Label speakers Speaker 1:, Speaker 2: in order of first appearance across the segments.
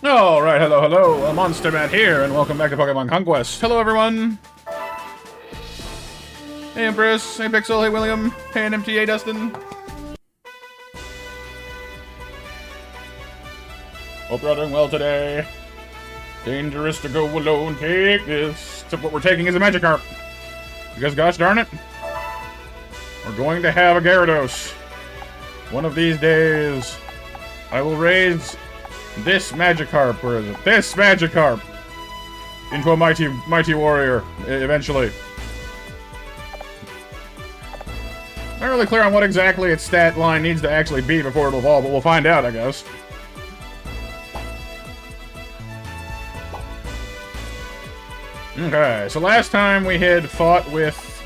Speaker 1: Alright, hello, Monster Matt here, and welcome back to Pokemon Conquest. Hello, everyone! Hey, Empress. Hey, Pixel. Hey, William. Hey, NMTA, Dustin. Hope you're doing well today. Dangerous to go alone. Take this. Except what we're taking is a Magikarp. Because, gosh darn it, we're going to have a Gyarados. One of these days, I will raise this Magikarp, where is it? This Magikarp into a mighty warrior, eventually. Not really clear on what exactly its stat line needs to actually be before it'll evolve, but we'll find out, I guess. Okay, so last time we had fought with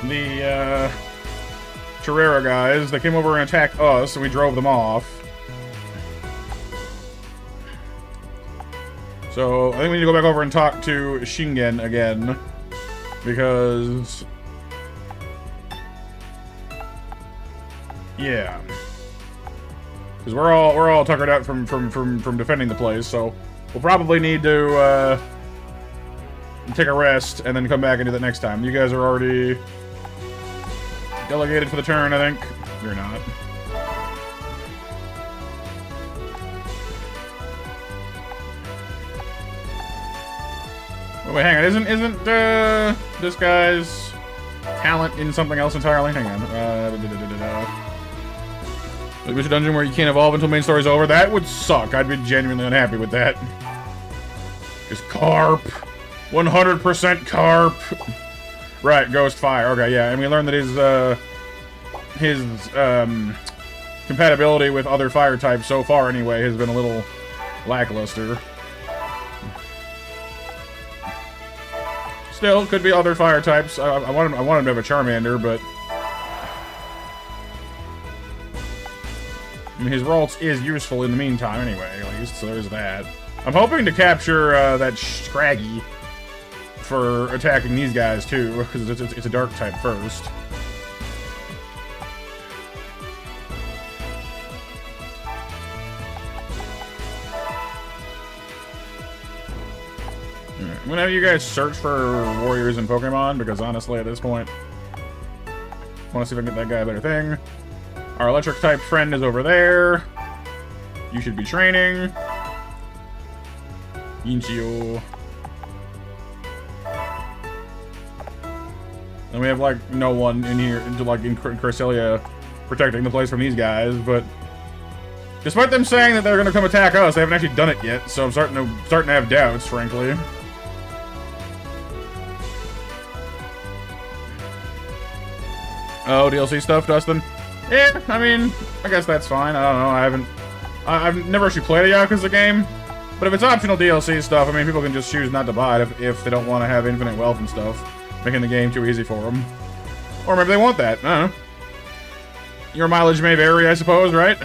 Speaker 1: the Chirera guys. They came over and attacked us, and we drove them off. So, I think we need to go back over and talk to Shingen again, because... yeah. Because we're all tuckered out from defending the place, so we'll probably need to, take a rest, and then come back and do that next time. You guys are already delegated for the turn, I think. You're not. Oh, wait, hang on. Isn't this guy's talent in something else entirely? Hang on. Like, which dungeon where you can't evolve until main story's over? That would suck. I'd be genuinely unhappy with that. Because Carp. 100% Carp. Right, Ghost Fire. Okay, yeah, and we learned that his compatibility with other fire types so far, anyway, has been a little lackluster. Still, could be other fire types. I want him to have a Charmander, but I mean, his Ralts is useful in the meantime, anyway, at least. So there's that. I'm hoping to capture that Scraggy for attacking these guys too, because it's a dark type first. I'm gonna have you guys search for warriors and Pokemon, because honestly at this point, I want to see if I can get that guy a better thing. Our electric type friend is over there. You should be training. Inchio. And we have like no one in here, like in Cresselia, protecting the place from these guys, but despite them saying that they're gonna come attack us, they haven't actually done it yet, so I'm starting to have doubts, frankly. Oh, DLC stuff, Dustin? Yeah, I mean, I guess that's fine. I don't know, I've never actually played a Yakuza game, but if it's optional DLC stuff, I mean, people can just choose not to buy it if they don't want to have infinite wealth and stuff, making the game too easy for them. Or maybe they want that, I don't know. Your mileage may vary, I suppose, right?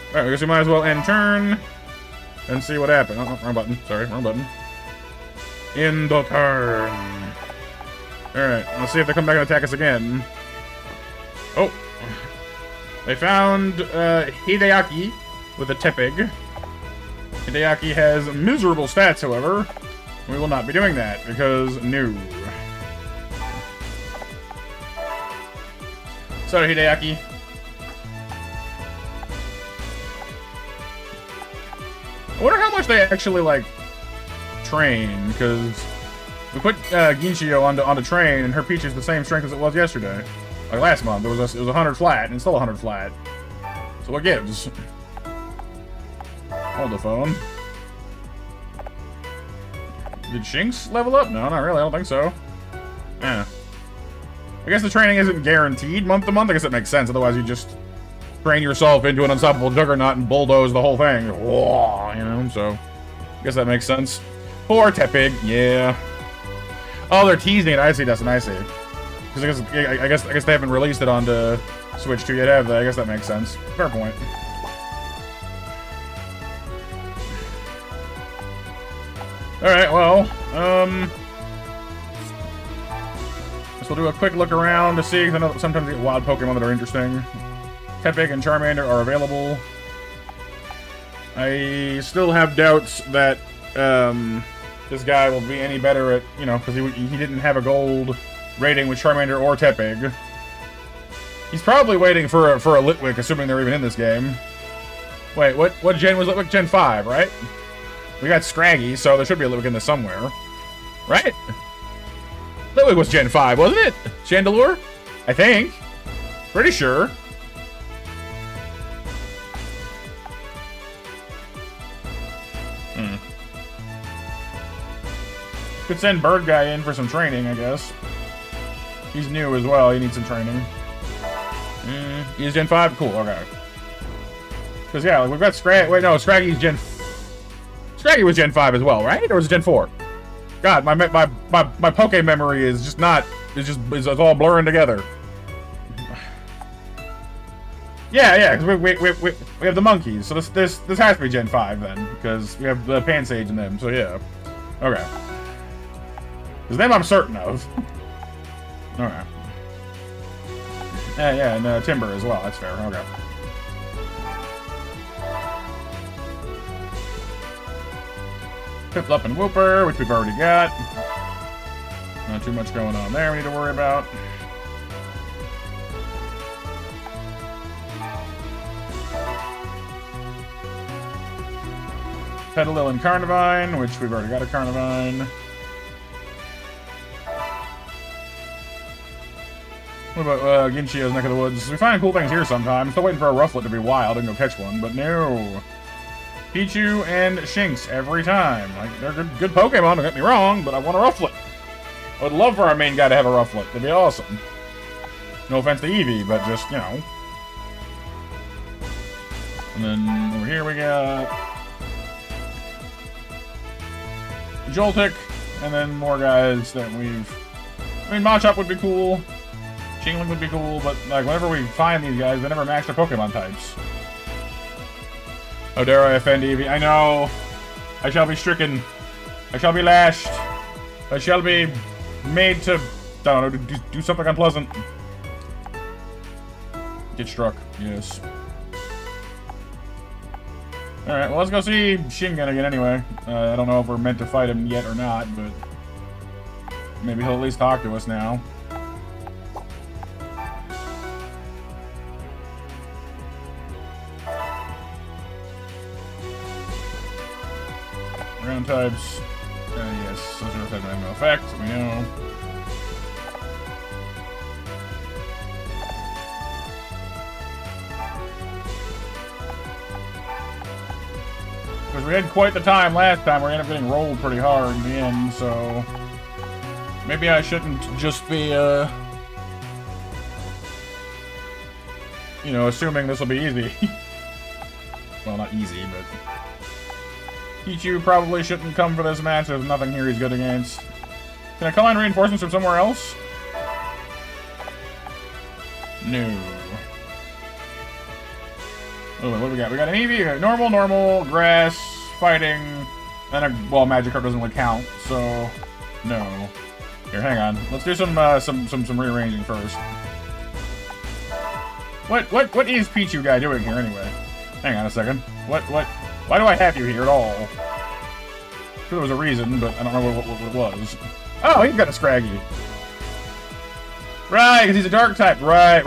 Speaker 1: Alright, I guess we might as well end turn and see what happens. Oh, wrong button. Sorry, wrong button. End the turn. Alright, let's see if they come back and attack us again. Oh. They found Hideaki with a Tepig. Hideaki has miserable stats, however. We will not be doing that, because no. Sorry, Hideaki. I wonder how much they actually, like, train, because we put Ginchio onto train, and her peach is the same strength as it was yesterday. Like last month, it was 100 flat, and it's still 100 flat. So what gives? Hold the phone. Did Shinx level up? No, not really. I don't think so. Yeah. I guess the training isn't guaranteed month to month. I guess it makes sense. Otherwise, you just train yourself into an unstoppable juggernaut and bulldoze the whole thing. Whoa, you know, so I guess that makes sense. Poor Tepig, yeah. Oh, they're teasing it. I see, Dustin. I see. Because I guess they haven't released it onto Switch 2 yet, have they? I guess that makes sense. Fair point. Alright, well, guess we'll do a quick look around to see, because I know that sometimes you get wild Pokemon that are interesting. Tepig and Charmander are available. I still have doubts that, this guy will be any better at, you know, because he didn't have a gold rating with Charmander or Tepig. He's probably waiting for a Litwick, assuming they're even in this game. Wait, what gen was Litwick? Gen 5, right? We got Scraggy, so there should be a Litwick in this somewhere. Right? Litwick was Gen 5, wasn't it? Chandelure? I think. Pretty sure. Could send Bird Guy in for some training, I guess. He's new as well. He needs some training. He's Gen 5? Cool, okay. Because, yeah, like, we've got Scraggy. Wait, no, Scraggy's Gen... Scraggy was Gen 5 as well, right? Or was it Gen 4? God, my Poke memory is just not... It's all blurring together. Yeah, because we have the monkeys. So this has to be Gen 5, then. Because we have the Pansage in them, so yeah. Okay. Because them I'm certain of. Okay. Yeah, and Timber as well. That's fair. Okay. Piplup and Whooper, which we've already got. Not too much going on there we need to worry about. Petalil and Carnivine, which we've already got a Carnivine. What about Ginchio's neck of the woods? We find cool things here sometimes. Still waiting for a Rufflet to be wild and go catch one, but no. Pichu and Shinx every time. Like, they're good Pokemon, don't get me wrong, but I want a Rufflet. I would love for our main guy to have a Rufflet. That'd be awesome. No offense to Eevee, but just, you know. And then over here we got Joltik, and then more guys that we've... I mean, Machop would be cool. Chingling would be cool, but like whenever we find these guys, they never match their Pokemon types. Oh, dare I offend Eevee? I know! I shall be stricken. I shall be lashed. I shall be made to, I don't know, do something unpleasant. Get struck, yes. Alright, well, let's go see Shingen again anyway. I don't know if we're meant to fight him yet or not, but maybe he'll at least talk to us now. Ground types. Yes, those are types have no effect, we know. Because we had quite the time last time, we ended up getting rolled pretty hard in the end, so maybe I shouldn't just be, you know, assuming this will be easy. Well, not easy, but Pichu probably shouldn't come for this match. There's nothing here he's good against. Can I call in reinforcements from somewhere else? No. Oh, what do we got? We got an EV, normal, grass, fighting, and a, well, Magikarp doesn't really count, so no. Here, hang on. Let's do some rearranging first. What is Pichu guy doing here anyway? Hang on a second. Why do I have you here at all? I'm sure there was a reason, but I don't know what it was. Oh, he's got a Scraggy. Right, because he's a dark type. Right.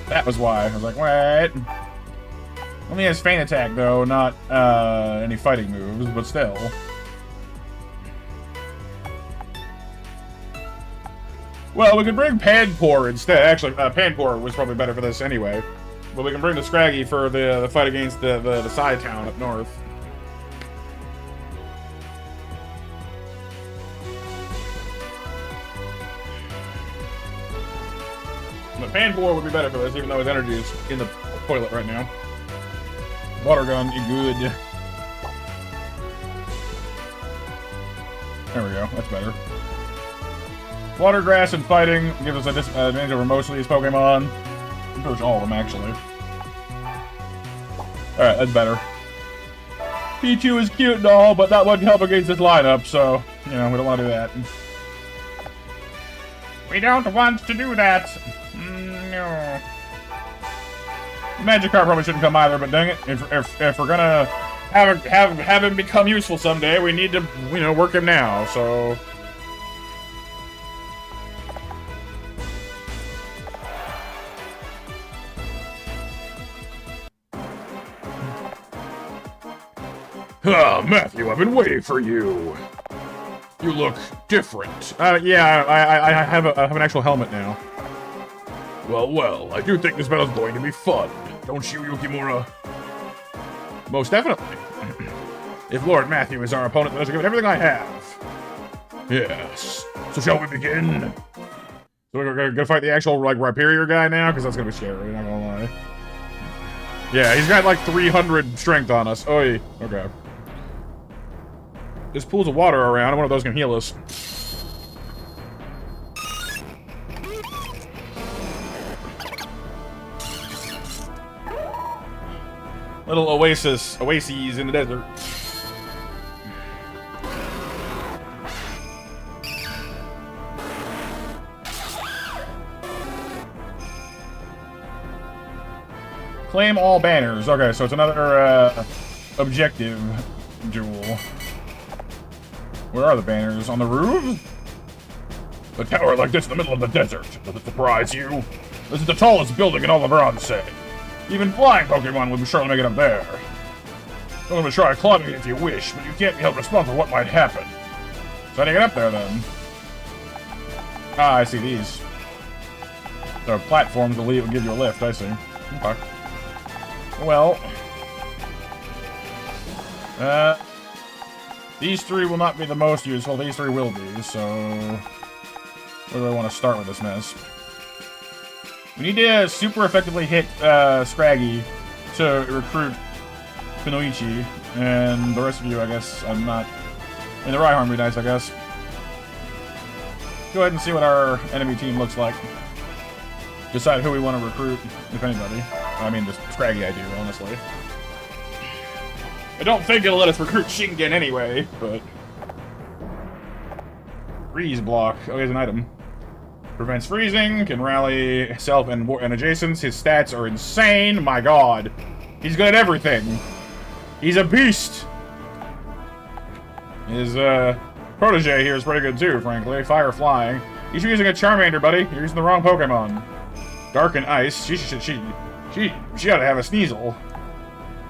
Speaker 1: That was why. I was like, what? Only has feint attack, though, not any fighting moves, but still. Well, we could bring Panpour instead. Actually, Panpour was probably better for this anyway. But we can bring the Scraggy for the fight against the side town up north. But Panpour would be better for this, even though his energy is in the toilet right now. Water gun, you good. There we go, that's better. Water, grass, and fighting gives us a disadvantage over most of these Pokemon. Pretty much all of them, actually. Alright, that's better. Pichu is cute and all, but not much help against this lineup, so, you know, we don't want to do that. We don't want to do that. No. Magikarp probably shouldn't come either, but dang it, if we're gonna have him become useful someday, we need to, you know, work him now, so...
Speaker 2: Ah, Matthew, I've been waiting for you. You look different.
Speaker 1: Yeah, I have an actual helmet now.
Speaker 2: Well, I do think this battle's going to be fun. Don't you, Yukimura?
Speaker 1: Most definitely. If Lord Matthew is our opponent, then I should give it everything I have.
Speaker 2: Yes. So shall we begin?
Speaker 1: So we're gonna fight the actual, like, Rhyperior guy now? Because that's gonna be scary, not gonna lie. Yeah, he's got, like, 300 strength on us. Oi. Okay. There's pools of water around, and one of those can heal us. Little oases in the desert. Claim all banners. Okay, so it's another objective duel. Where are the banners? On the roof?
Speaker 2: A tower like this in the middle of the desert. Does it surprise you?
Speaker 1: This is the tallest building in all of Bronze. Even flying Pokemon would surely make it up there. I'm going to try climbing it if you wish, but you can't be held responsible for what might happen. So how do you get up there, then? Ah, I see these. There are platforms will give you a lift, I see. Okay. Well... these three will not be the most useful, these three will be, so... Where do I want to start with this mess? We need to super effectively hit Scraggy to recruit Kunoichi, and the rest of you, I guess, I'm not... And the Rhyhorn would be nice, I guess. Go ahead and see what our enemy team looks like. Decide who we want to recruit, if anybody. I mean, the Scraggy I do, honestly. I don't think it'll let us recruit Shingen anyway, but... Freeze block. Oh, here's an item. Prevents freezing, can rally self and adjacents. His stats are insane. My god. He's good at everything. He's a beast. His protege here is pretty good too, frankly. Fire flying. You're using a Charmander, buddy. You're using the wrong Pokemon. Dark and Ice. She ought to have a Sneasel.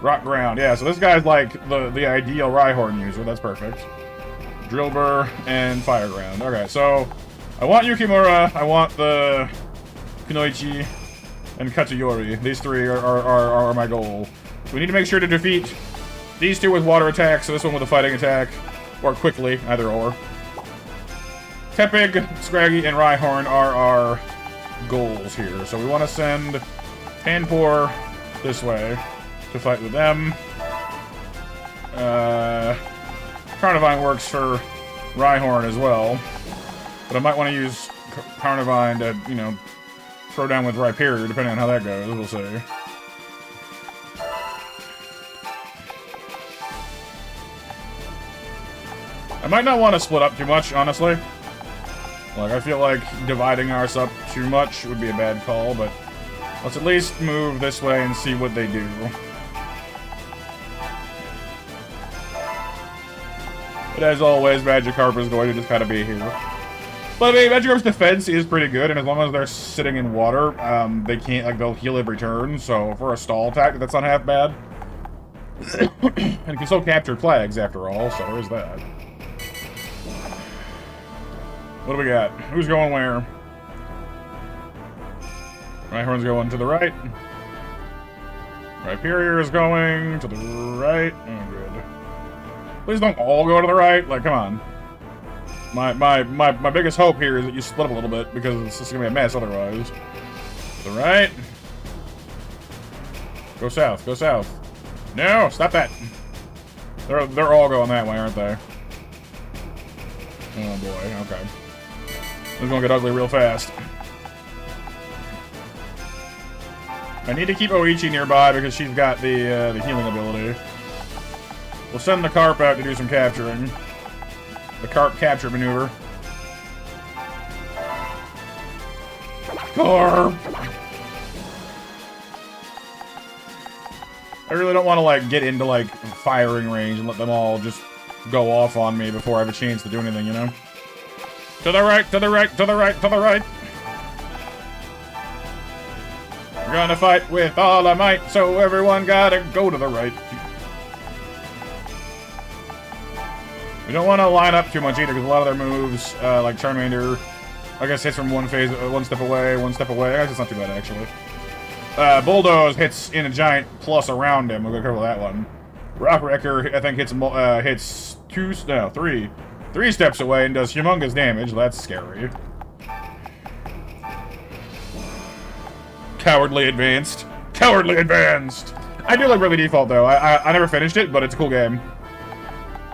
Speaker 1: Rock Ground. Yeah, so this guy's like the ideal Rhyhorn user. That's perfect. Drillbur and Fire Ground. Okay, so I want Yukimura, I want the Kunoichi, and Katsuyori. These three are my goal. So we need to make sure to defeat these two with water attack, so this one with a fighting attack. Or quickly, either or. Tepig, Scraggy, and Rhyhorn are our goals here. So we want to send Panpour this way to fight with them. Carnivine works for Rhyhorn as well. But I might want to use Carnivine to, you know, throw down with Rhyperior, depending on how that goes, we'll see. I might not want to split up too much, honestly. Like, I feel like dividing ours up too much would be a bad call, but let's at least move this way and see what they do. But as always, Magikarp is going to just kind of be here. But I mean, Magikarp's defense is pretty good, and as long as they're sitting in water, they can't, like, they'll heal every turn, so for a stall attack, that's not half bad. And you can still capture flags, after all, so there's that. What do we got? Who's going where? Rhyhorn's going to the right. Rhyperior is going to the right. Oh, good. Please don't all go to the right. Like, come on. My biggest hope here is that you split up a little bit, because it's just gonna be a mess otherwise. To the right. Go south. Go south. No, stop that. They're all going that way, aren't they? Oh boy. Okay. It's gonna get ugly real fast. I need to keep Oichi nearby because she's got the healing ability. We'll send the Carp out to do some capturing. The Carp capture maneuver. Carp! I really don't want to, like, get into, like, firing range and let them all just go off on me before I have a chance to do anything, you know? To the right, to the right, to the right, to the right. We're gonna fight with all our might, so everyone gotta go to the right. We don't want to line up too much either, because a lot of their moves, like Charmander, I guess hits from one step away, one step away. I guess it's not too bad, actually. Bulldoze hits in a giant plus around him. We'll go cover that one. Rockwrecker, I think, hits three steps away and does humongous damage. That's scary. Cowardly Advanced. Cowardly Advanced! I do like Bravely Default, though. I never finished it, but it's a cool game.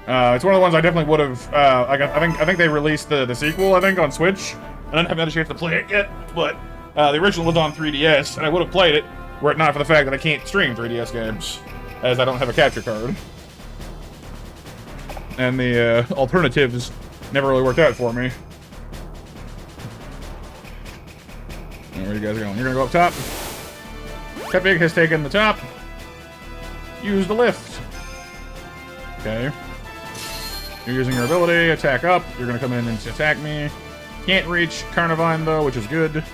Speaker 1: It's one of the ones I definitely would have. I think they released the sequel, I think, on Switch. I don't have had a chance to play it yet, but the original was on 3DS, and I would have played it were it not for the fact that I can't stream 3DS games, as I don't have a capture card. And the alternatives never really worked out for me. Where are you guys going? You're gonna go up top. Tepig has taken the top. Use the lift. Okay. You're using your ability, attack up. You're gonna come in and attack me. Can't reach Carnivine though, which is good.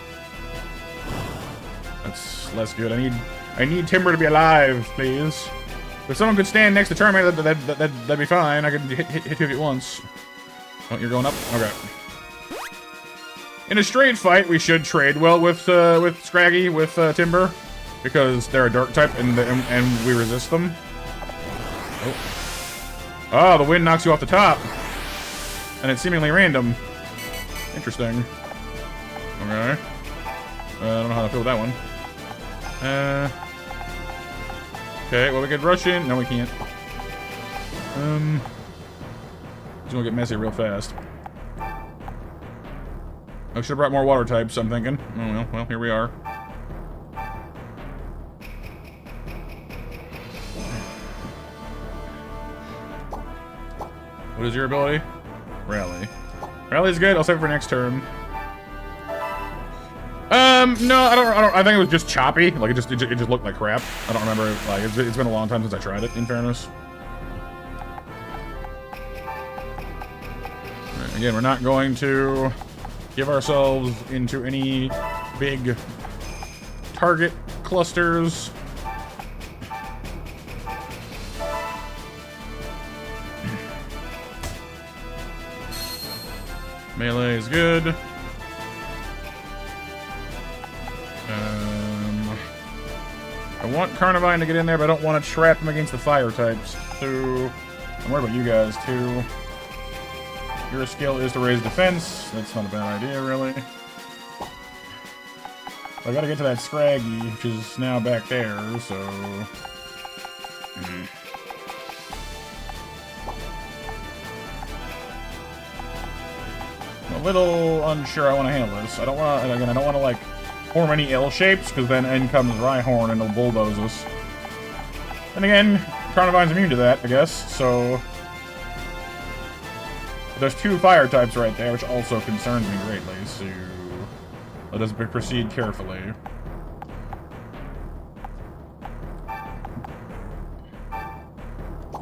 Speaker 1: That's less good. I need Timber to be alive, please. If someone could stand next to Charmander, that'd be fine. I could hit you at once. Oh, you're going up? Okay. In a straight fight, we should trade well with Scraggy, with Timber, because they're a dark type and we resist them. Oh, the wind knocks you off the top, and it's seemingly random. Interesting. Okay. I don't know how to feel with that one. Okay, well, we could rush in. No, we can't. It's gonna get messy real fast. I should have brought more water types, I'm thinking. Oh, well, here we are. What is your ability? Rally. Rally's good. I'll save it for next turn. No, I don't. I think it was just choppy. Like it just looked like crap. I don't remember. Like it's been a long time since I tried it. In fairness. Right, again, we're not going to give ourselves into any big target clusters. Melee is good. I want Carnivine to get in there, but I don't want to trap him against the fire types. So, I'm worried about you guys, too. Your skill is to raise defense. That's not a bad idea, really. I gotta get to that Scraggy, which is now back there, so... I'm a little unsure I want to handle this. I don't want to, again, I don't want to, like, form any L shapes, because then in comes Rhyhorn and it'll bulldoze us. And again, Carnivine's immune to that, I guess, so... There's two fire types right there, which also concerns me greatly, so... Let us proceed carefully.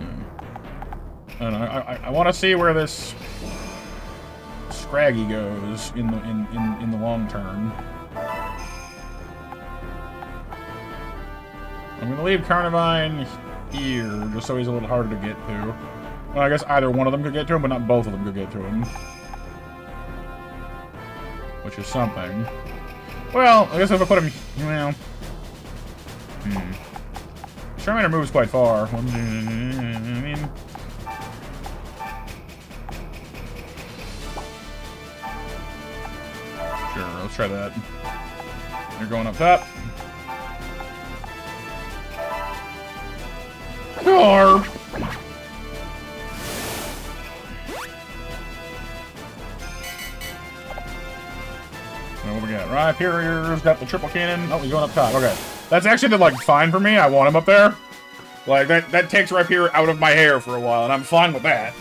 Speaker 1: I don't know, I want to see where this Scraggy goes in the long term. I'm gonna leave Carnivine here, just so he's a little harder to get to. Well, I guess either one of them could get to him, but not both of them could get to him. Which is something. Well, I guess if I put him... Well... Charmander moves quite far. I mean... Sure, let's try that. You're going up top. Garb! What we got? Rhyperior's got the triple cannon. Oh, he's going up top. Okay. That's actually, like, fine for me. I want him up there. Like, that takes Rhyperior out of my hair for a while, and I'm fine with that.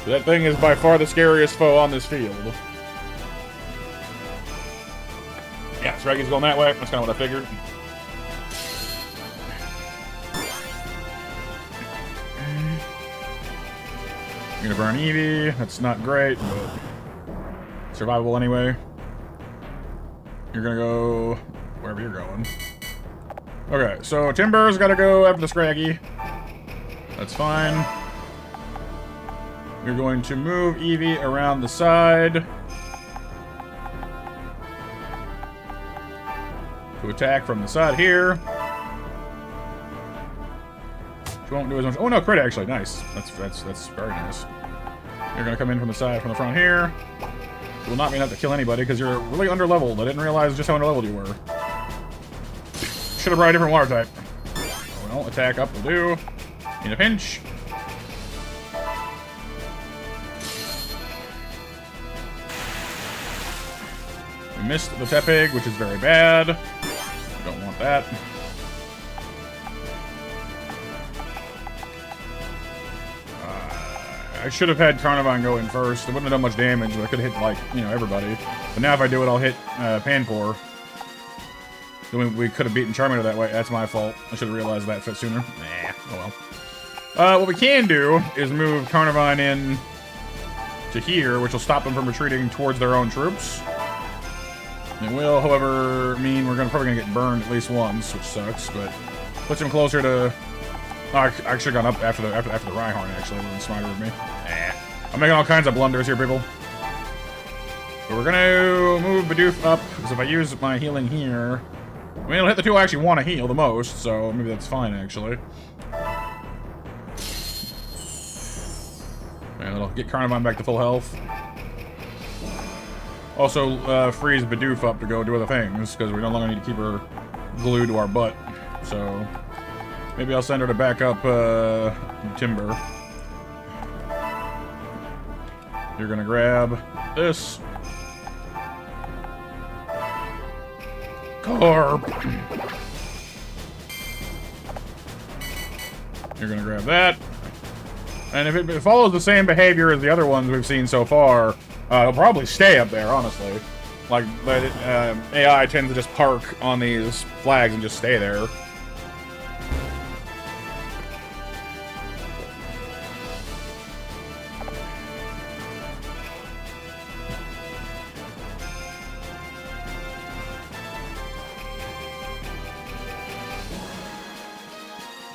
Speaker 1: That thing is by far the scariest foe on this field. Yeah, Scraggy's going that way. That's kind of what I figured. You're gonna burn Eevee. That's not great, but survivable anyway. You're gonna go wherever you're going. Okay, so Timber's gotta go after the Scraggy. That's fine. You're going to move Eevee around the side to attack from the side here. Which won't do as much. Oh no, crit actually. Nice. That's very nice. You're gonna come in from the side, from the front here. It will not mean I have to kill anybody because you're really underleveled. I didn't realize just how underleveled you were. Should have brought a different water type. Well, attack up will do. In a pinch. We missed the Tepig, which is very bad. I don't want that. I should have had Carnivine go in first. It wouldn't have done much damage, but I could have hit, like, you know, everybody. But now if I do it, I'll hit Panpour. Then we could have beaten Charmander that way. That's my fault. I should have realized that sooner. Nah, oh well. What we can do is move Carnivine in to here, which will stop them from retreating towards their own troops. It will, however, mean we're probably gonna get burned at least once, which sucks, but puts him closer to... Oh, I should have gone up after the Rhyhorn, actually. It would have been smarter of me. I'm making all kinds of blunders here, people. But we're gonna move Bidoof up, because if I use my healing here... I mean, it'll hit the two I actually want to heal the most, so maybe that's fine, actually. And it'll get Carnivine back to full health. Also, freeze Bidoof up to go do other things, because we no longer need to keep her glued to our butt. So, maybe I'll send her to back up, Timber. You're gonna grab this. Magikarp. You're gonna grab that. And if it follows the same behavior as the other ones we've seen so far, it'll probably stay up there, honestly. Like, AI tends to just park on these flags and just stay there.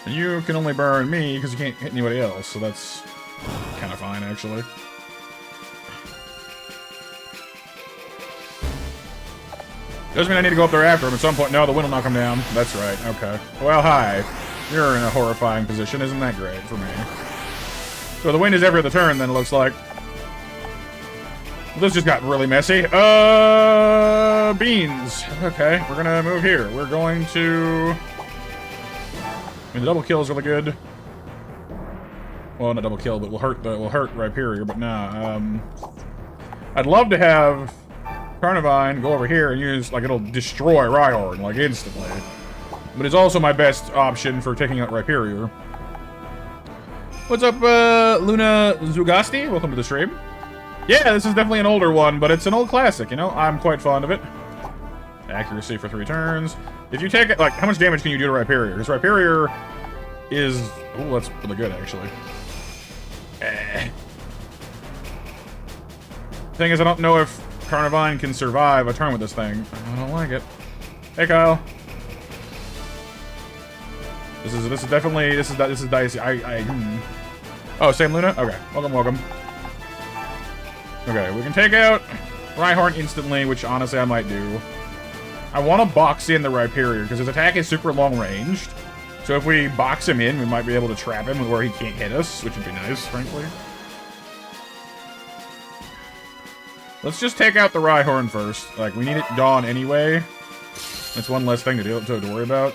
Speaker 1: And you can only burn me because you can't hit anybody else, so that's kind of fine, actually. Doesn't mean I need to go up there after him at some point. No, the wind will not come down. That's right. Okay. Well, hi. You're in a horrifying position. Isn't that great for me? So the wind is every other turn, then, it looks like. This just got really messy. Beans. Okay, we're gonna move here. We're going to... I mean, the double kill is really good. Well, not double kill, but will hurt Rhyperior, but nah. I'd love to have Carnivine go over here and use, like, it'll destroy Rhyhorn, like, instantly. But it's also my best option for taking out Rhyperior. What's up, Luna Zugasti? Welcome to the stream. Yeah, this is definitely an older one, but it's an old classic, you know? I'm quite fond of it. Accuracy for 3 turns. If you take it, like, how much damage can you do to Rhyperior? Because Rhyperior is... Oh, that's really good, actually. Thing is, I don't know if Carnivine can survive a turn with this thing. I don't like it. Hey, Kyle. This is dicey. Oh, same Luna? Okay. Welcome. Okay, we can take out Rhyhorn instantly, which honestly I might do. I want to box in the Rhyperior, because his attack is super long-ranged. So if we box him in, we might be able to trap him where he can't hit us, which would be nice, frankly. Let's just take out the Rhyhorn first. Like, we need it gone anyway. That's one less thing to worry about.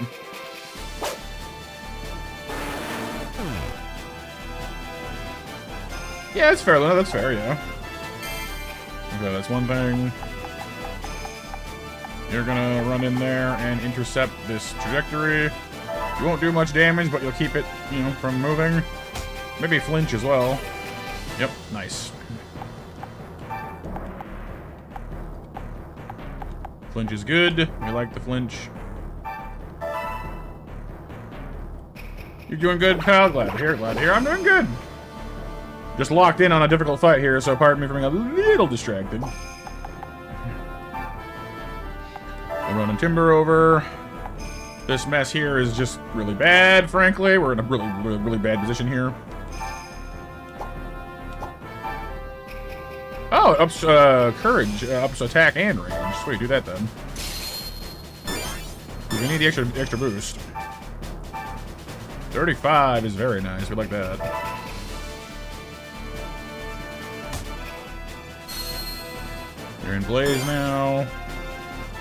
Speaker 1: Yeah, that's fair, Luna. That's fair, yeah. Okay, that's one thing. You're gonna run in there and intercept this trajectory. You won't do much damage, but you'll keep it, you know, from moving. Maybe flinch as well. Yep, nice. Flinch is good. We like the flinch. You're doing good, pal. Glad to hear. I'm doing good. Just locked in on a difficult fight here, so pardon me for being a little distracted. We're running Timber over. This mess here is just really bad, frankly. We're in a really bad position here. Oh, it ups courage, ups attack and range. Sweet, do that then. We need the extra boost. 35 is very nice. We like that. You're in Blaze now.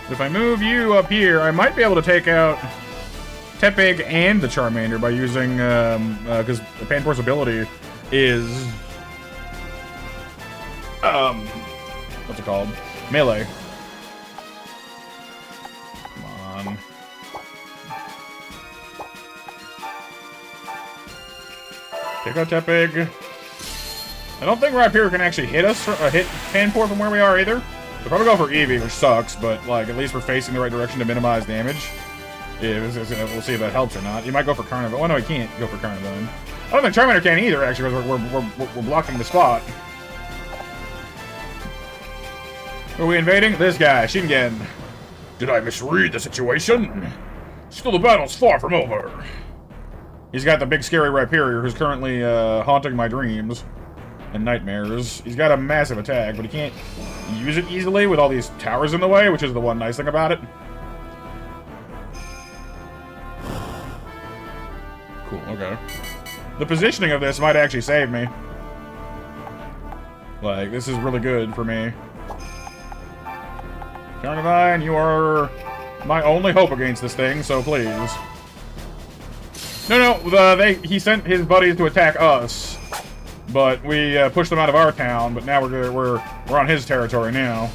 Speaker 1: If I move you up here, I might be able to take out Tepig and the Charmander by using, because the Panpour's ability is, what's it called? Melee. Come on. Take out Tepig. I don't think Rhyperior can actually hit us, hit Panpour from where we are either. We'll probably go for Eevee, which sucks, but like at least we're facing the right direction to minimize damage. Yeah, we'll see if that helps or not. You might go for Carnivine. Oh no, he can't go for Carnivine. I don't think Charmander can either, actually, because we're blocking the spot. Who are we invading? This guy, Shingen.
Speaker 2: Did I misread the situation? Still, the battle's far from over.
Speaker 1: He's got the big scary Rhyperior who's currently haunting my dreams and nightmares. He's got a massive attack, but he can't use it easily with all these towers in the way, which is the one nice thing about it. Cool, okay. The positioning of this might actually save me. Like, this is really good for me. Carnivine, you are my only hope against this thing, so please. No, he sent his buddies to attack us, but we pushed them out of our town. But now we're on his territory now.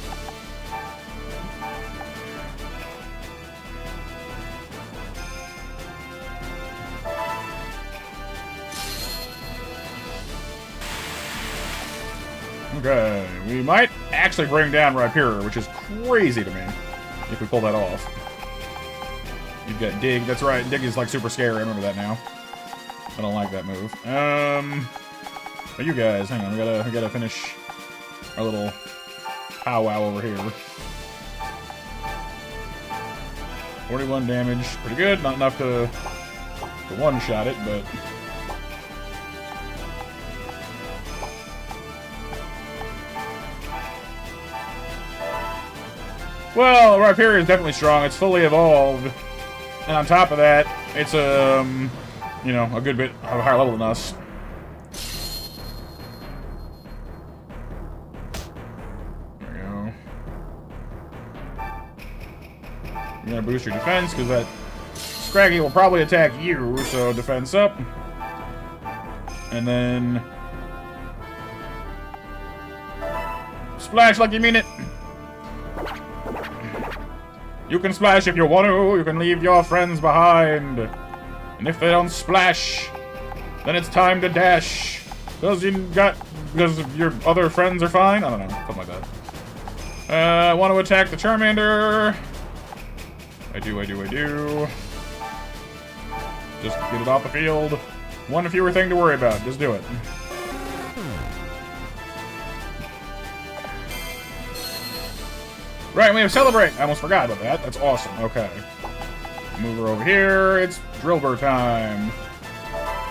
Speaker 1: Okay, we might actually bring down Rhyperior, which is crazy to me, if we pull that off. You've got Dig, that's right, Dig is like super scary, I remember that now. I don't like that move. But you guys, hang on, we gotta finish our little powwow over here. 41 damage, pretty good, not enough to one-shot it, but... Well, Rhyperior is definitely strong. It's fully evolved. And on top of that, it's, you know, a good bit of a higher level than us. There we go. You're gonna boost your defense, because that Scraggy will probably attack you, so defense up. And then... Splash like you mean it! You can splash if you want to, you can leave your friends behind. And if they don't splash, then it's time to dash. Because your other friends are fine? I don't know, something like that. I want to attack the Charmander. I do. Just get it off the field. One fewer thing to worry about, just do it. Right, we have Celebrate! I almost forgot about that. That's awesome. Okay. Move her over here. It's Drillbur time.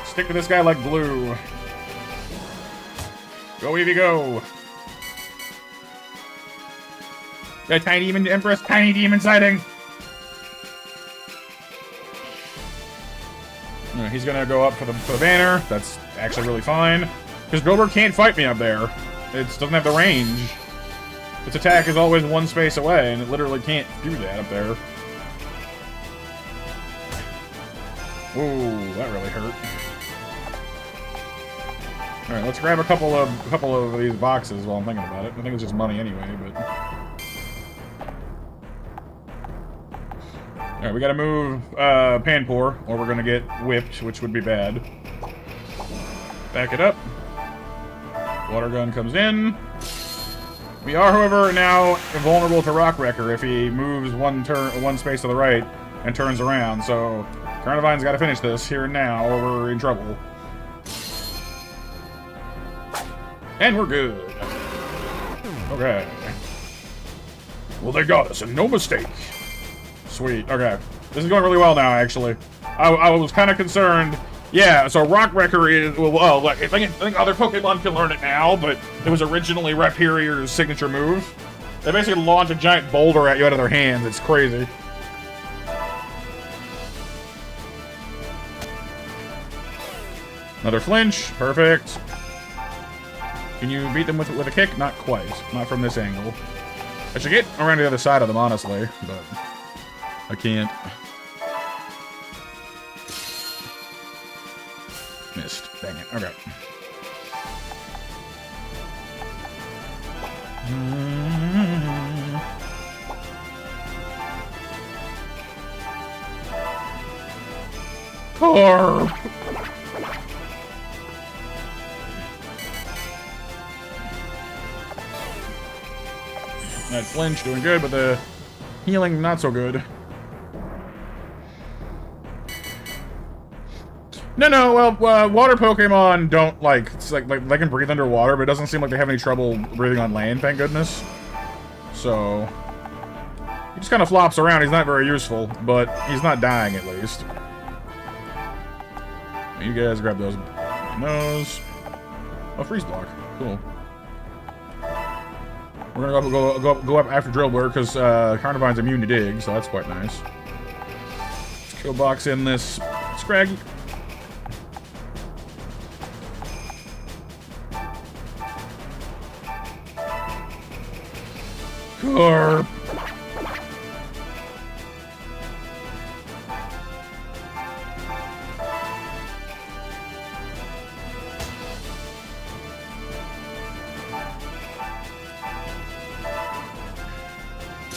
Speaker 1: Stick to this guy like glue. Go, Eevee, go! The Tiny Demon Empress, Tiny Demon sighting! He's gonna go up for the banner. That's actually really fine. Because Drillbur can't fight me up there. It doesn't have the range. Its attack is always one space away, and it literally can't do that up there. Ooh, that really hurt. All right, let's grab a couple of these boxes while I'm thinking about it. I think it's just money anyway, but. All right, we gotta move Panpour, or we're gonna get whipped, which would be bad. Back it up. Water gun comes in. We are, however, now vulnerable to Rock Wrecker if he moves one space to the right and turns around. So Carnivine's got to finish this here and now, or we're in trouble. And we're good. Okay.
Speaker 2: Well, they got us, and no mistake.
Speaker 1: Sweet. Okay. This is going really well now, actually. I was kind of concerned. Yeah, so Rock Wrecker is, well, I think other Pokemon can learn it now, but it was originally Rhyperior's signature move. They basically launch a giant boulder at you out of their hands. It's crazy. Another flinch. Perfect. Can you beat them with a kick? Not quite. Not from this angle. I should get around the other side of them, honestly, but I can't. Missed. Dang it. Okay. Carp! That flinch doing good, but the healing not so good. No, well, water Pokemon don't, it's like they can breathe underwater, but it doesn't seem like they have any trouble breathing on land, thank goodness. So, he just kind of flops around. He's not very useful, but he's not dying at least. You guys grab those. Nose. Oh, freeze block. Cool. We're gonna go up after Drillbur because Carnivine's immune to dig, so that's quite nice. Let's go box in this Scraggy. Carp.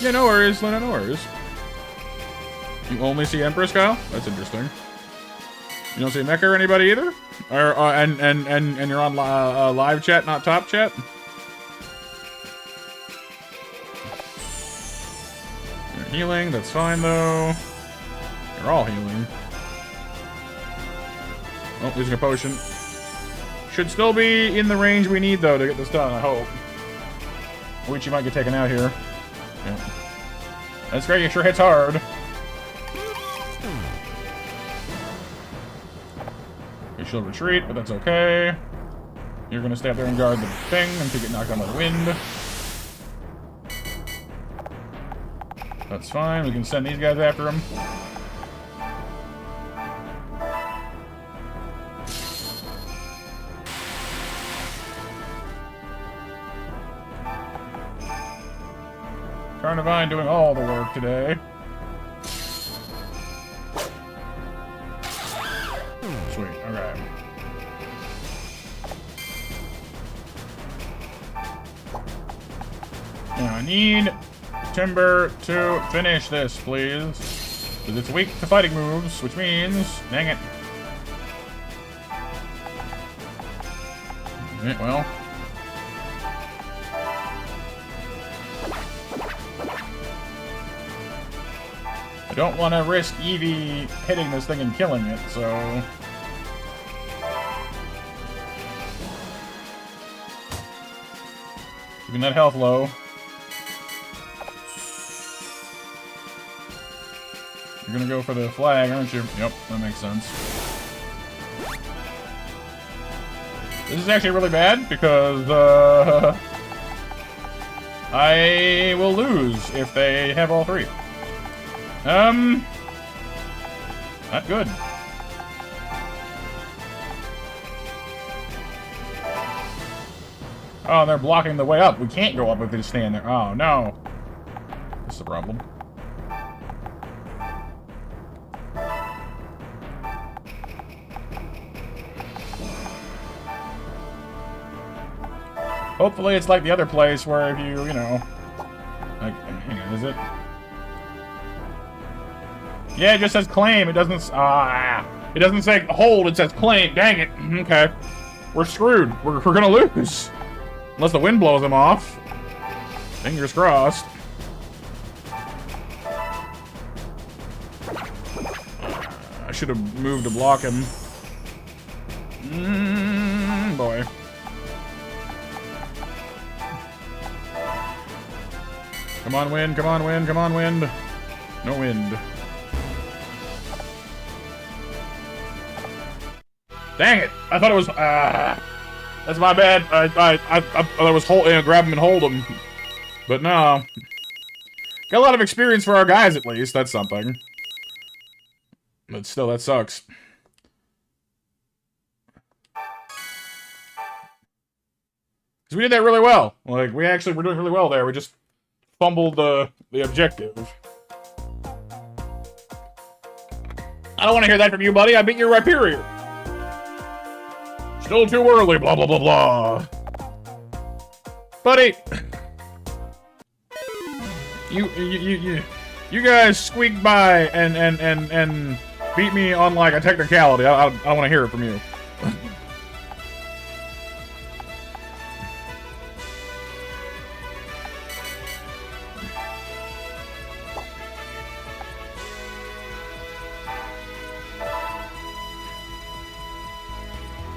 Speaker 1: Yeah, no worries, Luna, no worries. You only see Empress, Kyle? That's interesting. You don't see Mecha or anybody either? Or and you're on live chat, not top chat? Healing, that's fine though. They're all healing. Oh, losing a potion. Should still be in the range we need though to get this done, I hope. Luigi might get taken out here. Yeah. That's great, it sure hits hard. You should retreat, but that's okay. You're gonna stay up there and guard the thing until you get knocked down by the wind. That's fine, we can send these guys after him. Carnivine doing all the work today. Sweet, alright. Now I need Timber to finish this, please. Because it's weak to fighting moves, which means... Dang it. Okay, well... I don't want to risk Eevee hitting this thing and killing it, so... Keeping that health low. You're gonna go for the flag, aren't you? Yep, that makes sense. This is actually really bad, because, I will lose if they have all three. Not good. Oh, they're blocking the way up. We can't go up if they just stand there. Oh, no. That's the problem. Hopefully it's like the other place where if you know... Like, hang on, is it? Yeah, it just says claim. It doesn't... it doesn't say hold, it says claim. Dang it. Okay. We're screwed. We're gonna lose. Unless the wind blows them off. Fingers crossed. I should have moved to block him. Boy. Come on, wind. Come on, wind. Come on, wind. No wind. Dang it! I thought it was. That's my bad. I thought it was grab him and hold him, but no. Got a lot of experience for our guys, at least. That's something. But still, that sucks. Because we did that really well. Like, we actually were doing really well there. We just fumbled the objective. I don't want to hear that from you, buddy. I beat your Rhyperior. Still too early, blah, blah, blah, blah. Buddy! You guys squeaked by and beat me on, like, a technicality. I want to hear it from you.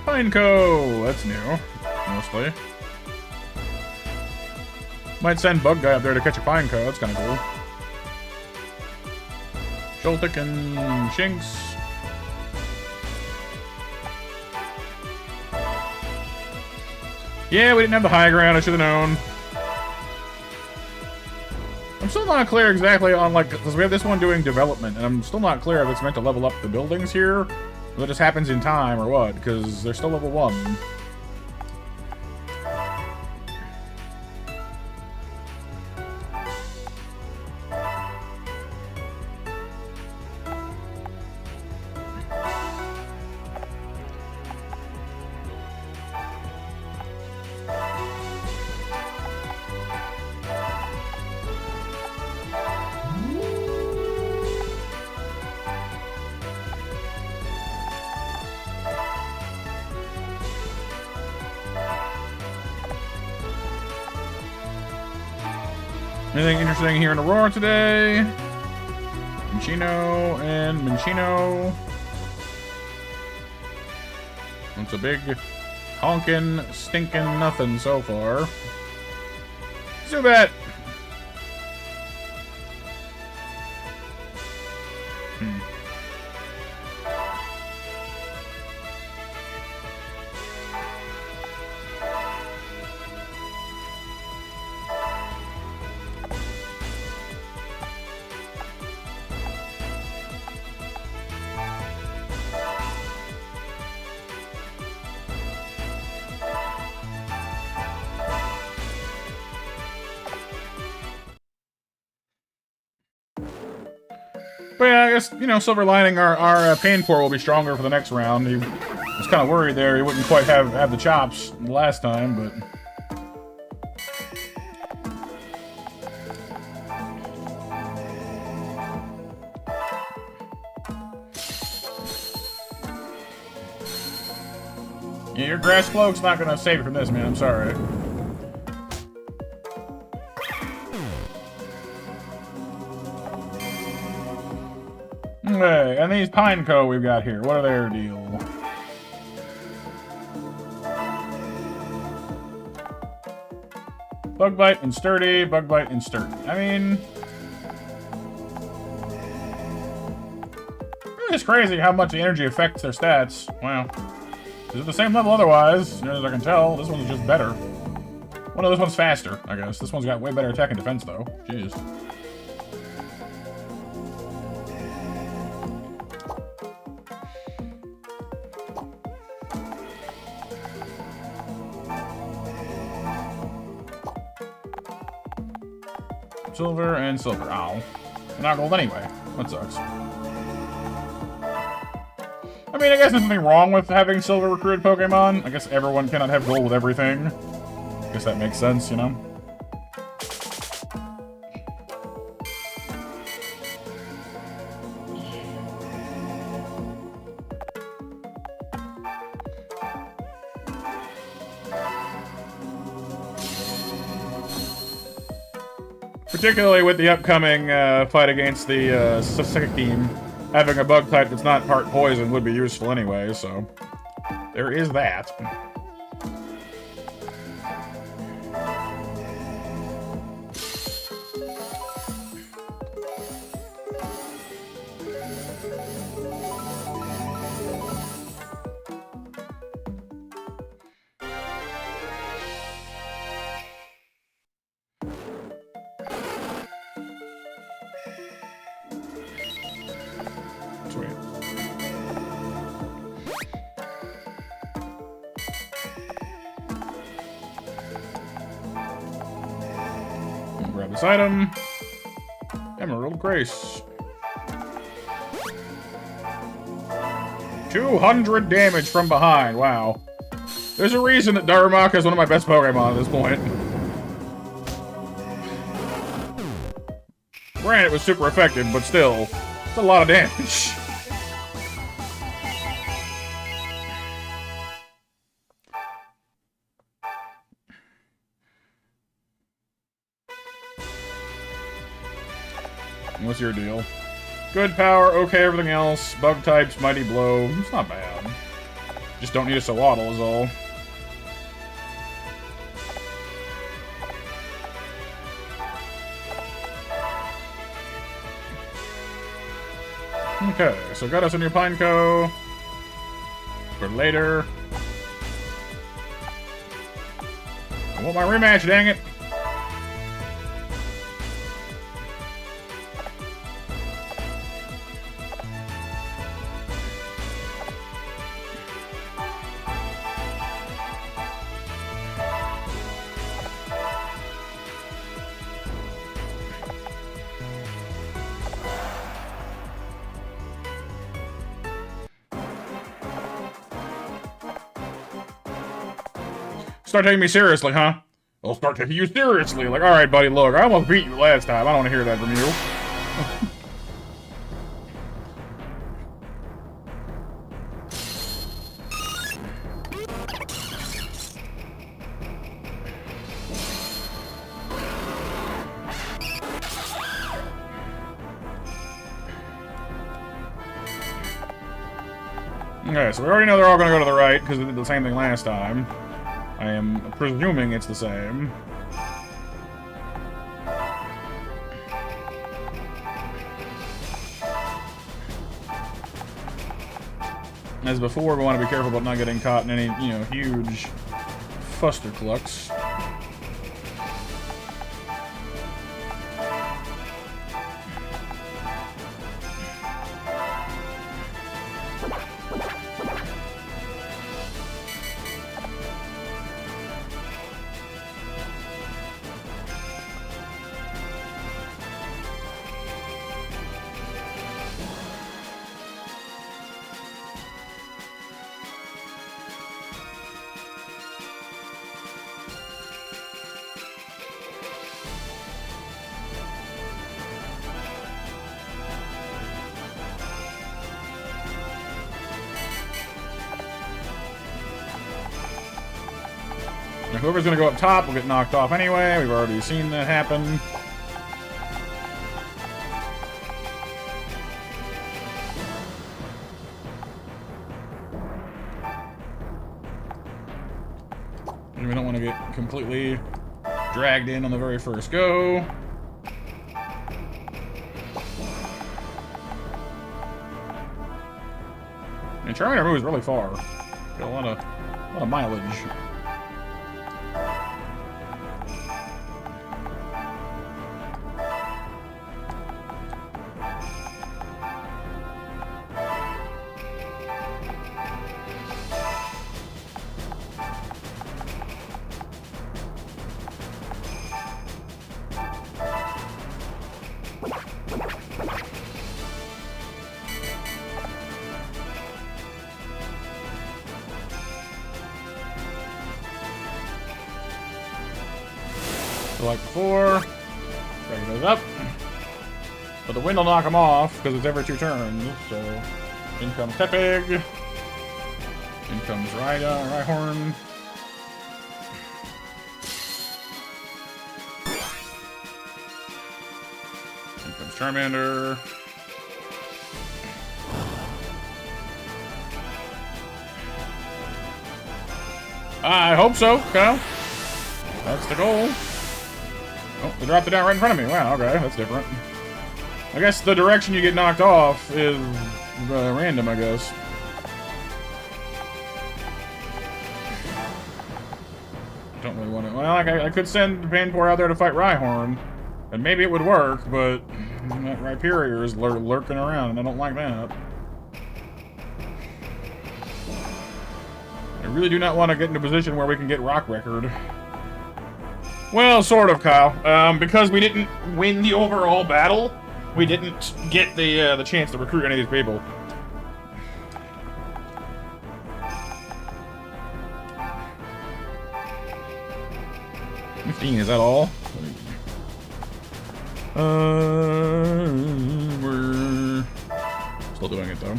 Speaker 1: Pineco! That's new, mostly. Might send Bug Guy up there to catch a Pineco, that's kinda cool. Joltik and Shinx. Yeah, we didn't have the high ground, I should've known. I'm still not clear exactly on, like, because we have this one doing development, and I'm still not clear if it's meant to level up the buildings here. If it just happens in time or what, because they're still level 1. Anything interesting here in Aurora today? Minchino and Minchino. It's a big honkin' stinking nothing so far. Zubat! But yeah, I guess, you know, silver lining, our pain core will be stronger for the next round. He was kind of worried there he wouldn't quite have the chops the last time, but... Yeah, your grass cloak's not gonna save you from this, man. I'm sorry. Okay, and these Pineco we've got here, what are their deal? Bug Bite and Sturdy, Bug Bite and Sturdy. I mean... It's crazy how much the energy affects their stats. Wow. Is it the same level otherwise? As near as I can tell, this one's just better. Well, no, this one's faster, I guess. This one's got way better attack and defense, though. Jeez. Silver and silver. Ow. They're not gold anyway. That sucks. I mean, I guess there's nothing wrong with having silver recruited Pokemon. I guess everyone cannot have gold with everything. I guess that makes sense, you know? Particularly with the upcoming fight against the Psychic team, having a bug type that's not part poison would be useful anyway, so there is that. Grab this item. Emerald Grace. 200 damage from behind. Wow. There's a reason that Darumaka is one of my best Pokemon at this point. Granted, it was super effective, but still, it's a lot of damage. What's your deal? Good power, okay everything else. Bug types, mighty blow. It's not bad. Just don't need a Sawaddle is all. Okay, so got us a new Pineco. For later. I want my rematch, dang it! Start taking me seriously, huh? I'll start taking you seriously. Like, alright, buddy, look, I almost beat you last time. I don't want to hear that from you. Okay, so we already know they're all going to go to the right, because they did the same thing last time. I am presuming it's the same. As before, we want to be careful about not getting caught in any, you know, huge fusterclucks. Now, whoever's going to go up top will get knocked off anyway. We've already seen that happen. And we don't want to get completely dragged in on the very first go. And Charmander moves really far. Got a lot of mileage. So like before, drag those up. But the wind will knock them off because it's every 2 turns. So in comes Tepig. In comes Rhyhorn. In comes Charmander. I hope so, Kyle. That's the goal. Oh, they dropped it down right in front of me. Wow, okay, that's different. I guess the direction you get knocked off is random, I guess. Don't really want to... Well, I could send Vanpor out there to fight Rhyhorn, and maybe it would work, but that Rhyperior is lurking around, and I don't like that. I really do not want to get into a position where we can get Rock Record. Well, sort of, Kyle. Because we didn't win the overall battle, we didn't get the chance to recruit any of these people. Is that all? We're still doing it, though.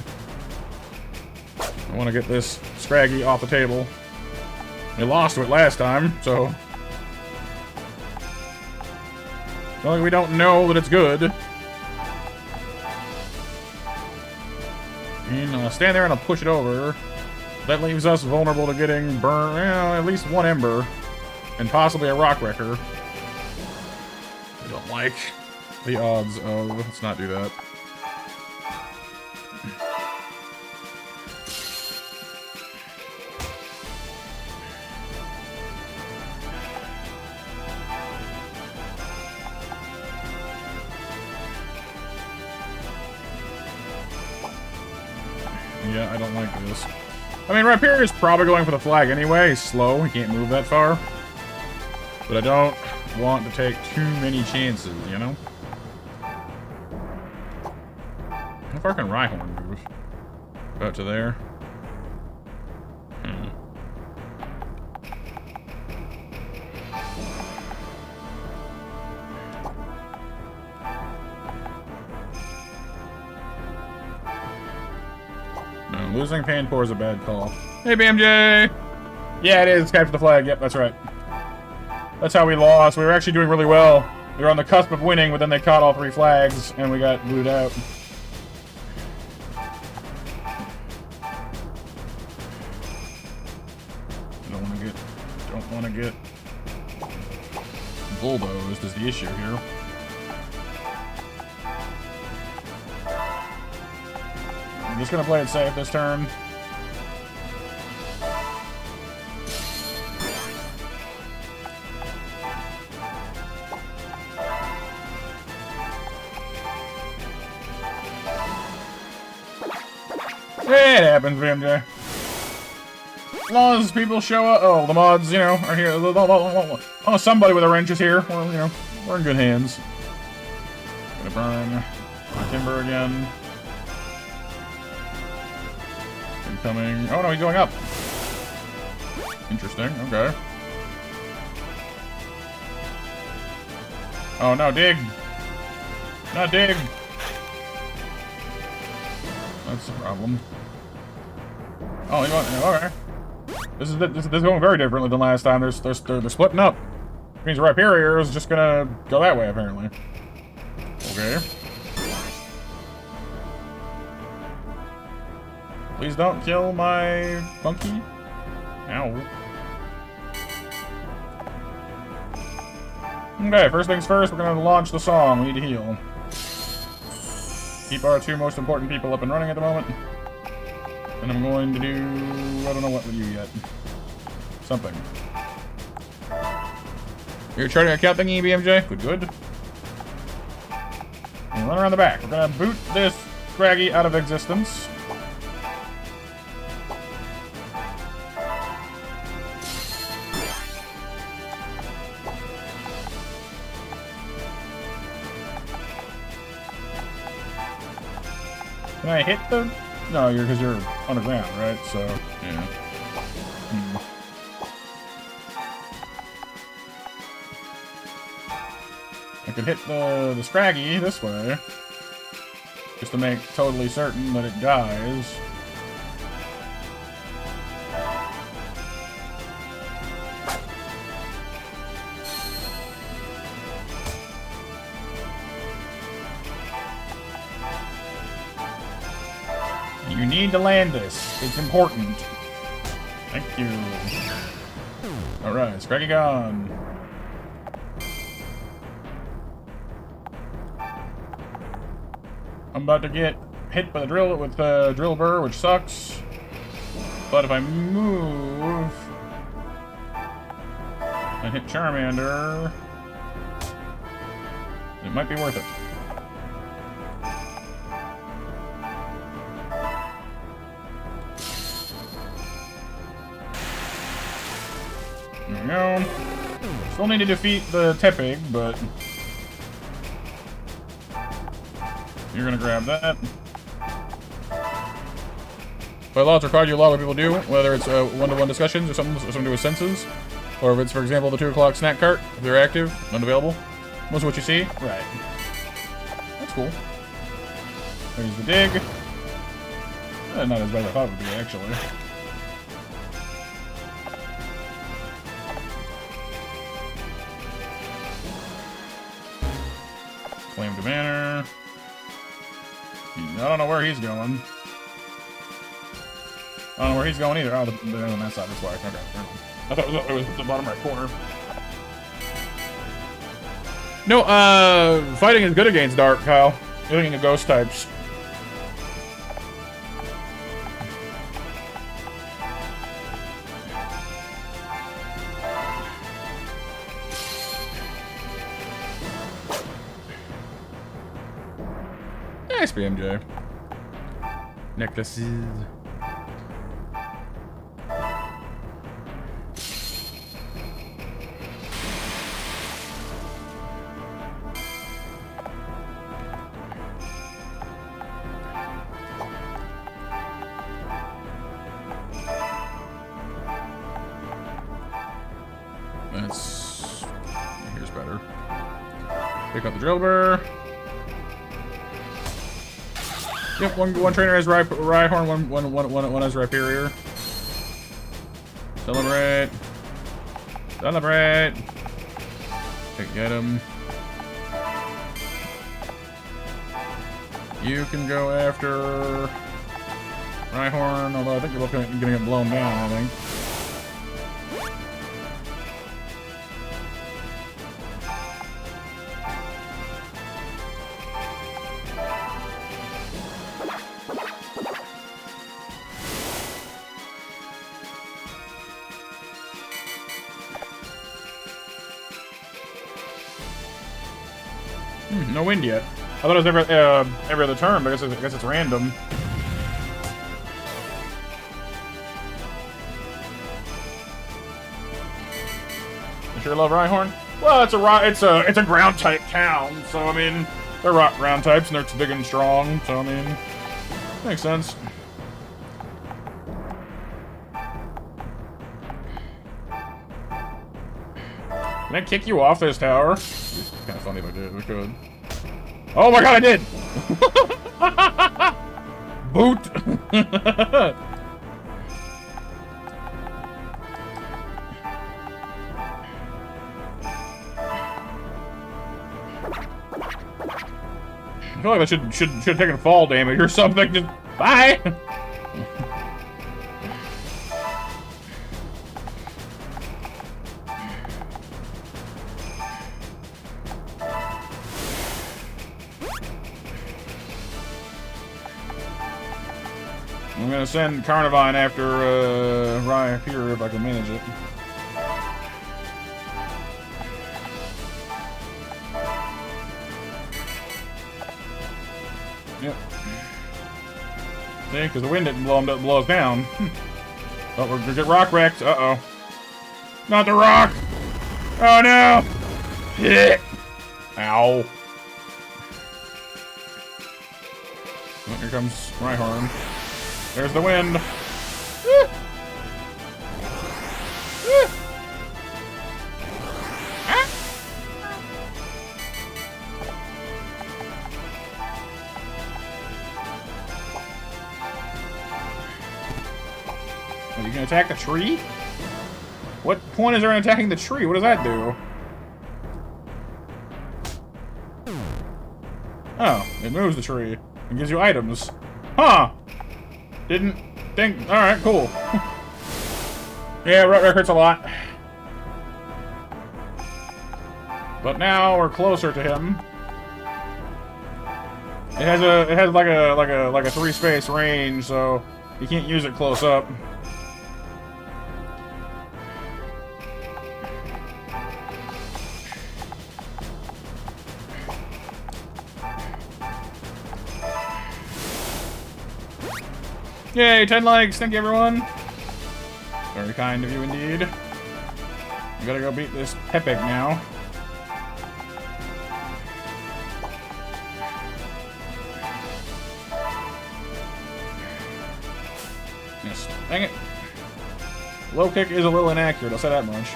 Speaker 1: I want to get this Scraggy off the table. We lost to it last time, so... Only we don't know that it's good. And I'll stand there and I'll push it over. That leaves us vulnerable to getting burned, well, at least 1 Ember. And possibly a Rock Wrecker. I don't like the odds of... Let's not do that. Yeah, I don't like this. I mean, Rhyperior is probably going for the flag anyway. He's slow. He can't move that far. But I don't want to take too many chances, you know? How far can Rhyhorn move? About to there. Losing Panpour is a bad call. Hey, BMJ! Yeah, it is. Capture the flag. Yep, that's right. That's how we lost. We were actually doing really well. We were on the cusp of winning, but then they caught all 3 flags, and we got blued out. want to get bulldozed is the issue here. I'm just gonna play it safe this turn. It happens, BMJ. As long as people show up, oh, the mods, you know, are here. Oh, somebody with a wrench is here. Well, you know, we're in good hands. Gonna burn my timber again. Incoming. Oh no, he's going up. Interesting. Okay. Oh no, dig. Not dig. That's the problem. Oh, you want, okay. This is going very differently than last time. They're splitting up. Which means Rhyperior is just gonna go that way apparently. Okay. Please don't kill my monkey. Ow. Okay, first things first, we're gonna launch the song. We need to heal. Keep our two most important people up and running at the moment. And I'm going to do... I don't know what with you yet. Something. You're charting a account thingy, BMJ? Good, good. And run around the back. We're gonna boot this Scraggy out of existence. Can I hit the... No, because you're underground, right? So, yeah. I could hit the Scraggy this way. Just to make totally certain that it dies. You need to land this. It's important. Thank you. Alright, Scraggy gone. I'm about to get hit by the drill with the drill burr, which sucks. But if I move and hit Charmander, it might be worth it. There we go. Still need to defeat the Tepig, but you're gonna grab that. By law, it's required you a lot of people do, whether it's one-to-one discussions or something to do with senses, or if it's, for example, the 2 o'clock snack cart, if they're active, unavailable. Most of what you see. Right. That's cool. There's the dig. Not as bad as I thought it would be, actually. Claim to banner. I don't know where he's going. I don't know where he's going either. Oh, they're on that side. That's why. Okay. I thought it was the bottom right corner. No, fighting is good against dark, Kyle. You're looking at ghost types. Nice BMJ. Necklaces. That's... Here's better. Pick up the drill burr. Yep, one trainer has Rhyhorn, one has Rhyperior. Celebrate. Celebrate. Okay, get him. You can go after Rhyhorn, although I think you're both gonna get blown down, I think. No wind yet. I thought it was every other turn, but I guess it's random. You sure love Rhyhorn? Well, it's a ground type town, so I mean, they're rock ground types and they're big and strong, so I mean, makes sense. Can I kick you off this tower? It's kind of funny if I did. I could. Oh my god, I did! Boot! I feel like I should have taken fall damage or something. Just bye! I'm gonna send Carnivine after Rhyhorn if I can manage it. Yep. See, because the wind didn't blow us down. Oh, we're gonna get rock wrecked. Uh-oh. Not the rock! Oh no! Yeah. Ow. Oh, here comes Rhyhorn. There's the wind. Woo. Woo. Ah. Are you gonna attack the tree? What point is there in attacking the tree? What does that do? Oh, it moves the tree and gives you items. Huh. Didn't think. Alright, cool. Yeah, Rut hurts a lot. But now we're closer to him. It has like a 3-space range, so you can't use it close up. Yay, 10 likes! Thank you, everyone! Very kind of you, indeed. We gotta go beat this Pepig now. Yes. Dang it! Low kick is a little inaccurate, I'll say that much.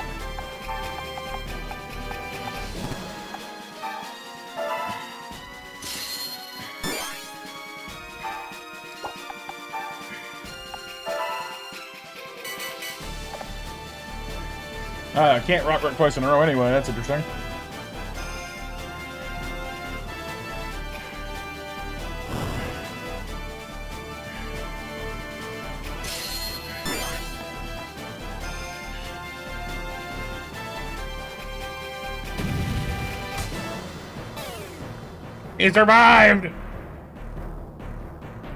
Speaker 1: I can't rock twice in a row anyway, that's interesting. He survived!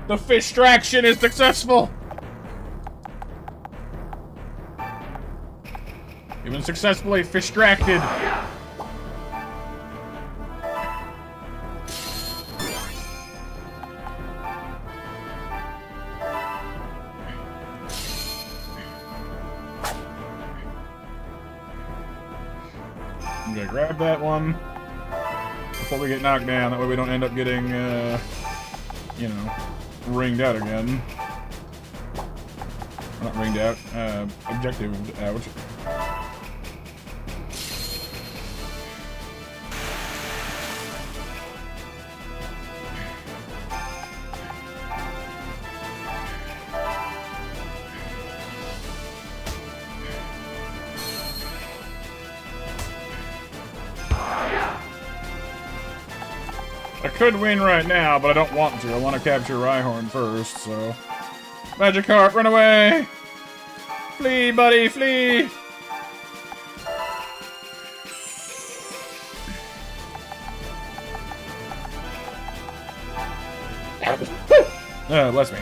Speaker 1: The fishtraction is successful! You've been successfully fishtracted. I'm gonna grab that one before we get knocked down. That way we don't end up getting, you know, ringed out again. Not ringed out, objectived out. I could win right now, but I don't want to. I want to capture Rhyhorn first, so... Magikarp, run away! Flee, buddy, flee! Bless me.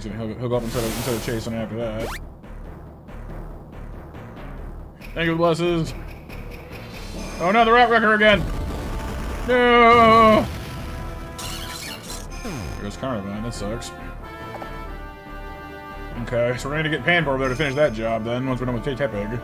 Speaker 1: He'll go up instead of chasing after that. Thank you, blesses. Oh no, the Rock Wrecker again! No! There goes Carnivine, that sucks. Okay, so we're gonna get Panpour over there to finish that job then, once we're done with Tepig.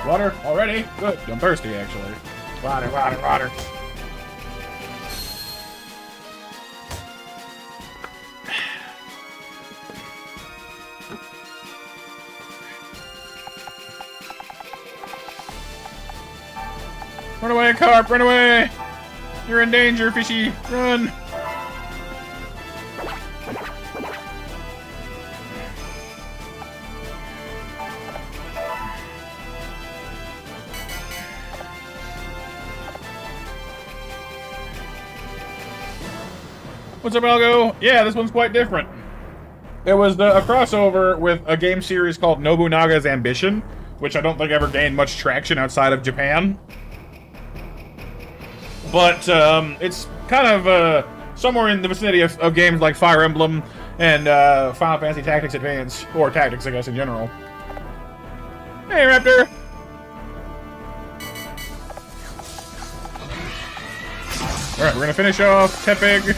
Speaker 1: Water already? Good. I'm thirsty, actually. Water, water, water. Run away, Carp! Run away! You're in danger, fishy! Run! What's up, Algo? Yeah, this one's quite different. It was a crossover with a game series called Nobunaga's Ambition, which I don't think ever gained much traction outside of Japan. But it's kind of somewhere in the vicinity of games like Fire Emblem and Final Fantasy Tactics Advance, or Tactics, I guess, in general. Hey, Raptor! Alright, we're gonna finish off Tepig.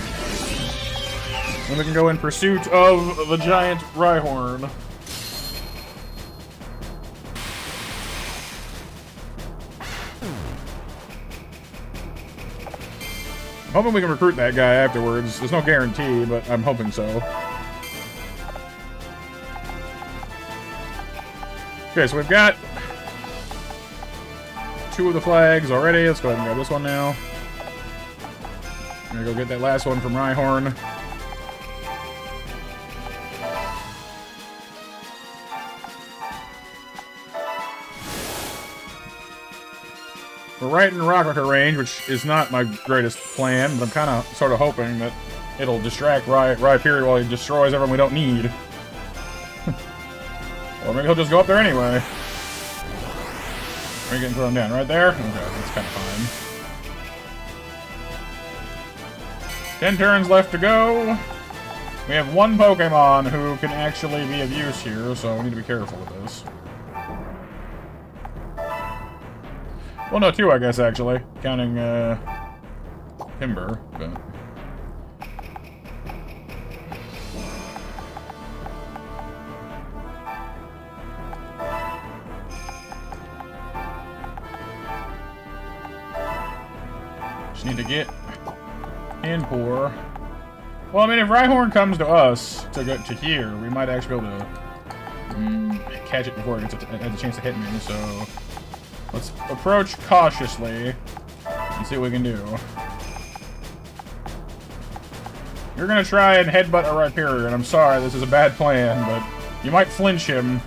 Speaker 1: Then we can go in pursuit of the giant Rhyhorn. I'm hoping we can recruit that guy afterwards. There's no guarantee, but I'm hoping so. Okay, so we've got 2 of the flags already. Let's go ahead and grab this one now. I'm gonna go get that last one from Rhyhorn. We're right in Rock Wrecker range, which is not my greatest plan, but I'm kind of sort of hoping that it'll distract Rhyperior while he destroys everyone we don't need. Or maybe he'll just go up there anyway. Are you getting thrown down right there? Okay, that's kind of fine. 10 turns left to go. We have 1 Pokemon who can actually be of use here, so we need to be careful with this. Well, no, 2, I guess, actually. Counting, Timber, but... Just need to get Panpour. Well, I mean, if Rhyhorn comes to us to get to here, we might actually be able to catch it before it has a chance to hit me, so... Let's approach cautiously and see what we can do. You're gonna try and headbutt a Rhyperior, and I'm sorry, this is a bad plan, but you might flinch him.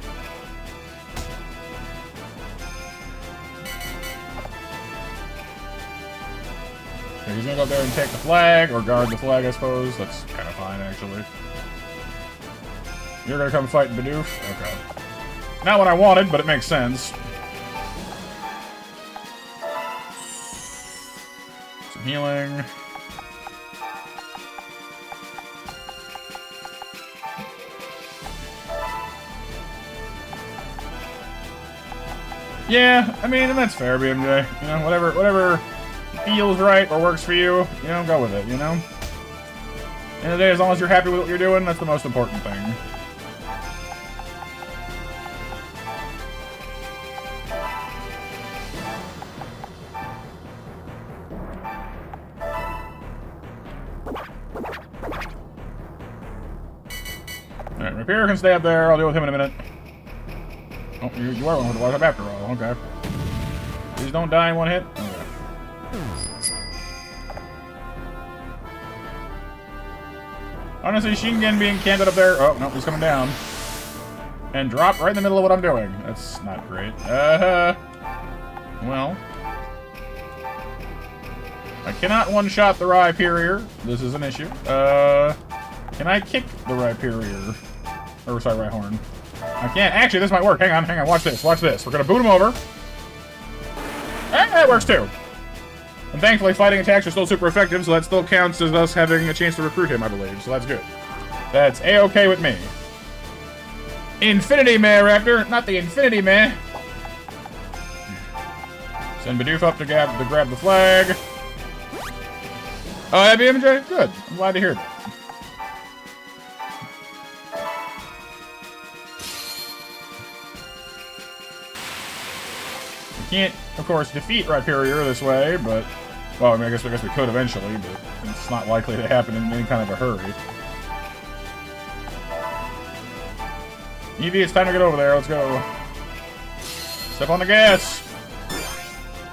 Speaker 1: Okay, he's gonna go up there and take the flag, or guard the flag, I suppose. That's kind of fine, actually. You're gonna come fight Bidoof? Okay. Not what I wanted, but it makes sense. Healing. Yeah, I mean, and that's fair, BMJ. You know, whatever feels right or works for you, you know, go with it, you know? End of the day, as long as you're happy with what you're doing, that's the most important thing. Alright, Rhyperior can stay up there. I'll deal with him in a minute. Oh, you are one with the wipe up after all. Okay. Please don't die in 1 hit. Okay. Honestly, Shingen being camped up there. Oh, no, he's coming down. And drop right in the middle of what I'm doing. That's not great. Well. I cannot one-shot the Rhyperior. This is an issue. Can I kick the Rhyperior? Or, sorry, Rhyhorn. I can't. Actually, this might work. Hang on. Watch this. Watch this. We're gonna boot him over. That works too. And thankfully, fighting attacks are still super effective, so that still counts as us having a chance to recruit him, I believe. So that's good. That's A-okay with me. Infinity Meh Raptor, not the Infinity Meh. Send Bidoof up to grab the flag. Oh, happy MJ? Good. I'm glad to hear that. Can't, of course, defeat Rhyperior this way, but... Well, I mean, I guess we could eventually, but it's not likely to happen in any kind of a hurry. Eevee, it's time to get over there. Let's go. Step on the gas.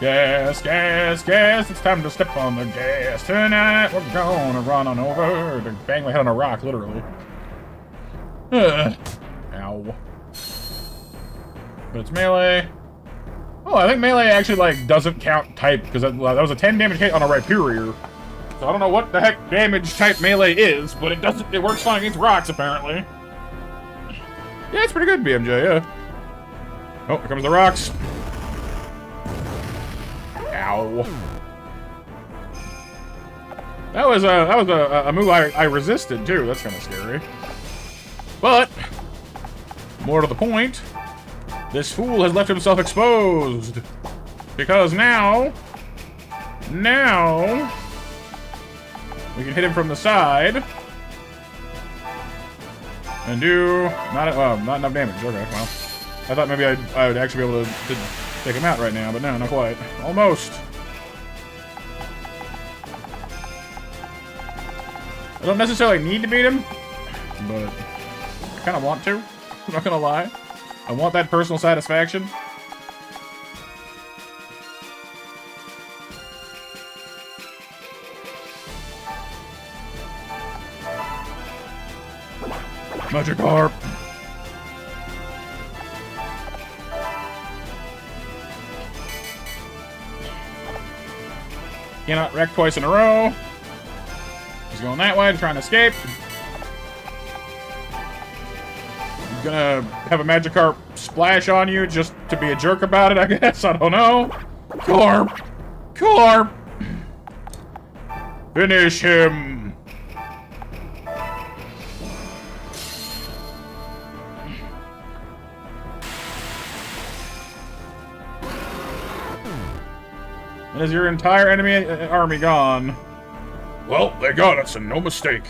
Speaker 1: Gas, gas, gas. It's time to step on the gas. Tonight, we're gonna run on over. To bang my head on a rock, literally. Ow. But it's melee. Oh, I think melee actually, like, doesn't count type, because that was a 10 damage hit on a Rhyperior. So I don't know what the heck damage type melee is, but it works fine against rocks, apparently. Yeah, it's pretty good, BMJ, yeah. Oh, here comes the rocks. Ow. That was a move I resisted, too. That's kind of scary. But, more to the point, this fool has left himself exposed. Because now, we can hit him from the side. And do not enough damage. Okay, well, I thought maybe I would actually be able to take him out right now, but no, not quite. Almost. I don't necessarily need to beat him, but I kind of want to. I'm not gonna lie. I want that personal satisfaction. Magikarp. Cannot wreck twice in a row. He's going that way, trying to escape. He's gonna have a Magikarp splash on you just to be a jerk about it, I guess. I don't know. Carp! Carp! Finish him! And is your entire enemy army gone?
Speaker 2: Well, they got us, and no mistake.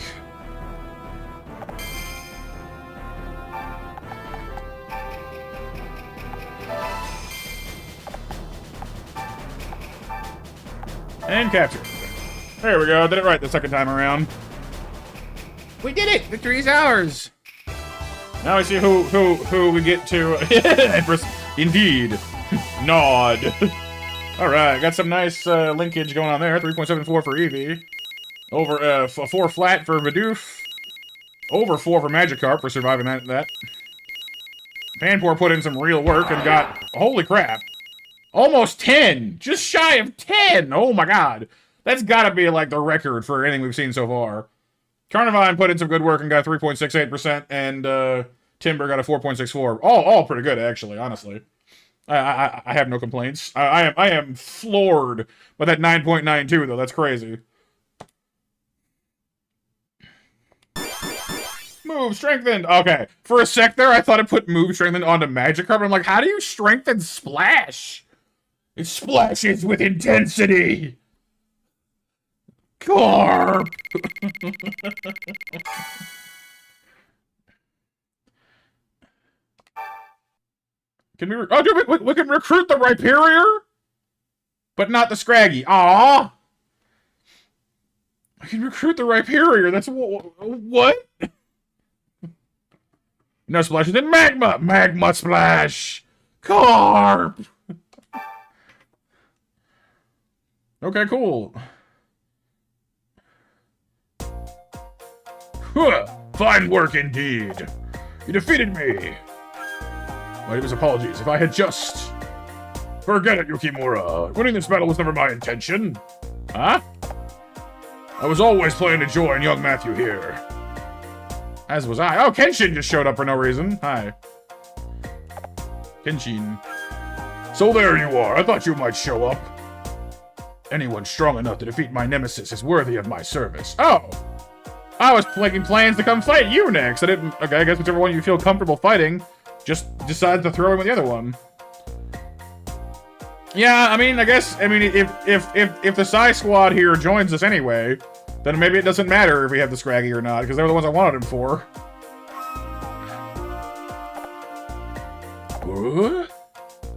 Speaker 1: And captured. There we go. Did it right the second time around. We did it! Victory's ours! Now we see who we get to. Indeed. Nod. Alright, got some nice linkage going on there. 3.74 for Eevee. Over 4 flat for Bidoof. Over 4 for Magikarp for surviving that. Panpour put in some real work and got, holy crap, almost 10! Just shy of 10! Oh my god. That's gotta be like the record for anything we've seen so far. Carnivine put in some good work and got 3.68%, and Timber got a 4.64. All pretty good, actually, honestly. I have no complaints. I am floored by that 9.92 though. That's crazy. Move strengthened. Okay, for a sec there, I thought it put move strengthened onto Magikarp. I'm like, how do you strengthen Splash? It splashes with intensity. Carp. Can we? Oh, dude, we can recruit the Rhyperior, but not the Scraggy. Aww. I can recruit the Rhyperior. That's what? No splashes in magma. Magma splash. Carp. Okay, cool.
Speaker 2: Huh, fine work indeed. You defeated me. My deepest apologies. If I had just... Forget it, Yukimura. Winning this battle was never my intention.
Speaker 1: Huh?
Speaker 2: I was always planning to join young Matthew here.
Speaker 1: As was I. Oh, Kenshin just showed up for no reason. Hi. Kenshin.
Speaker 2: So there you are. I thought you might show up. Anyone strong enough to defeat my nemesis is worthy of my service.
Speaker 1: Oh! I was making plans to come fight you next. I didn't... Okay, I guess whichever one you feel comfortable fighting, just decide to throw in with the other one. Yeah, I mean, if the Psy Squad here joins us anyway, then maybe it doesn't matter if we have the Scraggy or not, because they were the ones I wanted him for.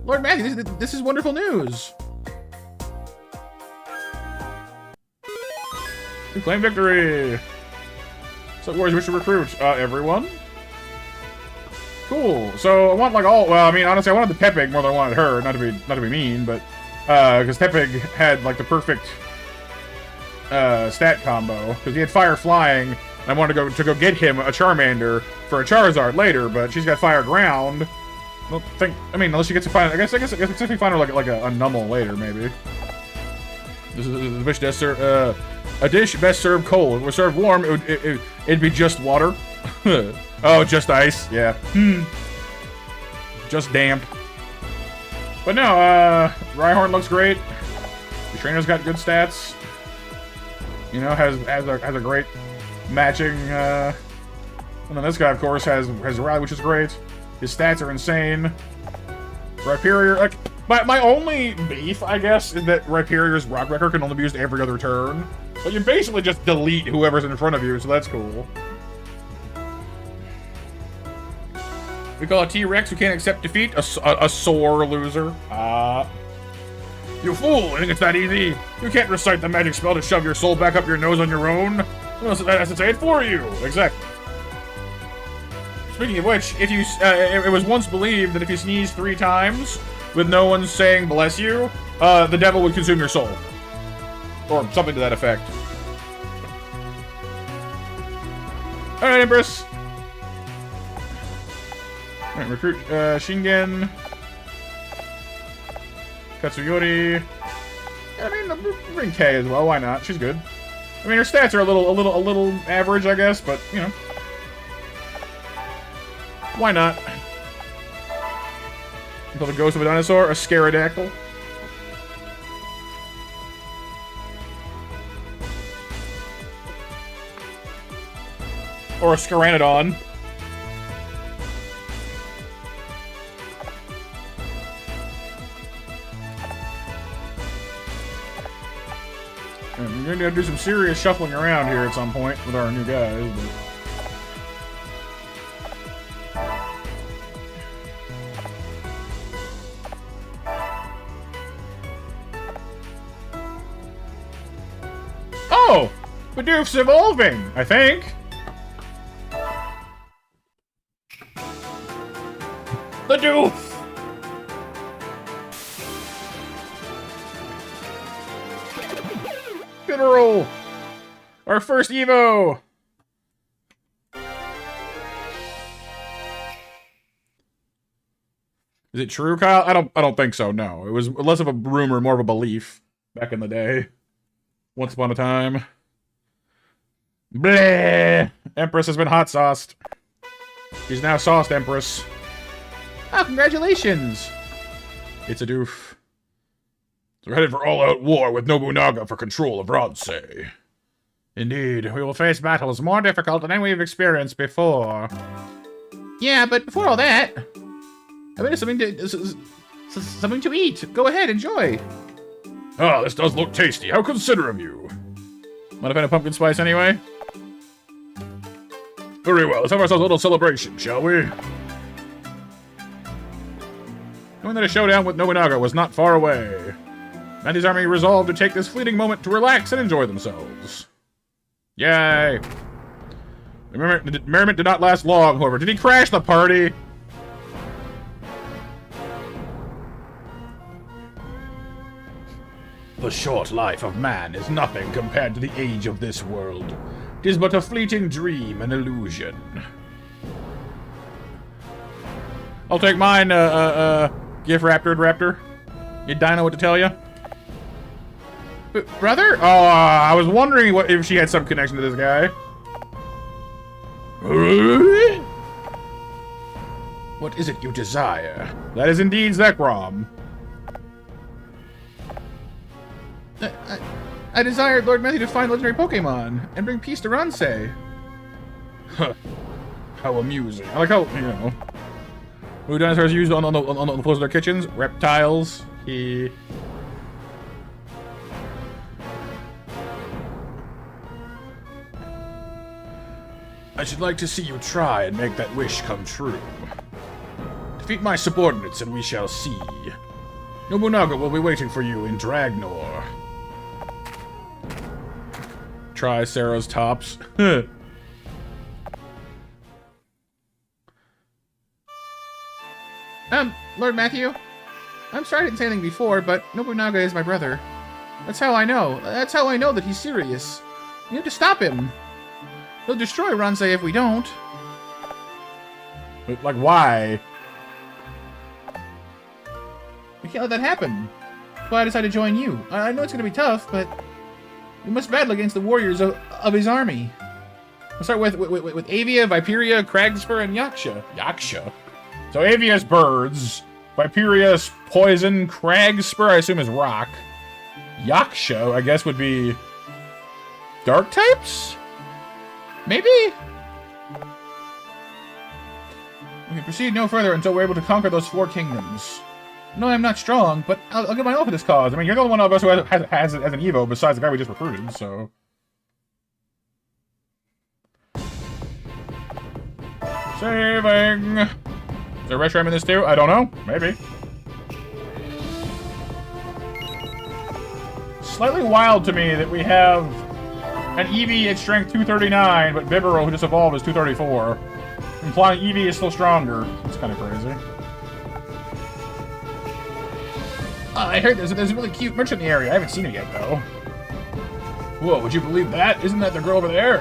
Speaker 1: Lord Matthew, this is wonderful news. We claim victory. So, warriors wish to recruit everyone. Cool. So I want like all. Well, I mean, honestly, I wanted the Tepig more than I wanted her. Not to be mean, but because Tepig had like the perfect stat combo because he had fire flying. And I wanted to go get him a Charmander for a Charizard later, but she's got fire ground. I don't think. I mean, unless she gets to find. I guess if we find her like a Numel later, maybe. This is the dish best served. A dish best served cold. If it was served warm, it'd be just water. Oh, just ice. Yeah. Just damp. But no, Rhyhorn looks great. The trainer's got good stats. You know, has a great matching. And then this guy, of course, has Rally, which is great. His stats are insane. Rhyperior, like, my only beef, I guess, is that Rhyperior's Rock Wrecker can only be used every other turn. But you basically just delete whoever's in front of you, so that's cool. We call a T-Rex who can't accept defeat a sore loser. You fool! I think it's that easy. You can't recite the magic spell to shove your soul back up your nose on your own. Unless it has to say it for you. Exactly. Speaking of which, if you, it was once believed that if you sneeze 3 times with no one saying bless you, the devil would consume your soul. Or something to that effect. Alright, Empress. Alright, recruit Shingen. Katsuyori. Yeah, I mean, bring Kay as well, why not? She's good. I mean, her stats are a little average, I guess, but, you know. Why not? Until the ghost of a dinosaur, a Scarodactyl. Or a Scaranodon. And we're going to do some serious shuffling around here at some point with our new guys, but... Oh! Bidoof's evolving, I think. The Doof! General! Our first Evo! Is it true, Kyle? I don't think so, no. It was less of a rumor, more of a belief back in the day. Once upon a time. Bleh! Empress has been hot sauced. She's now sauced Empress. Ah, congratulations! It's a doof.
Speaker 2: So we're headed for all-out war with Nobunaga for control of Ransei.
Speaker 1: Indeed, we will face battles more difficult than any we've experienced before. Yeah, but before all that, I mean, something to eat. Go ahead, enjoy.
Speaker 2: Ah, this does look tasty. How considerate of you.
Speaker 1: Might have had a pumpkin spice anyway.
Speaker 2: Very well, let's have ourselves a little celebration, shall we?
Speaker 1: Knowing that a showdown with Nobunaga was not far away, Mandy's army resolved to take this fleeting moment to relax and enjoy themselves. Yay! The merriment did not last long, however. Did he crash the party?
Speaker 2: The short life of man is nothing compared to the age of this world.
Speaker 1: 'Tis but a fleeting dream, an illusion. I'll take mine, Gift Raptor. You dino what to tell you? Brother? Oh, I was wondering if she had some connection to this guy. What is it you desire? That is indeed Zekrom. I desired Lord Matthew to find legendary Pokemon and bring peace to Ransei. Huh. How amusing. I like how, you know, who dinosaurs used on the floors of their kitchens? Reptiles. I should like to see you try and make that wish come true. Defeat my subordinates and we shall see. Nobunaga will be waiting for you in Dragnor. Try Sarah's tops. Lord Matthew? I'm sorry I didn't say anything before, but Nobunaga is my brother. That's how I know. That's how I know that he's serious. You have to stop him. He'll destroy Ransei if we don't. But, like, why? We can't let that happen. That's why I decided to join you. I know it's going to be tough, but we must battle against the warriors of his army. We'll start with Avia, Viperia, Cragspur, and Yaksha. Yaksha? So Avia's birds. Viperia's poison. Cragspur, I assume, is rock. Yaksha, I guess, would be dark types? Maybe? We can proceed no further until we're able to conquer those 4 kingdoms. No, I'm not strong, but I'll give my all for this cause. I mean, you're the only one of us who has it as an Evo besides the guy we just recruited, so... Saving! Is there a restroom in this too? I don't know. Maybe. Slightly wild to me that we have an Eevee at strength 239, but Bibarel, who just evolved, is 234. Implying Eevee is still stronger. It's kind of crazy. I heard there's a really cute merchant in the area. I haven't seen it yet, though. Whoa, would you believe that? Isn't that the girl over there?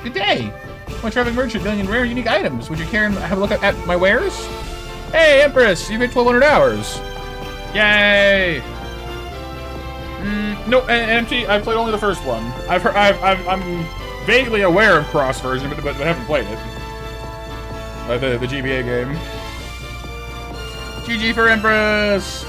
Speaker 1: Good day! I'm a traveling merchant dealing in rare, unique items. Would you care and have a look at my wares? Hey, Empress! You've hit 1,200 hours! Yay! No, empty. I've played only the first one. I'm vaguely aware of Cross version, but haven't played it. The GBA game. GG for Empress!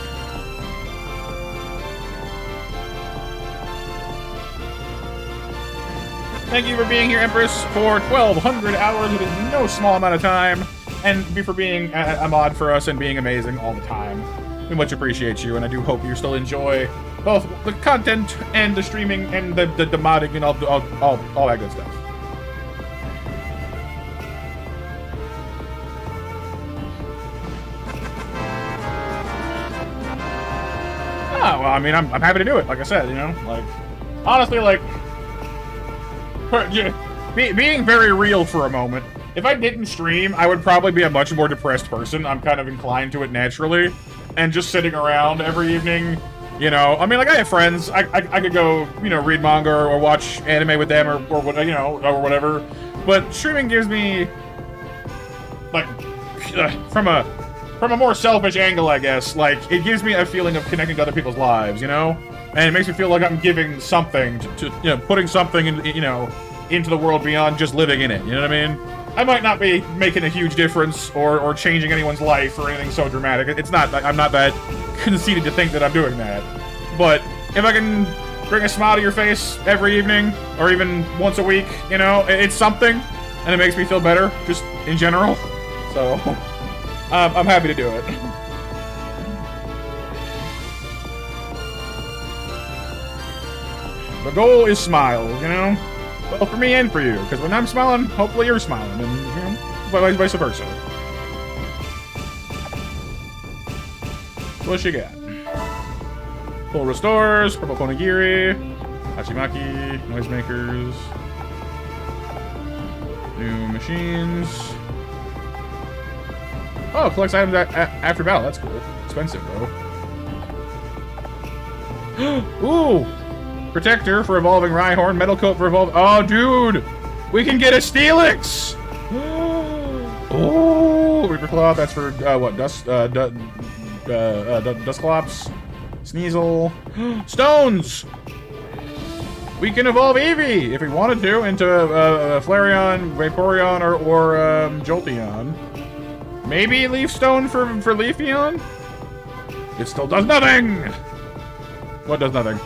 Speaker 1: Thank you for being here, Empress, for 1,200 hours. It is no small amount of time. And for being a mod for us and being amazing all the time. We much appreciate you, and I do hope you still enjoy both the content and the streaming and the modding and all that good stuff. Oh, well, I mean, I'm happy to do it, like I said, you know? Like, honestly, like, being very real for a moment, if I didn't stream, I would probably be a much more depressed person. I'm kind of inclined to it naturally. And just sitting around every evening, you know, I mean, like, I have friends. I could go, you know, read manga or watch anime with them or you know, or whatever. But streaming gives me, like, from a more selfish angle, I guess, like, it gives me a feeling of connecting to other people's lives, you know? And it makes me feel like I'm giving something to you know, putting something in, you know, into the world beyond just living in it, you know what I mean? I might not be making a huge difference or changing anyone's life or anything so dramatic. It's not, I'm not that conceited to think that I'm doing that. But if I can bring a smile to your face every evening or even once a week, you know, it's something and it makes me feel better just in general. So, I'm happy to do it. The goal is smiles, you know? Well, for me and for you, because when I'm smiling, hopefully you're smiling, and, you know, vice versa. What you got? Full restores, purple Konigiri, Hachimaki, noisemakers, new machines. Oh, collects items after battle. That's cool. Expensive though. Ooh, Protector for evolving Rhyhorn. Metal Coat for evolving... Oh, dude! We can get a Steelix! Oh, Reaper Claw. That's for, what? Dusclops. Sneasel. Stones! We can evolve Eevee, if we wanted to, into Flareon, Vaporeon, or Jolteon. Maybe Leaf Stone for Leafeon? It still does nothing! What does nothing?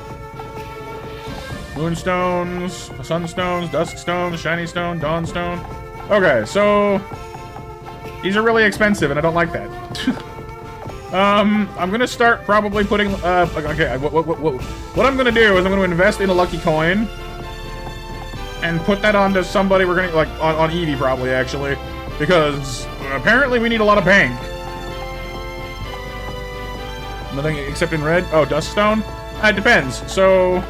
Speaker 1: Moonstones, Sunstones, Duskstones, Shiny Stone, Dawnstone. Okay, so... These are really expensive, and I don't like that. I'm gonna start probably putting, okay, what I'm gonna do is I'm gonna invest in a lucky coin and put that onto somebody we're gonna, like, on Eevee probably, actually, because apparently we need a lot of bank. Nothing except in red? Oh, Duskstone? It depends, so,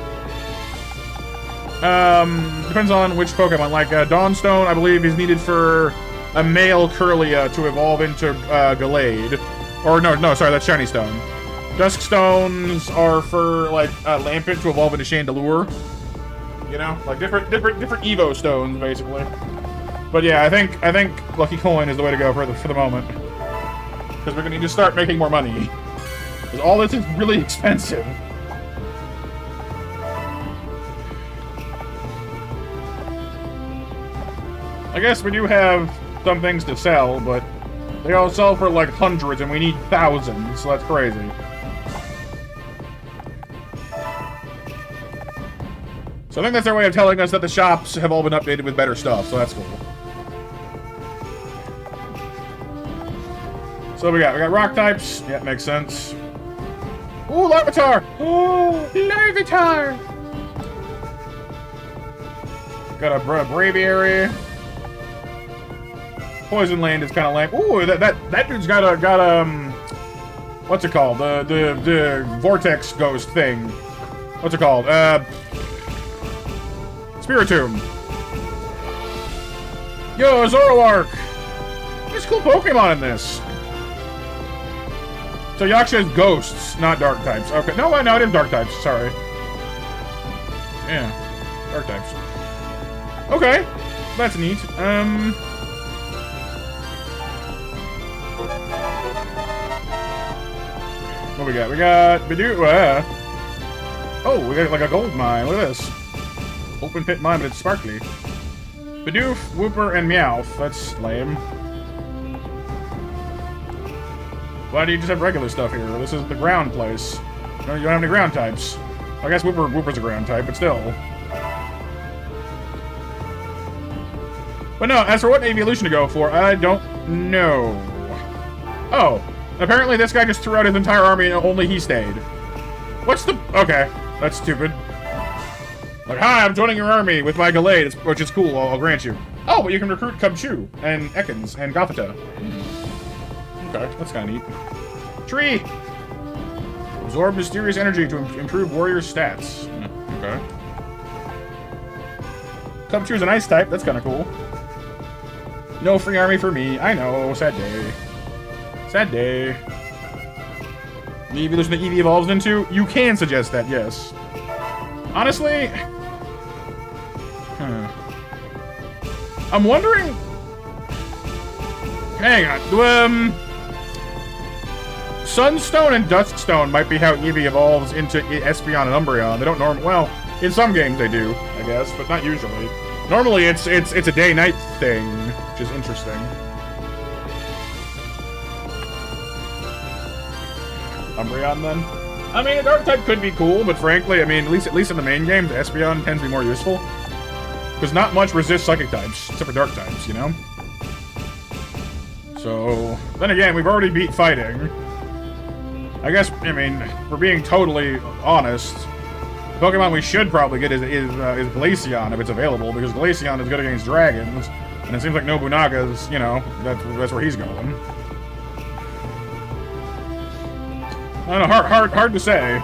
Speaker 1: depends on which Pokemon, like, Dawnstone, I believe, is needed for a male Curlia to evolve into, Gallade. Or, no, sorry, that's Shiny Stone. Dusk Stones are for, like, Lampent to evolve into Chandelure. You know? Like, different Evo Stones, basically. But yeah, I think Lucky Coin is the way to go for the moment. Because we're gonna need to start making more money. Because all this is really expensive. I guess we do have some things to sell, but they all sell for like hundreds, and we need thousands, so that's crazy. So I think that's their way of telling us that the shops have all been updated with better stuff, so that's cool. So we got Rock types. Yeah, makes sense. Ooh, Larvitar! Oh, Larvitar! Got a Braviary. Poison Land is kind of lame. Ooh, that dude's got what's it called? The Vortex Ghost thing. What's it called? Spiritomb. Yo, Zoroark! There's cool Pokemon in this. So Yaksha is ghosts, not dark types. Okay, no, it is dark types. Sorry. Yeah, dark types. Okay, that's neat. What we got? We got Bidoof. Oh, we got like a gold mine. Look at this. Open pit mine, but it's sparkly. Bidoof, Wooper, and Meowth. That's lame. Why do you just have regular stuff here? This is the ground place. No, you don't have any ground types. I guess Wooper's a ground type, but still. But no, as for what evolution to go for, I don't know. Oh. Apparently this guy just threw out his entire army and only he stayed. What's the... Okay, that's stupid. Like, hi, I'm joining your army with my Gallade, which is cool, I'll grant you. Oh, but you can recruit Cubchoo, and Ekans, and Gothita. Okay, that's kind of neat. Tree! Absorb mysterious energy to improve warrior stats. Okay. Cubchoo's an ice type, that's kind of cool. No free army for me, I know, sad day. Sad day. The evolution that Eevee evolves into? You can suggest that, yes. Honestly... I'm wondering... Hang on. Sunstone and Duskstone might be how Eevee evolves into Espeon and Umbreon. They don't normally... Well, in some games they do, I guess, but not usually. Normally it's a day-night thing, which is interesting. Umbreon then? I mean, a dark type could be cool, but frankly, I mean, at least in the main game, the Espeon tends to be more useful. Because not much resists psychic types, except for dark types, you know? So, then again, we've already beat fighting. I guess, I mean, we're being totally honest. The Pokemon we should probably get is Glaceon, if it's available, because Glaceon is good against dragons, and it seems like Nobunaga's, you know, that's where he's going. I don't know, hard to say.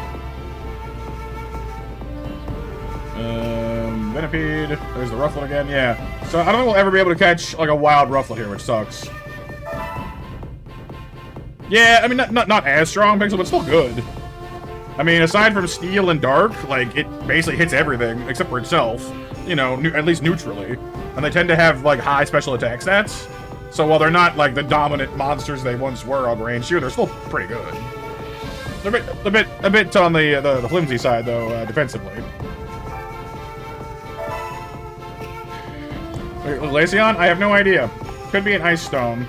Speaker 1: Venipede. There's the Rufflet again, yeah. So I don't think we'll ever be able to catch, like, a wild Rufflet here, which sucks. Yeah, I mean, not as strong, Pixel, but still good. I mean, aside from Steel and Dark, like, it basically hits everything except for itself. You know, at least neutrally. And they tend to have, like, high special attack stats. So while they're not, like, the dominant monsters they once were on range 2, they're still pretty good. They're a bit on the flimsy side, though, defensively. Glaceon? I have no idea. Could be an Ice Stone.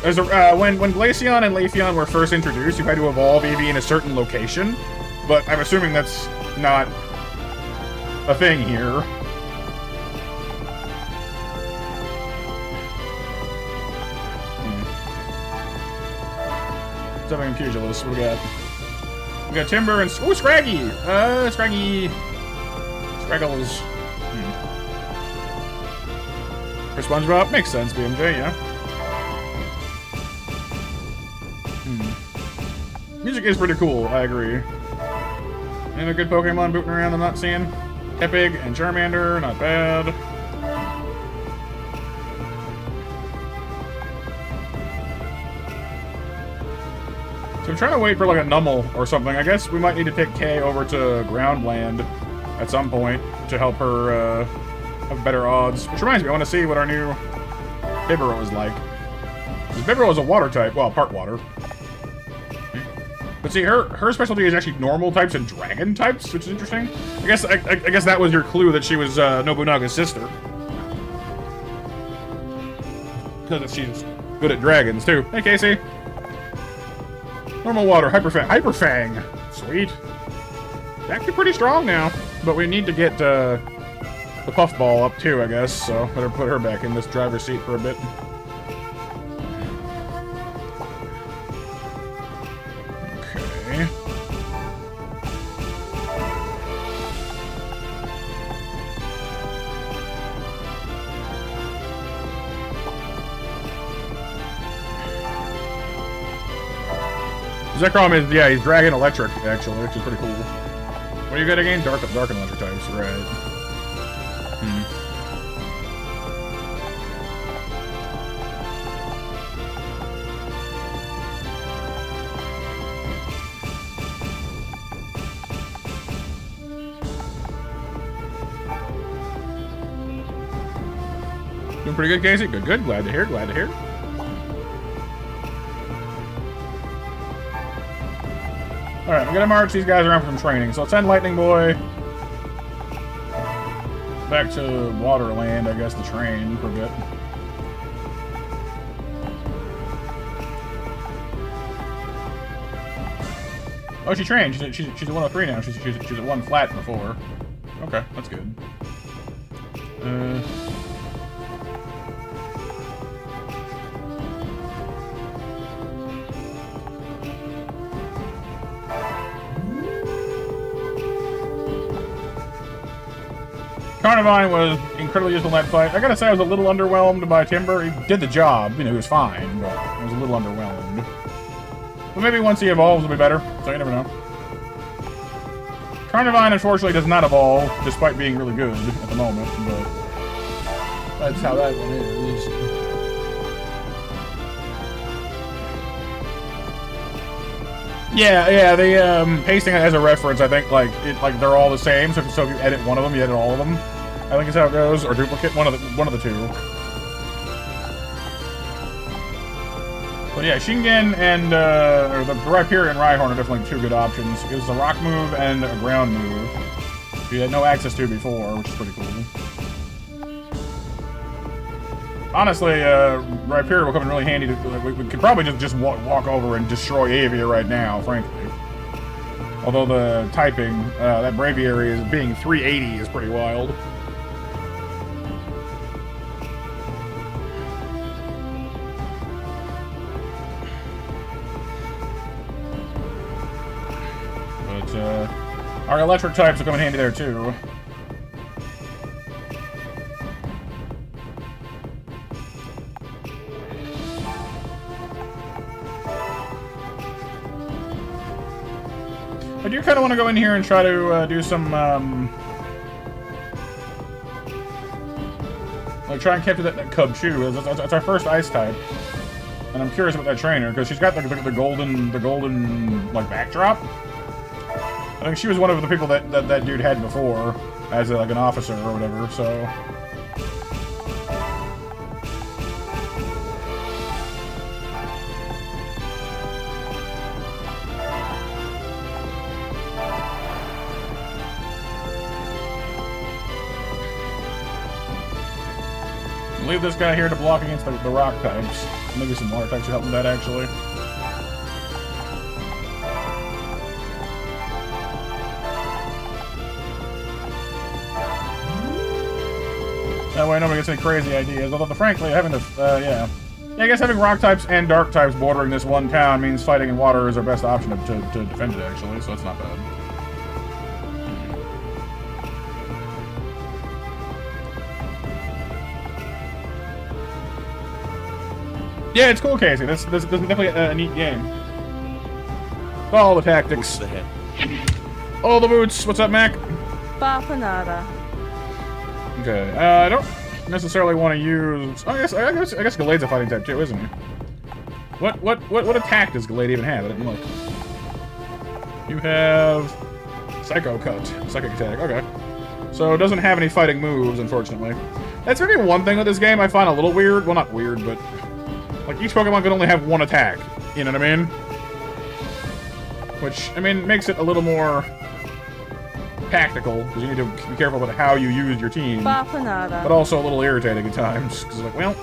Speaker 1: There's a, when Glaceon and Leafeon were first introduced, you had to evolve Eevee in a certain location, but I'm assuming that's not a thing here. Something in Pugilist. What do we got? We got Timber and... Ooh, Scraggy! Scraggy... Scraggles. For SpongeBob? Makes sense, BMJ, yeah. Music is pretty cool, I agree. Any other good Pokemon booting around I'm not seeing? Epic and Charmander, not bad. So I'm trying to wait for like a Numel or something. I guess we might need to take Kay over to Groundland at some point to help her have better odds. Which reminds me, I want to see what our new Bibarel is like. Because Bibarel is a water type, well, part water. But see, her specialty is actually normal types and dragon types, which is interesting. I guess that was your clue that she was Nobunaga's sister. Because she's good at dragons too. Hey, Casey. Normal water, Hyperfang. Sweet. Actually pretty strong now. But we need to get the Puffball up too, I guess. So better put her back in this driver's seat for a bit. Okay. Zekrom is, yeah, he's Dragon Electric, actually, which is pretty cool. What do you get again? Dark and Electric types, right. Doing pretty good, Casey? Good, good. Glad to hear, glad to hear. Alright, I'm gonna march these guys around for some training. So I'll send Lightning Boy back to Waterland, I guess, to train for a bit. Oh, she trained. She's at 103 now. She's at 1 flat before. Okay, that's good. Carnivine was incredibly useful in that fight. I gotta say I was a little underwhelmed by Timber. He did the job, you know, he was fine, but I was a little underwhelmed. But maybe once he evolves it'll be better, so you never know. Carnivine unfortunately does not evolve, despite being really good at the moment, but that's how that one is. Yeah, the pasting it as a reference, I think, like they're all the same. So if you edit one of them, you edit all of them. I think is how it goes, or duplicate one of the two. But yeah, Shingen and or the Rhyperior and Rhyhorn are definitely two good options. It was a rock move and a ground move. You had no access to before, which is pretty cool. Honestly, Rhyperior will come in really handy. We could probably just walk over and destroy Avia right now, frankly. Although the typing, that Braviary is being 380 is pretty wild. But, our electric types will come in handy there, too. I do kind of want to go in here and try to do some, like try and capture that Cubchoo. That's our first ice type, and I'm curious about that trainer because she's got the golden like backdrop. I think she was one of the people that dude had before, as like an officer or whatever, so... Leave this guy here to block against the rock types. Maybe some water types should help with that, actually. That way nobody gets any crazy ideas, although frankly, having the, yeah, I guess having rock types and dark types bordering this one town means fighting in water is our best option to defend it, actually, so it's not bad. Yeah, it's cool, Casey. This is definitely a neat game. All the tactics. All the boots. What's up, Mac?
Speaker 3: Bapanada.
Speaker 1: Okay. I don't necessarily want to use. Oh, I guess Gallade's a fighting type too, isn't he? What attack does Gallade even have? I didn't look. You have Psycho Cut, Psychic Attack. Okay. So it doesn't have any fighting moves, unfortunately. That's maybe one thing with this game I find a little weird. Well, not weird, but. Like, each Pokemon can only have one attack, you know what I mean? Which, I mean, makes it a little more tactical, because you need to be careful about how you use your team. But also a little irritating at times, because like, well,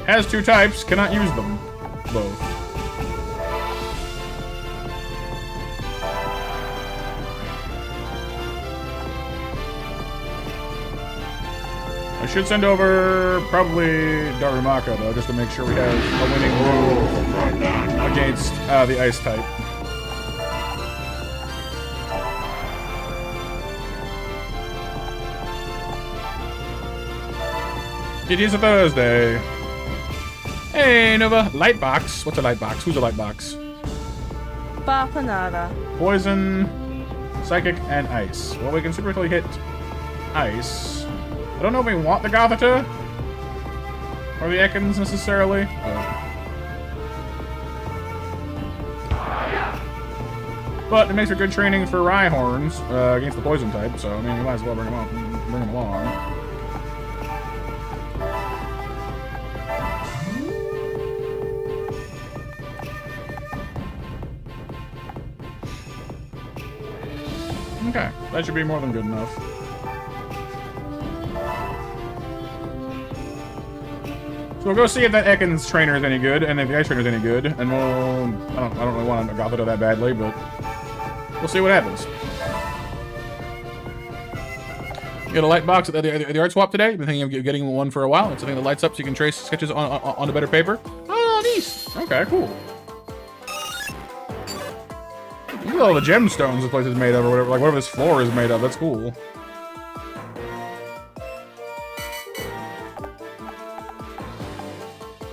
Speaker 1: has two types, cannot use them both. I should send over probably Darumaka, though, just to make sure we have a winning move against the Ice type. It is a Thursday. Hey, Nova. Lightbox. What's a Lightbox? Who's a Lightbox?
Speaker 3: Bapanada.
Speaker 1: Poison, Psychic, and Ice. Well, we can superficially hit Ice. I don't know if we want the Gothita or the Ekans necessarily. But it makes for good training for Rhyhorns against the poison type, so I mean, we might as well bring them along. Okay, that should be more than good enough. So we'll go see if that Ekans trainer is any good, and if the Ice trainer is any good, and we'll... I don't really want to Gothita that badly, but we'll see what happens. You got a light box at the art swap today. Been thinking of getting one for a while. It's something that lights up so you can trace sketches on a better paper. Oh, nice. Okay, cool. Look at all the gemstones this place is made of, or whatever. Like whatever this floor is made of. That's cool.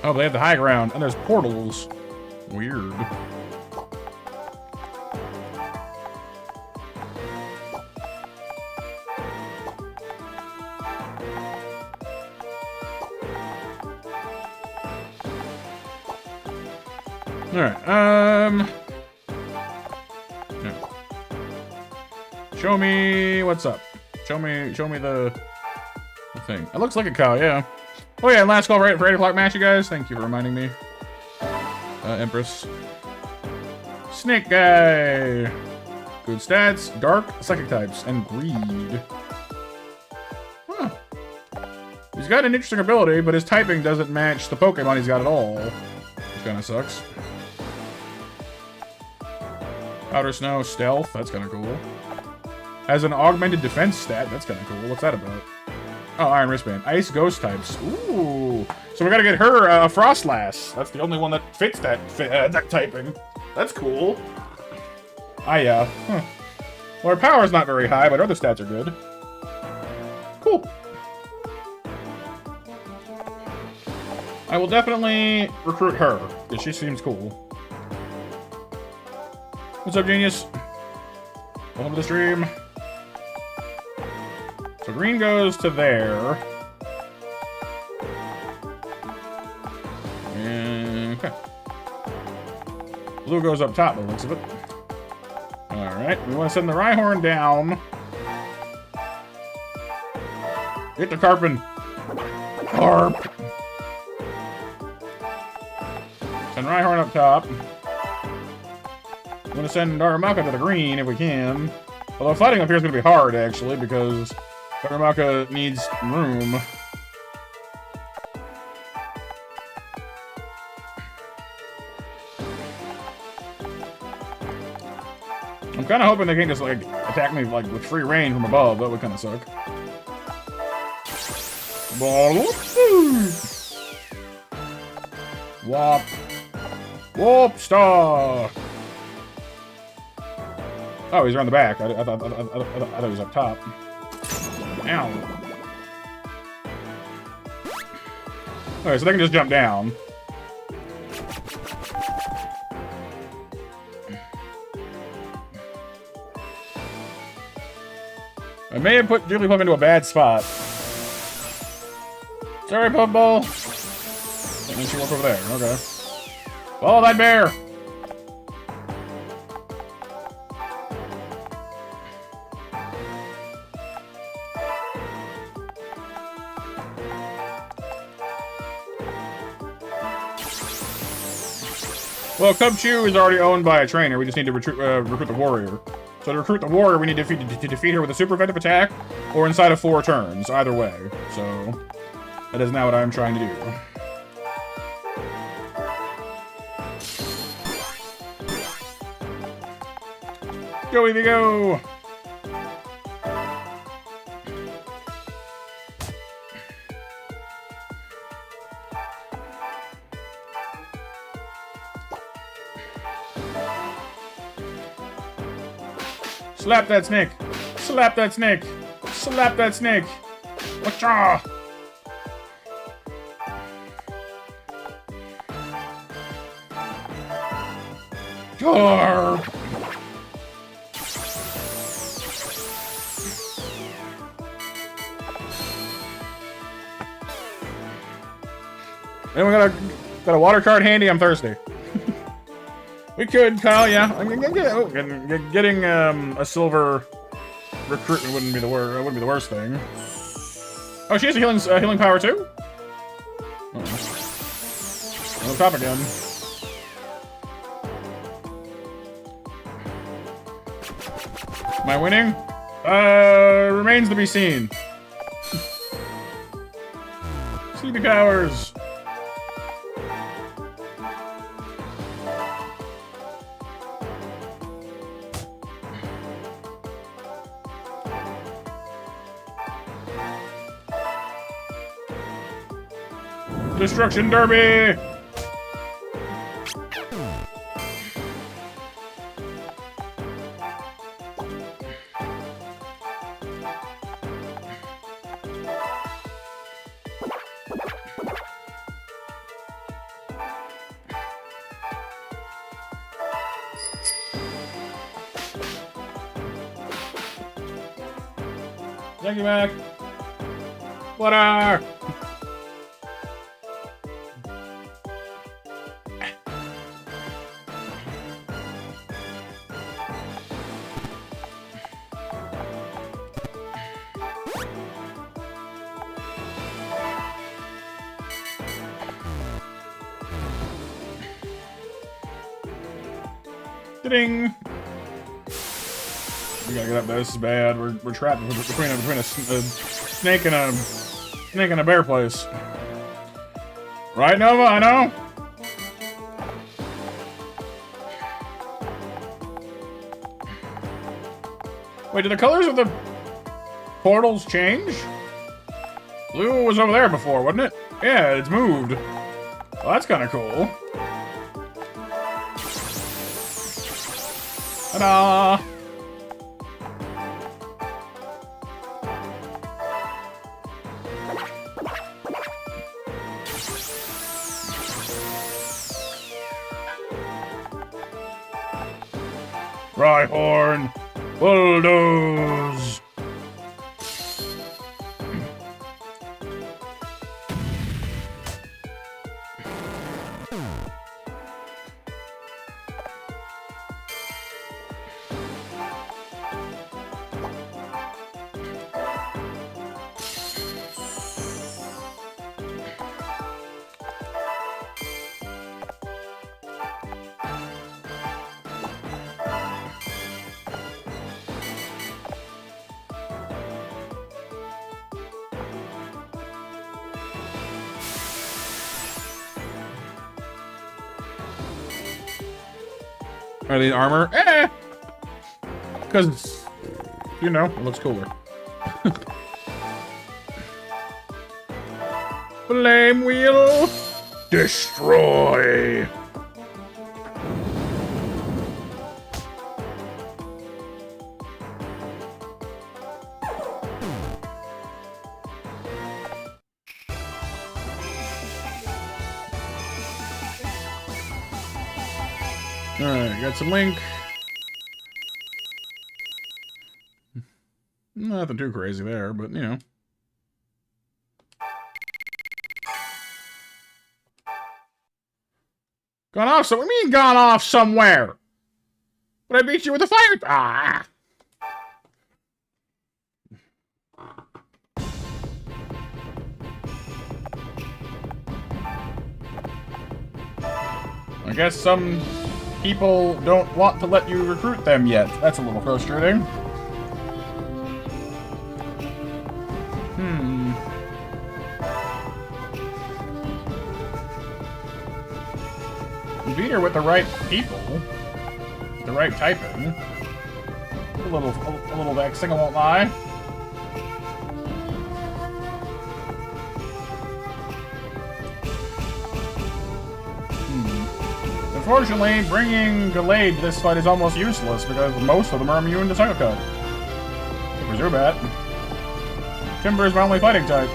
Speaker 1: Oh, they have the high ground, and there's portals. Weird. Alright, yeah. Show me what's up. Show me the thing. It looks like a cow, yeah. Oh yeah, last call for 8 o'clock match, you guys. Thank you for reminding me. Empress. Snake guy. Good stats. Dark, psychic types, and greed. Huh. He's got an interesting ability, but his typing doesn't match the Pokemon he's got at all. Which kind of sucks. Powder Snow, Stealth. That's kind of cool. Has an augmented defense stat. That's kind of cool. What's that about? Oh, Iron Wristband. Ice Ghost types. Ooh. So we gotta get her a Frostlass. That's the only one that fits that typing. That's cool. Huh. Well, her power's not very high, but her other stats are good. Cool. I will definitely recruit her, because she seems cool. What's up, Genius? Welcome to the stream. So green goes to there. And, okay. Blue goes up top, by the looks of it. Alright, we want to send the Rhyhorn down. Get the Carpin. Carp! Send Rhyhorn up top. I'm gonna send Darumaka to the green if we can. Although fighting up here is gonna be hard, actually, because Darumaka needs room. I'm kind of hoping they can't just, like, attack me, like, with free range from above. That would kind of suck. Wop. Whoop star! Oh, he's around the back. I thought he was up top. Ow. Okay, so they can just jump down. I may have put Jigglypuff into a bad spot. Sorry, Puffball. That means she walk over there. Okay. Follow that bear! Well, Cubchoo is already owned by a trainer. We just need to recruit the warrior. So to recruit the warrior, we need to defeat her with a super effective attack or inside of 4 turns. Either way. So that is now what I'm trying to do. Go, Eevee, go! Slap that snake! Slap that snake! Slap that snake! Whatcha? Garp! Anyone got a water card handy? I'm thirsty. We could, Kyle. Yeah, getting a silver recruitment wouldn't be the worst thing. Oh, she has a healing power too. On top again. Am I winning? Remains to be seen. Sleepy powers. Destruction Derby! Thank you, Mac. Water! Ding! We gotta get up there. This is bad. We're trapped between a snake and a bear place. Right, Nova? I know. Wait, did the colors of the portals change? Blue was over there before, wasn't it? Yeah, it's moved. Well, that's kind of cool. Ta-da! Rhyhorn! Bulldoze! Are they armor? Eh! Because, you know, it looks cooler. Flame wheel!
Speaker 2: Destroy!
Speaker 1: Alright, got some Link. Nothing too crazy there, but, you know. Gone off somewhere? What do you mean gone off somewhere? But I beat you with a fire... Ah! I guess some people don't want to let you recruit them yet. That's a little frustrating. You beat her with the right people. The right typing. A little vexing, I won't lie. Unfortunately, bringing Gallade to this fight is almost useless because most of them are immune to Psycho Cut. Except for Zubat. Timber is my only fighting type.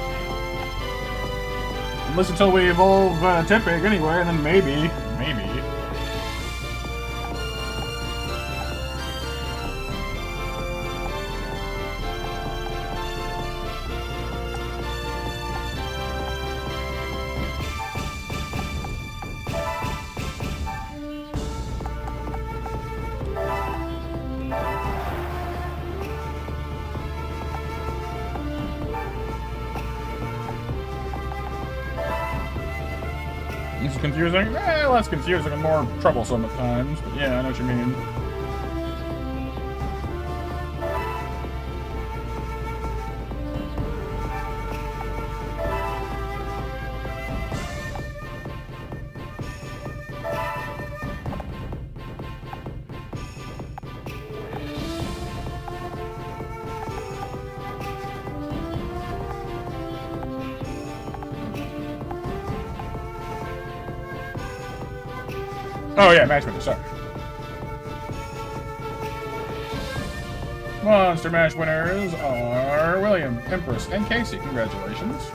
Speaker 1: At least until we evolve Tipig anyway, and then maybe. This is confusing. Less confusing and more troublesome at times. But yeah, I know what you mean. Oh yeah, match winners, sorry. Monster Mash winners are William, Empress, and Casey. Congratulations.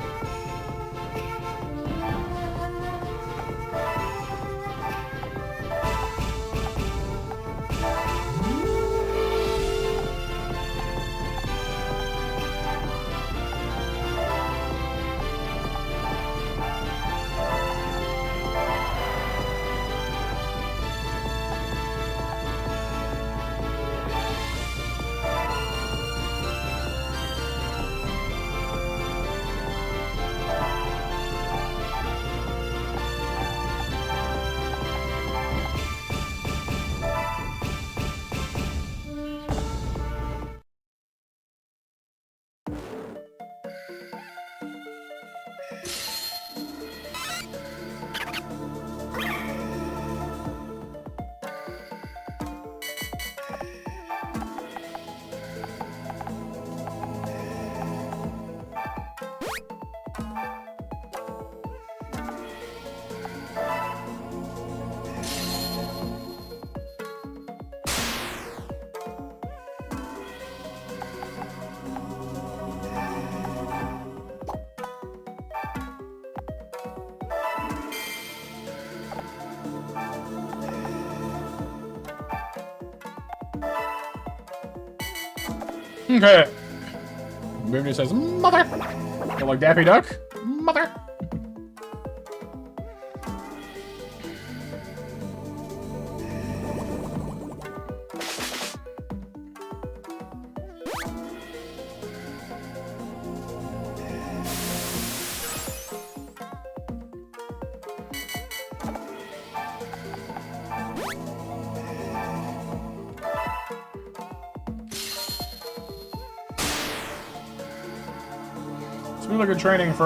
Speaker 1: Okay. Boomie says, mother! Feel like Daffy Duck? Mother! It's really good training for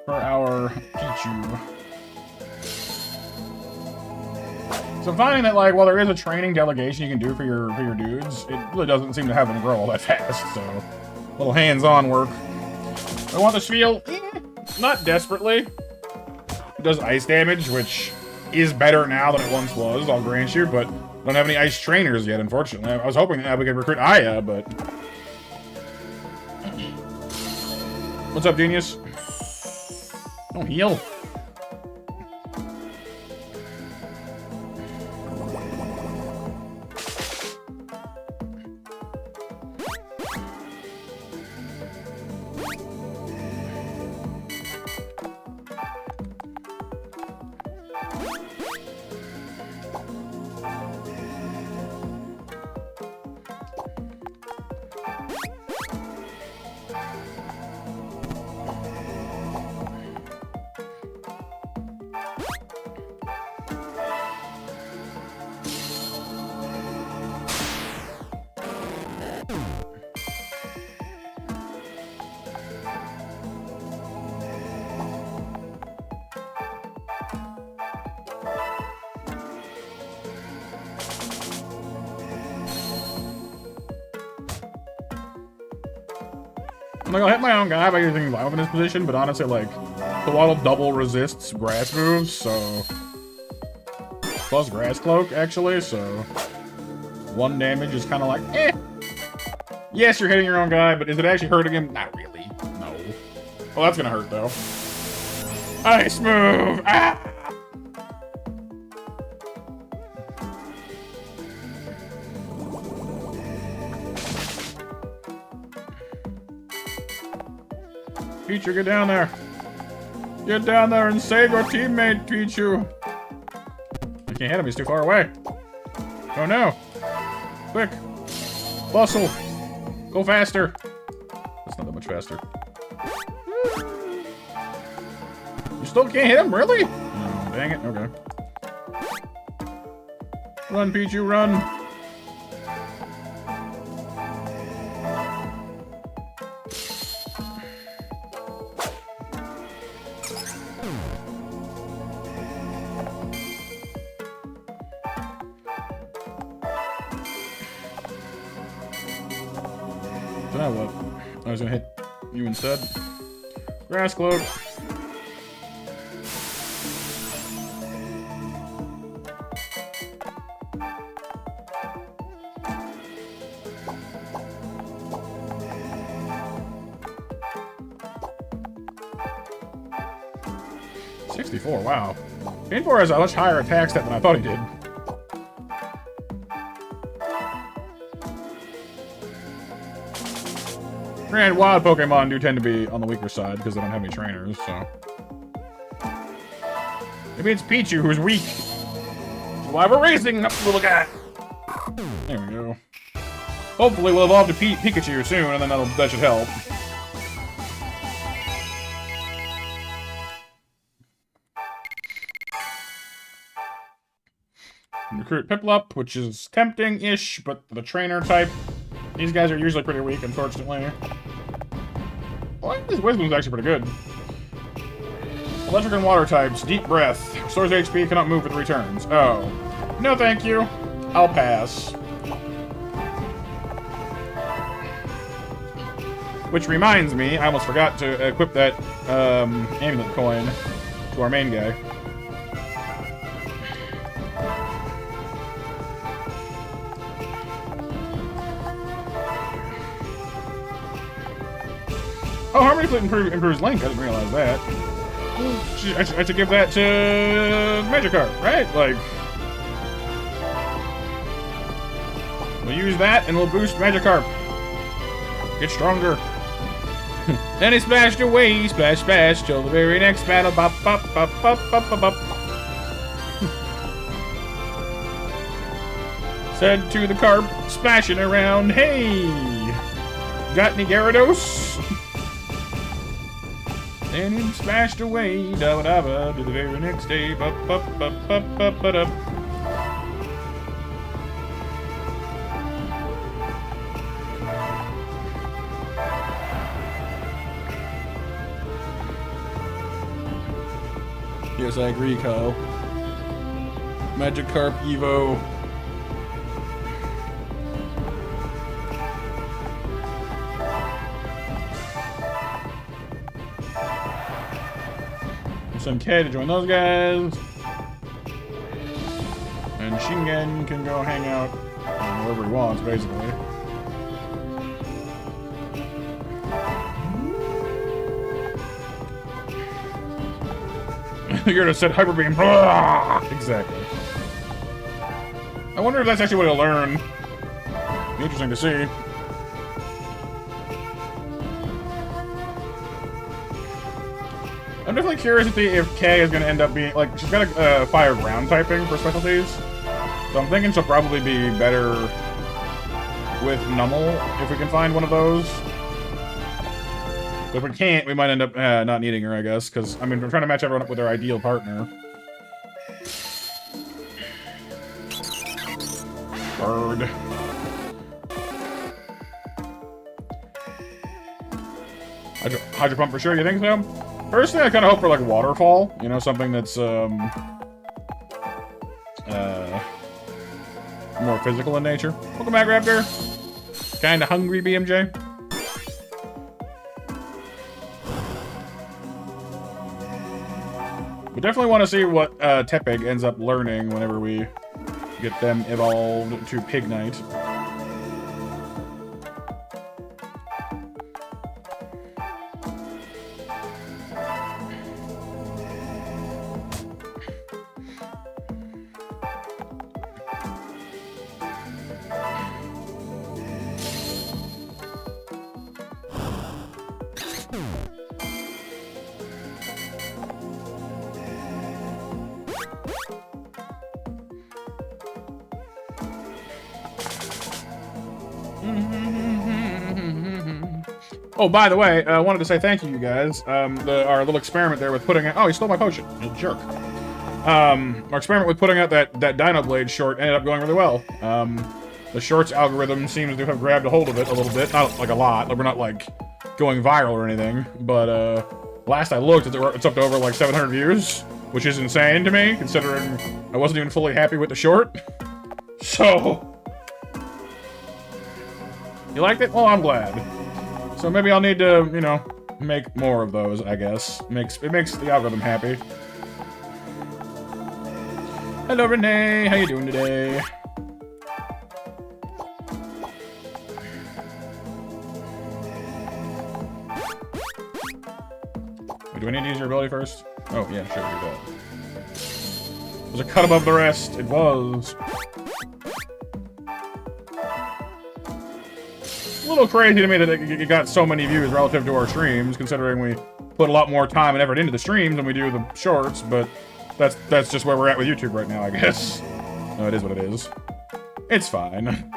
Speaker 1: our Pichu. So I'm finding that, like, while there is a training delegation you can do for your dudes, it really doesn't seem to have them grow all that fast, so... A little hands-on work. I want the Spiel, not desperately. It does ice damage, which is better now than it once was, I'll grant you, but don't have any ice trainers yet, unfortunately. I was hoping that we could recruit Aya, but... What's up, genius? Don't heal. I'm like, I'll hit my own guy by using Violent in this position, but honestly, like, the Waddle double resists grass moves, so... Plus Grass Cloak, actually, so... 1 damage is kind of like, eh! Yes, you're hitting your own guy, but is it actually hurting him? Not really. No. Well, that's gonna hurt, though. Ice move! Ah! Pichu, get down there. Get down there and save your teammate, Pichu. I can't hit him, he's too far away. Oh no. Quick. Bustle. Go faster. That's not that much faster. You still can't hit him, really? Oh, dang it, okay. Run, Pichu, run. So now what? I was gonna hit you instead. Grass Cloak. $64, wow. Painfor has a much higher attack stat than I thought he did. Granted, wild Pokemon do tend to be on the weaker side because they don't have any trainers, so... Maybe it's Pichu who's weak. That's why we're racing up the little guy. There we go. Hopefully we'll evolve to Pikachu soon, and then that should help. Recruit Piplup, which is tempting-ish, but the trainer type. These guys are usually pretty weak, unfortunately. Well, this Wisdom's actually pretty good. Electric and water types, deep breath. Restores HP, cannot move with returns. Oh. No thank you. I'll pass. Which reminds me, I almost forgot to equip that amulet coin to our main guy. Oh, Harmony Flute improves Link. I didn't realize that. I should give that to Magikarp, right? Like, we'll use that and we'll boost Magikarp. Get stronger. Then he splashed away, splash, splash, till the very next battle. Bop, bop, bop, bop, bop, bop, bop. Said to the carp, splashing around, hey! Got any Gyarados? And he splashed away, da da da, to the very next day, bup bup bup bup bup bup up. Yes, I agree, Kyle. Magikarp Evo. Send K to join those guys. And Shingen can go hang out wherever he wants, basically. You're gonna set Hyper Beam. Exactly. I wonder if that's actually what he'll learn. Be interesting to see. I'm definitely curious if Kay is going to end up being, like, she's got a fire ground typing for specialties. So I'm thinking she'll probably be better with Nummel if we can find one of those. But if we can't, we might end up not needing her, I guess. Because, I mean, we're trying to match everyone up with their ideal partner. Bird. Hydro Pump for sure, you think so? Personally, I kind of hope for, like, Waterfall. You know, something that's, more physical in nature. Welcome back, Raptor. Kinda hungry, BMJ. We definitely want to see what, Tepig ends up learning whenever we get them evolved to Pignite. Oh, by the way, I wanted to say thank you guys. Our little experiment there with putting out... Oh, he stole my potion. You jerk. Our experiment with putting out that Dino Blade short ended up going really well. The shorts algorithm seems to have grabbed a hold of it a little bit. Not, like, a lot. Like, we're not, like, going viral or anything. But, last I looked, it's up to over, like, 700 views. Which is insane to me, considering I wasn't even fully happy with the short. So... You liked it? Well, I'm glad. So maybe I'll need to, you know, make more of those, I guess. It makes the algorithm happy. Hello, Renee. How you doing today? Wait, do I need to use your ability first? Oh, yeah, sure, do that. There's a cut above the rest. It was. A little crazy to me that it got so many views relative to our streams, considering we put a lot more time and effort into the streams than we do the shorts, but that's just where we're at with YouTube right now, I guess. No, it is what it is. It's fine.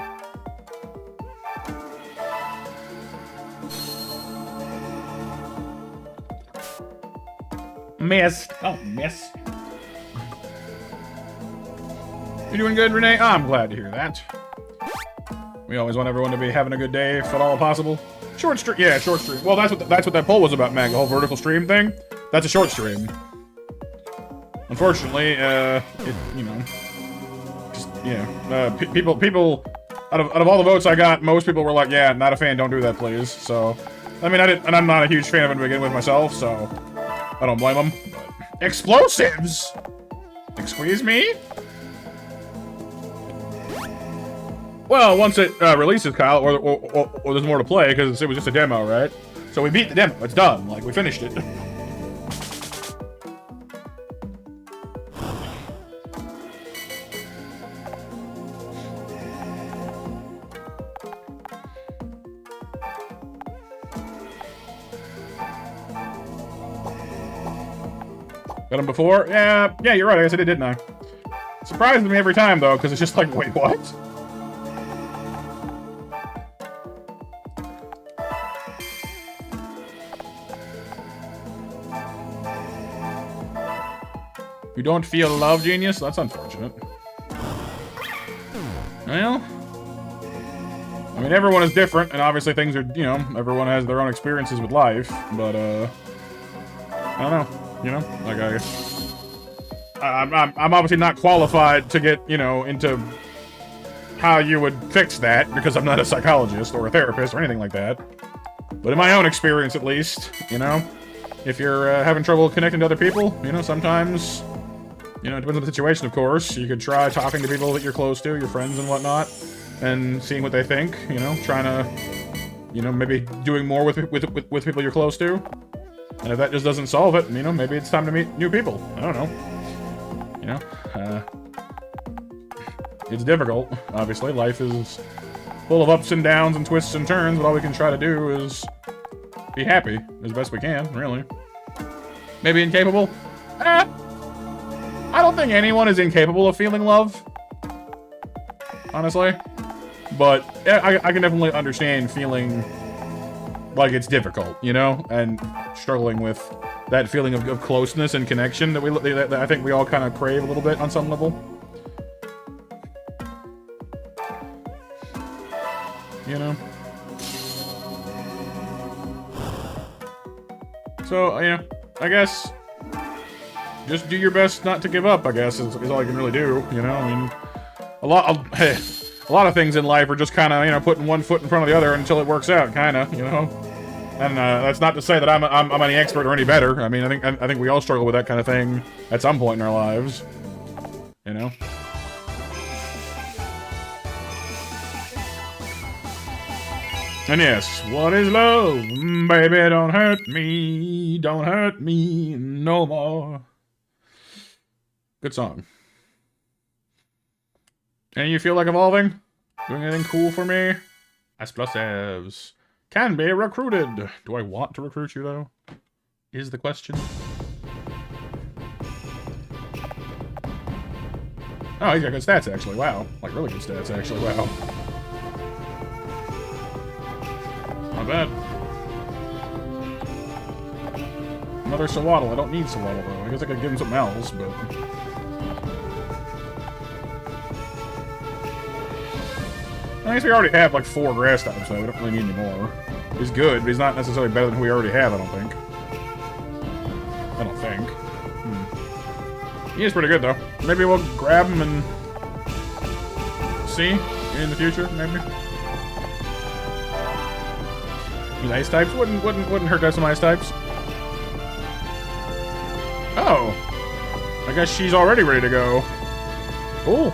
Speaker 1: Missed. Oh, miss. You doing good, Renee? I'm glad to hear that. We always want everyone to be having a good day, if at all possible. Short stream, yeah, short stream. Well, that's what that poll was about, Mag. The whole vertical stream thing. That's a short stream. Unfortunately, you know, just yeah. People out of all the votes I got, most people were like, yeah, not a fan. Don't do that, please. So, I mean, and I'm not a huge fan of it to begin with myself, so I don't blame them. But... Explosives. Excuse me. Well, once it releases, Kyle, or there's more to play, because it was just a demo, right? So we beat the demo. It's done. Like, we finished it. Got him before? Yeah, you're right. I guess I did, didn't I? Surprises me every time, though, because it's just like, wait, what? You don't feel love, genius? That's unfortunate. Well, I mean, everyone is different, and obviously things are, you know, everyone has their own experiences with life, but, I don't know, you know, like, I'm obviously not qualified to get, you know, into how you would fix that, because I'm not a psychologist or a therapist or anything like that. But in my own experience, at least, you know, if you're having trouble connecting to other people, you know, sometimes, you know, it depends on the situation, of course. You could try talking to people that you're close to, your friends and whatnot, and seeing what they think, you know, trying to, you know, maybe doing more with people you're close to. And if that just doesn't solve it, you know, maybe it's time to meet new people. I don't know. You know, it's difficult, obviously. Life is full of ups and downs and twists and turns, but all we can try to do is be happy as best we can, really. Maybe incapable? I don't think anyone is incapable of feeling love, honestly. But I can definitely understand feeling like it's difficult, you know, and struggling with that feeling of closeness and connection that I think we all kind of crave a little bit on some level. You know? So, you know, I guess just do your best not to give up, I guess, is all I can really do, you know? I mean, a lot of things in life are just kind of, you know, putting one foot in front of the other until it works out, kind of, you know? And that's not to say that I'm any expert or any better. I mean, I think we all struggle with that kind of thing at some point in our lives, you know? And yes, what is love? Baby, don't hurt me no more. Good song. And you feel like evolving? Doing anything cool for me? Explosives. Can be recruited. Do I want to recruit you, though? Is the question. Oh, he's got good stats, actually. Wow. Like, really good stats, actually. Wow. Not bad. Another Sawaddle. I don't need Sawaddle, though. I guess I could give him something else, but... I guess we already have, like, 4 grass types, so we don't really need any more. He's good, but he's not necessarily better than who we already have, I don't think. He is pretty good, though. Maybe we'll grab him and... see in the future, maybe. These ice types wouldn't hurt to have some ice types. Oh. I guess she's already ready to go. Cool.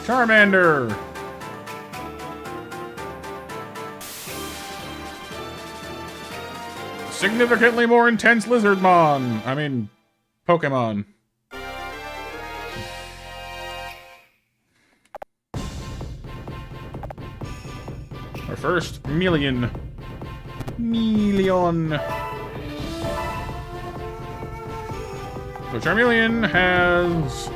Speaker 1: Charmander. Significantly more intense Lizardmon. I mean, Pokemon. Our first Melion. So Charmeleon has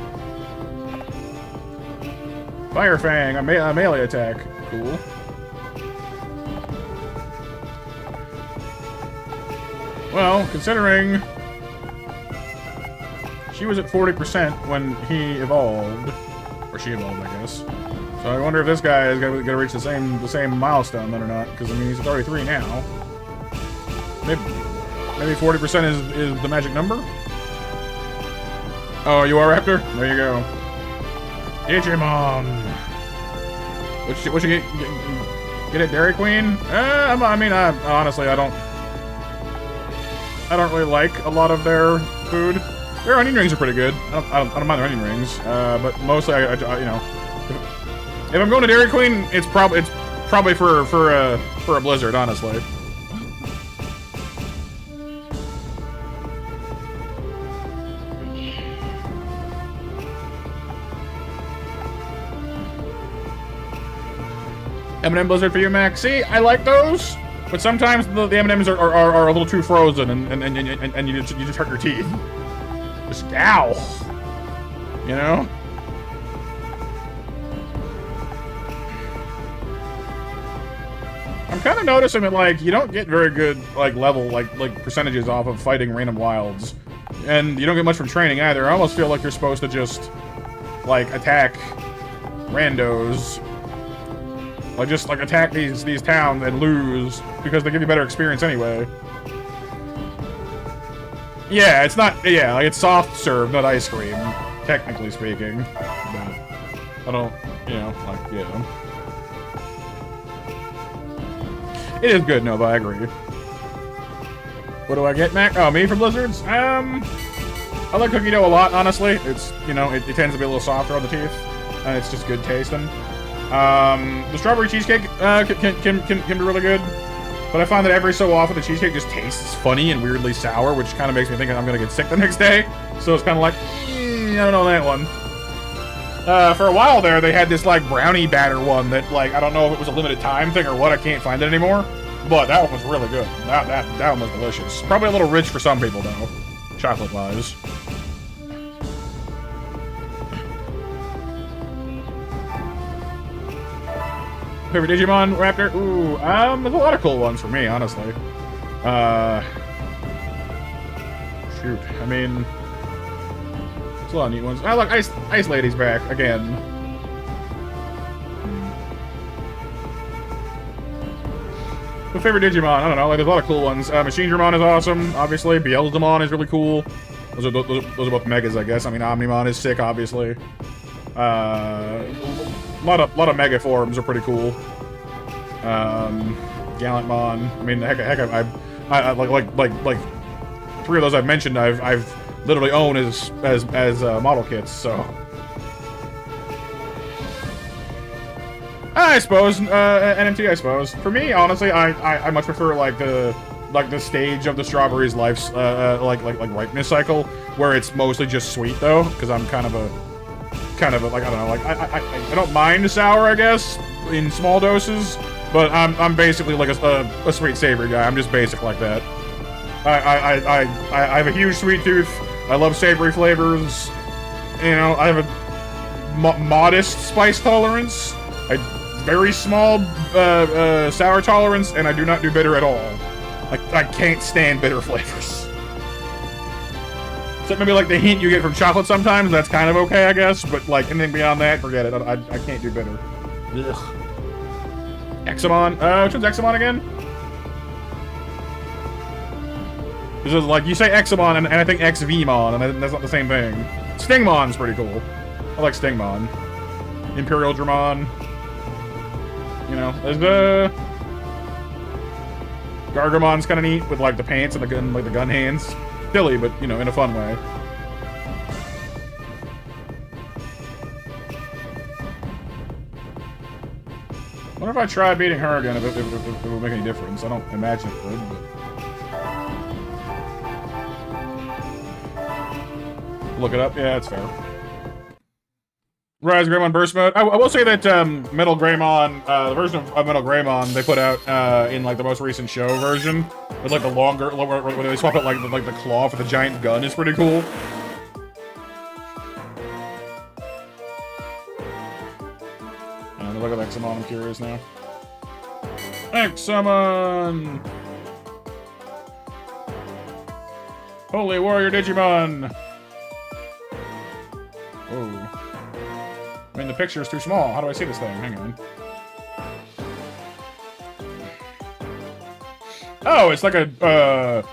Speaker 1: Fire Fang, a melee attack. Cool. Well, considering she was at 40% when he evolved, or she evolved, I guess. So I wonder if this guy is gonna reach the same milestone then or not, because I mean he's at 33 now. Maybe 40% is the magic number. Oh, you are Raptor? There you go. Digimon. What you get at Dairy Queen? I mean, honestly, I don't really like a lot of their food. Their onion rings are pretty good. I don't mind their onion rings, but mostly, I you know, if I'm going to Dairy Queen, it's probably for a Blizzard, honestly. M&M Blizzard for you, Max. See, I like those, but sometimes the M&Ms are a little too frozen, and you just hurt your teeth. Just ow, you know. I'm kind of noticing that like you don't get very good like level like percentages off of fighting random wilds, and you don't get much from training either. I almost feel like you're supposed to just like attack randos. Like, just, like, attack these towns and lose, because they give you better experience anyway. Yeah, it's not. Yeah, like it's soft serve, not ice cream, technically speaking. But I don't, you know, like, yeah. It is good, Nova. I agree. What do I get, Mac? Oh, me from Blizzards? I like cookie dough a lot, honestly. It's, you know, it tends to be a little softer on the teeth, and it's just good tasting. The strawberry cheesecake can be really good, but I find that every so often the cheesecake just tastes funny and weirdly sour, which kind of makes me think I'm gonna get sick the next day. So it's kind of like, I don't know that one. For a while there, they had this like brownie batter one that, like, I don't know if it was a limited time thing or what. I can't find it anymore, but that one was really good. That one was delicious. Probably a little rich for some people though, chocolate wise. Favorite Digimon Raptor? Ooh, there's a lot of cool ones for me, honestly. Shoot, I mean, there's a lot of neat ones. Look, Ice Lady's back again. My favorite Digimon? I don't know. Like, there's a lot of cool ones. Machine Dramon is awesome, obviously. Beelzemon is really cool. Those are both megas, I guess. I mean, Omnimon is sick, obviously. A lot of mega forms are pretty cool. Gallantmon. I mean, heck, I like 3 of those I've mentioned. I've literally owned as model kits. So I suppose NMT. I suppose for me, honestly, I much prefer like the stage of the strawberry's life, like ripeness cycle, where it's mostly just sweet though, because I'm kind of a like, I don't know, like I don't mind sour, I guess, in small doses, but I'm basically like a sweet savory guy. I'm just basic like that. I have a huge sweet tooth. I love savory flavors. You know, I have a modest spice tolerance, a very small sour tolerance, and I do not do bitter at all. I can't stand bitter flavors. Except maybe like the hint you get from chocolate sometimes, that's kind of okay, I guess, but like anything beyond that, forget it. I can't do bitter. Ugh. Examon? Which one's Examon again? This is like, you say Examon, and I think XVmon, and that's not the same thing. Stingmon's pretty cool. I like Stingmon. Imperial Dramon. You know, there's the Gargamon's kind of neat with like the pants and the gun, like the gun hands. Silly, but you know, in a fun way. I wonder if I try beating her again, if it would make any difference. I don't imagine it would, but... Look it up? Yeah, that's fair. Rise Greymon Burst Mode. I will say that Metal Greymon, the version of Metal Greymon they put out in like the most recent show version, with like the longer, where they swap out like the claw for the giant gun, is pretty cool. Look at Examon, I'm curious now. Examon! Holy Warrior Digimon! Oh. I mean, the picture is too small. How do I see this thing? Hang on. Oh, it's like a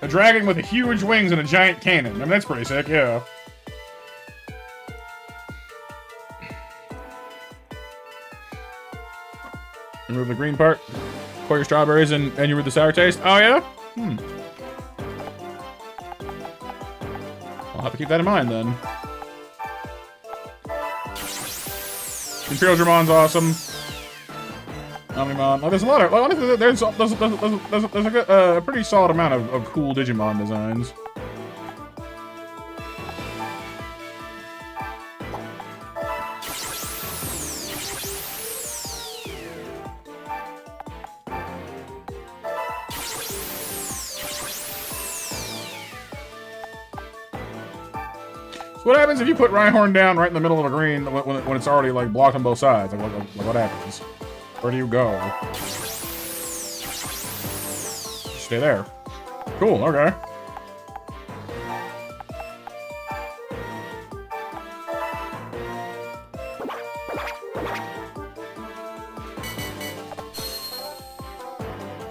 Speaker 1: dragon with huge wings and a giant cannon. I mean, that's pretty sick, yeah. Remove the green part. Pour your strawberries and you remove the sour taste. Oh, yeah? I'll have to keep that in mind, then. Imperial Dramon's awesome. Omnimon. Oh, there's a lot of... Well, there's a pretty solid amount of cool Digimon designs. So what happens if you put Rhyhorn down right in the middle of a green when it's already like blocked on both sides? Like what happens? Where do you go? Stay there. Cool, okay.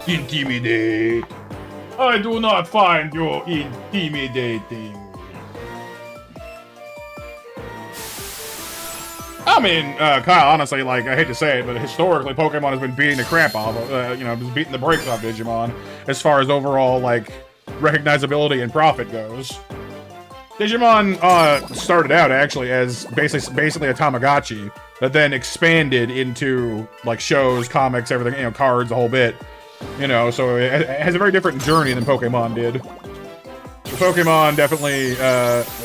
Speaker 1: Intimidate.
Speaker 2: I do not find you intimidating.
Speaker 1: I mean, Kyle, honestly, like, I hate to say it, but historically, Pokemon has been beating the crap out of, you know, just beating the brakes off Digimon as far as overall, like, recognizability and profit goes. Digimon, started out, actually, as basically a Tamagotchi that then expanded into, like, shows, comics, everything, you know, cards, the whole bit. You know, so it has a very different journey than Pokemon did. Pokemon definitely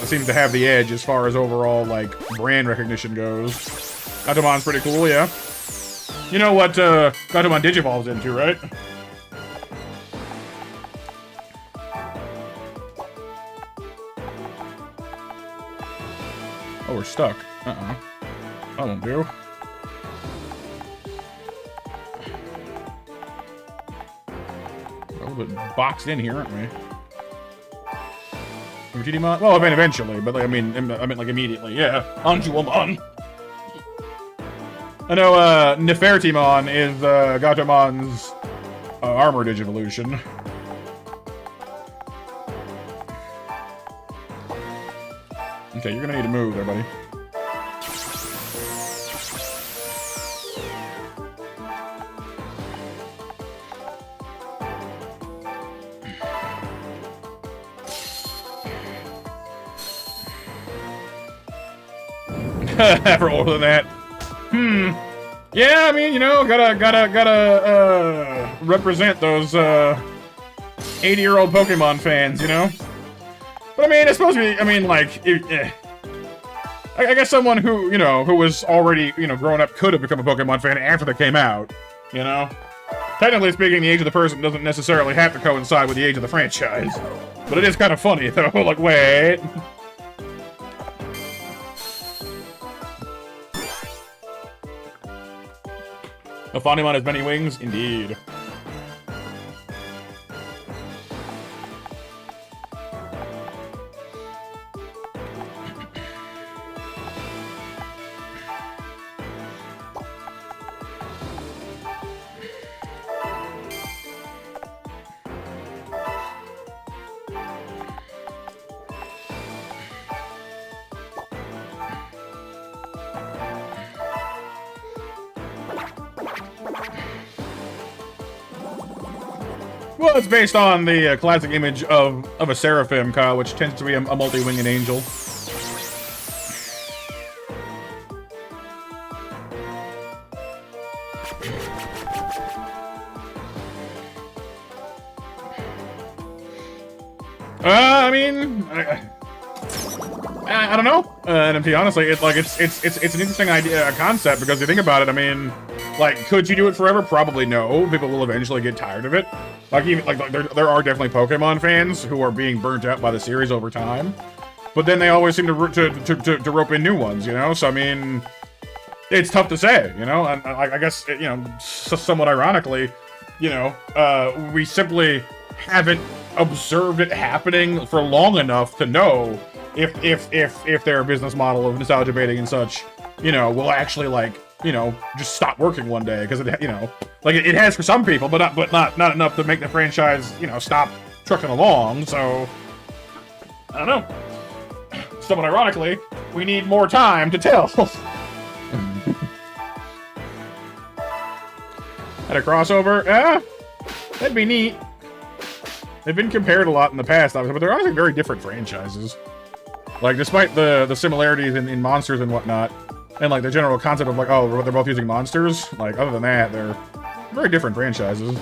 Speaker 1: seems to have the edge as far as overall, like, brand recognition goes. Gatomon's pretty cool, yeah. You know what Gatomon Digivolve's into, right? Oh, we're stuck. Uh-uh. That won't do. We're a little bit boxed in here, aren't we? Digimon? Well, I mean, eventually, but like, I mean, like immediately. Yeah, Anjuamon. I know, Nefertimon is Gatomon's armor digivolution. Okay, you're gonna need to move there, buddy. For older than that. Yeah, I mean, you know, gotta represent those 80-year-old Pokemon fans, you know? But I mean, it's supposed to be, I mean, like, I guess someone who, you know, who was already, you know, growing up could have become a Pokemon fan after they came out, you know? Technically speaking, the age of the person doesn't necessarily have to coincide with the age of the franchise. But it is kind of funny, though. Like, wait. A Fonimon has many wings? Indeed. Well, it's based on the classic image of a seraphim, Kyle, which tends to be a multi-winged angel. I mean, I don't know. NMT, honestly, it's an interesting idea, concept, because if you think about it, I mean, like, could you do it forever? Probably no. People will eventually get tired of it. Like, even like there are definitely Pokemon fans who are being burnt out by the series over time, but then they always seem to rope in new ones, you know. So I mean, it's tough to say, you know. And I guess, you know, somewhat ironically, you know, we simply haven't observed it happening for long enough to know if their business model of nostalgia baiting and such, you know, will actually, like, you know, just stop working one day, because it, you know, like it has for some people, but not enough to make the franchise, you know, stop trucking along. So I don't know. Somewhat ironically, we need more time to tell. Had a crossover? That'd be neat. They've been compared a lot in the past, obviously, but they're honestly very different franchises. Like, despite the similarities in monsters and whatnot, and like the general concept of like, oh, they're both using monsters, like, other than that, they're very different franchises.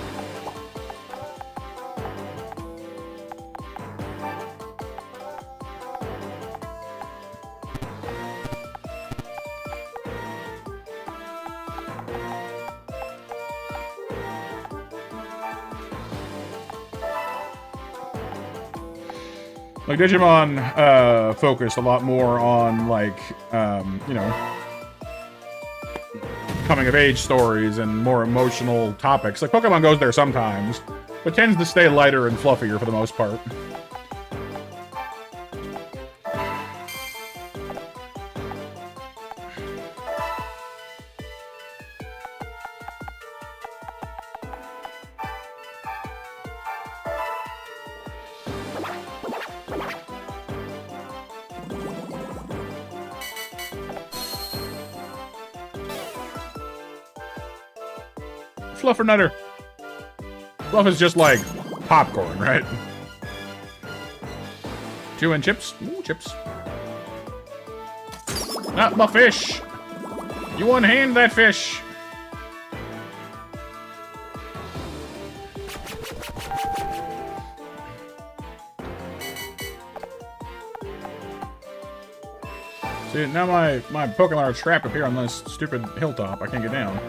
Speaker 1: Like, Digimon focused a lot more on, like, you know, coming-of-age stories and more emotional topics. Like, Pokemon goes there sometimes, but tends to stay lighter and fluffier for the most part. Fluffernutter. Fluff is just like popcorn, right? Chewing chips. Ooh, chips. Not my fish. You one-hand that fish. See, now my Pokemon are trapped up here on this stupid hilltop. I can't get down.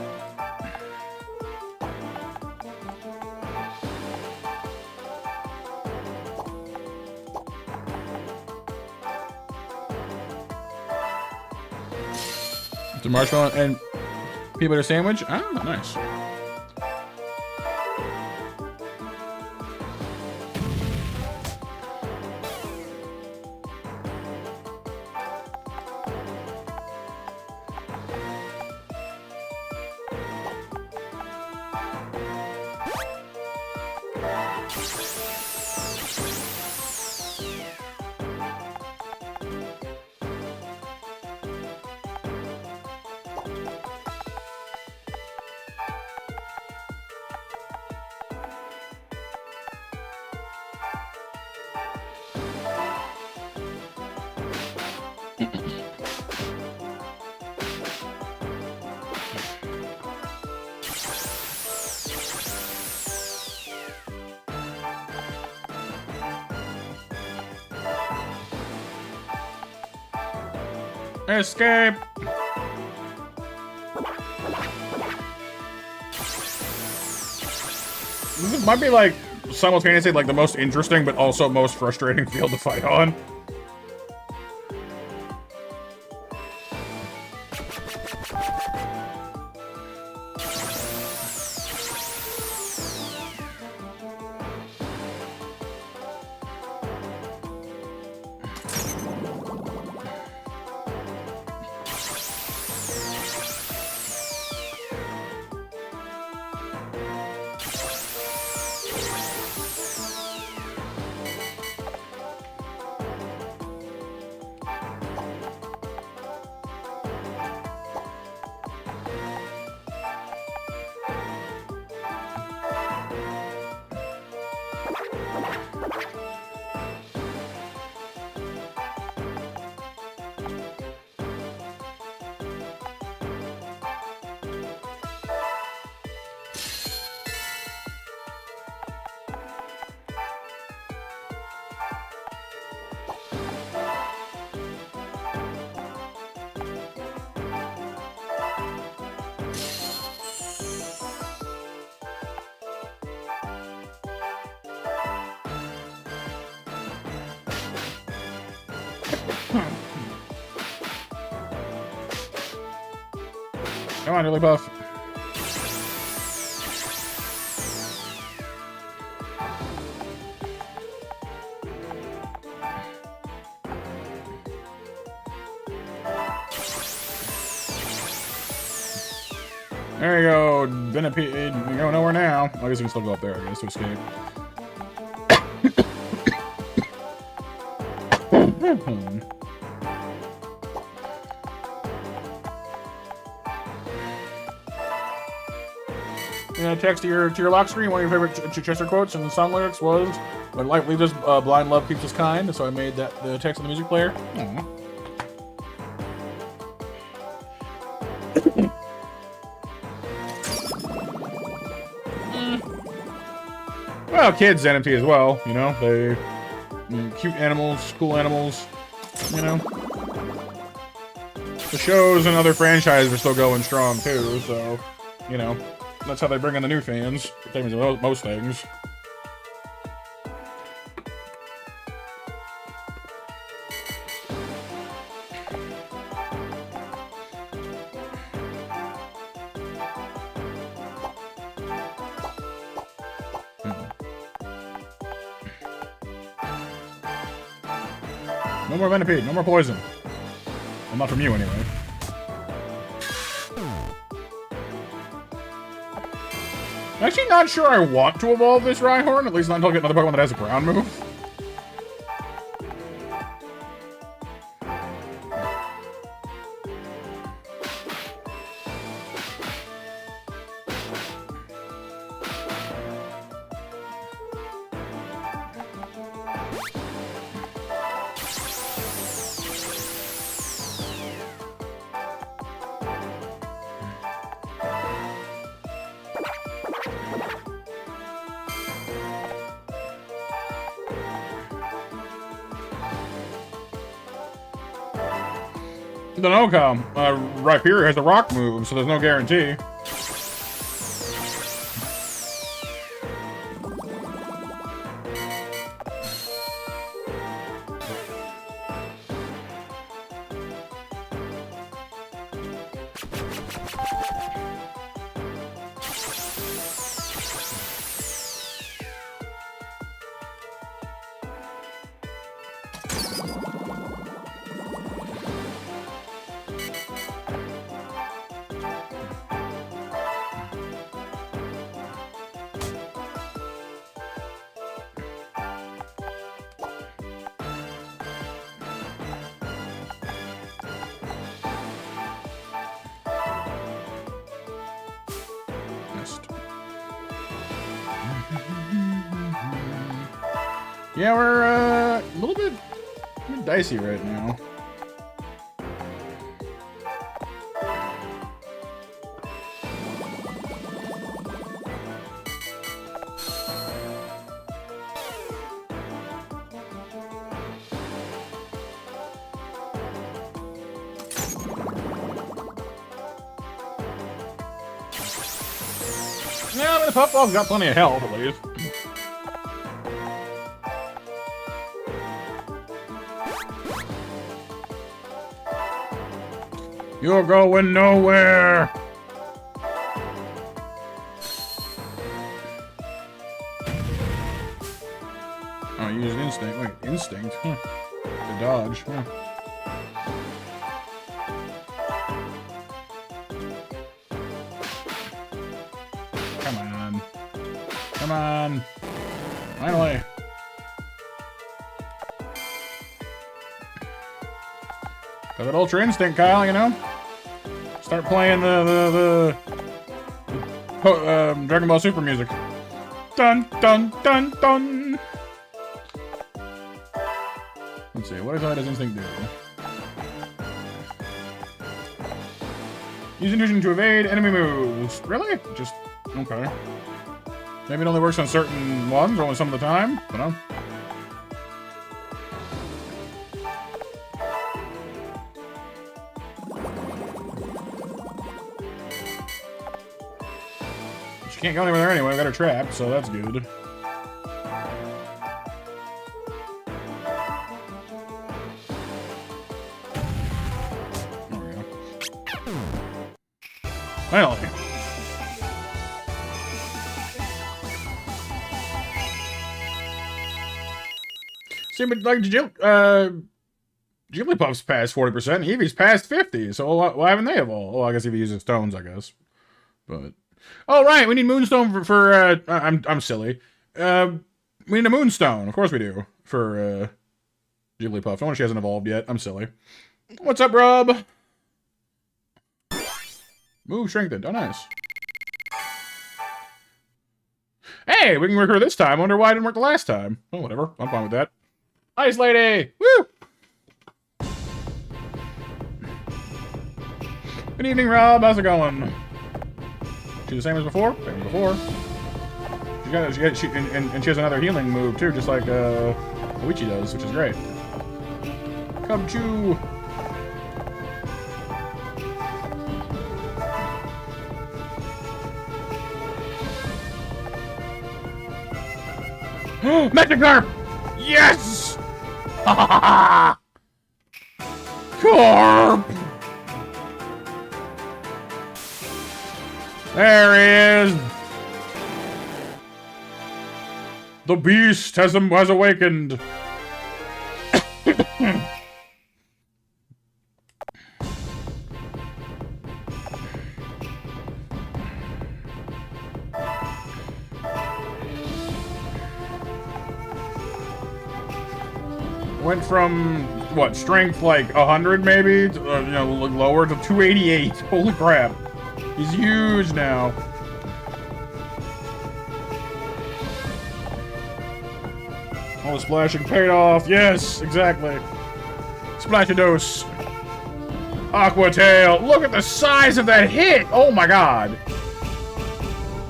Speaker 1: It's a marshmallow and peanut butter sandwich. Ah, nice. Escape! This might be like simultaneously like the most interesting but also most frustrating field to fight on. Come on, Jigglypuff. There you go, Venipede. You go nowhere now. I guess you can still go up there, I guess, to escape. Text to your lock screen, one of your favorite Chester quotes and the song lyrics was, "When life leaves us, blind love keeps us kind." So I made that the text on the music player. Aww. Well, kids NFT as well, you know, they cute animals, cool animals, you know. The shows and other franchises are still going strong too, so, you know, that's how they bring in the new fans. Same as most things. No more Venipede, no more poison. Well, not from you, anyway. I'm actually not sure I want to evolve this Rhyhorn, at least not until I get another Pokemon that has a ground move. The no-com. Rhyperior has a rock move, so there's no guarantee. Yeah, we're a little bit dicey right now. Yeah, but the Puffball's got plenty of health, at least. You're going nowhere! Oh, you used instinct. Wait, instinct? Huh. To dodge. Huh. Come on. Come on. Finally. Got that Ultra Instinct, Kyle, you know? Start playing the Dragon Ball Super music. Dun, dun, dun, dun! Let's see, what does his instinct do? Use intuition to evade enemy moves. Really? Just, okay. Maybe it only works on certain ones, or only some of the time? I don't know. She can't go anywhere anyway, we got her trapped, so that's good. There we go. Finally. See, but like Jigglypuff's past 40%, Eevee's past 50, so why haven't they evolved? Well, I guess Eevee uses stones, I guess. But oh right, we need Moonstone for I'm silly. We need a Moonstone, of course we do, for Jigglypuff. No wonder she hasn't evolved yet. I'm silly. What's up, Rob? Move strengthened. Oh nice. Hey, we can work her this time. I wonder why it didn't work the last time. Oh, whatever. I'm fine with that. Ice Lady! Woo! Good evening, Rob. How's it going? She's the same as before? Same as before. She has another healing move, too, just like Koichi does, which is great. Come chew! Magikarp! Yes! Carp! There he is! The beast has awakened! Went from, what, strength like 100 maybe? To, you know, lower to 288. Holy crap. He's huge now. All the splashing paid off. Yes, exactly. Splashados. Aqua Tail. Look at the size of that hit. Oh my god.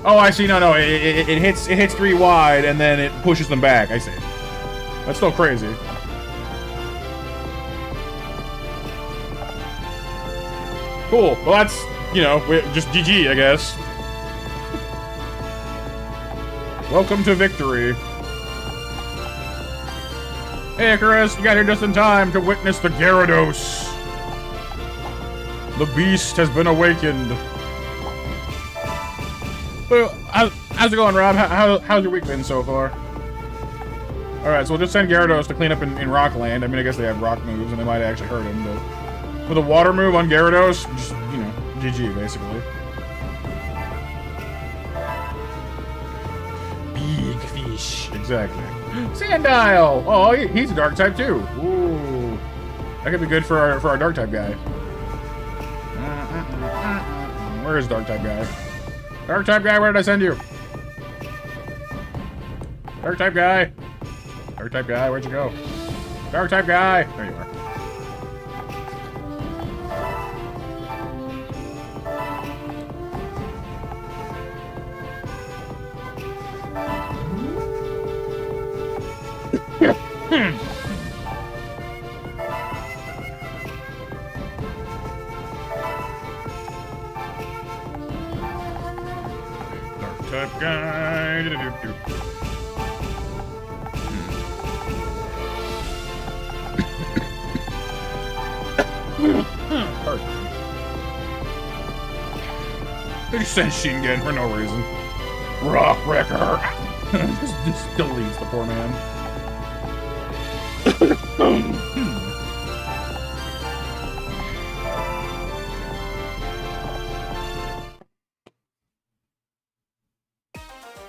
Speaker 1: Oh, I see. No. It hits 3 wide and then it pushes them back. I see. That's still crazy. Cool. Well, that's, you know, just GG, I guess. Welcome to victory. Hey, Icarus, you got here just in time to witness the Gyarados. The beast has been awakened. Well, how's it going, Rob? How's your week been so far? Alright, so we'll just send Gyarados to clean up in Rockland. I mean, I guess they have rock moves, and they might actually hurt him, but... with a water move on Gyarados, just, you know, GG, basically. Big fish. Exactly. Sandile! Oh, he's a dark type, too. Ooh. That could be good for our dark type guy. Where is dark type guy? Dark type guy, where did I send you? Dark type guy. Dark type guy, where'd you go? Dark type guy. There you are. Dark type guy. They just sent Shingen for no reason. Rock Wrecker. just deletes the poor man.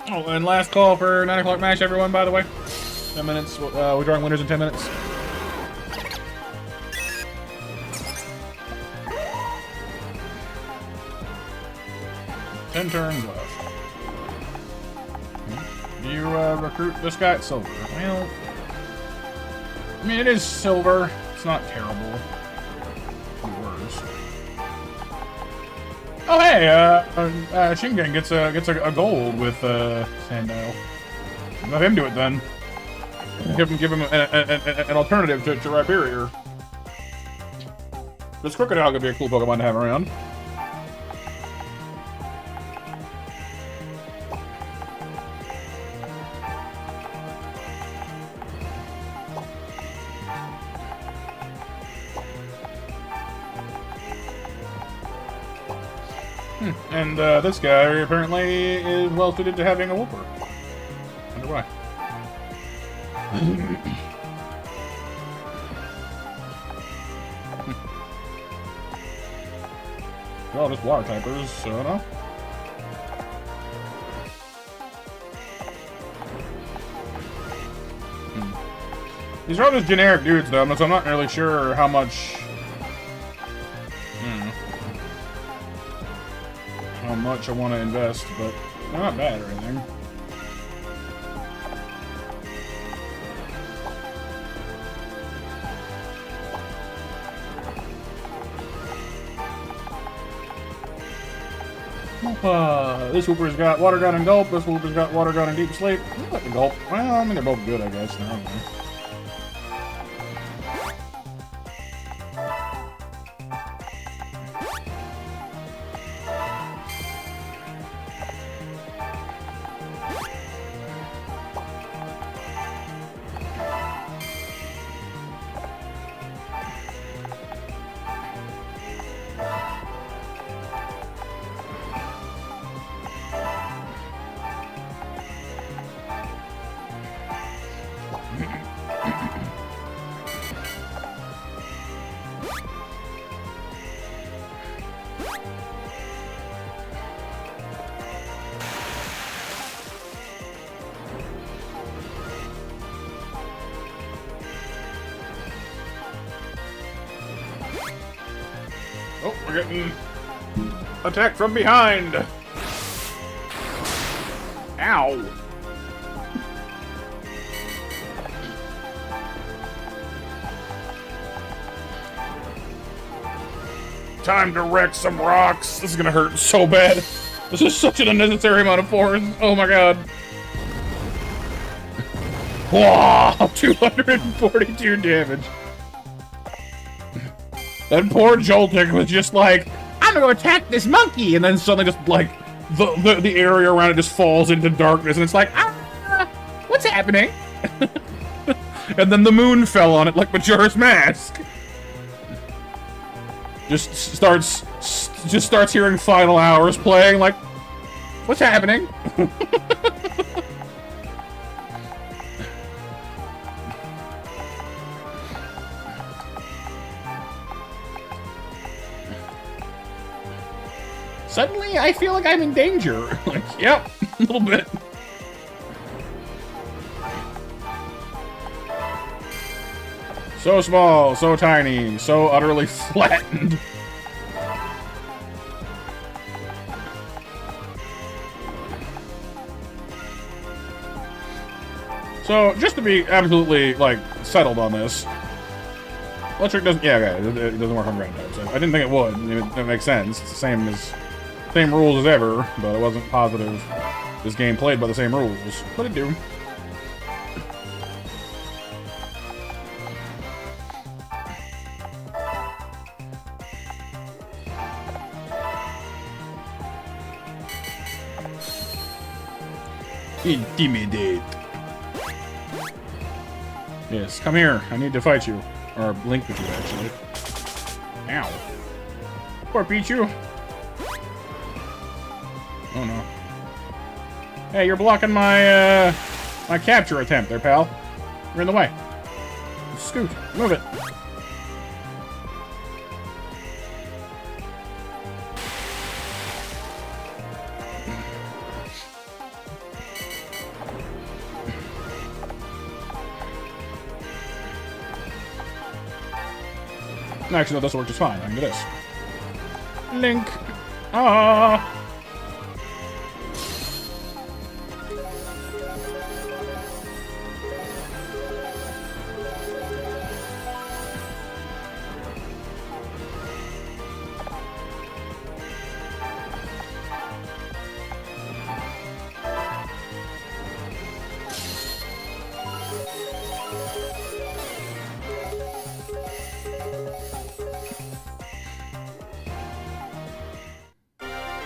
Speaker 1: Oh, and last call for 9 o'clock match, everyone, by the way. 10 minutes. We're drawing winners in 10 minutes. Ten turns left. Do you recruit this guy at silver? Well, I mean, it is silver. It's not terrible. Worse. Oh hey, Shingen gets a gold with Sandile. Let him do it then. Give him an alternative to Rhyperior. This Crocodile could be a cool Pokemon to have around. And this guy apparently is well suited to having a Whooper. Wonder why. They're all just water typers, so I don't know. These are all just generic dudes, though, so I'm not really sure how much. How much I want to invest, but they're not bad or anything. This Whooper's got Water Gun and Gulp. This Whooper's got Water Gun and Deep Sleep. I like the Gulp. Well, I mean, they're both good, I guess. No, oh, we're getting attacked from behind. Ow. Time to wreck some rocks. This is gonna hurt so bad. This is such an unnecessary amount of force. Oh my god. Wow, 242 damage. That poor Joltik was just like, gonna go attack this monkey, and then suddenly just like the area around it just falls into darkness, and it's like, ah, what's happening? And then the moon fell on it like Majora's Mask. Just starts hearing Final Hours playing, like, what's happening? Suddenly, I feel like I'm in danger. Like, yep, a little bit. So small, so tiny, so utterly flattened. So, just to be absolutely, like, settled on this, electric doesn't, yeah, okay, it doesn't work on ground type, so I didn't think it would. It makes sense. It's the same rules as ever, but I wasn't positive this game played by the same rules. But it do. Intimidate. Yes, come here. I need to fight you. Or link with you, actually. Ow. Poor Pichu. Oh no. Hey, you're blocking my, my capture attempt there, pal. You're in the way. Scoot. Move it. Actually, no, this will work just fine. I can do this. Link. Ah.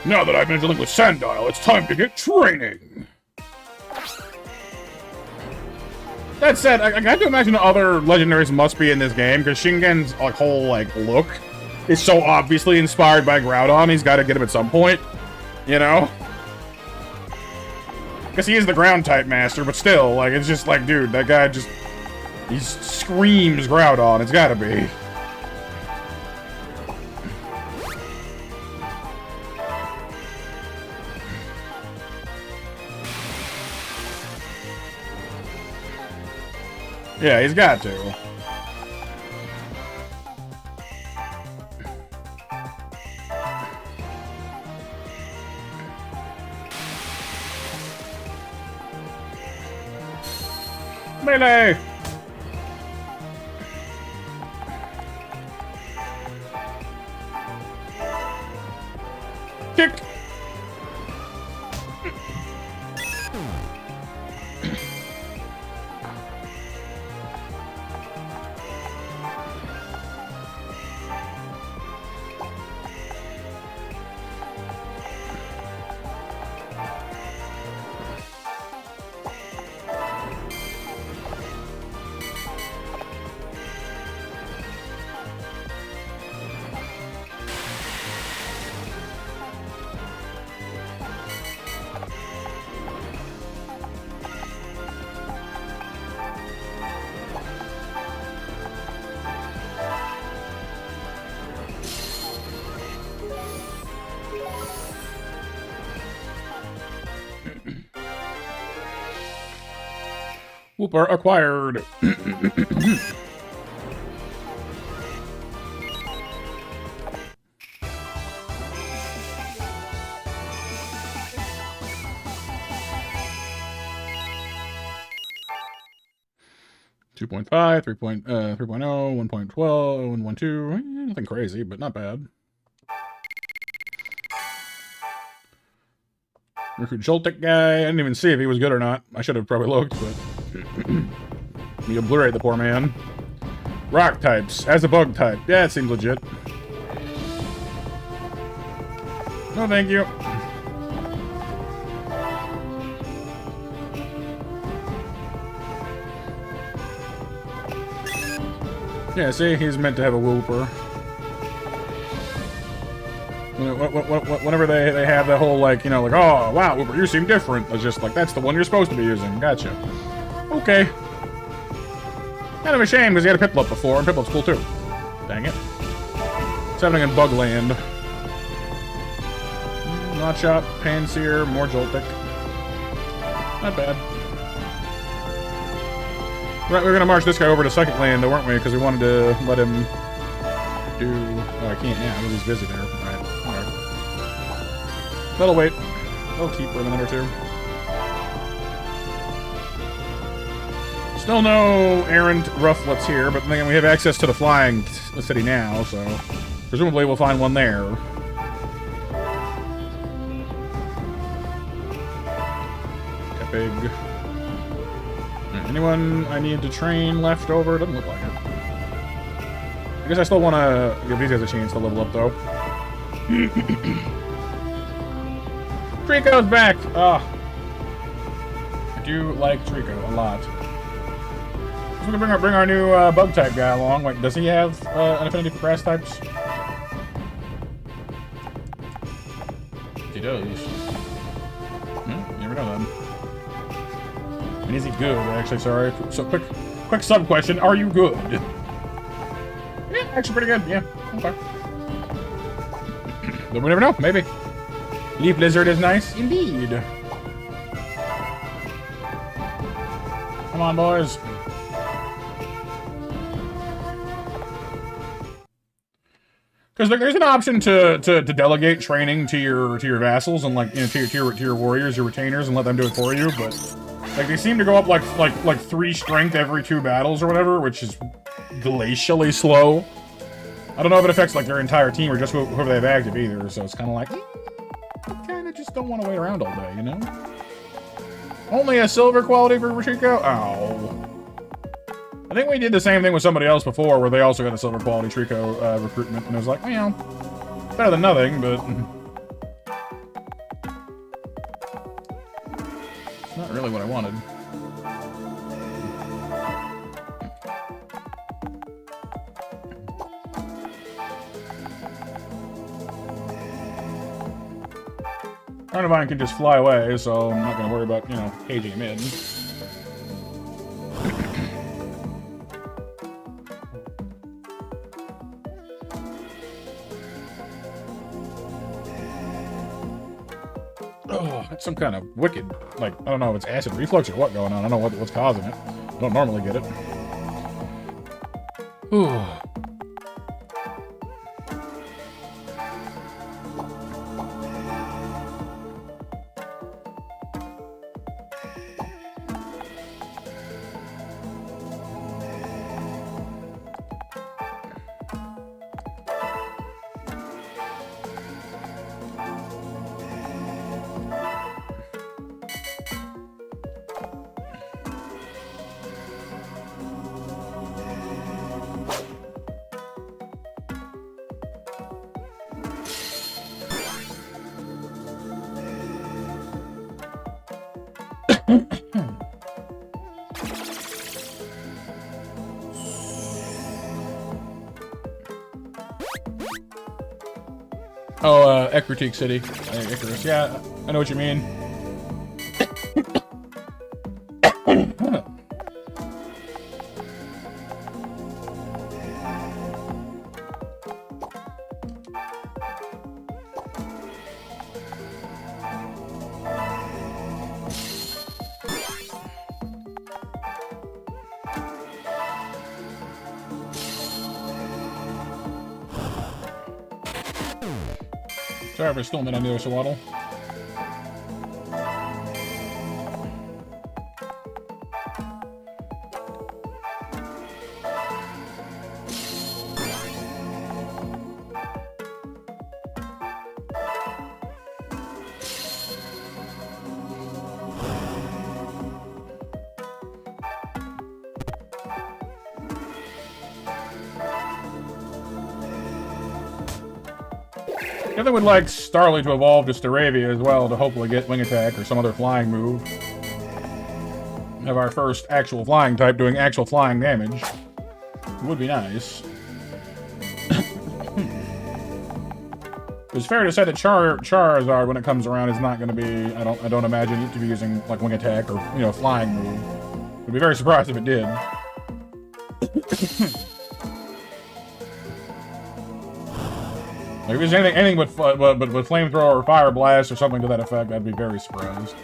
Speaker 2: Now that I've been dealing with Sandile, it's time to get training!
Speaker 1: That said, I got to imagine other legendaries must be in this game, because Shingen's like, whole like look is so obviously inspired by Groudon, he's got to get him at some point, you know? Because he is the ground type master, but still, like, it's just like, dude, that guy just, he screams Groudon, it's gotta be. Yeah, he's got to. Melee! Kick! Whooper acquired. Two 2.5, 3.0, 1.12, 1.12, nothing crazy, but not bad. Recruit Joltik guy. I didn't even see if he was good or not. I should have probably looked, but you obliterate the poor man. Rock types as a bug type. Yeah, it seems legit. No, thank you. Yeah, see, he's meant to have a whooper. Whenever they have that whole, like, you know, like, oh, wow, whooper, you seem different. It's just like, that's the one you're supposed to be using. Gotcha. Okay. Kind of a shame, because he had a Piplup before, and Piplup's cool, too. Dang it. It's happening in Bugland. Notchop, Panseer, more Joltik. Not bad. Right, we were gonna march this guy over to Second Land, though, weren't we? Because we wanted to let him do... Oh, I can't now, because he's busy there. Alright, alright. That'll wait. That'll keep for a minute or two. Still no errant Rufflets here, but then again, we have access to the flying city now, so... Presumably we'll find one there. Big. Right, anyone I need to train left over? Doesn't look like it. I guess I still want to give these guys a chance to level up, though. Trico's back! Ah. I do like Trico a lot. So we're gonna bring our new bug type guy along. Wait, does he have an affinity for grass types? He does. You never know then. And is he good, actually? Sorry. So, quick sub-question. Are you good? Yeah, actually pretty good. Yeah, okay. But we never know. Maybe. Leaf Lizard is nice. Indeed. Come on, boys. Because there's an option to delegate training to your vassals and, like, you know, to your warriors, your retainers, and let them do it for you, but... Like, they seem to go up, like 3 strength every 2 battles or whatever, which is glacially slow. I don't know if it affects, like, their entire team or just whoever they have active either, so it's kind of like, I kind of just don't want to wait around all day, you know? Only a silver quality for Trico? Ow. I think we did the same thing with somebody else before, where they also got a silver quality Trico recruitment, and it was like, well, better than nothing, but... Not really what I wanted. Carnivine can just fly away, so I'm not going to worry about, you know, caging him in. Oh, that's some kind of wicked, like, I don't know if it's acid reflux or what going on. I don't know what's causing it. Don't normally get it. Ooh. Oh, Ecruteak City. Icarus. Yeah, I know what you mean. Sorry for stealing that on the other Swaddle. definitely would like Starly to evolve to Staravia as well to hopefully get Wing Attack or some other flying move. Have our first actual flying type doing actual flying damage. Would be nice. It's fair to say that Charizard, when it comes around, is not going to be. I don't imagine it to be using like Wing Attack or flying move. I'd be very surprised if it did. Like if there's anything but flamethrower or fire blast or something to that effect, I'd be very surprised.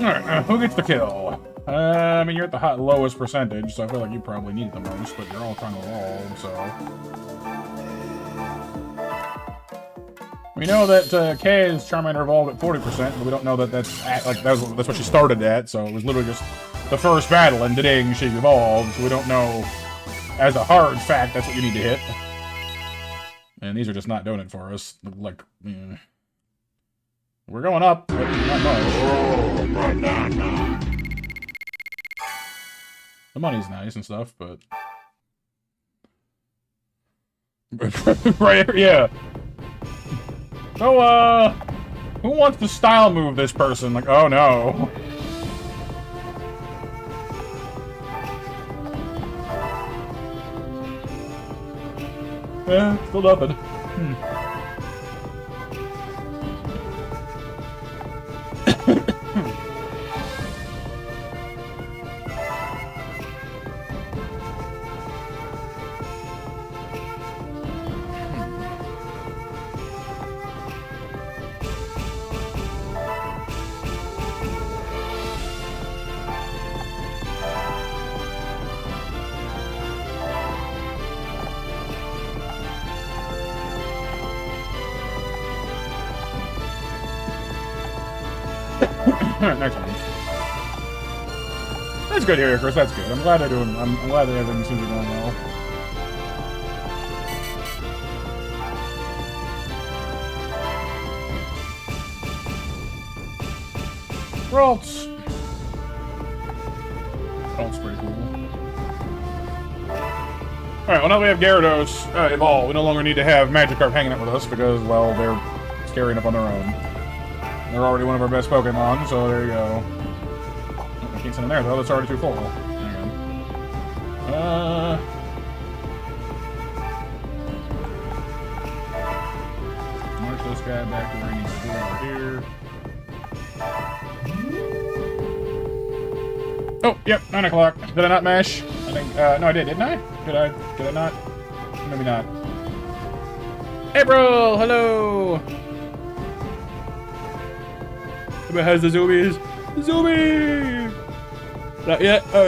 Speaker 1: Alright, who gets the kill? I mean, you're at the lowest percentage, so I feel like you probably need it the most, but you're all trying to evolve, so... We know that Kay's Charmander evolved at 40%, but we don't know that that's what she started at, so it was literally just the first battle, and ding, she evolved, so we don't know as a hard fact that's what you need to hit. And these are just not doing it for us. Like, we're going up, but not much.
Speaker 2: Oh, banana.
Speaker 1: The money's nice and stuff, but... right here, yeah. So, who wants to style move this person? Like, oh no. Still nothing. Next one. That's good here, Chris. That's good. I'm glad they're doing. I'm glad that everything seems to be going well. Ralts. Ralts pretty cool. All right. Well, now we have Gyarados evolved. We no longer need to have Magikarp hanging out with us because, well, they're scary enough on their own. They're already one of our best Pokemon, so there you go. I can't send them there, though. That's already too full. Hang on. March this guy back to where he needs to be over here. Oh, yep, 9 o'clock. Did I not mash? I think, no, I did, didn't I? Did I not? Maybe not. April, hello! Who has the zoomies? The zombie! Not yet? Oh,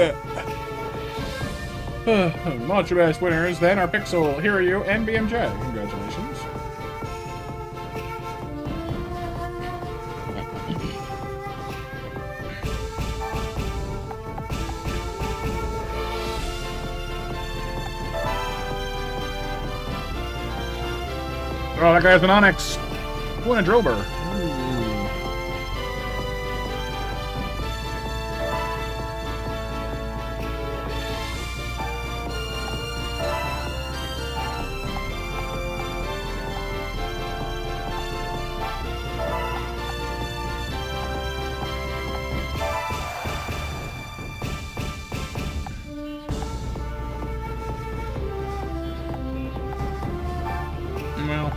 Speaker 1: yeah. Monster Best winners then are Pixel, Hiryu, and BMJ. Congratulations. Oh, that guy's an Onyx. Who and a Drillbur. Well,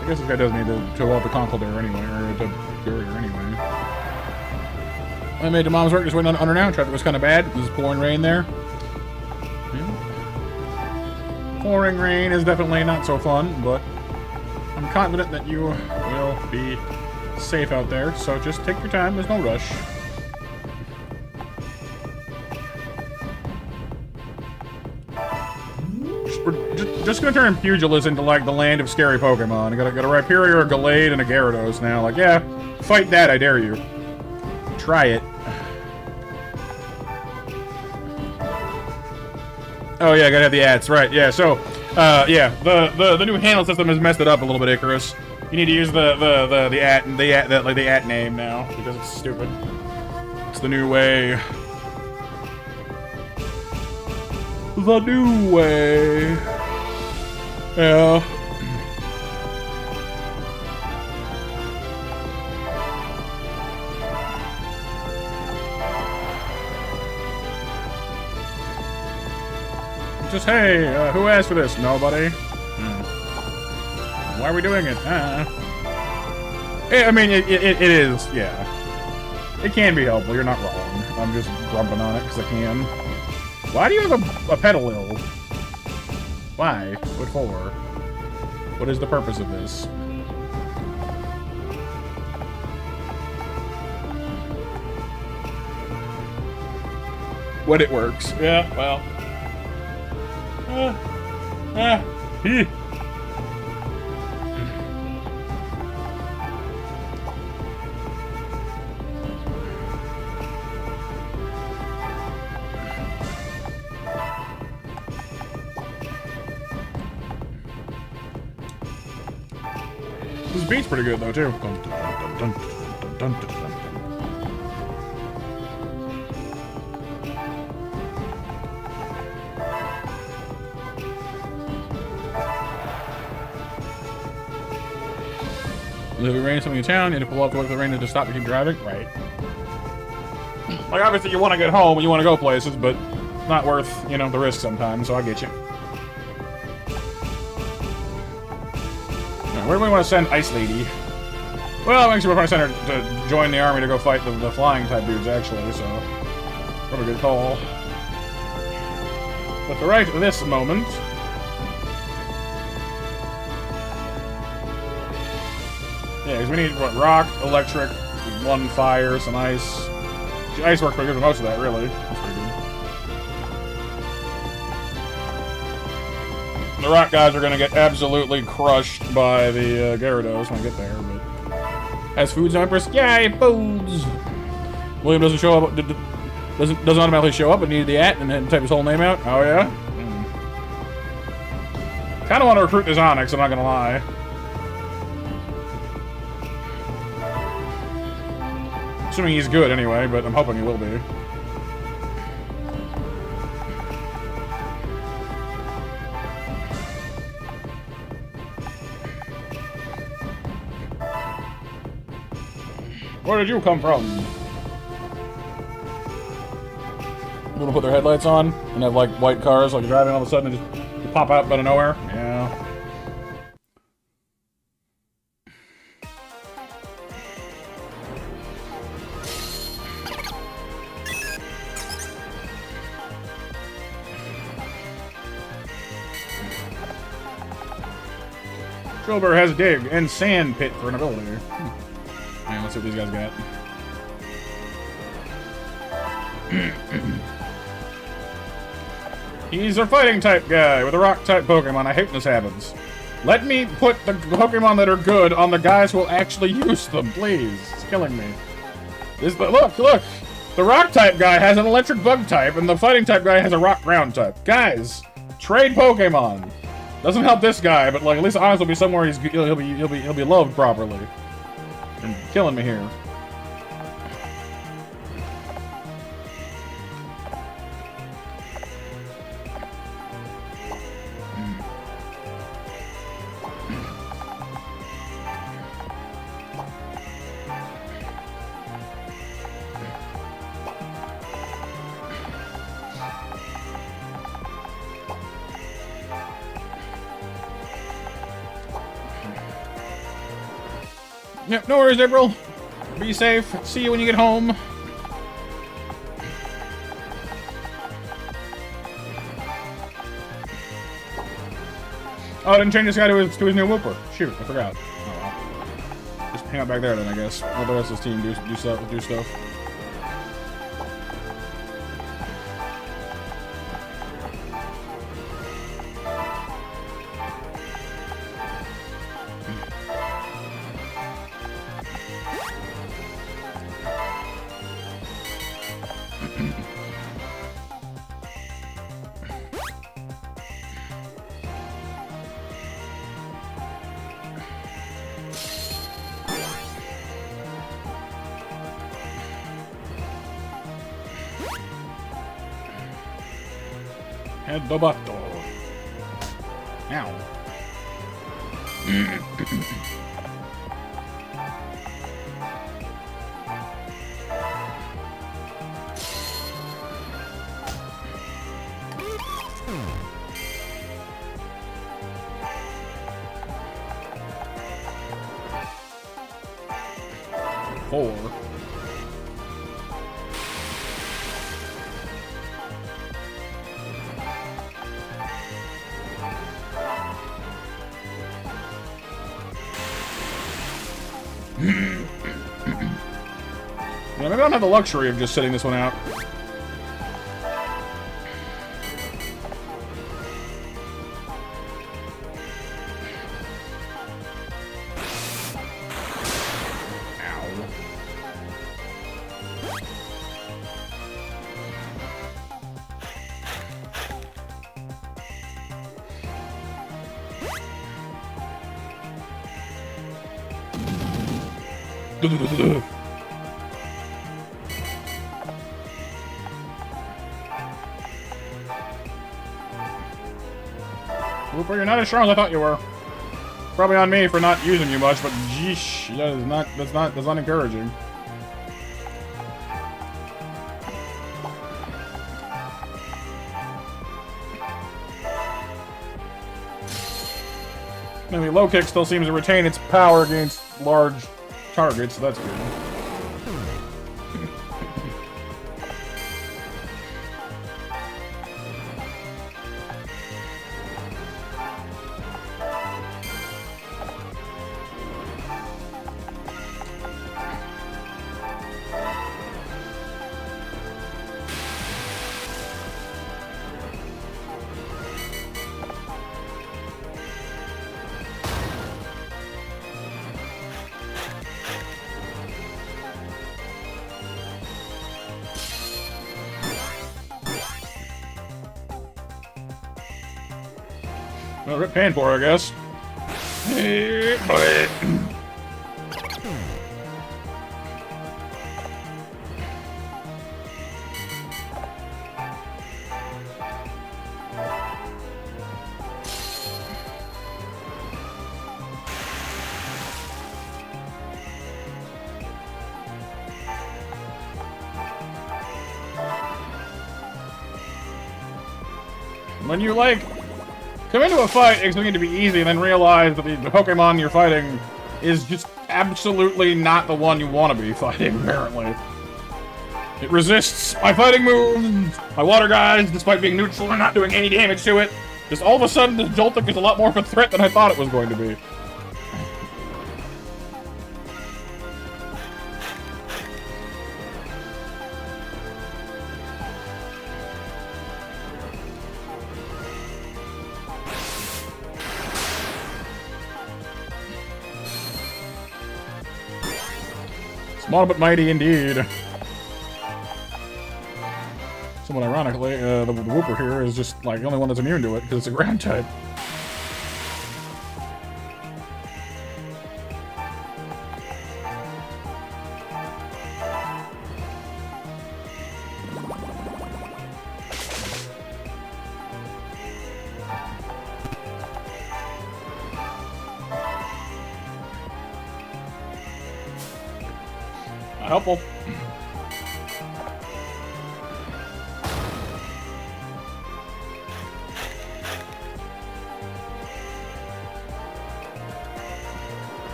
Speaker 1: I guess this guy does need to evolve the Conkeldurr anyway, or the Courier anyway. I made the mom's work just waiting on under now. Traffic was kind of bad. There's pouring rain there. Yeah. Pouring rain is definitely not so fun, but I'm confident that you will be safe out there. So just take your time. There's no rush. We're just gonna turn Pugilist into like the land of scary Pokemon. I got a Rhyperior, a Gallade, and a Gyarados now. Like, yeah, fight that, I dare you. try it. Oh yeah, gotta have the ads, right? Yeah. So, yeah, the new handle system has messed it up a little bit, Icarus. You need to use the at name now because it's stupid. It's the new way. The new way. Yeah. Just, hey, who asked for this? Nobody. Why are we doing it? I mean, it is, yeah. It can be helpful, you're not wrong. I'm just grumping on it because I can. Why do you have a pedal ill? Why? What for? What is the purpose of this? When it works. Yeah, well. This beat's pretty good though too. If it rains something in town, you have to pull up to wait for the rain to stop and keep driving. Right. Like, obviously you want to get home and you want to go places, but it's not worth, you know, the risk sometimes, so I get you. Now, where do we want to send Ice Lady? Well, actually, we're going to send her to join the army to go fight the flying type dudes, actually, so probably a good call. But for right this moment, yeah, because we need, what, rock, electric, one fire, some ice. Ice works pretty good for most of that, really. That's pretty good. The rock guys are going to get absolutely crushed by the Gyarados when I get there, but... Has foods on Empress? Yay, foods! William doesn't show up, doesn't automatically show up, but needed the at and then type his whole name out. Oh, yeah? Kind of want to recruit this Onyx, I'm not going to lie. Assuming he's good anyway, but I'm hoping he will be. Where did you come from? You wanna put their headlights on and have like white cars like driving all of a sudden and just pop out out of nowhere? Yeah. Trillbur has a dig and sand pit for an ability. Man, let's see what these guys got. He's a fighting type guy with a rock type Pokemon. I hate when this happens. Let me put the Pokemon that are good on the guys who will actually use them, please. It's killing me. Look! The rock type guy has an electric bug type, and the fighting type guy has a rock ground type. Guys, trade Pokemon. Doesn't help this guy, but like at least Onyx will be somewhere he'll be loved properly. You're killing me here. Yep, no worries, April. Be safe. See you when you get home. Oh, I didn't change this guy to his new Whooper. Shoot, I forgot. Oh, well. Just hang out back there then, I guess. Let the rest of this team do stuff. Hedobato. Ow. Four. Yeah, maybe I don't have the luxury of just sitting this one out. Whooper, you're not as strong as I thought you were. Probably on me for not using you much, but geesh, that's not encouraging. I mean, low kick still seems to retain its power against large targets, so that's good. Well, rip pan for, I guess. When you, like, come into a fight expecting it to be easy and then realize that the Pokemon you're fighting is just absolutely not the one you want to be fighting, apparently. It resists my fighting moves, my water guys, despite being neutral and not doing any damage to it. Just all of a sudden, this Joltik is a lot more of a threat than I thought it was going to be. Small but mighty indeed. Somewhat ironically, the Whooper here is just like the only one that's immune to it because it's a ground type. Helpful.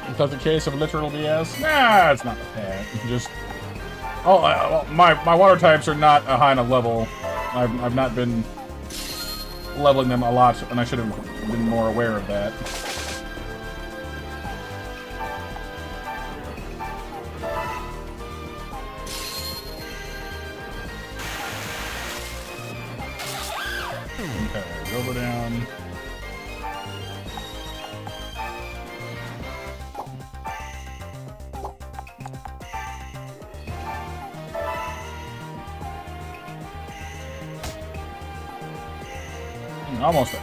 Speaker 1: Is that the case of literal BS? Nah, it's not bad. Just well, my water types are not a high enough level. I've not been leveling them a lot, and I should have been more aware of that. Okay, Robo down. Almost there.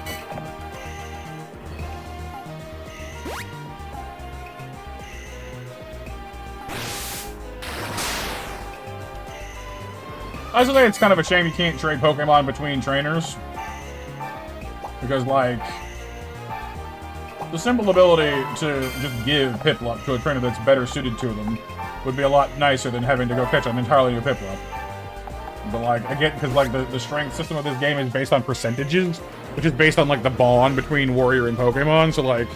Speaker 1: I was say it's kind of a shame you can't trade Pokemon between trainers. Because, like, the simple ability to just give Piplup to a trainer that's better suited to them would be a lot nicer than having to go catch an entirely new Piplup. But, like, again, because, like, the strength system of this game is based on percentages, which is based on, like, the bond between Warrior and Pokemon, so, like,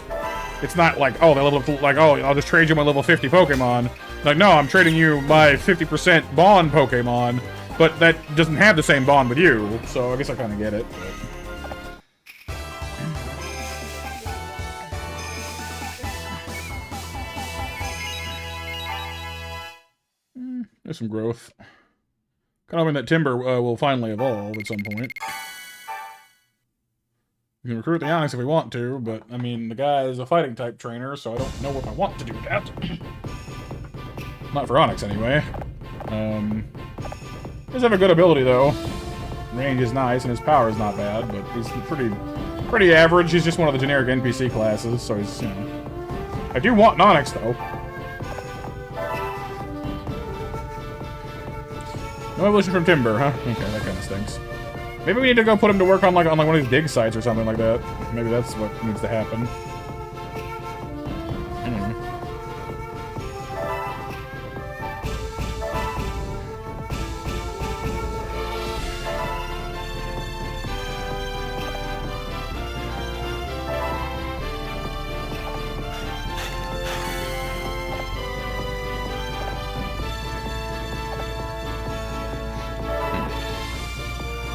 Speaker 1: it's not like, oh, they level up, like, oh, I'll just trade you my level 50 Pokemon. Like, no, I'm trading you my 50% bond Pokemon, but that doesn't have the same bond with you, so I guess I kind of get it. There's some growth. Kind of hoping that Timber will finally evolve at some point. We can recruit the Onix if we want to, but, I mean, the guy is a fighting type trainer, so I don't know if I want to do that. Not for Onix, anyway. He does have a good ability, though. Range is nice, and his power is not bad, but he's pretty average. He's just one of the generic NPC classes, so he's, you know... I do want an Onix, though. No evolution from Timber, huh? Okay, that kind of stinks. Maybe we need to go put him to work on, like, one of these dig sites or something like that. Maybe that's what needs to happen.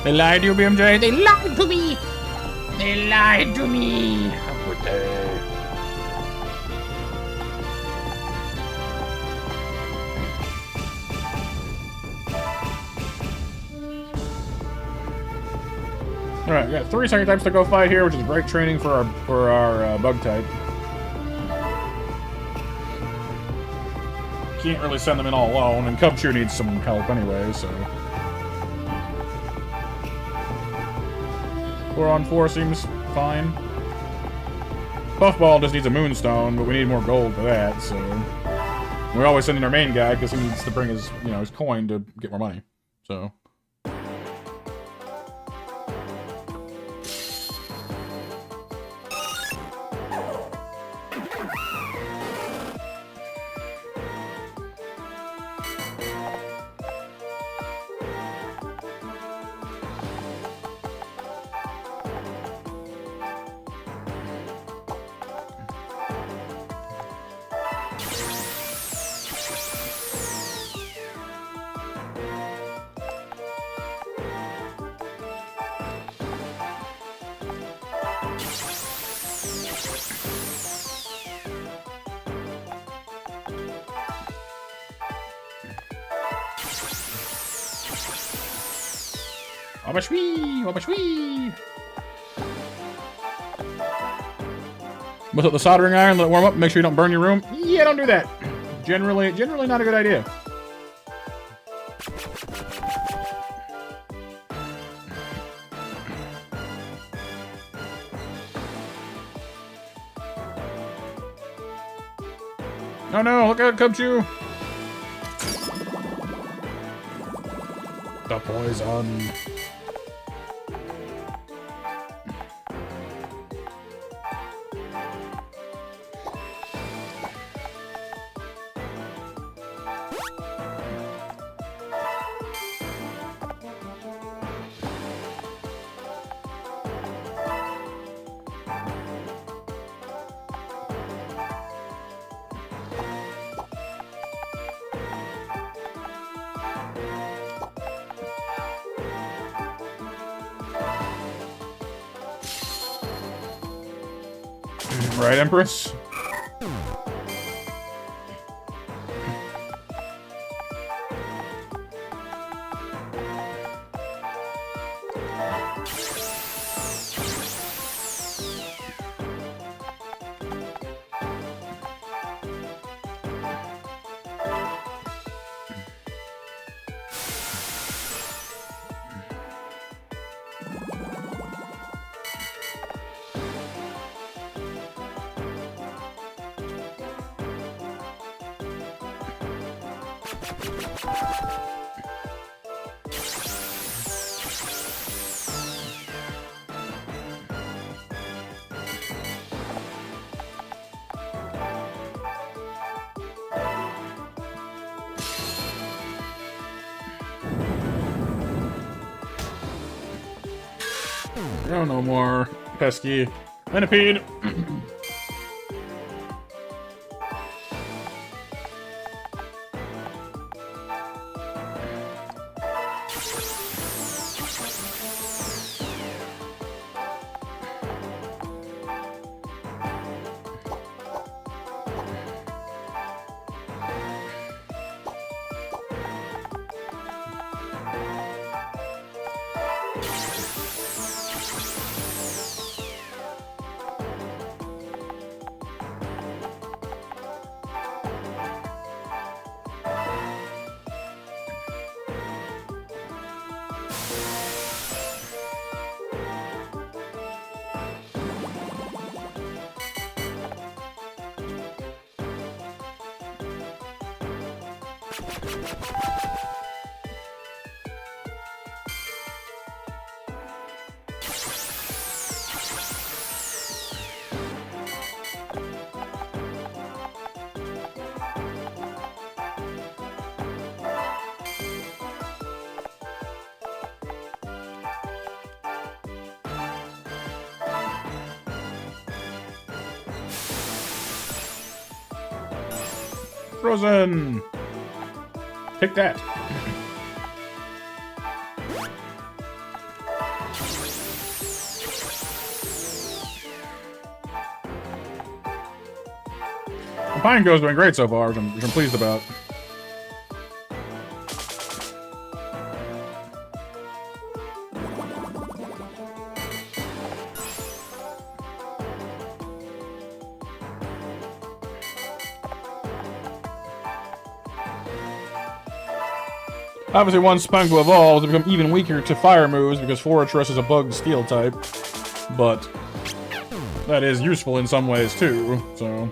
Speaker 1: They lied to you, BMJ. They lied to me. They lied to me. How would they? All right, we got 3 second types to go fight here, which is great training for our bug type. Can't really send them in all alone, and Cubchoo needs some help anyway, so. 4-on-4 seems fine. Puffball just needs a Moonstone, but we need more gold for that, so... We always send in our main guy, because he needs to bring his, you know, his coin to get more money. So... Wabashwee! Wabashwee! What's up, the soldering iron? Let it warm up. Make sure you don't burn your room. Yeah, don't do that. Generally not a good idea. Oh no, look out, Cubchoo! The poison. Right, Empress? Oh, no more pesky Venipede. Frozen! Take that. Pine Co's doing great so far, which I'm pleased about. Obviously, once Spunko evolves, it becomes even weaker to fire moves because Fortress is a bug steel type. But that is useful in some ways too, so.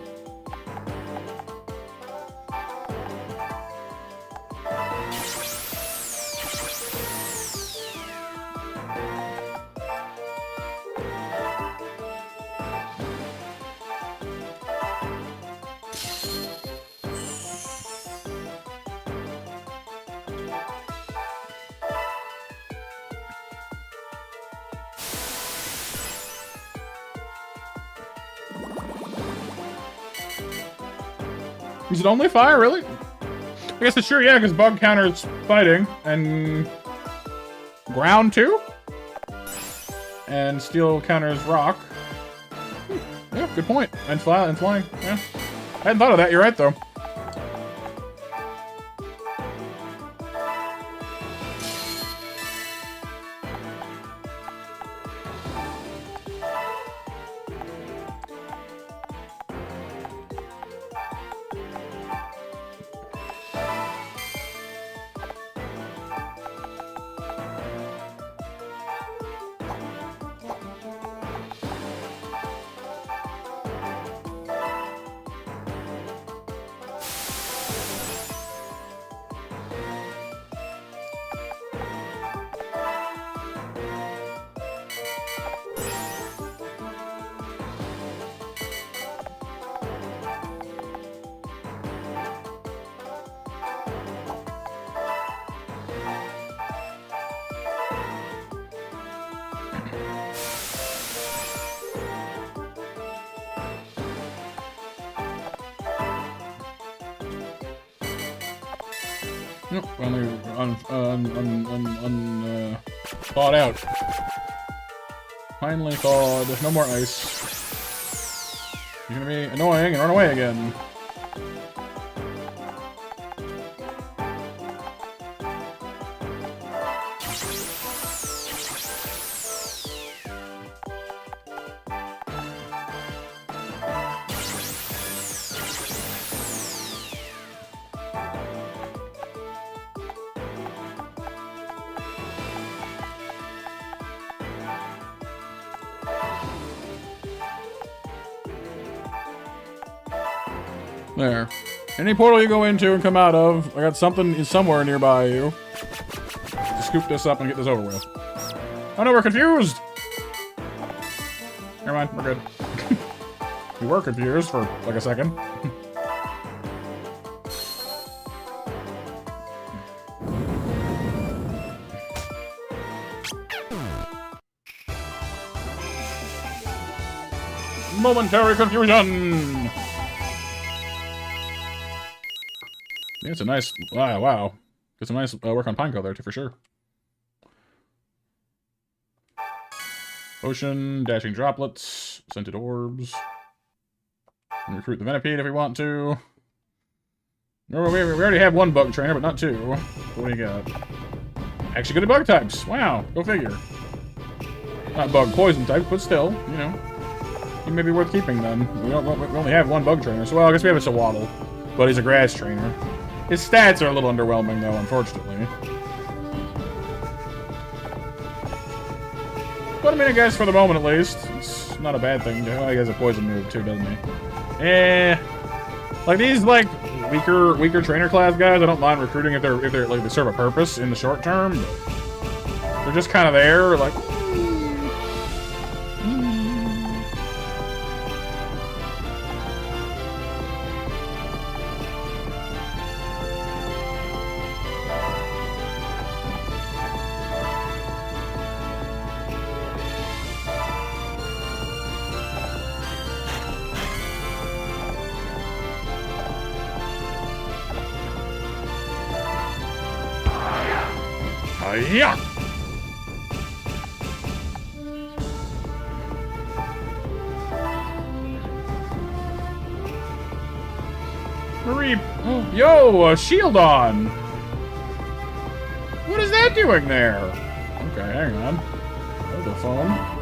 Speaker 1: Is it only fire, really? I guess it's sure, yeah, because bug counters fighting, and ground too? And steel counters rock. Yeah, good point. And flying, yeah. I hadn't thought of that, you're right, though. Nope, finally thawed out. Finally thawed. No more ice. You're gonna be annoying and run away again. There. Any portal you go into and come out of, I got something somewhere nearby you. Just scoop this up and get this over with. Oh no, we're confused! Never mind, we're good. We were confused for like a second. Momentary confusion! Yeah, it's a nice... Wow. It's a nice work on Pineco there, too, for sure. Potion, dashing droplets, scented orbs. And recruit the Venipede if we want to. We already have one bug trainer, but not two. What do you got? Actually good at bug types. Wow, go figure. Not bug poison types, but still, you know. He may be worth keeping then. We only have one bug trainer, so well, I guess we have a Sawaddle. But he's a grass trainer. His stats are a little underwhelming, though, unfortunately. But I mean, I guess for the moment at least, it's not a bad thing. Oh, he has a poison move too, doesn't he? Like these like weaker trainer class guys, I don't mind recruiting if they're like they serve a purpose in the short term. But they're just kind of there, like. Yeah. Marie, yo, a shield on. What is that doing there? Okay, hang on. Hold the phone.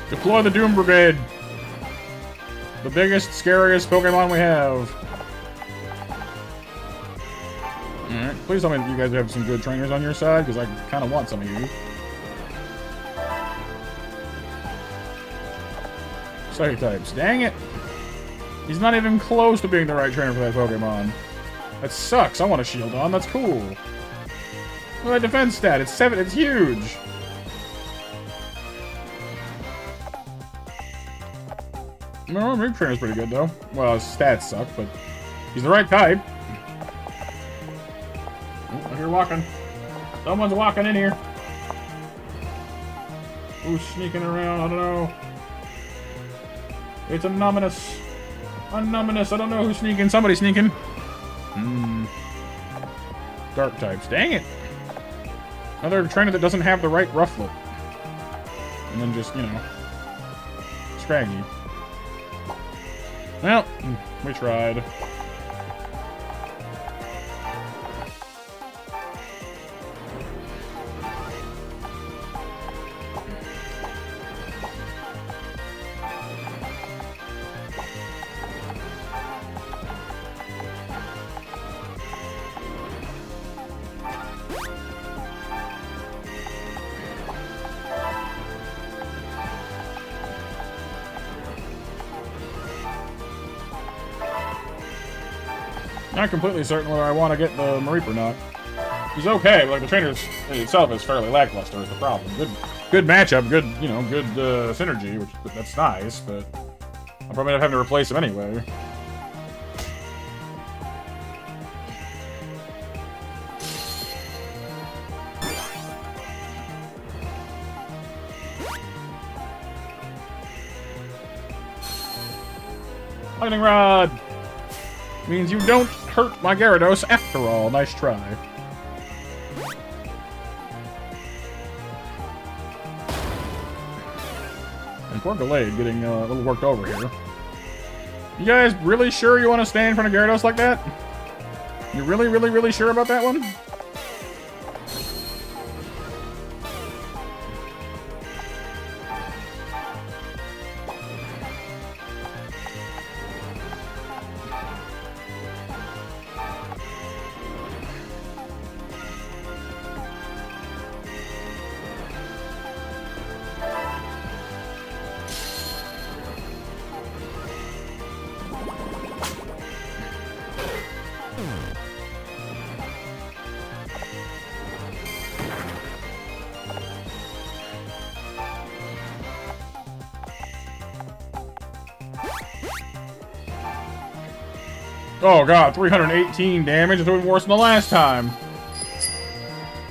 Speaker 1: Deploy the Doom Brigade. The biggest, scariest Pokemon we have. Alright, please tell me that you guys have some good trainers on your side, because I kind of want some of you. Psychic types. Dang it! He's not even close to being the right trainer for that Pokemon. That sucks. I want a shield on. That's cool. Look at that defense stat. It's 7. It's huge. No, Rig Trainer's pretty good, though. Well, his stats suck, but he's the right type. Oh, I hear walking. Someone's walking in here. Who's sneaking around? I don't know. It's Anonymous. Anonymous. I don't know who's sneaking. Somebody's sneaking. Dark types. Dang it. Another trainer that doesn't have the right Rufflet. And then just, you know, Scraggy. Well, we tried. Not completely certain whether I want to get the Mareep or not. He's okay, but like the trainer itself is fairly lackluster is the problem. Good matchup, good, you know, good synergy, which that's nice, but I'll probably end up having to replace him anyway. Lightning Rod! Means you don't hurt my Gyarados after all. Nice try. And poor Gallade getting a little worked over here. You guys really sure you want to stand in front of Gyarados like that? You really sure about that one? Oh god, 318 damage. It's doing worse than the last time.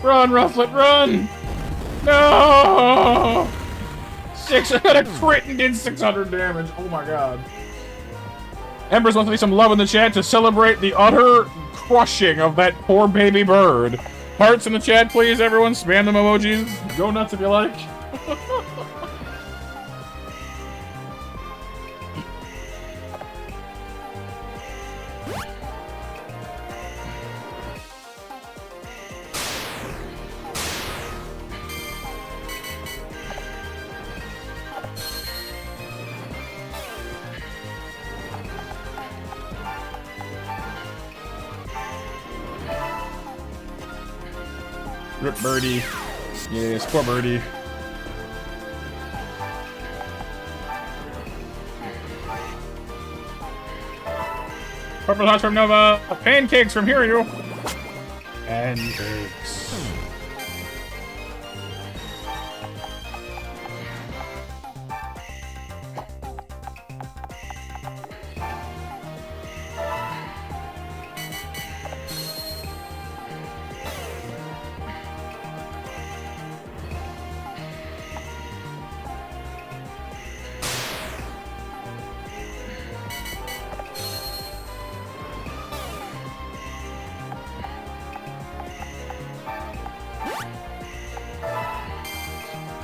Speaker 1: Run, Rufflet, run! No! 600 crit and did 600 damage. Oh my god. Empress wants to be some love in the chat to celebrate the utter crushing of that poor baby bird. Hearts in the chat, please, everyone. Spam them emojis. Go nuts if you like. Rip Birdie. Yes, poor Birdie. Purple hearts from Nova. Pancakes from Hiryu. Pancakes.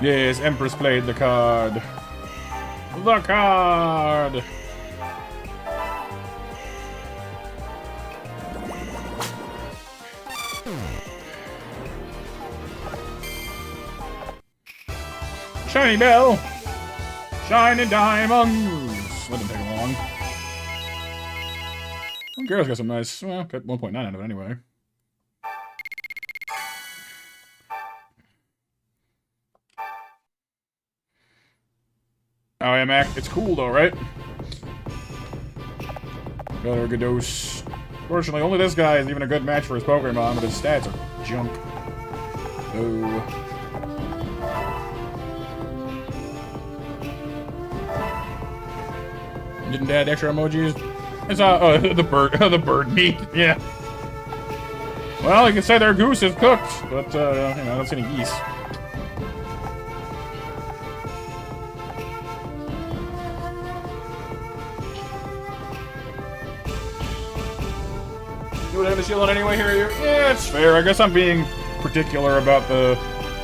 Speaker 1: Yes, Empress played the card. The card! Shiny bell! Shiny diamonds! That didn't take long. Well, Girl's got some nice... Well, got 1.9 out of it anyway. Oh yeah, Mac. It's cool though, right? Got a good dose. Fortunately, only this guy is even a good match for his Pokemon, but his stats are junk. Oh. Didn't add extra emojis? It's the bird, the bird meat. Yeah. Well, you can say their goose is cooked, but you know, I don't see any geese. You would have the shield on anyway here. Yeah, it's fair. I guess I'm being particular about the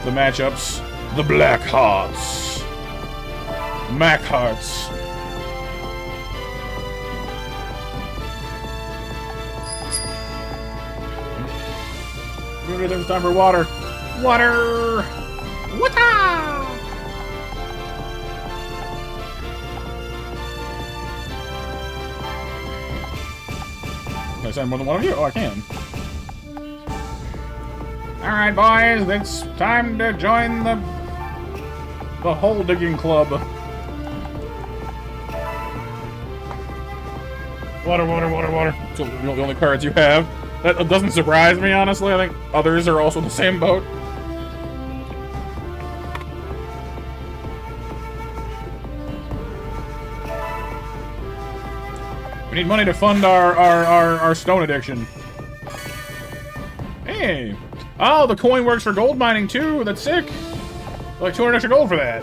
Speaker 1: matchups. The Black Hearts. Mac Hearts. It's time for water. Water! Water! Can I send more than one of you? Oh, I can. Alright, boys. It's time to join the hole digging club. Water, water, water, water. So the only cards you have. That doesn't surprise me, honestly. I think others are also in the same boat. We need money to fund our stone addiction. Hey! Oh, the coin works for gold mining too! That's sick! Like 200 extra gold for that.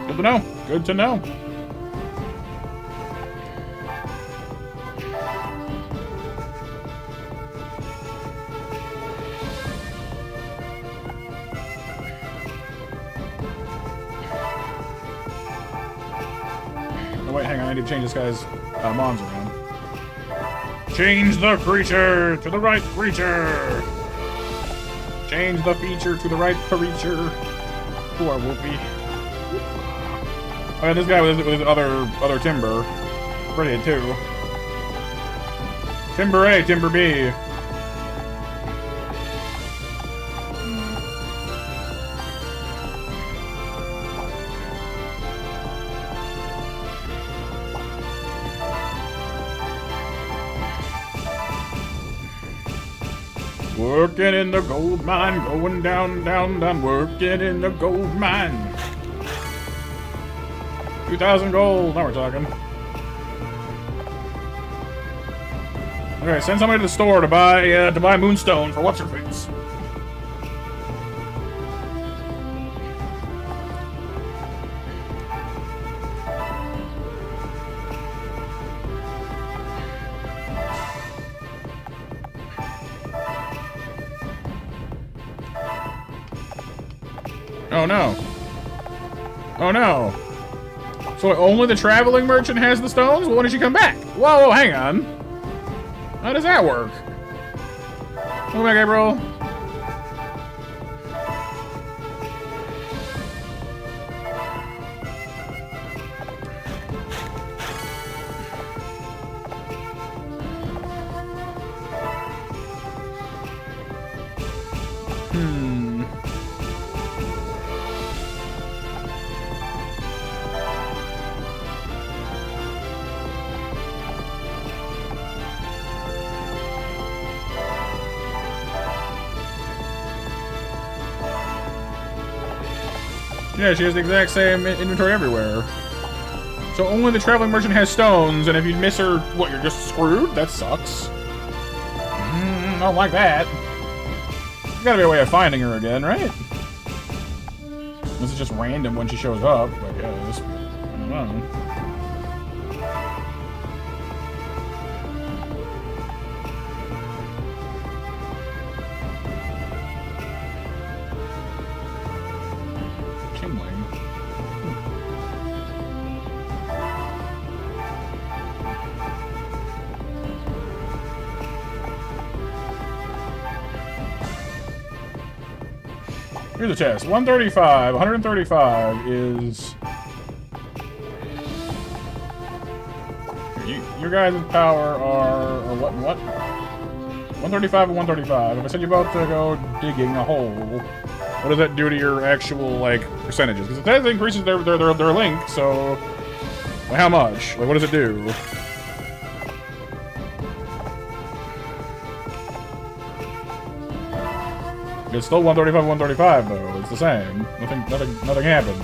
Speaker 1: Good to know. Good to know. Oh wait, hang on, I need to change this guy's mons around. Change the creature to the right creature! Change the feature to the right creature. Poor Whoopi. Oh yeah, this guy with his other timber. Pretty good too. Timber A, Timber B. Working in the gold mine, going down, down, down, working in the gold mine. 2,000 gold. Now we're talking. Okay, send somebody to the store to buy Moonstone for what's her face. Oh no. Oh no. So only the traveling merchant has the stones? Well, when did she come back? Whoa, whoa, hang on. How does that work? Welcome back, April. Yeah, she has the exact same inventory everywhere. So only the traveling merchant has stones, and if you miss her, what, you're just screwed? That sucks. I don't like that. There's gotta be a way of finding her again, right? This is just random when she shows up, I guess. I don't know. Here's the test. 135. 135 is... Your guys' power are... Or what and what? 135 and 135. If I said you're about to go digging a hole, what does that do to your actual, like, percentages? Because that increases their link, so... Well, how much? Like, what does it do? It's still 135, 135 though. It's the same. Nothing happened.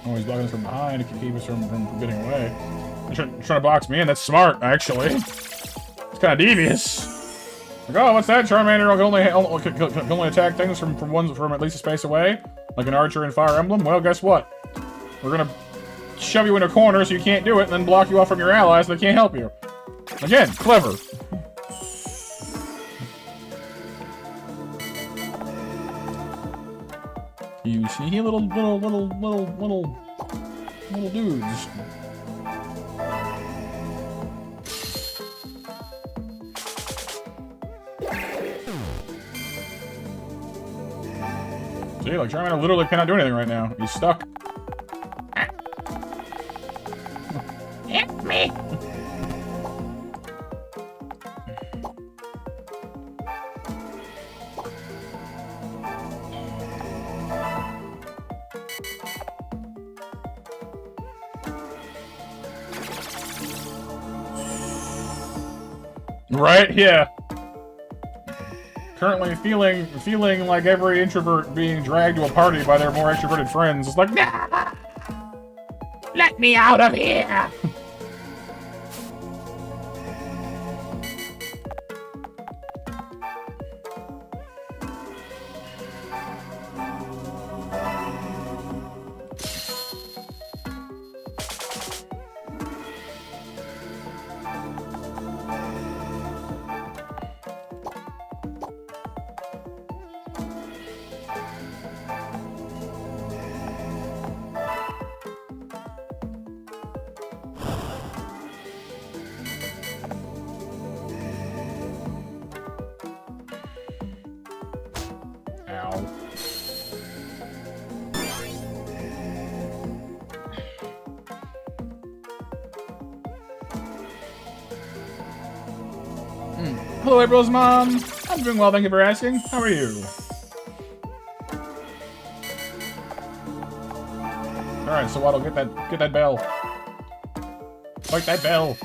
Speaker 1: Oh, he's blocking us from behind to keep us from getting away. He's trying to box me in. That's smart, actually. It's kind of devious. Like, oh, what's that? Charmander can only attack things from at least a space away, like an archer in Fire Emblem. Well, guess what? We're gonna shove you in a corner so you can't do it, and then block you off from your allies so they can't help you. Again, clever. You sneaky little dudes. See, like Charmander literally cannot do anything right now. He's stuck. Hit me. Right? Yeah. Currently feeling like every introvert being dragged to a party by their more extroverted friends. It's like, nah! Let me out of here! Ow. Hello, April's mom. I'm doing well, thank you for asking. How are you? Alright, so Waddle, get that bell. Fight that bell.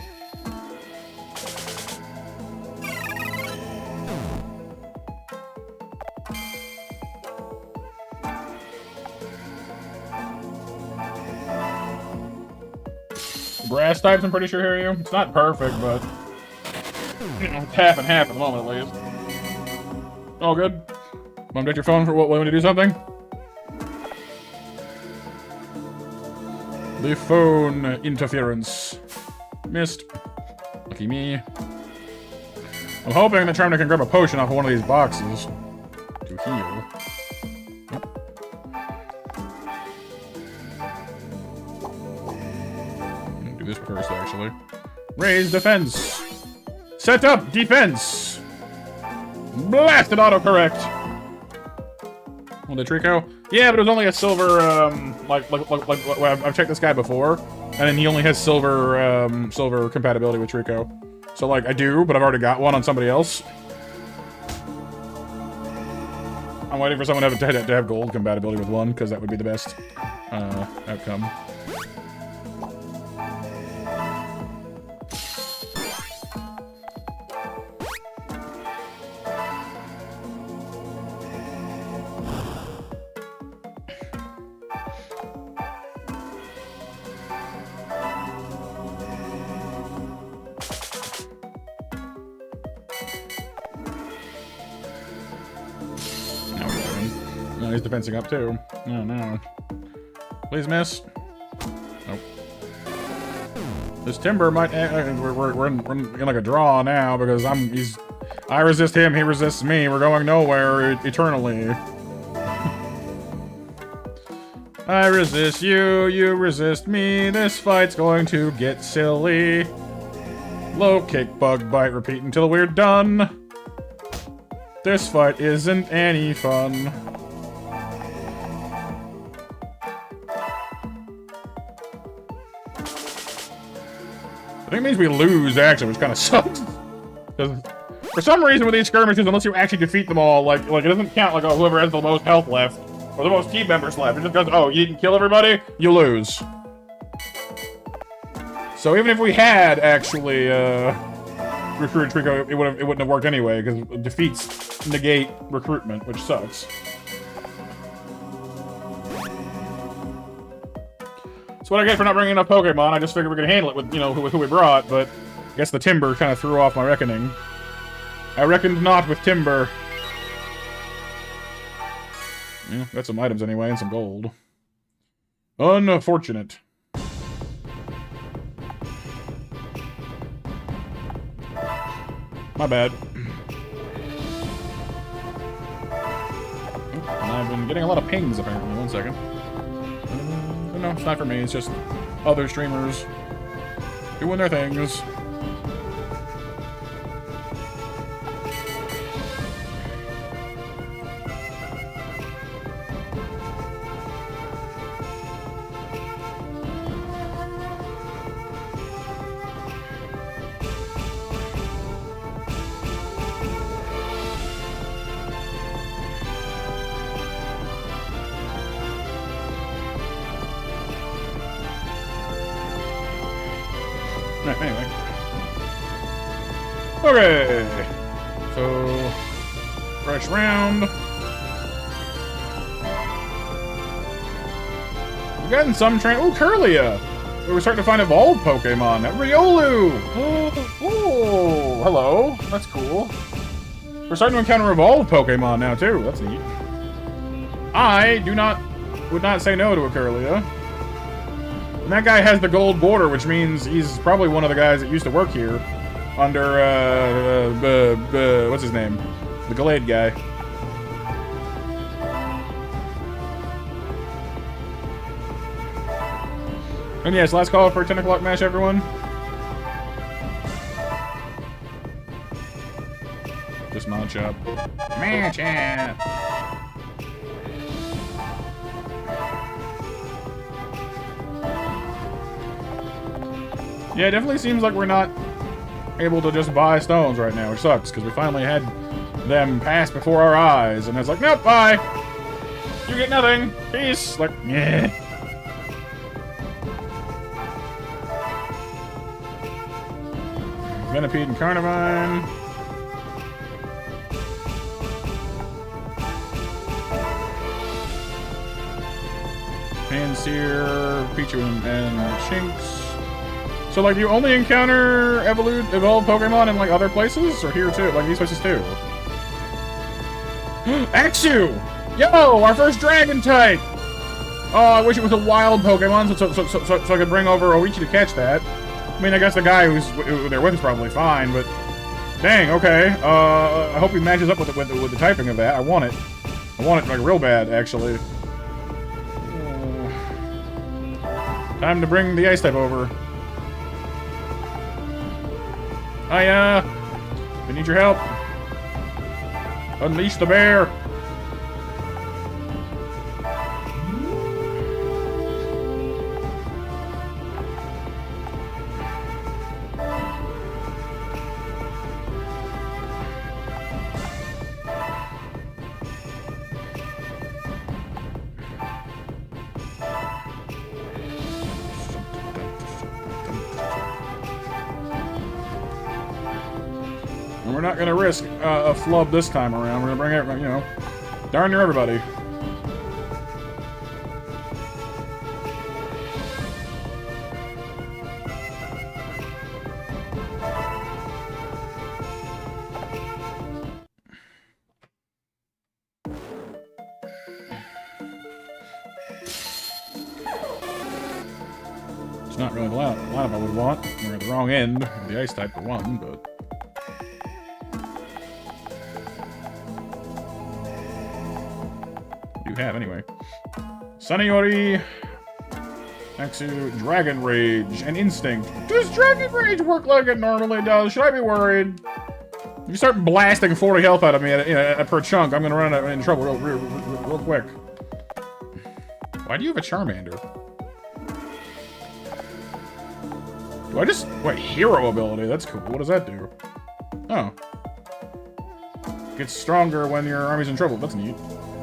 Speaker 1: Grass types, I'm pretty sure, hear you. It's not perfect, but it's half and half at the moment, at least. All good. Mom, take your phone for what? Want me to do something? The phone interference. Missed. Lucky me. I'm hoping that Charmander can grab a potion off of one of these boxes to heal. Do this first, actually. Raise defense. Set up defense. Blasted autocorrect. Well, the Trico? Yeah, but it was only a silver, I've checked this guy before, and then he only has silver compatibility with Trico. So, like, I do, but I've already got one on somebody else. I'm waiting for someone to have gold compatibility with one, because that would be the best, outcome. No, he's defensing up too. Oh no. Please miss. Nope. This Timber might. We're in like a draw now because I resist him, he resists me. We're going nowhere eternally. I resist you, you resist me. This fight's going to get silly. Low kick, bug bite, repeat until we're done. This fight isn't any fun. I think it means we lose, actually, which kind of sucks. Because for some reason with these skirmishes, unless you actually defeat them all, like it doesn't count like whoever has the most health left, or the most team members left. It just goes, oh, you didn't kill everybody, you lose. So even if we had actually recruited Trico, it wouldn't have worked anyway, because defeats negate recruitment, which sucks. That's what I get for not bringing enough Pokemon. I just figured we could handle it with, you know, who we brought, but I guess the Timber kind of threw off my reckoning. I reckoned not with Timber. Yeah, got some items anyway, and some gold. Unfortunate. My bad. I've been getting a lot of pings, apparently. 1 second. But no, it's not for me. It's just other streamers doing their things. Right, anyway. Okay. So, fresh round. We've gotten some train. Oh, Curlia! We're starting to find evolved Pokemon. Riolu! Oh, hello. That's cool. We're starting to encounter evolved Pokemon now, too. That's neat. I would not say no to a Curlia. And that guy has the gold border, which means he's probably one of the guys that used to work here under, what's his name? The Gallade guy. And yes, last call for a 10 o'clock match, everyone. Just match up. Match up! Yeah, it definitely seems like we're not able to just buy stones right now, which sucks, because we finally had them pass before our eyes, and it's like, nope, bye! You get nothing! Peace! Like, yeah. Venipede and Carnivine. Pansear, Pichu, and Shinx. So, like, you only encounter evolved Pokemon in, like, other places? Or here, too? Like, these places, too? Axew! Yo! Our first Dragon type! Oh, I wish it was a wild Pokemon so I could bring over Oichi to catch that. I mean, I guess the guy who's there with is probably fine, but... Dang, okay. I hope he matches up with the typing of that. I want it. I want it, like, real bad, actually. Time to bring the Ice type over. I need your help. Unleash the bear. We're not gonna risk a flub this time around. We're gonna bring everybody, you know, darn near everybody. It's not really the lineup I would want. We're at the wrong end of the ice type for one, but. Have anyway. Sunnyori, Axew, Dragon Rage, and Instinct. Does Dragon Rage work like it normally does? Should I be worried? If you start blasting 40 health out of me per chunk, I'm gonna run into trouble real quick. Why do you have a Charmander? Do I just... Wait, hero ability. That's cool. What does that do? Oh. Gets stronger when your army's in trouble. That's neat.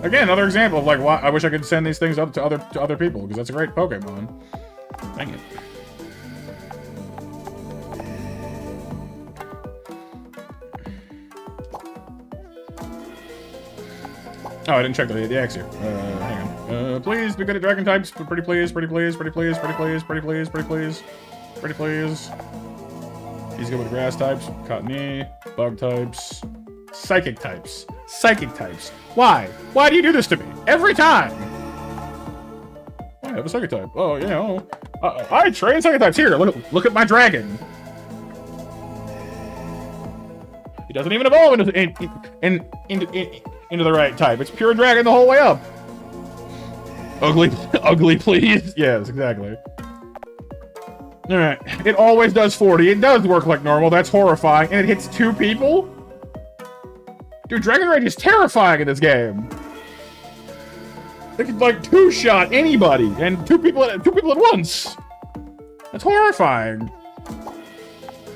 Speaker 1: Again, another example of, like, why I wish I could send these things up to other people, because that's a great Pokemon. Dang it. Oh, I didn't check the Axew. Hang on. Please be good at Dragon types. Pretty please, pretty please, pretty please, pretty please, pretty please, pretty please, pretty please. He's good with Grass types, Cottony, Bug types, Psychic types. Psychic types. Why? Why do you do this to me? Every time! I have a Psychic type. Oh, you know. I train Psychic types. Here, look at my dragon. He doesn't even evolve into the right type. It's pure dragon the whole way up. Ugly, please. Yes, exactly. Alright. It always does 40. It does work like normal. That's horrifying. And it hits 2 people? Dude, Dragon Rage is terrifying in this game. They could, like, 2-shot anybody, and two people at once. That's horrifying.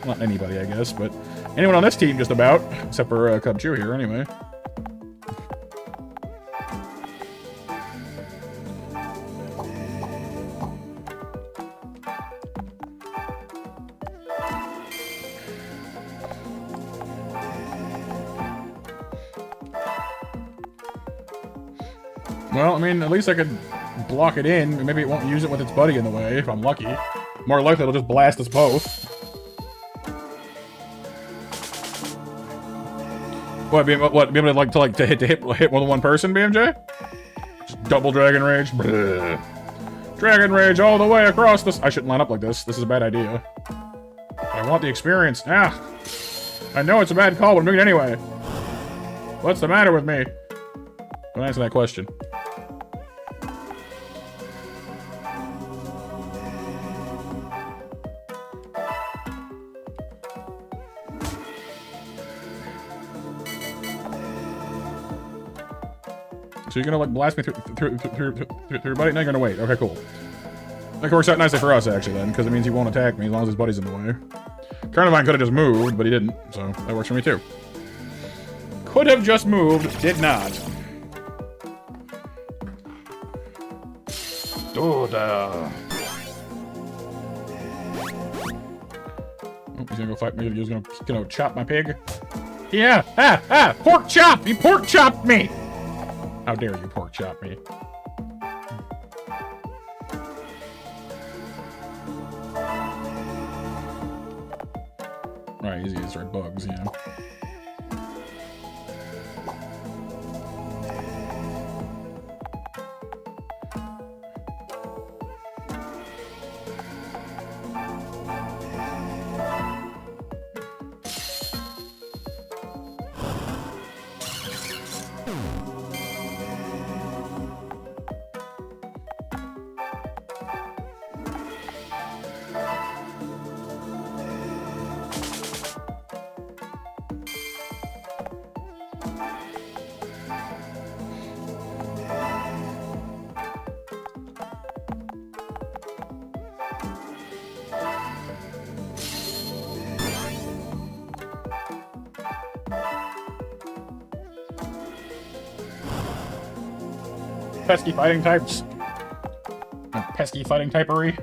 Speaker 1: Not anybody, I guess, but anyone on this team, just about, except for Cubchoo here, anyway. Well, I mean, at least I could block it in. Maybe it won't use it with its buddy in the way, if I'm lucky. More likely, it'll just blast us both. What? Be able to hit more than one person, BMJ? Just double Dragon Rage. Bleh. Dragon Rage all the way across this. I shouldn't line up like this. This is a bad idea. I want the experience. Ah, I know it's a bad call, but I'm doing it anyway. What's the matter with me? Don't answer that question. So you're gonna like blast me through your buddy? No, you're gonna wait. Okay, cool. That works out nicely for us actually then, because it means he won't attack me as long as his buddy's in the way. Carnivine could have just moved, but he didn't, so that works for me too. Could have just moved, did not. Oh, he's gonna go fight me. He's gonna chop my pig. Yeah! Ah! Pork chop! You pork chopped me! How dare you pork chop me? Right, easy to start bugs, yeah. Pesky fighting types. Pesky fighting typery.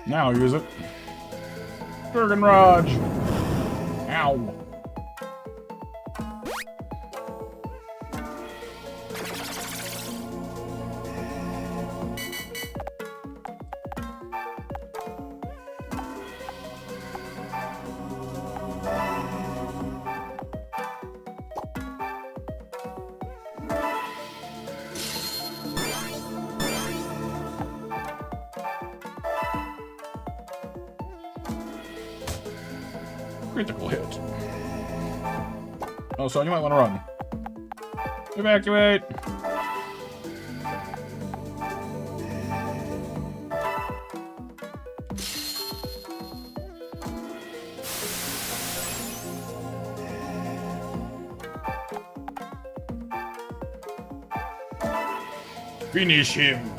Speaker 1: Now use it. Dragon Raj. Ow. Critical hit. Oh, so you might want to run. Evacuate!
Speaker 2: Finish him.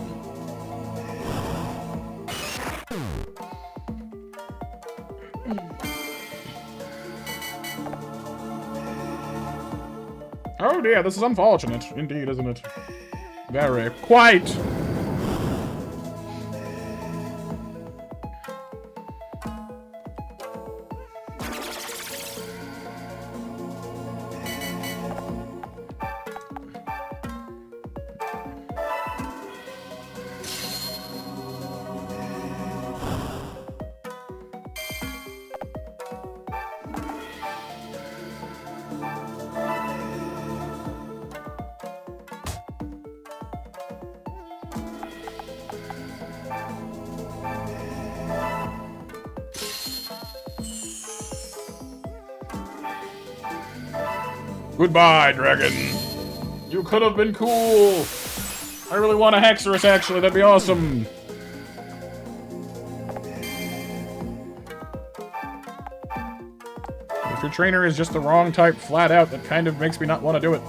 Speaker 1: Oh dear, this is unfortunate. Indeed, isn't it? Very. Quite! Goodbye, dragon. You could have been cool. I really want a Hexorus, actually. That'd be awesome. If your trainer is just the wrong type flat out, that kind of makes me not want to do it.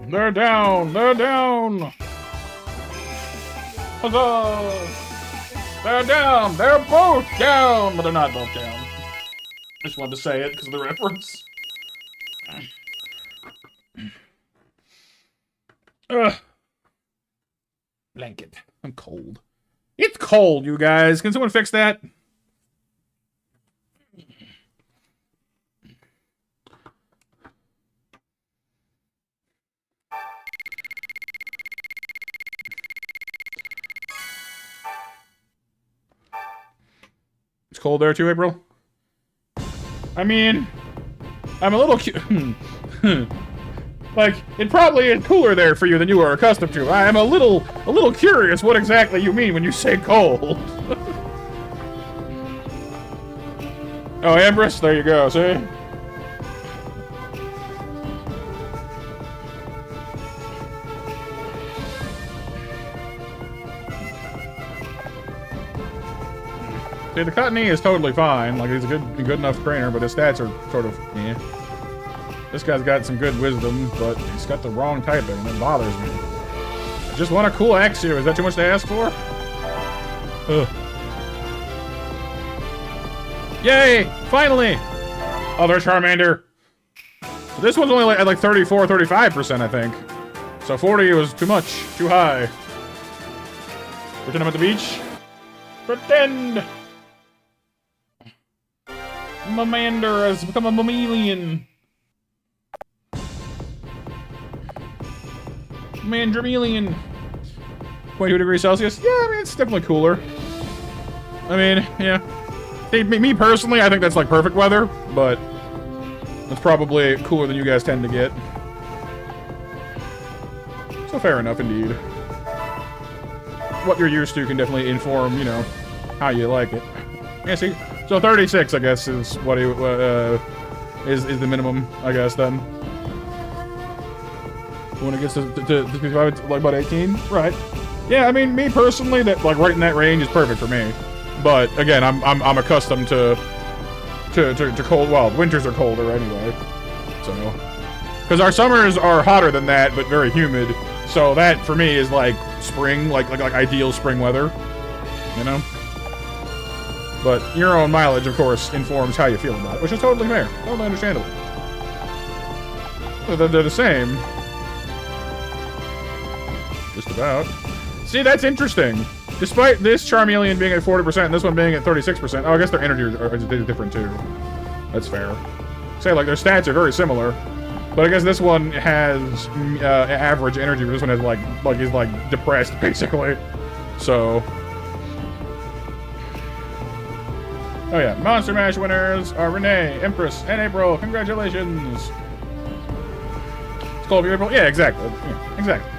Speaker 1: They're down! They're down! Huzzah! They're down! They're both down! But they're not both down. I just wanted to say it because of the reference. Blanket. I'm cold. It's cold, you guys. Can someone fix that? It's cold there too, April? I mean, I'm a little like, it probably is cooler there for you than you are accustomed to. I am a little curious what exactly you mean when you say cold. Oh, Empress, there you go, see? See, the Cottony is totally fine. Like, he's a good enough trainer, but his stats are sort of, eh. This guy's got some good wisdom, but he's got the wrong typing, and it bothers me. I just want a cool Axew. Is that too much to ask for? Ugh. Yay! Finally! Other Charmander. This one's only at like 34, 35%, I think. So 40 was too much. Too high. Pretend I'm at the beach. Pretend! Mamander has become a mammalian. Mandramelian. 22 degrees Celsius? Yeah, I mean, it's definitely cooler. I mean, yeah. Hey, me personally, I think that's like perfect weather, but it's probably cooler than you guys tend to get. So fair enough, indeed. What you're used to can definitely inform, you know, how you like it. Yeah, see? So 36, I guess, is what he, is the minimum, I guess, then. When it gets to 55, like about 18? Right. Yeah, I mean, me personally, that like right in that range is perfect for me. But again, I'm accustomed to cold. Well, winters are colder anyway. So, because our summers are hotter than that, but very humid. So that for me is like spring, like ideal spring weather. You know. But your own mileage, of course, informs how you feel about it, which is totally fair, totally understandable. They're the same. Just about. See, that's interesting. Despite this Charmeleon being at 40% and this one being at 36%, oh, I guess their energy are different too. That's fair. Say, like, their stats are very similar, but I guess this one has average energy, but this one has, like is, like, depressed, basically. So... Oh yeah, Monster Mash winners are Renee, Empress, and April. Congratulations! It's called April? Yeah, exactly. Yeah, exactly.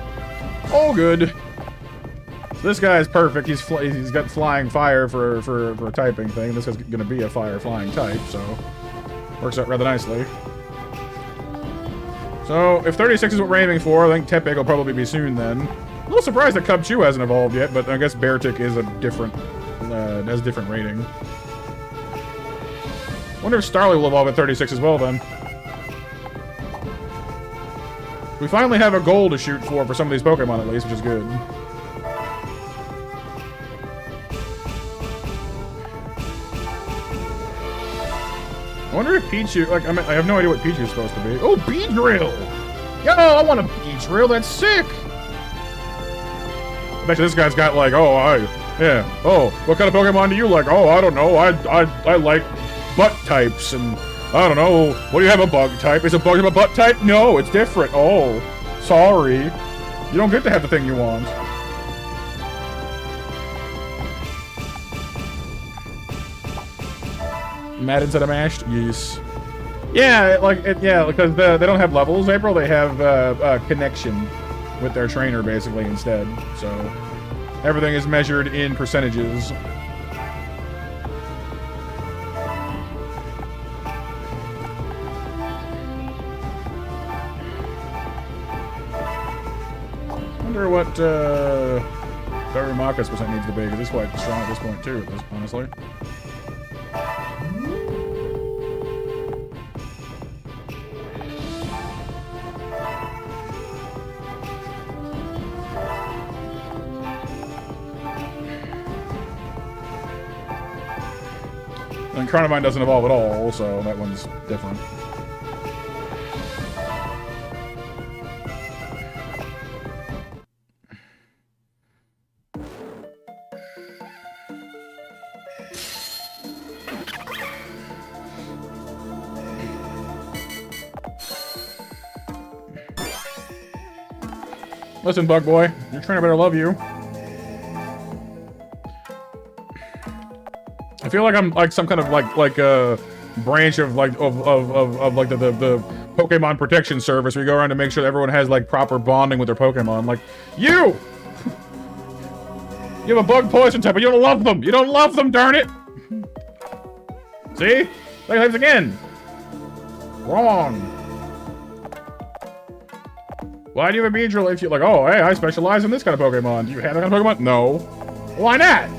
Speaker 1: All good. So this guy's perfect. He's got flying fire for a typing thing. This is going to be a fire flying type, so works out rather nicely. So if 36 is what we're aiming for, I think Tepig will probably be soon then. A little surprised that Cubchoo hasn't evolved yet, but I guess Beartic is a different has a different rating. Wonder if Starly will evolve at 36 as well then. We finally have a goal to shoot for some of these Pokemon at least, which is good. I wonder if Pichu, like, I have no idea what Pichu is supposed to be. Oh, Beedrill! Yo, I want a Beedrill, that's sick! I bet you this guy's got like, yeah. Oh, what kind of Pokemon do you like? Oh, I don't know, I like butt types, and I don't know, what do you have, a bug type? Is a bug a butt type? No, it's different. Oh, sorry. You don't get to have the thing you want. Mad instead of mashed? Yes. Yeah, because they don't have levels, April. They have a connection with their trainer, basically, instead. So, everything is measured in percentages. Wonder what Darumaka's percent needs to be, because he's quite strong at this point too, honestly. And Chronomine doesn't evolve at all, so that one's different. Listen, Bug Boy, your trainer better love you. I feel like I'm like some kind of like a branch of like of the Pokemon protection service where you go around to make sure that everyone has like proper bonding with their Pokemon. Like you have a bug poison type, but you don't love them. You don't love them, darn it. See? Like lives again. Wrong. Why do you have a Beedrill if you like, oh, hey, I specialize in this kind of Pokemon. Do you have that kind of Pokemon? No. Why not?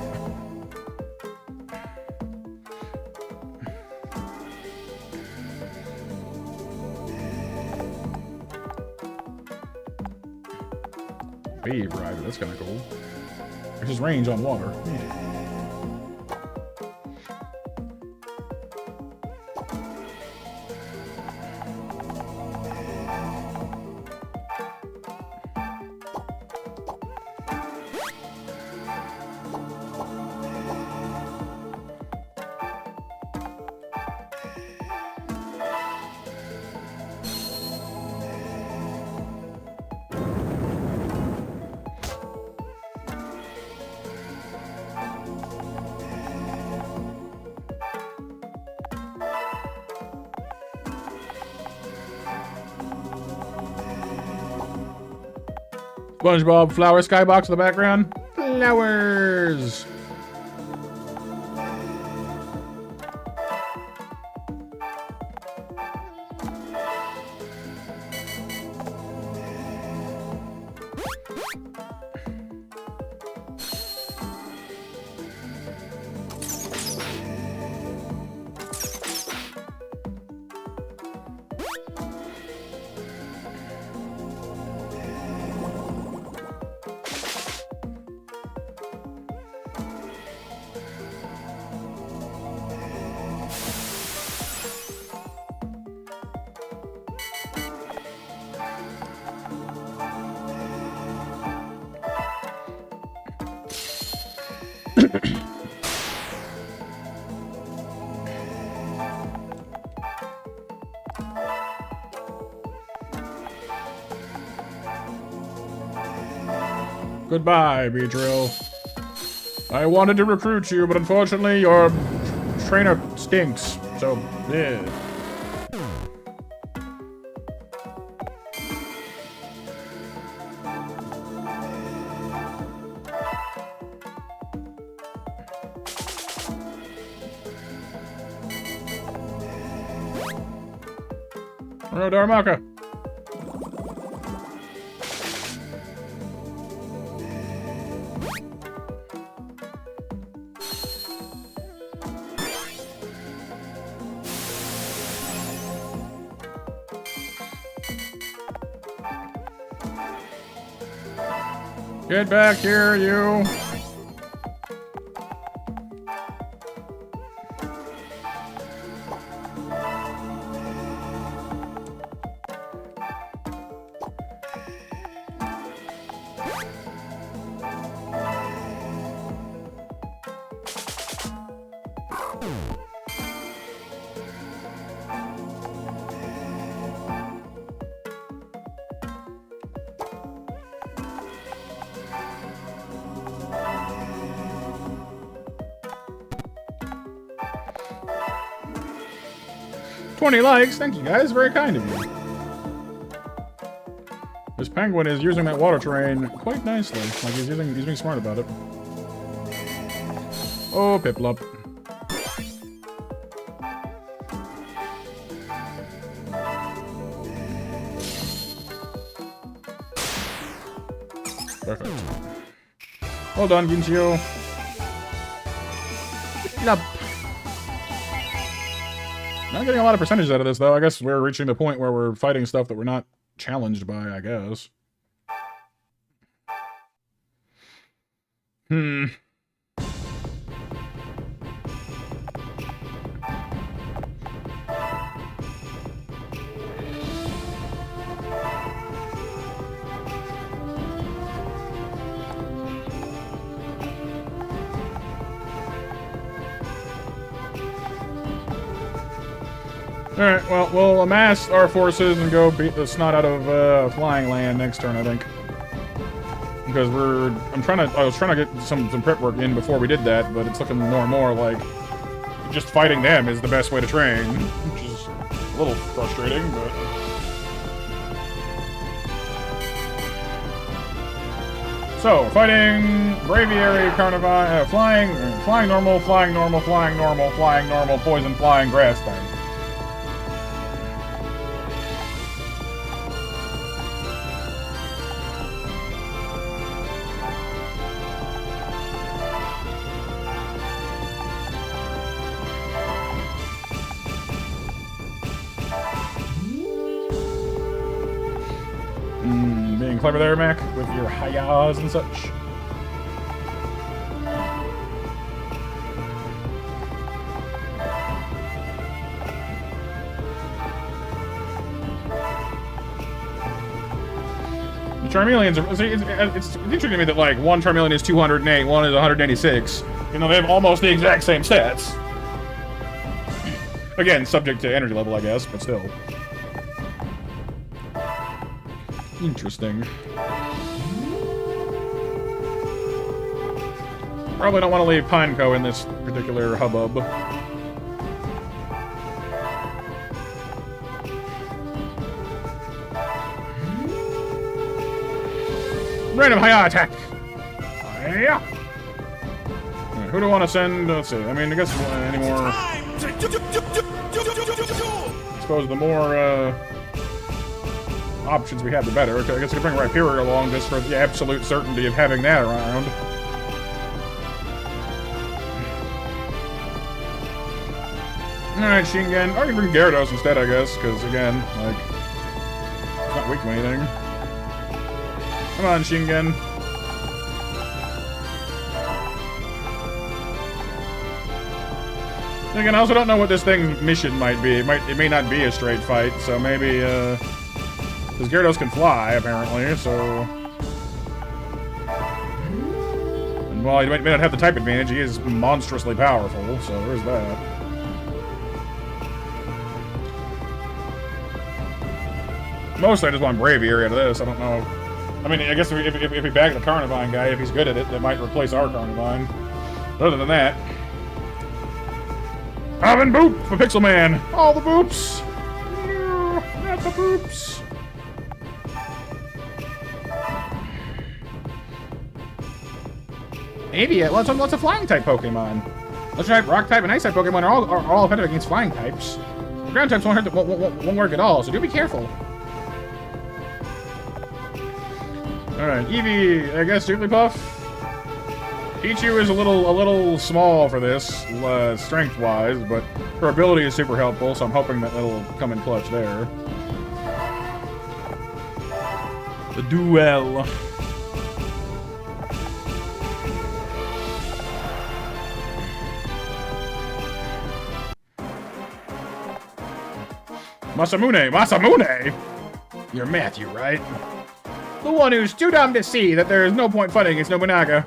Speaker 1: Wave Rider, that's kind of cool. There's his range on water. SpongeBob flower skybox in the background. Flowers. Goodbye, Beedrill. I wanted to recruit you, but unfortunately your trainer stinks. So, yeah. Oh, Darumaka. Get back here, you! $20 likes, thank you guys, very kind of you. This penguin is using that water terrain quite nicely. Like he's being smart about it. Oh, Piplup. Perfect. Well done, Ginchio. Piplup. Not getting a lot of percentages out of this, though. I guess we're reaching the point where we're fighting stuff that we're not challenged by, I guess. Alright, well, we'll amass our forces and go beat the snot out of Flying Land next turn, I think. Because I was trying to get some prep work in before we did that, but it's looking more and more like just fighting them is the best way to train, which is a little frustrating, but... So, fighting Braviary, Carnivine, flying normal, flying normal, flying normal, flying normal, poison, flying, grass type. Being clever there, Mac, with your hi-yahs and such. The Charmeleons are... It's interesting to me that, like, one Charmeleon is 208, one is 186. You know, they have almost the exact same stats. Again, subject to energy level, I guess, but still. Interesting. Probably don't want to leave Pineco in this particular hubbub. Random high attack! Yeah. Right, who do I want to send? Let's see. I mean, I guess any more... I suppose the more, options we have, the better. Okay, I guess we can bring Rhyperior along just for the absolute certainty of having that around. Alright, Shingen. Or I can bring Gyarados instead, I guess, because, again, like, it's not weak to anything. Come on, Shingen. Again, I also don't know what this thing's mission might be. It may not be a straight fight, so maybe, because Gyarados can fly, apparently, so... And while he may not have the type advantage, he is monstrously powerful, so there's that. Mostly I just want Braviary out of this, I don't know. I mean, I guess if we back the Carnivine guy, if he's good at it, that might replace our Carnivine. Other than that... Bobbin Boop for Pixel Man! All the boops! No, not the boops! Maybe lots of flying type Pokemon. Let's try rock type and ice type Pokemon are all effective against flying types. Ground types won't work at all, so do be careful. Alright, Eevee, I guess Jigglypuff. Pichu is a little small for this, strength-wise, but her ability is super helpful, so I'm hoping that it'll come in clutch there. The duel. Masamune! You're Matthew, right? The one who's too dumb to see that there is no point fighting against Nobunaga.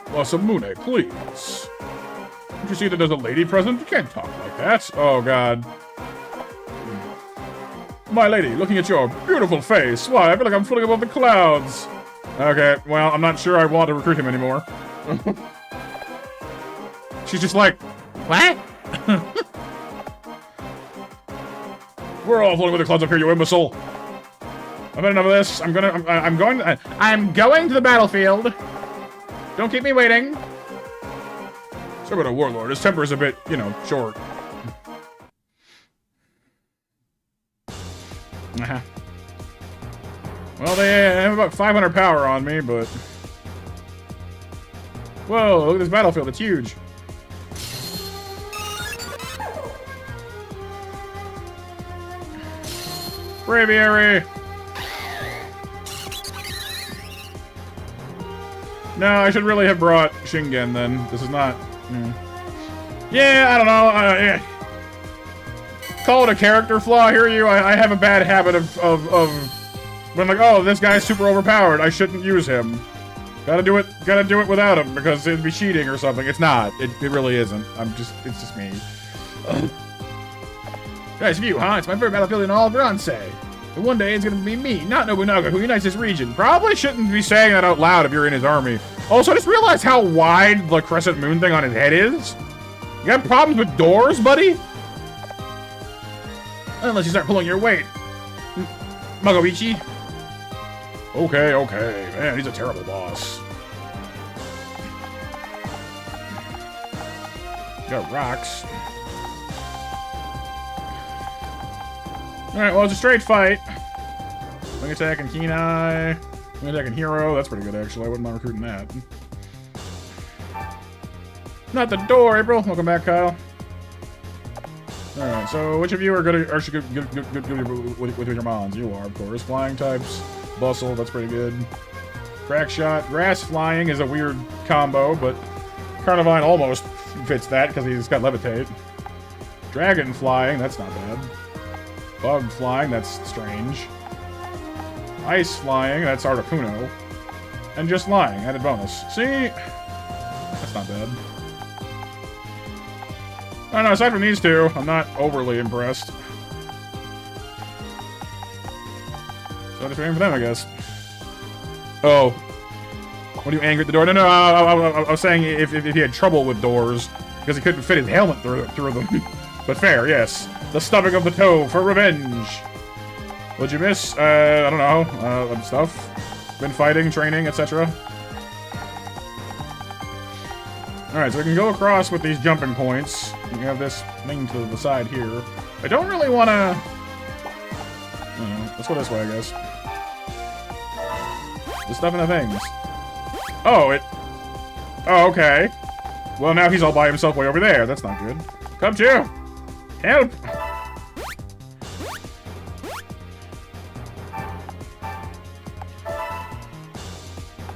Speaker 1: Masamune, please. Don't you see that there's a lady present? You can't talk like that. Oh, God. My lady, looking at your beautiful face. Why, I feel like I'm floating above the clouds. Okay, well, I'm not sure I want to recruit him anymore. She's just like, what? We're all floating with the clouds up here, you imbecile. I've had enough of this. I'm going to the battlefield. Don't keep me waiting. Sorry about a warlord. His temper is a bit, you know, short. Well, they have about 500 power on me, but... Whoa, look at this battlefield. It's huge. Braviary! No, I should really have brought Shingen then. This is not... Yeah, I don't know. Yeah. Call it a character flaw, hear you? I have a bad habit of when I'm like, oh, this guy's super overpowered, I shouldn't use him. Gotta do it without him, because it'd be cheating or something. It's not. It really isn't. It's just me. Nice view, huh? It's my favorite battlefield in all of Ransei. But one day it's gonna be me, not Nobunaga, who unites this region. Probably shouldn't be saying that out loud if you're in his army. Also, I just realized how wide the crescent moon thing on his head is. You got problems with doors, buddy? Unless you start pulling your weight. Magoichi. Okay, okay. Man, he's a terrible boss. Got rocks. Alright, well, it's a straight fight. Wing attack and keen eye. Wing attack and hero. That's pretty good, actually. I wouldn't mind recruiting that. Not the door, April. Welcome back, Kyle. Alright, so which of you are good with your mons? You are, of course. Flying types. Bustle, that's pretty good. Crack shot. Grass flying is a weird combo, but Carnivine almost fits that because he's got levitate. Dragon flying, that's not bad. Bug flying, that's strange. Ice flying, that's Articuno. And just flying, added bonus. See? That's not bad. I don't know, aside from these two, I'm not overly impressed. So just waiting for them, I guess. Oh. What are you angry at the door? No, I was saying if he had trouble with doors, because he couldn't fit his helmet through them. But fair, yes. The stomach of the toe for revenge. What'd you miss? I don't know. Stuff. Been fighting, training, etc. Alright, so we can go across with these jumping points. You have this thing to the side here. I don't really want to... let's go this way, I guess. The stuff in the things. Oh, it... Oh, okay. Well, now he's all by himself way over there. That's not good. Come to! Help!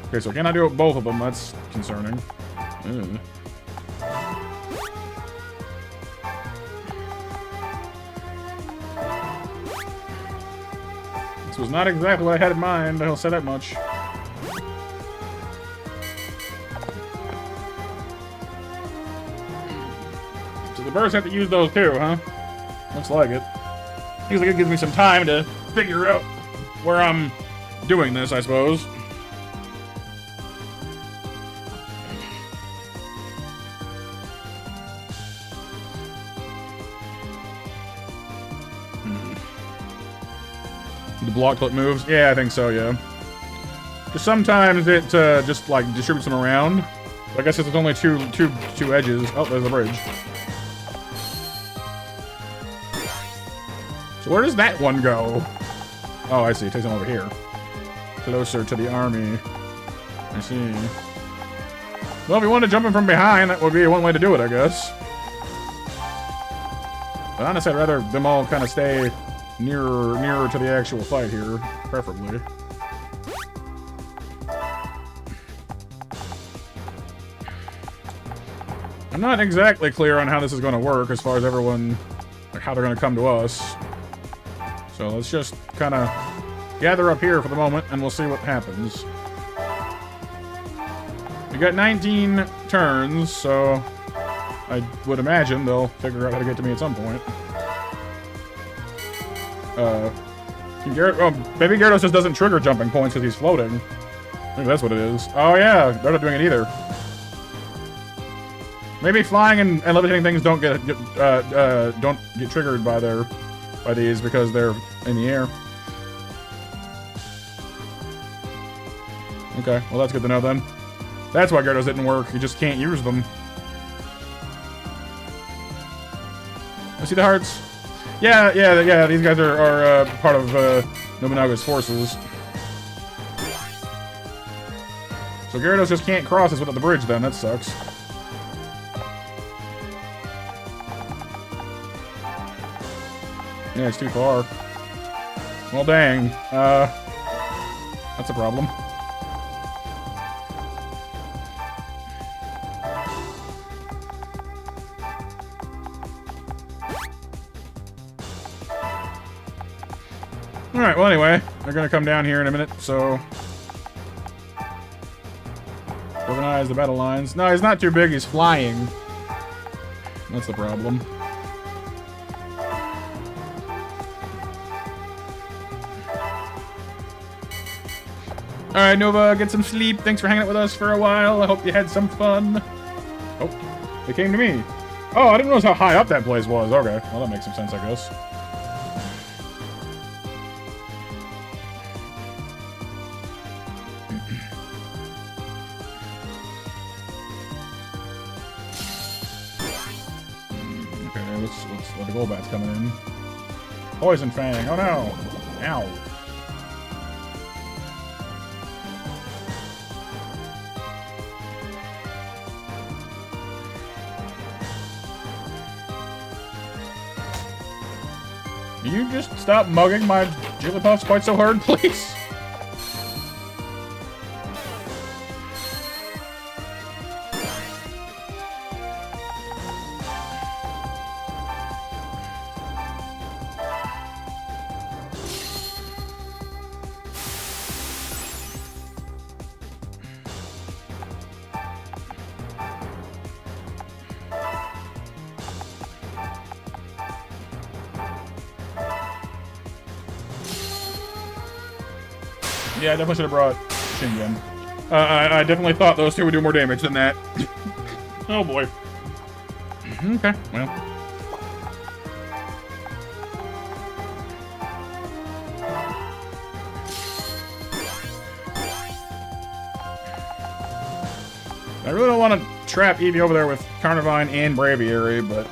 Speaker 1: Okay, so can I do it with both of them? That's concerning. Ugh. This was not exactly what I had in mind, I'll say that much. So the birds have to use those too, huh? Looks like it. Seems like it gives me some time to figure out where I'm doing this, I suppose. The block till it moves? Yeah, I think so, yeah. Just sometimes it just like distributes them around. I guess it's only two edges. Oh, there's the bridge. So where does that one go? Oh, I see. It takes them over here. Closer to the army. I see. Well, if you want to jump in from behind, that would be one way to do it, I guess. But honestly, I'd rather them all kind of stay nearer to the actual fight here, preferably. I'm not exactly clear on how this is going to work as far as everyone, like how they're going to come to us. So let's just kind of gather up here for the moment, and we'll see what happens. We got 19 turns, so I would imagine they'll figure out how to get to me at some point. Maybe Gyarados just doesn't trigger jumping points because he's floating. Maybe that's what it is. Oh yeah, they're not doing it either. Maybe flying and levitating things don't get triggered by these because they're in the air. Okay, well that's good to know then. That's why Gyarados didn't work. You just can't use them. I see the hearts. Yeah. These guys are part of Nobunaga's forces. So Gyarados just can't cross us without the bridge then. That sucks. Yeah, it's too far. Well, dang. That's a problem. Alright, well anyway, they're gonna come down here in a minute, so... Organize the battle lines. No, he's not too big, he's flying. That's the problem. Alright, Nova, get some sleep. Thanks for hanging out with us for a while. I hope you had some fun. Oh, they came to me. Oh, I didn't realize how high up that place was. Okay, well, that makes some sense, I guess. Okay, let's let the Golbat's coming in. Poison Fang. Oh no! Ow. Can you just stop mugging my Jigglypuffs quite so hard, please? Yeah, I definitely should have brought Shingen. I definitely thought those two would do more damage than that. Oh boy. Okay, well. I really don't want to trap Eevee over there with Carnivine and Braviary, but...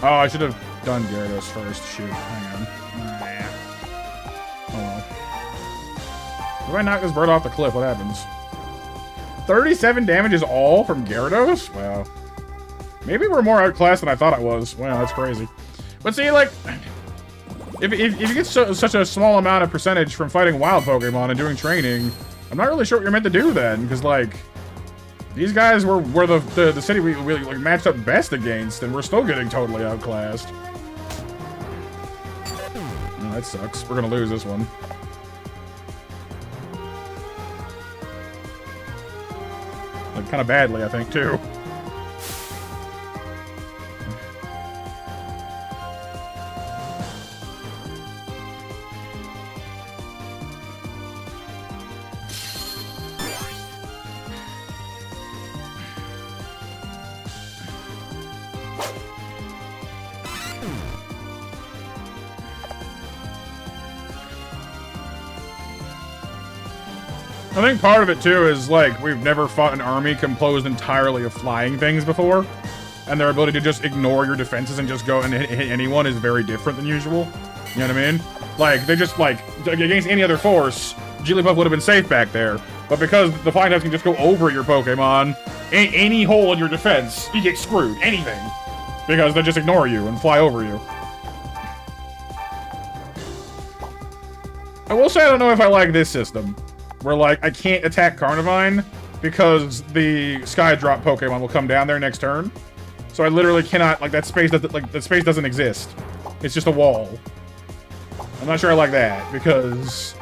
Speaker 1: Oh, I should have done Gyarados first. Shoot, hang on. Oh well. If I knock this bird off the cliff, what happens? 37 damage is all from Gyarados? Wow. Maybe we're more outclassed than I thought I was. Wow, that's crazy. But see, like, if you get such a small amount of percentage from fighting wild Pokemon and doing training, I'm not really sure what you're meant to do then, because, like, these guys were the city we like matched up best against, and we're still getting totally outclassed. Oh, that sucks. We're gonna lose this one. Like, kind of badly, I think, too. I think part of it, too, is, like, we've never fought an army composed entirely of flying things before. And their ability to just ignore your defenses and just go and hit anyone is very different than usual. You know what I mean? Like, they just, like, against any other force, Jigglypuff would have been safe back there. But because the flying types can just go over your Pokemon, any hole in your defense, you get screwed. Anything. Because they just ignore you and fly over you. I will say I don't know if I like this system. Where, like, I can't attack Carnivine because the Sky Drop Pokemon will come down there next turn. So I literally cannot, like, that space doesn't exist. It's just a wall. I'm not sure I like that because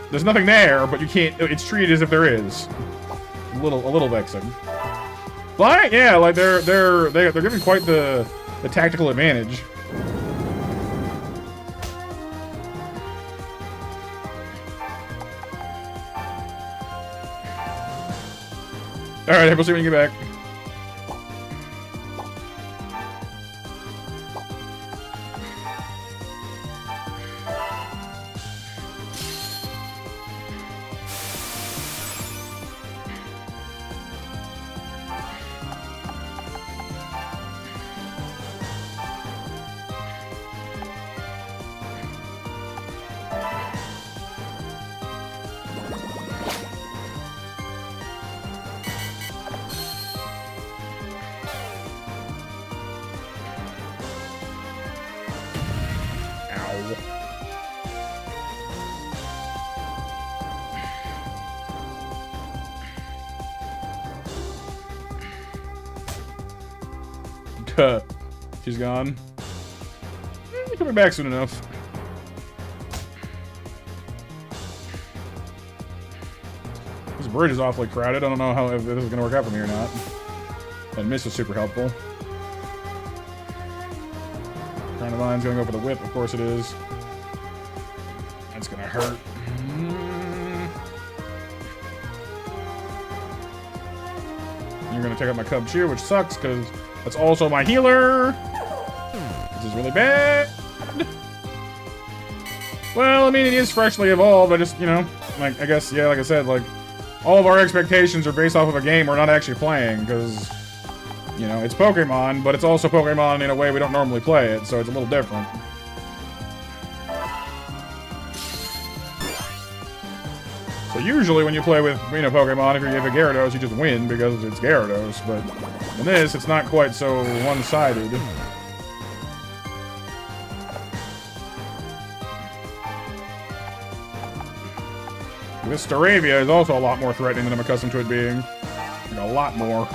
Speaker 1: there's nothing there, but you can't, it's treated as if there is. A little vexing. Flying, yeah, like they're giving quite the tactical advantage. Alright, we'll see when you get back. She's gone. Coming back soon enough. This bridge is awfully crowded. I don't know if this is going to work out for me or not. That miss is super helpful. Carnivine's going to go for the whip. Of course it is. That's going to hurt. You're going to take out my Cub Cheer, which sucks because that's also my healer. This is really bad. Well, I mean, it is freshly evolved. I just, you know, like, I guess, yeah, like I said, like, all of our expectations are based off of a game we're not actually playing, because, you know, it's Pokemon, but it's also Pokemon in a way we don't normally play it, so it's a little different. So usually when you play with, you know, Pokemon, if you have a Gyarados, you just win because it's Gyarados, but in this, it's not quite so one-sided. This Staravia is also a lot more threatening than I'm accustomed to it being. Like, a lot more.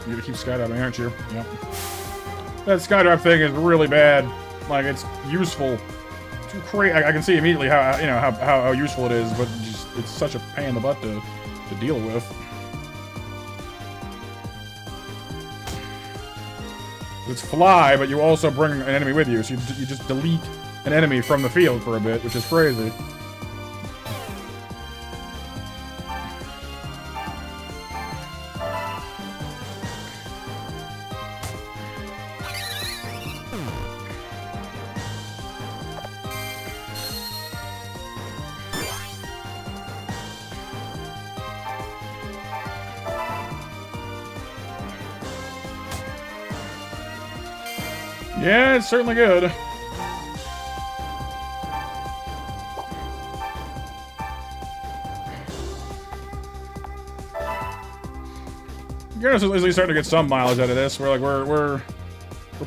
Speaker 1: You're gonna keep skydiving, aren't you? Yep. That skydive thing is really bad. Like, it's useful. Too crazy. I can see immediately how, you know, how useful it is, but just, it's such a pain in the butt to deal with. It's fly, but you also bring an enemy with you, so you just delete an enemy from the field for a bit, which is crazy. Yeah, it's certainly good. Gyarados is at least starting to get some mileage out of this. We're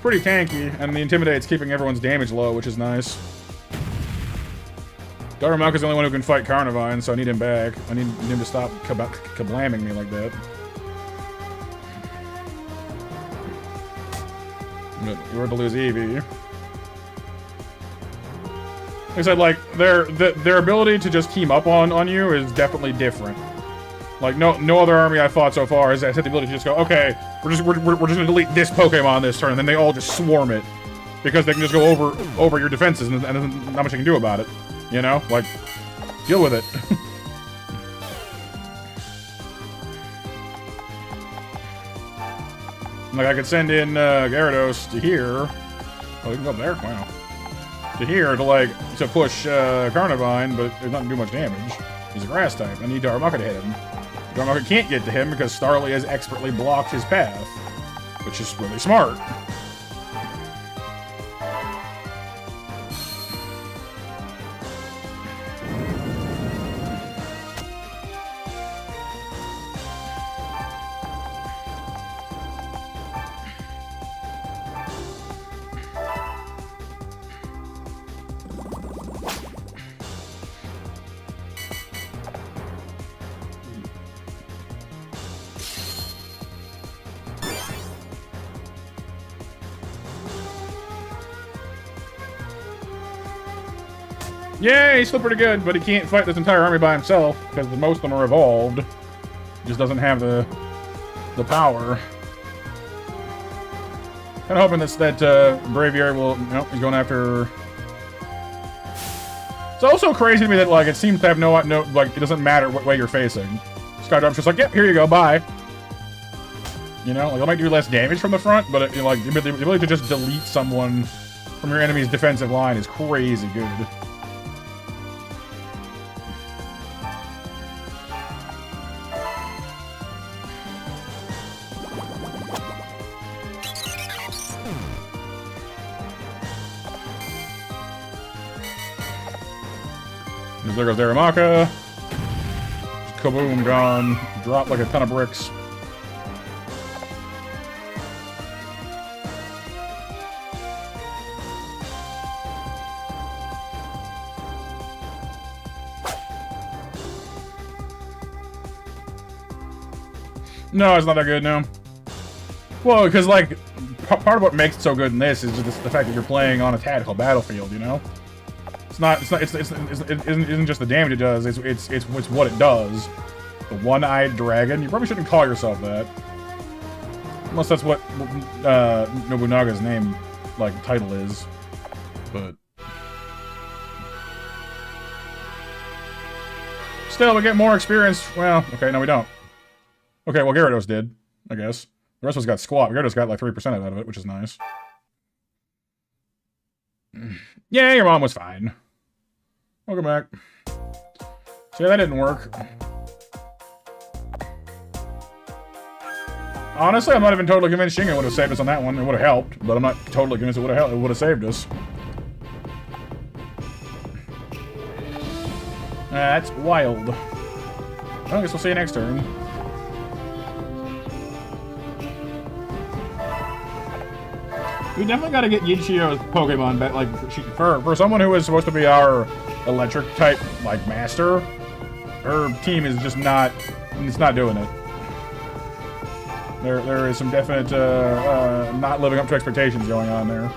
Speaker 1: pretty tanky, and the Intimidate's keeping everyone's damage low, which is nice. Darumaka's the only one who can fight Carnivine, so I need him back. I need him to stop kablamming me like that. We're to lose Eevee. Like I said, like, their ability to just team up on you is definitely different. Like, no other army I've fought so far has had the ability to just go, okay, we're just gonna delete this Pokemon this turn, and then they all just swarm it. Because they can just go over your defenses, and there's not much you can do about it. You know? Like, deal with it. Like, I could send in Gyarados to here. Oh, he can go up there? Wow. To here to push Carnivine, but it's not going to do much damage. He's a grass type. I need Darumaka to hit him. Darumaka can't get to him because Starly has expertly blocked his path, which is really smart. Yeah, he's still pretty good, but he can't fight this entire army by himself, because most of them are evolved. He just doesn't have the power. Kind of hoping that Braviary will... Nope, he's going after... It's also crazy to me that, like, it seems to have no like, it doesn't matter what way you're facing. Skydrop's just like, yep, here you go, bye. You know, like, it might do less damage from the front, but, it, you know, like, the ability to just delete someone from your enemy's defensive line is crazy good. There goes Daramaka. Kaboom, gone. Dropped like a ton of bricks. No, it's not that good, no. Well, because, like, part of what makes it so good in this is just the fact that you're playing on a tactical battlefield, you know? It isn't just the damage it does, it's what it does. The one-eyed dragon? You probably shouldn't call yourself that. Unless that's what Nobunaga's name, like, title is. But... still, we get more experience. Well, okay, no we don't. Okay, well, Gyarados did, I guess. The rest of us got squat. Gyarados got like 3% out of it, which is nice. Yeah, your mom was fine. Welcome back. See, that didn't work. Honestly, I'm not even totally convinced Shinga would have saved us on that one. It would have helped, but I'm not totally convinced it would have helped. It would have saved us. That's wild. Well, I guess we'll see you next turn. We definitely got to get Yichio's Pokemon back. Like, for someone who is supposed to be our electric type, like, master, her team is just not. It's not doing it. There is some definite not living up to expectations going on there.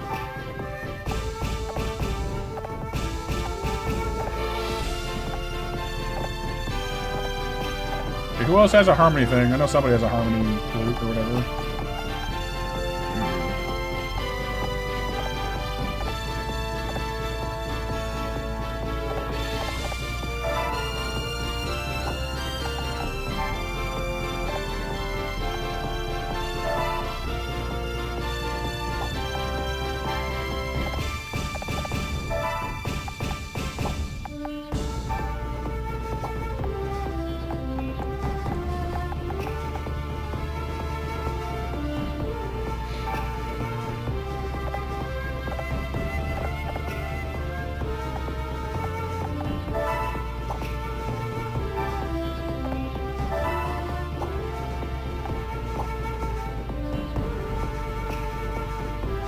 Speaker 1: Okay, who else has a Harmony thing? I know somebody has a Harmony flute or whatever.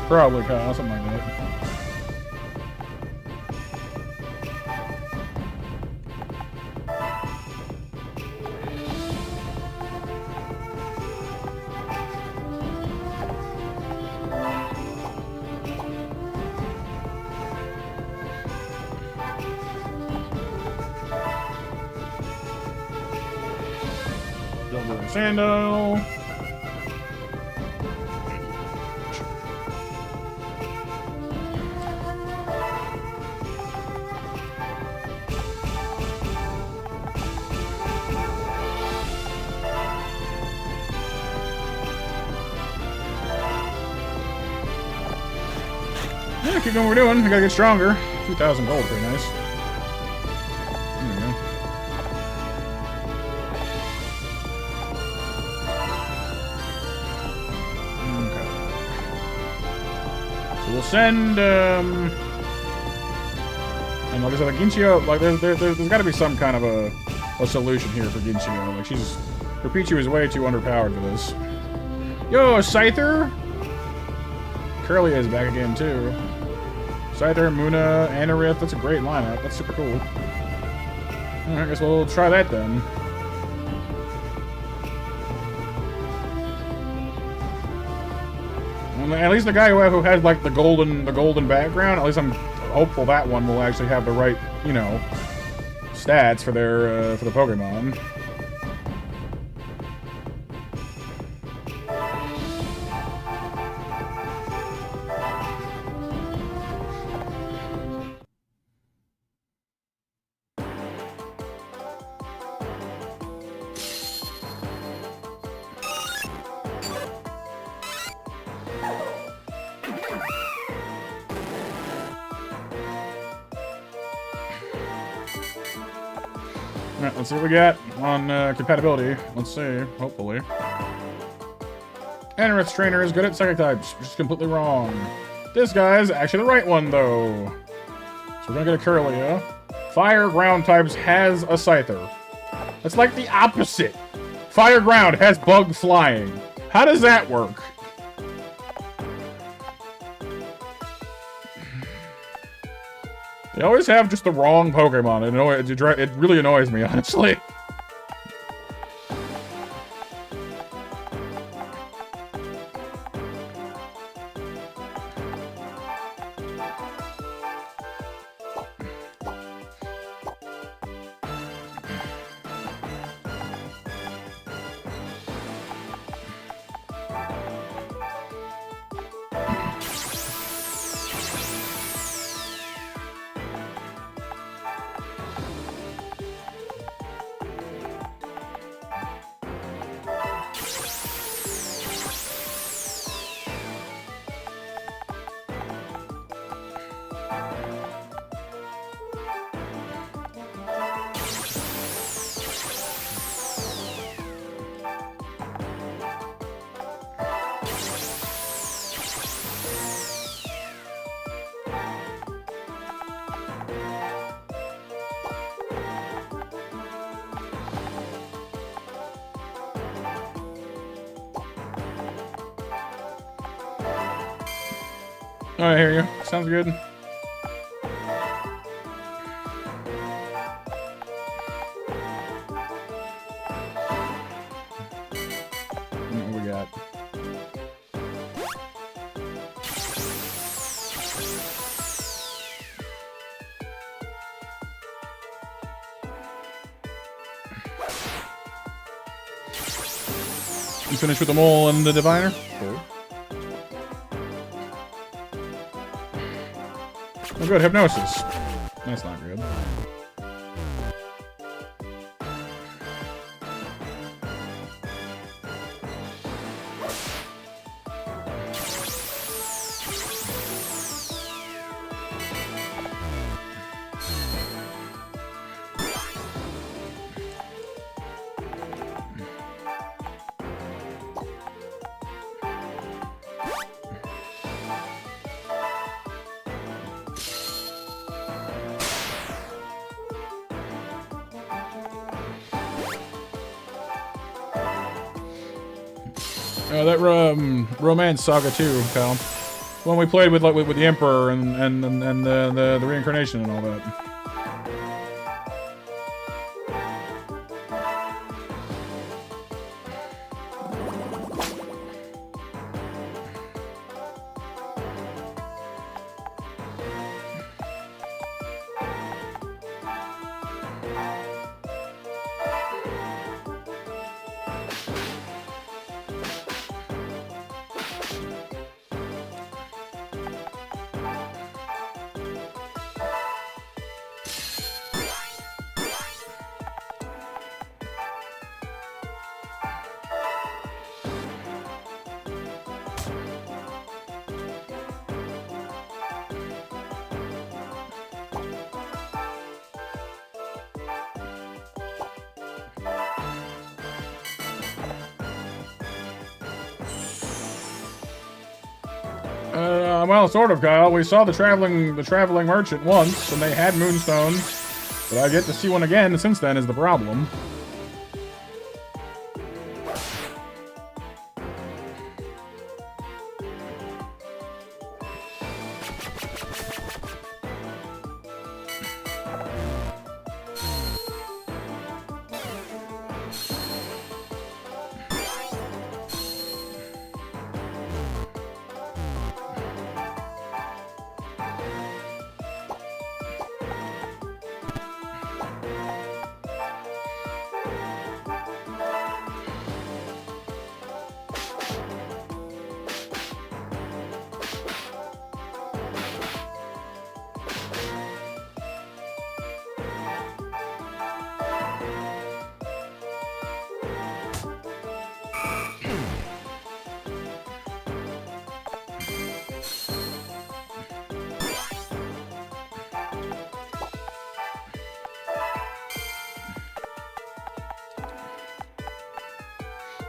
Speaker 1: Probably, Kyle, something like that. Double Sando. Yeah, keep doing what we're doing. We gotta get stronger. 2,000 gold, pretty nice. There we go. Okay. So we'll send, and like I said, like Ginchio, like there's gotta be some kind of a solution here for Ginchio. Like her Pichu is way too underpowered for this. Yo, Scyther! Curly is back again too. Scyther, Muna, Anorith, that's a great lineup. That's super cool. Alright, I guess we'll try that then. And at least the guy who has like the golden background, at least I'm hopeful that one will actually have the right, you know, stats for their for the Pokemon. Alright, let's see what we got on compatibility. Let's see, hopefully. Anorith's trainer is good at psychic types, which is completely wrong. This guy is actually the right one, though. So we're gonna get a Curlia. Fire ground types has a Scyther. That's like the opposite. Fire ground has bug flying. How does that work? They always have just the wrong Pokemon. It really annoys me, honestly. Alright, here you go. Sounds good. What we got? You finished with the mole and the diviner? Cool. Oh, good, hypnosis. That's not good. That romance saga too, pal. When we played with with the Emperor and the reincarnation and all that. Well, sort of, Kyle. We saw the traveling merchant once, and they had moonstones, but I get to see one again since then is the problem.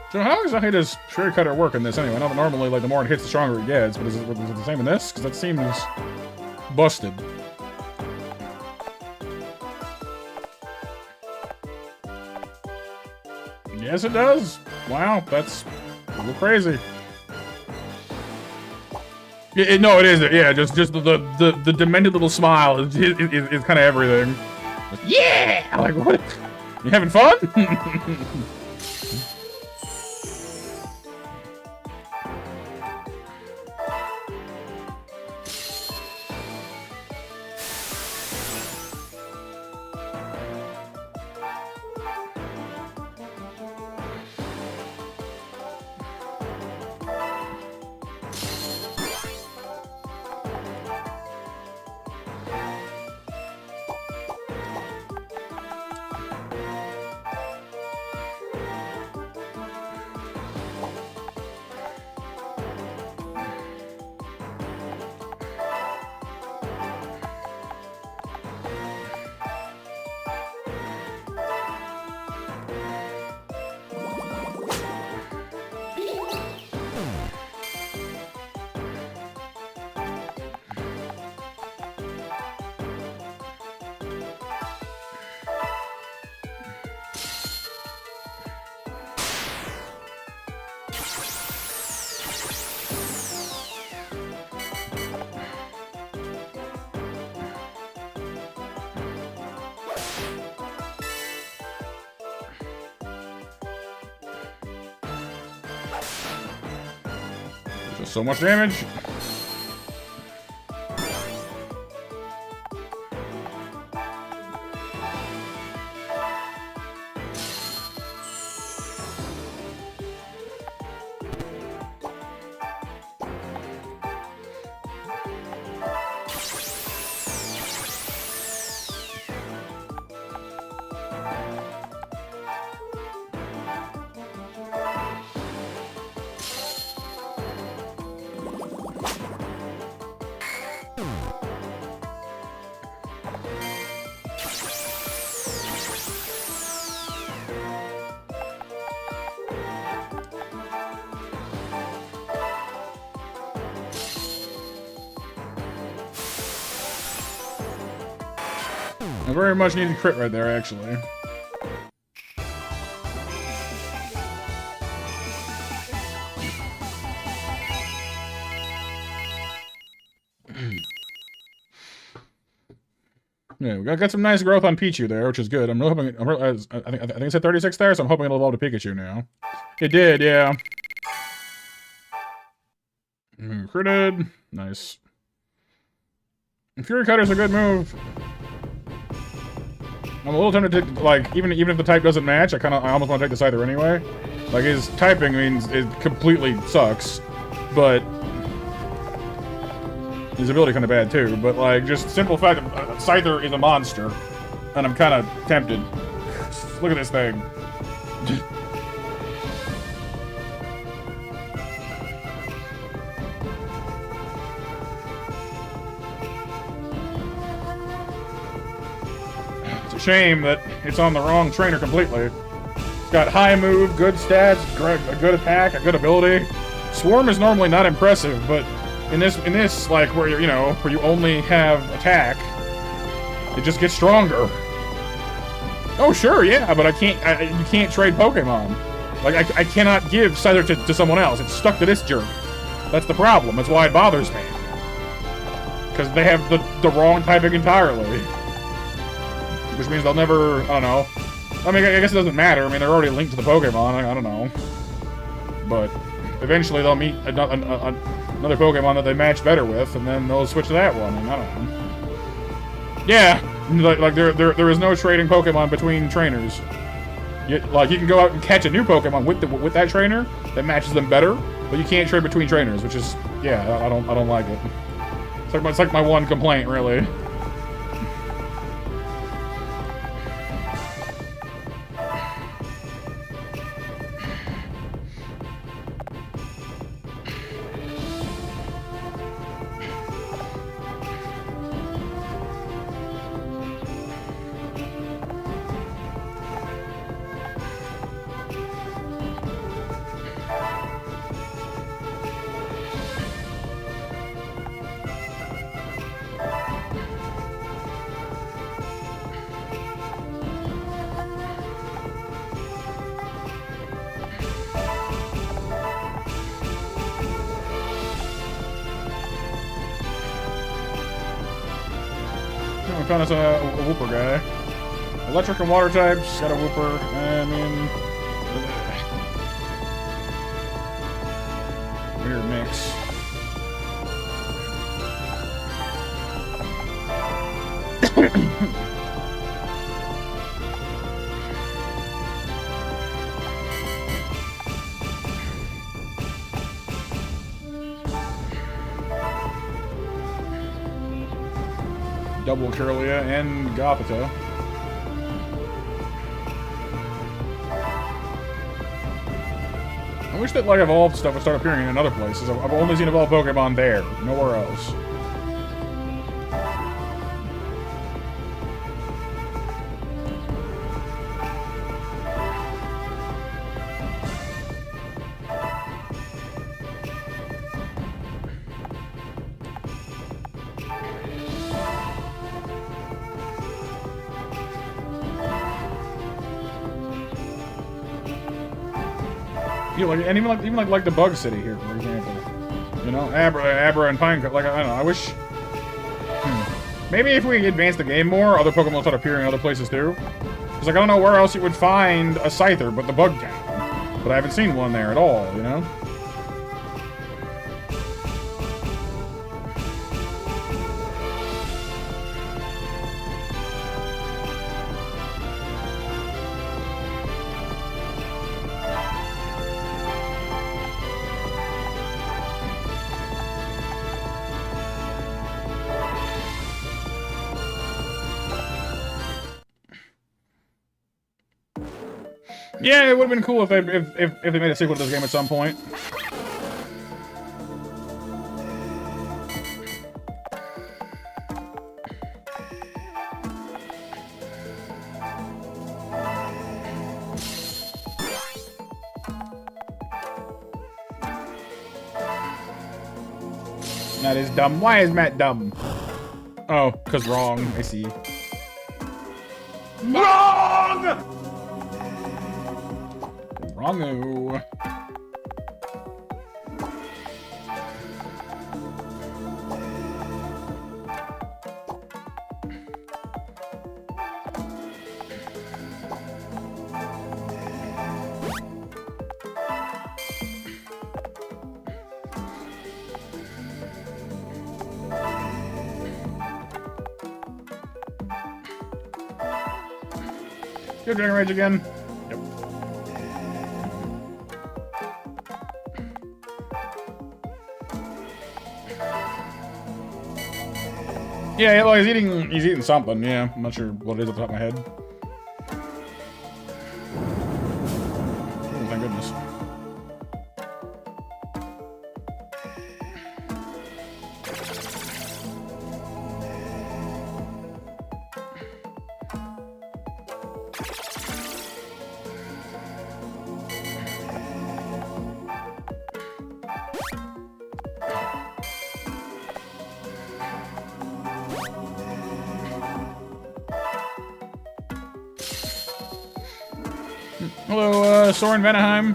Speaker 1: So how exactly does Cherry Cutter work in this anyway? I know that normally, like, the more it hits, the stronger it gets, but is it the same in this? Because that seems busted. Yes, it does. Wow, that's a little crazy. No, it is. Yeah, just the demented little smile is kind of everything. Yeah, like what? You having fun? Just so much damage. I very much needed crit right there, actually. Yeah, we got some nice growth on Pichu there, which is good. I'm really hoping. I think it said 36 there, so I'm hoping it'll evolve to Pikachu now. It did, yeah. Critted. Nice. Fury Cutter's a good move. I'm a little tempted to, like, even if the type doesn't match, I almost want to take the Scyther anyway. Like, his typing means it completely sucks, but his ability kind of bad too. But like, just simple fact that Scyther is a monster, and I'm kind of tempted. Look at this thing. Shame that it's on the wrong trainer completely. It's got high move, good stats, a good attack, a good ability. Swarm is normally not impressive, but in this like where where you only have attack, it just gets stronger. Oh sure, yeah, but you can't trade Pokemon. Like I cannot give Scyther to someone else. It's stuck to this jerk. That's the problem. That's why it bothers me. Because they have the wrong typing entirely. Which means they'll never, I don't know. I mean, I guess it doesn't matter. I mean, they're already linked to the Pokemon. I don't know. But eventually they'll meet another Pokemon that they match better with, and then they'll switch to that one. And I don't know. Yeah, like there is no trading Pokemon between trainers. Like you can go out and catch a new Pokemon with that trainer that matches them better, but you can't trade between trainers, which is I don't like it. It's like my one complaint, really. found us a Wooper guy. Electric and water types, got a Wooper. I mean... weird mix. Double Curlia and Gothita. I wish that like evolved stuff would start appearing in other places. I've only seen evolved Pokemon there, nowhere else. You know, like, and even like the Bug City here, for example. You know, Abra and Pinecone. Like, I don't know. I wish. Maybe if we advance the game more, other Pokemon will start appearing in other places too. Because like I don't know where else you would find a Scyther but the Bug Town. But I haven't seen one there at all. You know. Yeah, it would have been cool if they made a sequel to this game at some point. That is dumb. Why is Matt dumb? Oh, 'cause wrong. I see. Wrong! Wrongo. Go Dragon Rage again. Yep. Yeah, well, he's eating something. Yeah, I'm not sure what it is off the top of my head. Oh, thank goodness. Hello, Soren Vanaheim.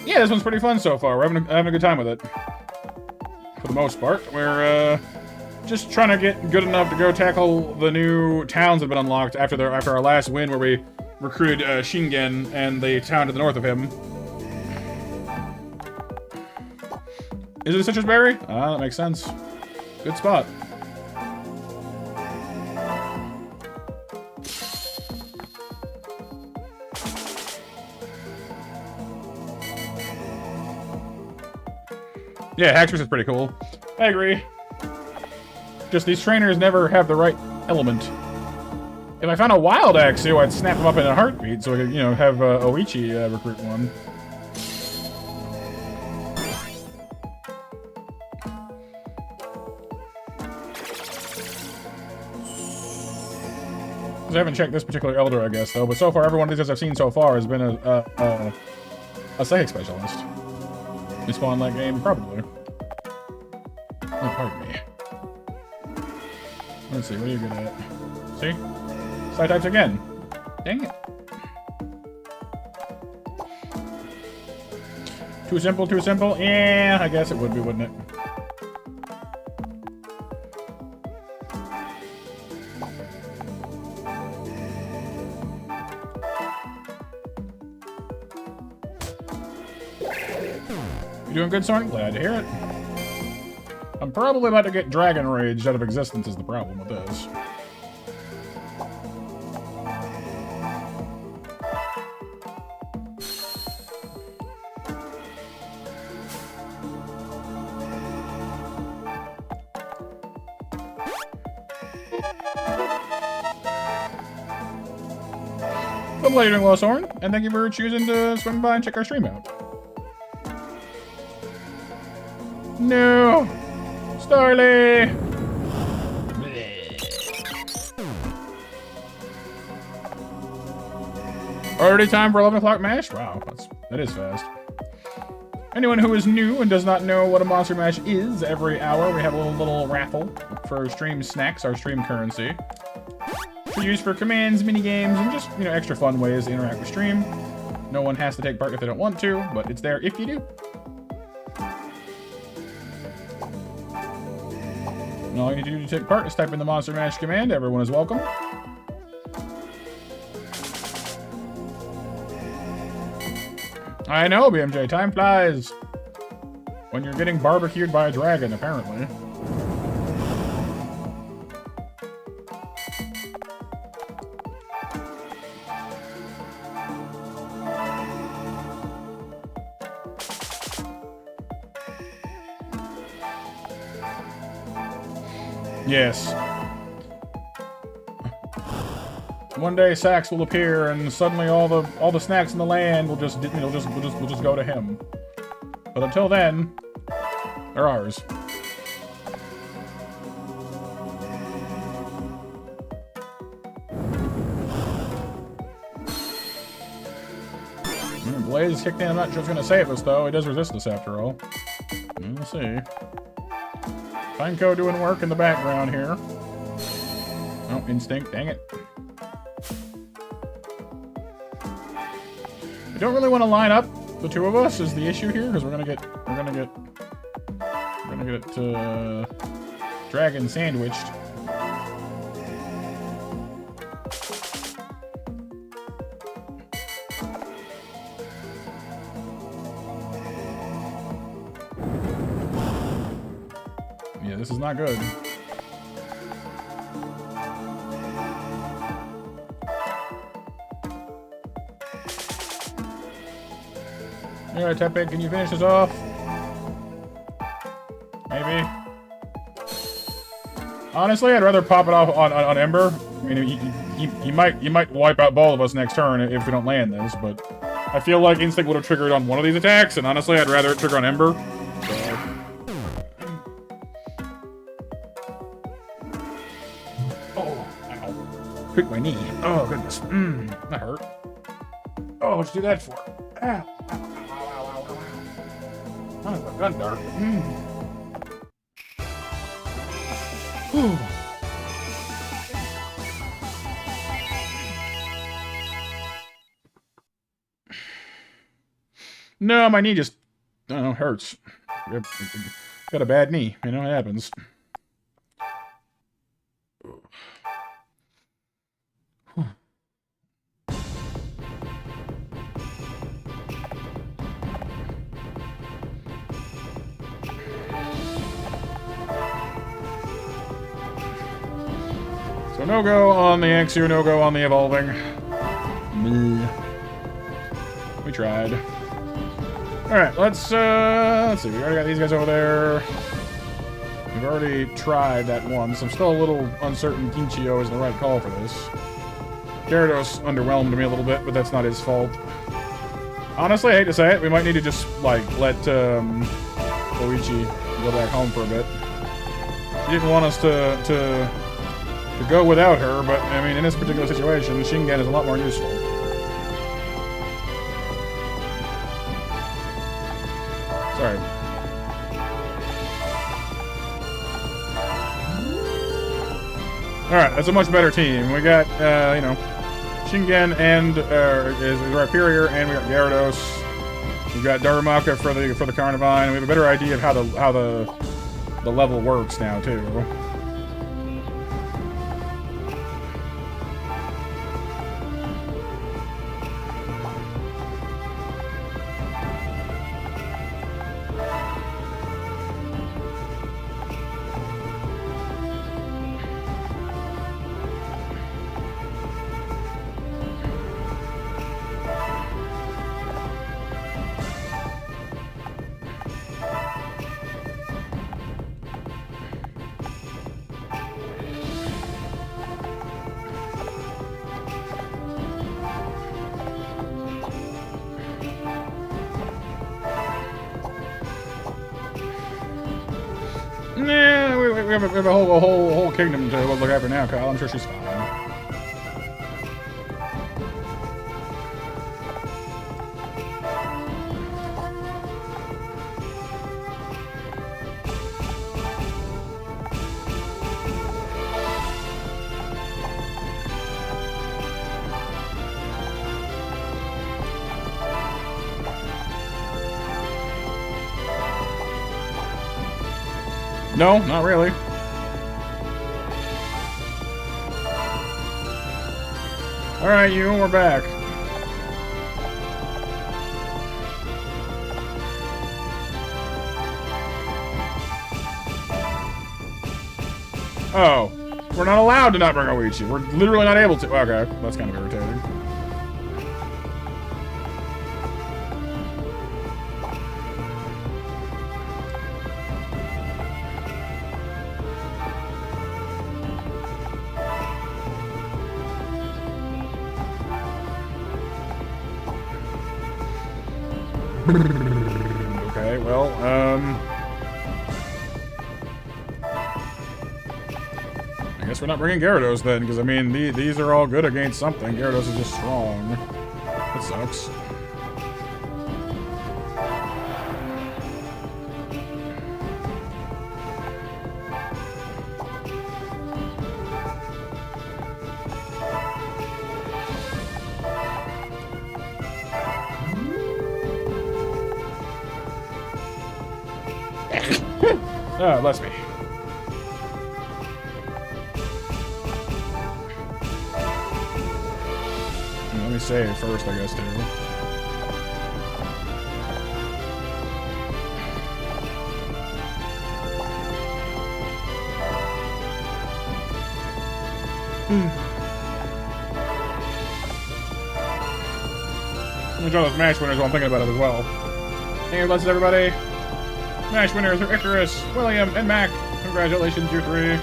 Speaker 1: Yeah, this one's pretty fun so far. We're having a good time with it. For the most part. We're, just trying to get good enough to go tackle the new towns that have been unlocked after our last win where we recruited, Shingen and the town to the north of him. Is it a citrus berry? Ah, that makes sense. Good spot. Yeah, Haxorus is pretty cool. I agree. Just these trainers never have the right element. If I found a wild Axew, I'd snap him up in a heartbeat so I could, you know, have Oichi recruit one. I haven't checked this particular Elder, I guess, though, but so far every one of these I've seen so far has been a Psychic Specialist. We spawned that game, probably. Oh, pardon me. Let's see, what are you good at? See? Side types again. Dang it. Too simple, too simple? Yeah, I guess it would be, wouldn't it? You doing good, Soren? Glad to hear it. I'm probably about to get Dragon Rage out of existence is the problem with this. I'm glad you're doing well, Soren, and thank you for choosing to swing by and check our stream out. No! Starly! Already time for 11 o'clock mash? Wow, that is fast. Anyone who is new and does not know what a Monster Mash is, every hour we have a little raffle for stream snacks, our stream currency. To use for commands, mini games, and just, you know, extra fun ways to interact with stream. No one has to take part if they don't want to, but it's there if you do. And all you need to do to take part is type in the Monster Mash command. Everyone is welcome. I know, BMJ, time flies. When you're getting barbecued by a dragon, apparently. Yes. One day Sax will appear, and suddenly all the snacks in the land will just, you know, we'll just go to him. But until then, they're ours. Blaze kicked in. I'm not sure it's gonna save us though. He does resist us after all. We'll see. Pineco doing work in the background here. Oh, instinct, dang it. I don't really want to line up the two of us is the issue here, because we're gonna get dragon sandwiched. Yeah, this is not good. Alright, Tepe, can you finish this off? Maybe. Honestly, I'd rather pop it off on Ember. I mean, he might wipe out both of us next turn if we don't land this, but I feel like Instinct would have triggered on one of these attacks, and honestly, I'd rather it trigger on Ember. So. Oh, ow. Pick my knee. Oh, goodness. That hurt. Oh, what'd you do that for? Ow. Oh, my gun dark. No, my knee just, I don't know, hurts. Got a bad knee, you know, it happens. So no-go on the Axio, no-go on the evolving. We tried. Alright, let's see. We already got these guys over there. We've already tried that once. I'm still a little uncertain Kinchio is the right call for this. Gyarados underwhelmed me a little bit, but that's not his fault. Honestly, I hate to say it, we might need to just, like, let Koichi go back home for a bit. She didn't want us to go without her, but, I mean, in this particular situation, Shingen is a lot more useful. Sorry. Alright, that's a much better team. We got, you know, Shingen and, is Rhyperior, and we got Gyarados. We've got Darumaka for the Carnivine. We have a better idea of how the level works now, too. have a whole kingdom to look after now, Kyle. I'm sure she's fine. No, not really. Alright, you, we're back. Oh. We're not allowed to not bring Oichi. We're literally not able to. Okay, that's kind of irritating. Okay, well, I guess we're not bringing Gyarados then, because, I mean, these are all good against something. Gyarados is just strong. That sucks. Ah, bless me. Let me save first, I guess, too. Let me draw those match winners while I'm thinking about it as well. Thank you, blessed everybody. Match winners are Icarus, William, and Mac. Congratulations, you three.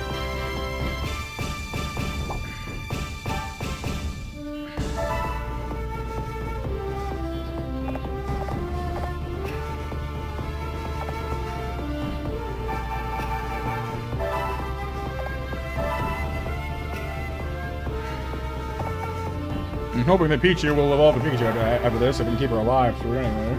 Speaker 1: I'm hoping that Pichu will evolve to Pikachu after this, if we can keep her alive through anyway.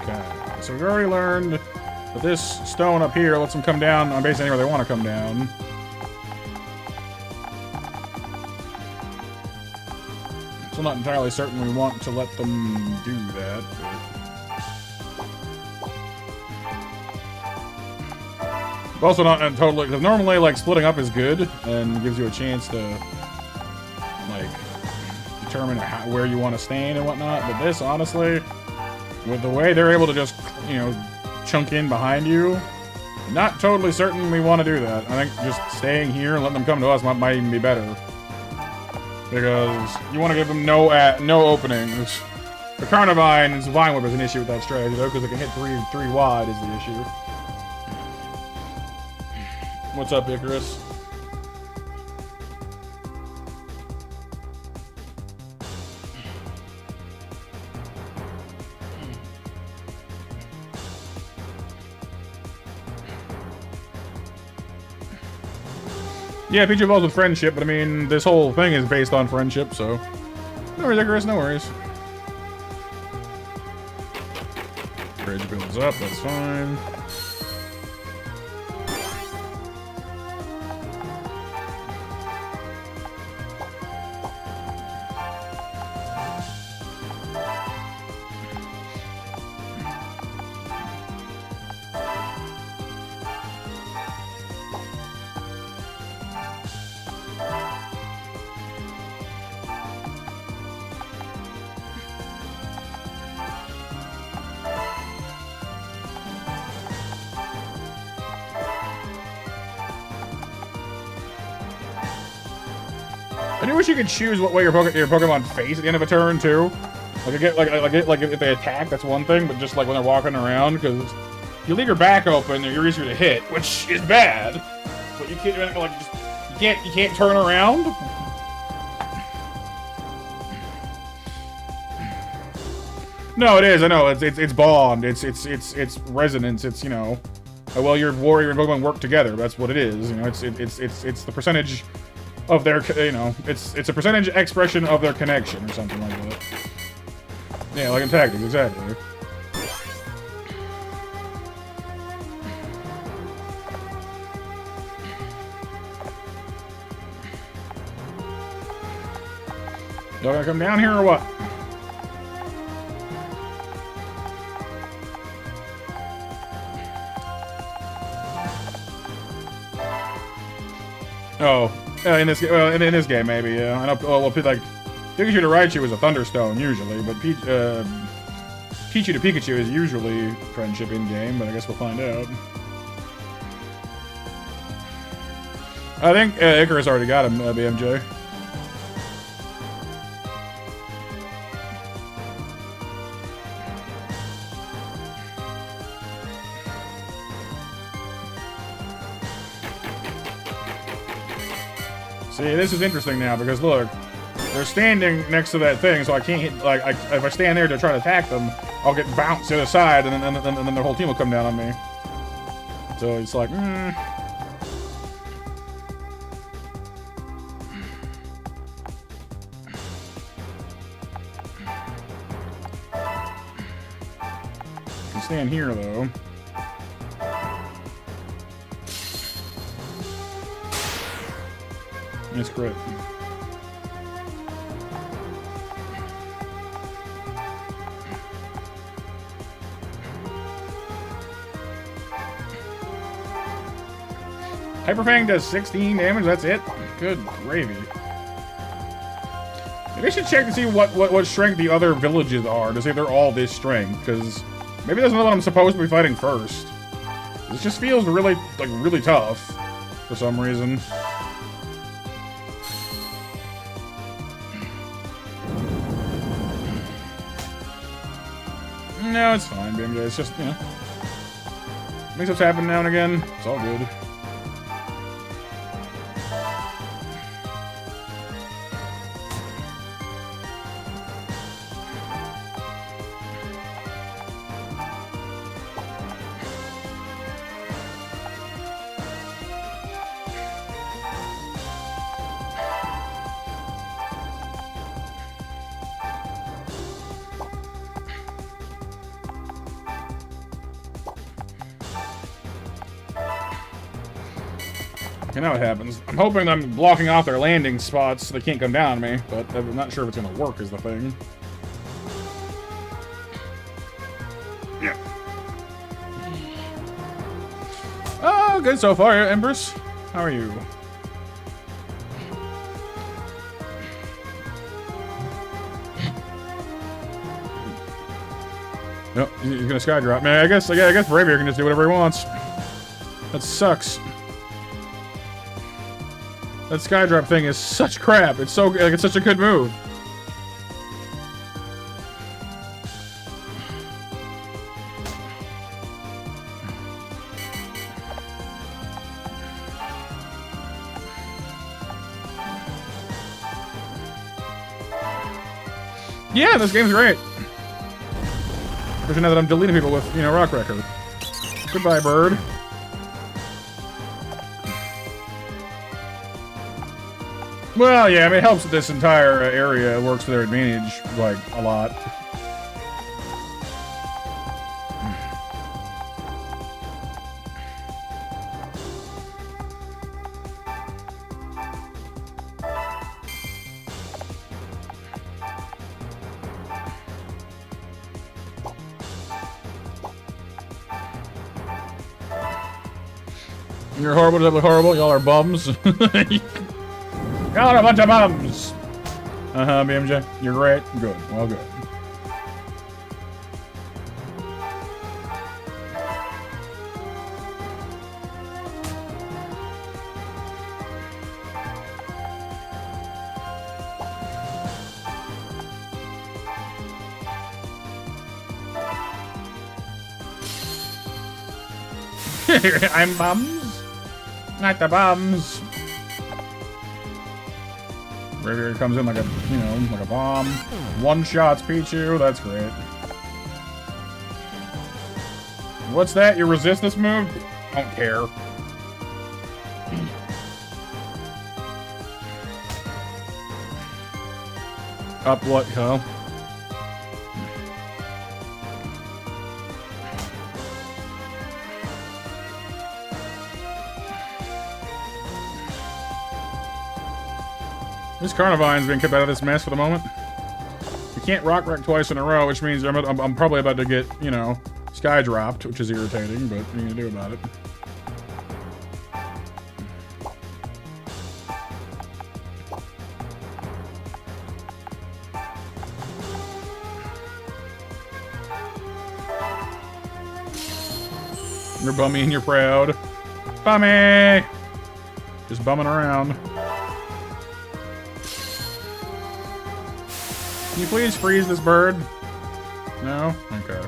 Speaker 1: Okay, so we've already learned that this stone up here lets them come down on basically anywhere they want to come down. Still not entirely certain we want to let them do that. But also not totally, because normally like splitting up is good and gives you a chance to like determine where you want to stand and whatnot. But this, honestly, with the way they're able to just, you know, chunk in behind you, not totally certain we want to do that. I think just staying here and letting them come to us might even be better. Because you want to give them no openings. The Carnivine's Vine Whip is an issue with that strategy, though, because it can hit three wide is the issue. What's up, Icarus? Yeah, Pichu evolves with friendship, but I mean, this whole thing is based on friendship, so... No worries, Icarus, no worries. Bridge builds up, that's fine. I do wish you could choose what way your Pokemon face at the end of a turn too. Like if they attack, that's one thing, but just like when they're walking around, because if you leave your back open, you're easier to hit, which is bad. But you can't like you can't turn around. No, it is. I know it's bond. It's resonance. It's, you know, well, your warrior and Pokemon work together. That's what it is. You know, it's the percentage of their, you know, it's a percentage expression of their connection or something like that. Yeah, like in tactics, exactly. Y'all gonna come down here or what? Oh, in this game maybe. Yeah, I know. Well, like Pikachu to Raichu is a Thunderstone usually, but Pichu to Pikachu is usually friendship in game. But I guess we'll find out. I think Icarus already got him, BMJ. See, this is interesting now because look, they're standing next to that thing, so I can't hit. Like, if I stand there to try to attack them, I'll get bounced to the other side, and then their whole team will come down on me. So it's like, Can stand here though. That's great. Hyperfang does 16 damage, that's it? Good gravy. Maybe I should check to see what strength the other villages are, to see if they're all this strength, because maybe that's not what I'm supposed to be fighting first. This just feels really, like, really tough, for some reason. No, it's fine, BMJ. It's just, you know, mix-ups happen now and again. It's all good. You know what happens. I'm hoping I'm blocking off their landing spots so they can't come down on me, but I'm not sure if it's gonna work is the thing. Yeah. Oh, good so far, Empress. How are you? Nope, he's gonna sky drop. Man, I guess Bravier can just do whatever he wants. That sucks. That Skydrop thing is such crap. It's so like it's such a good move. Yeah, this game's great. Especially now that I'm deleting people with, you know, Rock Record. Goodbye, bird. Well, yeah, I mean, it helps that this entire area works to their advantage, like, a lot. You're horrible, doubly horrible, y'all are bums. Y'all are a bunch of bums! Uh-huh, BMJ. You're great. Good. Well, good. I'm bums. Not the bums. Braviary comes in like a, you know, like a bomb. One shots Pichu. That's great. What's that? You resist this move? Don't care. Up what, huh? This Carnivine's being kept out of this mess for the moment. You can't rock wreck twice in a row, which means I'm probably about to get, you know, sky dropped, which is irritating, but what are you gonna do about it? You're bummy and you're proud. Bummy! Just bumming around. Can you please freeze this bird? No? Okay.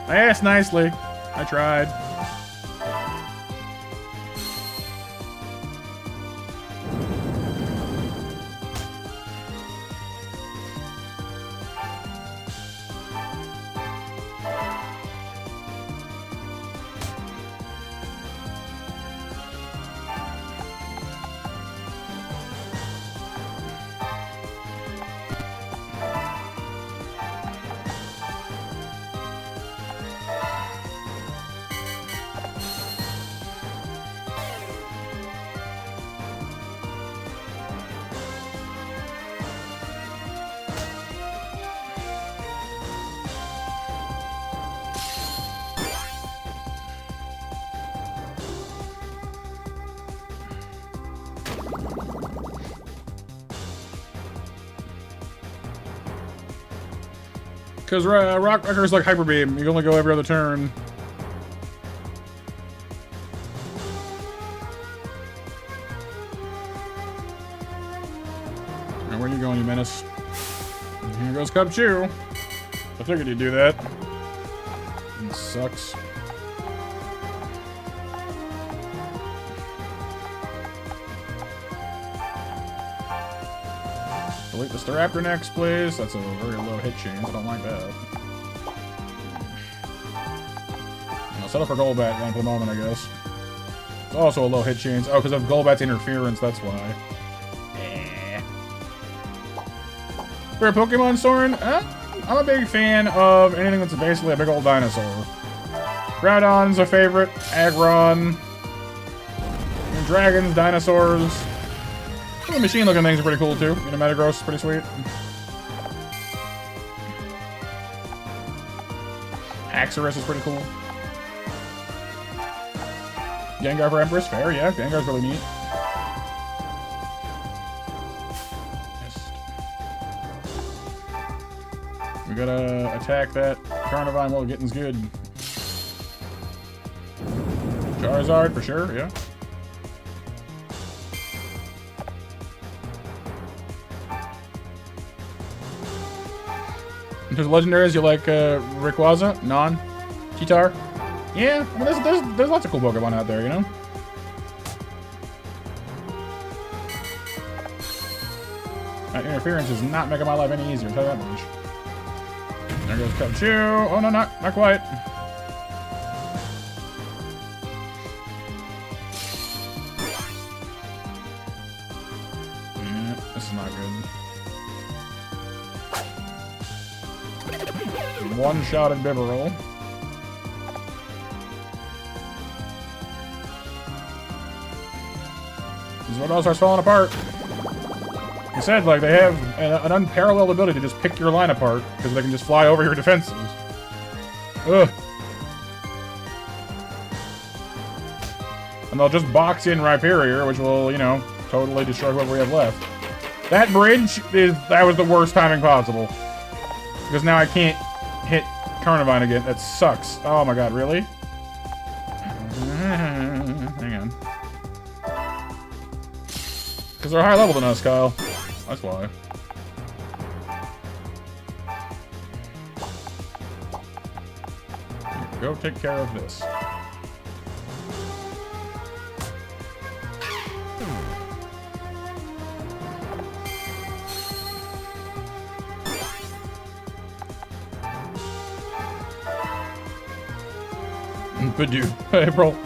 Speaker 1: I asked nicely. I tried. Because Rock Wrecker's like Hyper Beam. You can only go every other turn. Now, where are you going, you menace? And here goes Cup Chew. I figured you'd do that. It sucks. Delete the Staraptor next, please. That's a very low hit chance. I don't like that. I'll settle for Golbat then for the moment, I guess. It's also a low hit chance. Oh, because of Golbat's interference, that's why. For a Pokemon, Soren, I'm a big fan of anything that's basically a big old dinosaur. Groudon's a favorite. Aggron. Dragons, dinosaurs. The machine-looking things are pretty cool, too. You know, Metagross is pretty sweet. Haxorus is pretty cool. Gengar for Empress, fair, yeah. Gengar's really neat. Yes. We gotta attack that Carnivine while getting's good. Charizard, for sure, yeah. There's legendaries you like, Rayquaza, Non, Cheetar. Yeah, I mean, there's lots of cool Pokemon out there, you know? That interference is not making my life any easier, I'll tell you that much. There goes Pikachu. Oh no, not quite. Yeah, this is not good. One-shotted Bibarel. This is what all starts falling apart. You said, like, they have an unparalleled ability to just pick your line apart, because they can just fly over your defenses. Ugh. And they'll just box in Rhyperior, which will, you know, totally destroy what we have left. That bridge that was the worst timing possible. Because now I can't hit Carnivine again. That sucks. Oh my god, really? Hang on. Because they're higher level than us, Kyle. That's why. Go take care of this. April.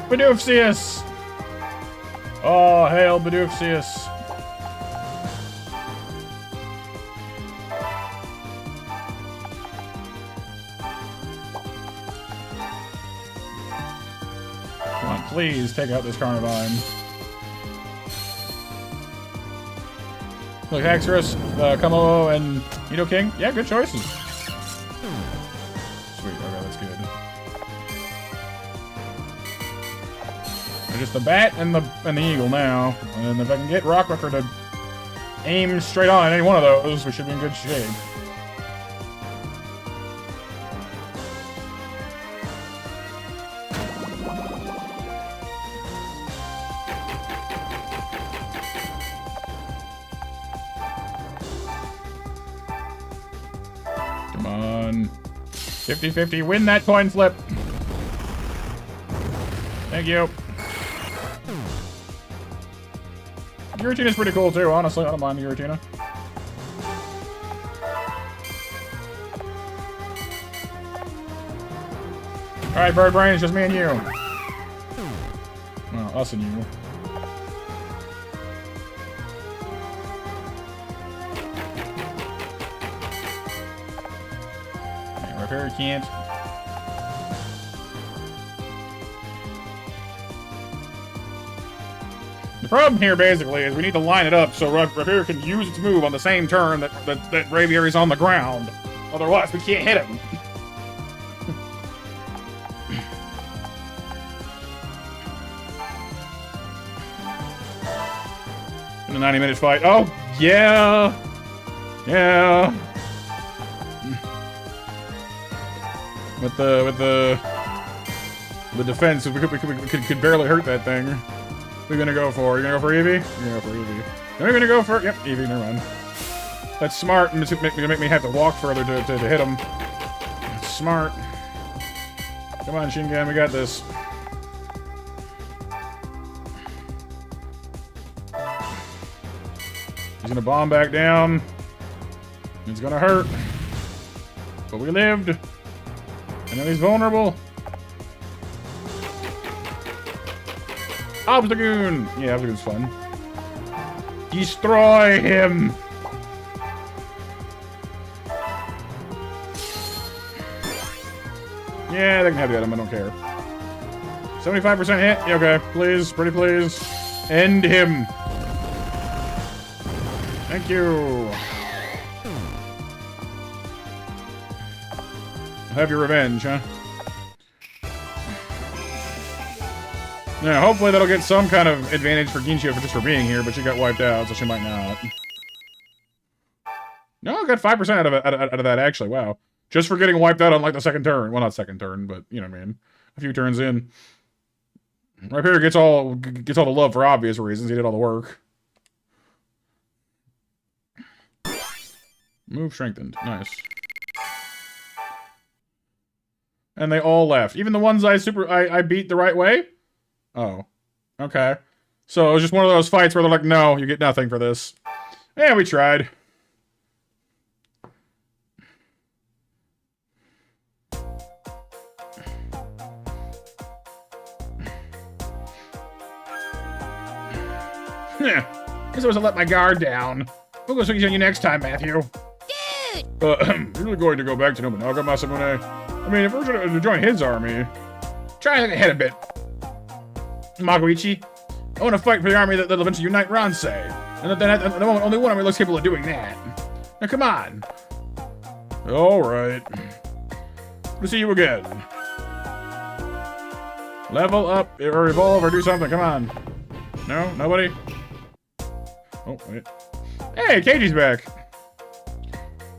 Speaker 1: Bedoofsius! Oh, hail Bedoofsius. Come on, please take out this Carnivine. Look, Haxorus, Kumo, and Nidoking. Yeah, good choices. Sweet, okay, that's good. They're just the bat and the eagle now. And if I can get Rockrucker to aim straight on any one of those, we should be in good shape. Come on. 50-50, win that coin flip. Thank you. Giratina's pretty cool too, honestly. I don't mind Giratina. Alright, Bird Brain, it's just me and you. Well, us and you. Repair can't. The problem here, basically, is we need to line it up so Repair can use its move on the same turn that Braviary's on the ground. Otherwise, we can't hit him. In a 90-minute fight. Oh, yeah! Yeah! With the defense, we could barely hurt that thing. What are you gonna go for? You gonna go for Eevee? You're gonna go for Eevee. No, you're gonna go for... Yep, Eevee, never mind. That's smart, and it's gonna make me have to walk further to hit him. That's smart. Come on, Shingan, we got this. He's gonna bomb back down. It's gonna hurt. But we lived. And now he's vulnerable. Obstagoon! Yeah, Obstagoon's fun. Destroy him! Yeah, they can have the item, I don't care. 75% hit? Yeah, okay, please, pretty please. End him. Thank you. Have your revenge, huh? Yeah, hopefully that'll get some kind of advantage for Ginchio just for being here, but she got wiped out, so she might not. No, I got 5% out of that, actually. Wow. Just for getting wiped out on, like, the second turn. Well, not second turn, but, you know what I mean. A few turns in. Right here gets all the love for obvious reasons. He did all the work. Move strengthened. Nice. And they all left. Even the ones I beat the right way? Oh. Okay. So it was just one of those fights where they're like, no, you get nothing for this. Yeah, we tried. Guess I wasn't let my guard down. We'll go swing on you next time, Matthew.
Speaker 4: Dude!
Speaker 2: You're really going to go back to Nobunaga, Masamune? I mean, if we're going to join his army, try to ahead a bit. Magoichi, I want to fight for the army that'll eventually unite Ransei. And at the moment, only one army looks capable of doing that. Now, come on. Alright. Good to see you again. Level up, or evolve, or do something, come on. No? Nobody? Oh, wait. Hey, Keiji's back.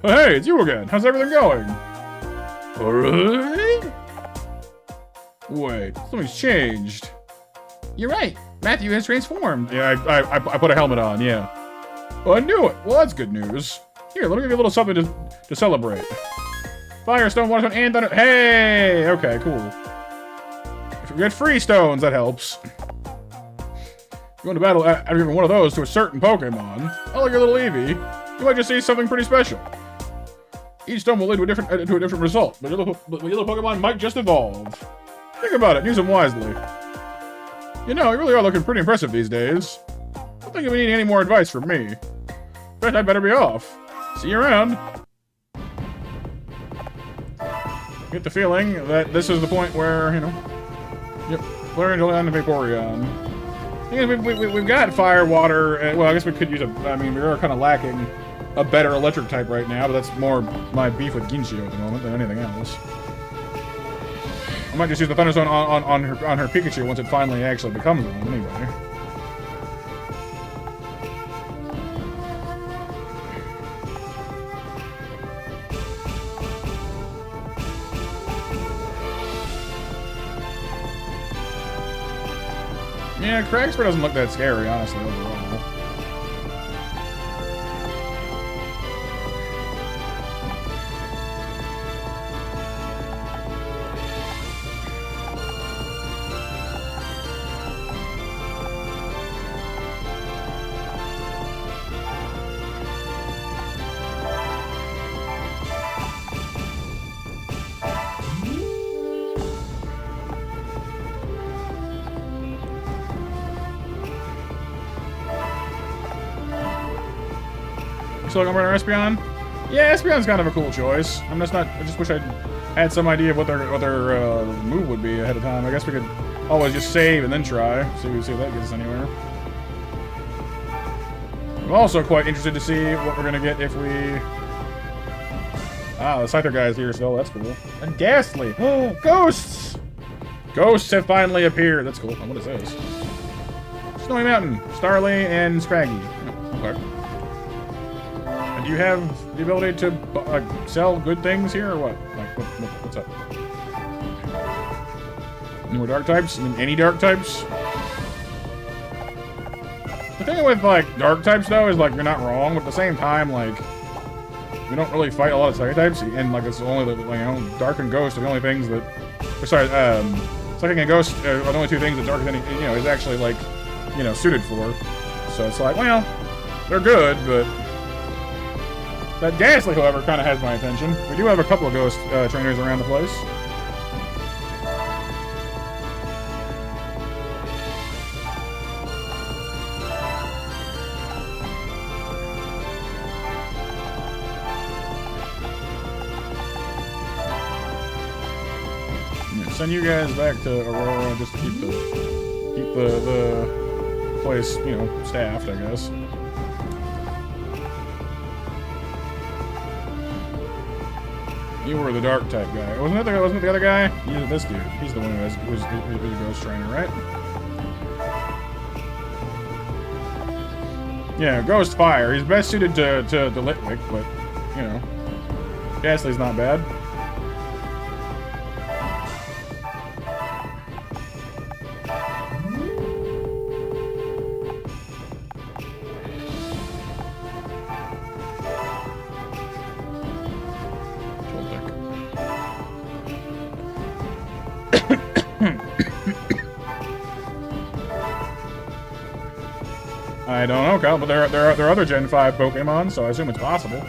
Speaker 2: Oh, hey, it's you again. How's everything going? Alright? Wait, something's changed. You're right. Matthew has transformed. Yeah, I put a helmet on, yeah. Oh, I knew it. Well, that's good news. Here, let me give you a little something to celebrate. Firestone, Waterstone, and Thunder. Hey! Okay, cool. If we get free stones, that helps. Going to battle after giving one of those to a certain Pokemon, like your little Eevee, you might just see something pretty special. Each stone will lead to a different result, but your little Pokemon might just evolve.
Speaker 1: Think about it. Use them wisely. You know, you really are looking pretty impressive these days. I don't think you need any more advice from me. In fact, I'd better be off. See you around. Get the feeling that this is the point where, you know... Yep, learn to land the Vaporeon. We've got fire, water, and, well, I guess we could use a... I mean, we are kind of lacking a better electric type right now, but that's more my beef with Ginshio at the moment than anything else. I might just use the Thunderzone on her Pikachu once it finally actually becomes one, anyway. Yeah, Cragspur doesn't look that scary, honestly, overall. So I'm running Espeon? Yeah, Espeon's kind of a cool choice. I just wish I had some idea of what their move would be ahead of time. I guess we could always just save and then try. See if that gets us anywhere. I'm also quite interested to see what we're gonna get if we... Ah, the Scyther guy's here still, that's cool. And Ghastly! Oh, ghosts! Ghosts have finally appeared. That's cool. What is this? Snowy Mountain, Starly, and Scraggy. Oh, okay. Do you have the ability to sell good things here, or what? Like, what's up? Newer dark types? I mean, any dark types? The thing with, like, dark types, though, is, like, you're not wrong, but at the same time, like, we don't really fight a lot of psychic types, and, like, it's only the, like, you know, Dark and Ghost are the only things that... Or, sorry, Psychic and Ghost are the only two things that Dark, you know, is actually, like, you know, suited for. So it's like, well, they're good, but... That Ghastly, however, kind of has my attention. We do have a couple of Ghost trainers around the place. Yeah, send you guys back to Aurora just to keep the place, you know, staffed, I guess. You were the dark type guy. Wasn't it the other guy? Yeah, this dude. He's the one who's a ghost trainer, right? Yeah, Ghost Fire. He's best suited to Litwick, but, you know. Ghastly's not bad. I don't know, Kyle, but there are other Gen 5 Pokemon, so I assume it's possible.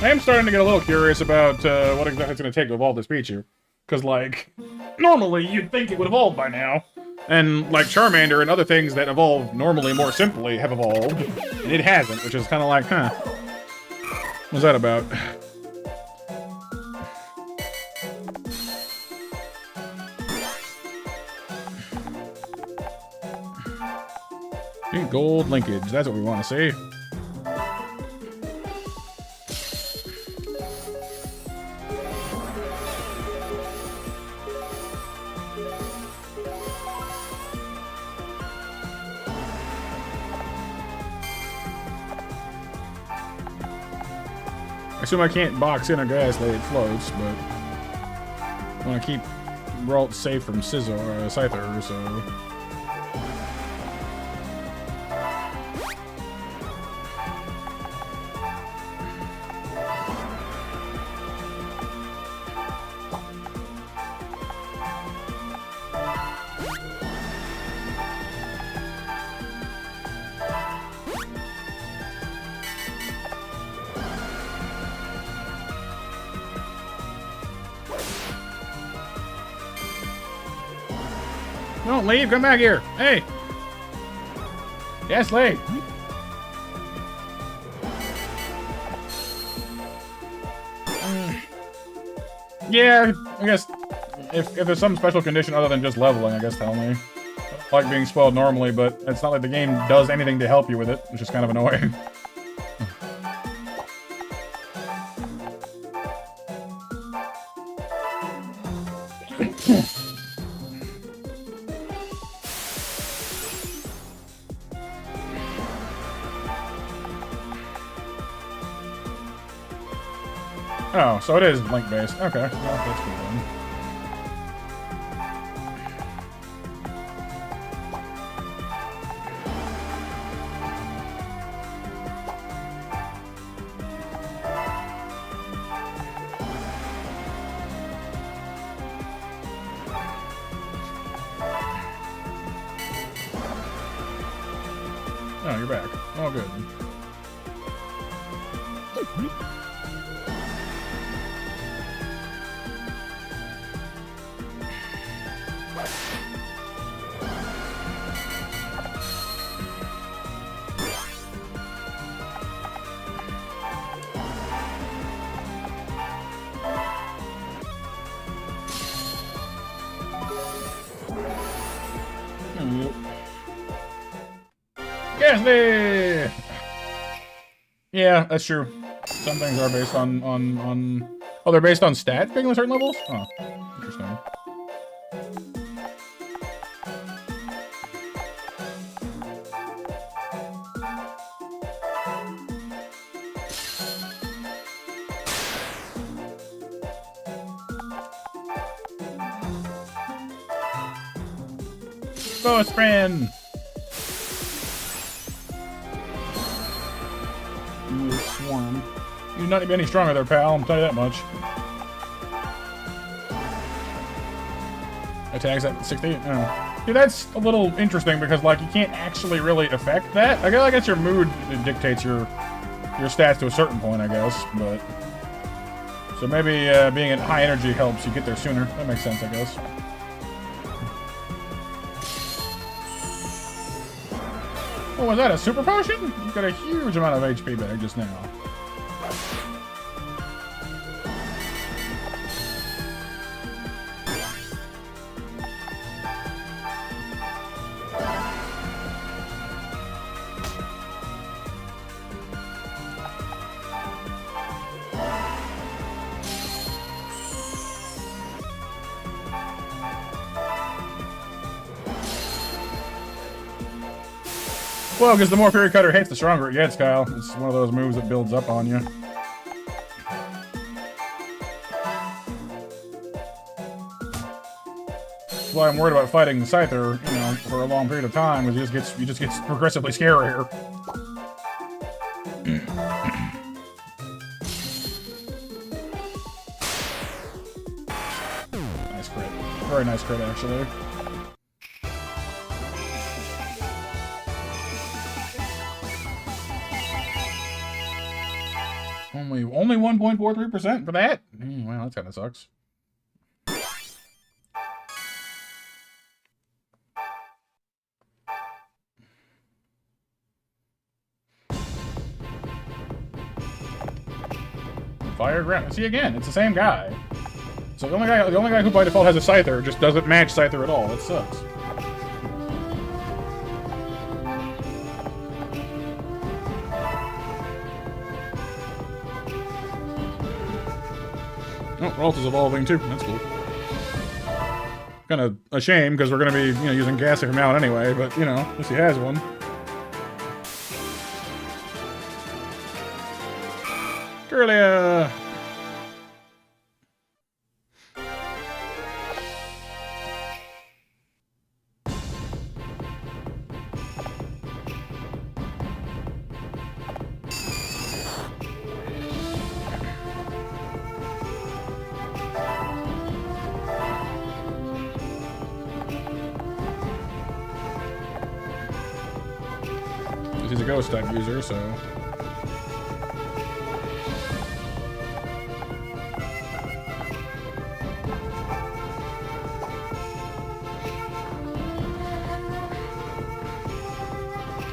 Speaker 1: I am starting to get a little curious about what exactly it's going to take to evolve this Pichu. Because, like, normally you'd think it would evolve by now. And, like, Charmander and other things that evolve normally more simply have evolved. And it hasn't, which is kind of like, huh. What's that about? Gold linkage, that's what we want to see. I assume I can't box in a ghastly, it floats, but I want to keep Ralt safe from Scizor, Scyther, so... Don't leave, come back here. Hey. Yes, leave. Yeah, I guess if there's some special condition other than just leveling, I guess tell me. I like being spoiled normally, but it's not like the game does anything to help you with it, which is kind of annoying. Oh, so it is link-based. Okay, well, that's cool then. Oh, you're back. Oh, good. Gasly! Yeah, that's true. Some things are based on... Oh, they're based on stats being on certain levels? Oh, interesting. Ghost friend! Swarm. You're not even any stronger there, pal. I'll tell you that much. Attacks at 60? Oh. Dude, that's a little interesting because, like, you can't actually really affect that. I guess your mood dictates your stats to a certain point, I guess, but... So maybe being at high energy helps you get there sooner. That makes sense, I guess. Oh, was that a super potion? You got a huge amount of HP back just now. Well, because the more Fury Cutter hits, the stronger it gets, Kyle. It's one of those moves that builds up on you. That's why I'm worried about fighting the Scyther, you know, for a long period of time, because he just gets progressively scarier. Nice crit. Very nice crit, actually. Only 1.43% for that? Well, that kind of sucks. Fire ground. See, again, it's the same guy. So the only guy who by default has a Scyther just doesn't match Scyther at all. That sucks. Oh, Ralt is evolving too. That's cool. Kind of a shame because we're going to be, you know, using Gassy from now on anyway. But you know, at least he has one. Curlia! He's a ghost type user, so.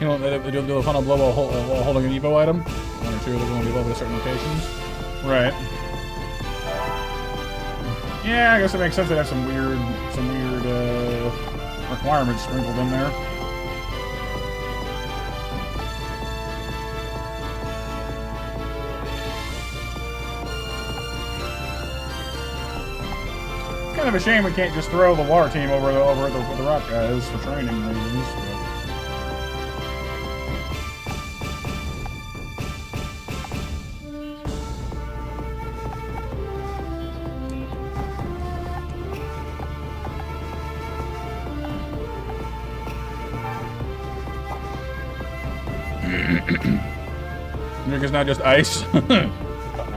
Speaker 1: You know, they do the final blow while holding an Evo item. One or two of them will be above at certain locations. Right. Yeah, I guess it makes sense. They have some weird requirements sprinkled in there. Kind of a shame we can't just throw the water team over the rock guys for training reasons. Nick is not just ice.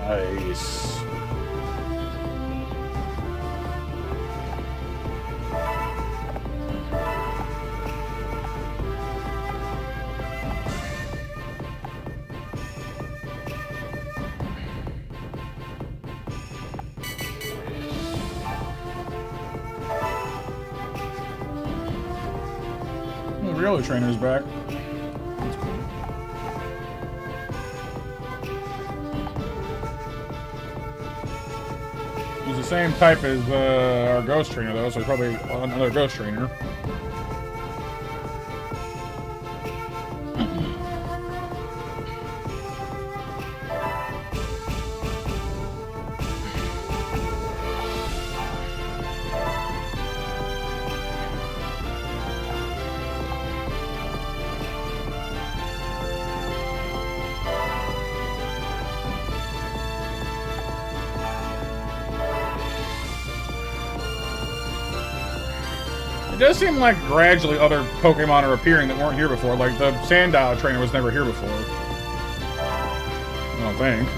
Speaker 1: Ice. The real trainer's back. That's cool. He's the same type as our ghost trainer, though, so he's probably another ghost trainer. It does seem like gradually other Pokemon are appearing that weren't here before. Like the Sandile trainer was never here before. I don't think.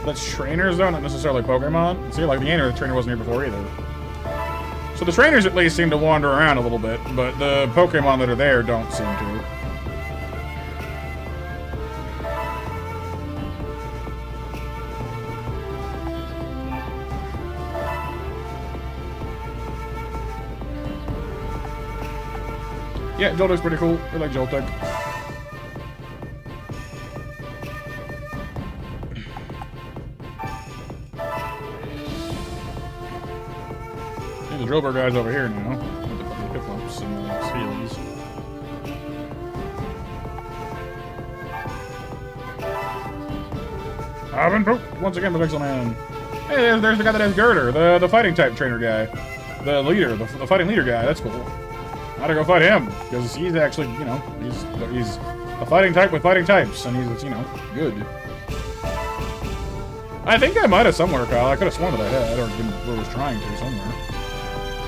Speaker 1: That's trainers though, not necessarily Pokemon. See, like the Annual trainer wasn't here before either. So the trainers at least seem to wander around a little bit, but the Pokemon that are there don't seem to. Yeah, Joltek's pretty cool. I like Joltek. The Drober guy's over here now. With the Piplups and the Steelies. I've been poked once again by Pixel Man. Hey, there's the guy that has Girder, the fighting type trainer guy. The leader, the fighting leader guy. That's cool. Gotta go fight him, because he's actually, you know, he's a fighting type with fighting types, and he's, you know, good. I think I might have somewhere, Kyle. I could have sworn that I had, or was trying to somewhere.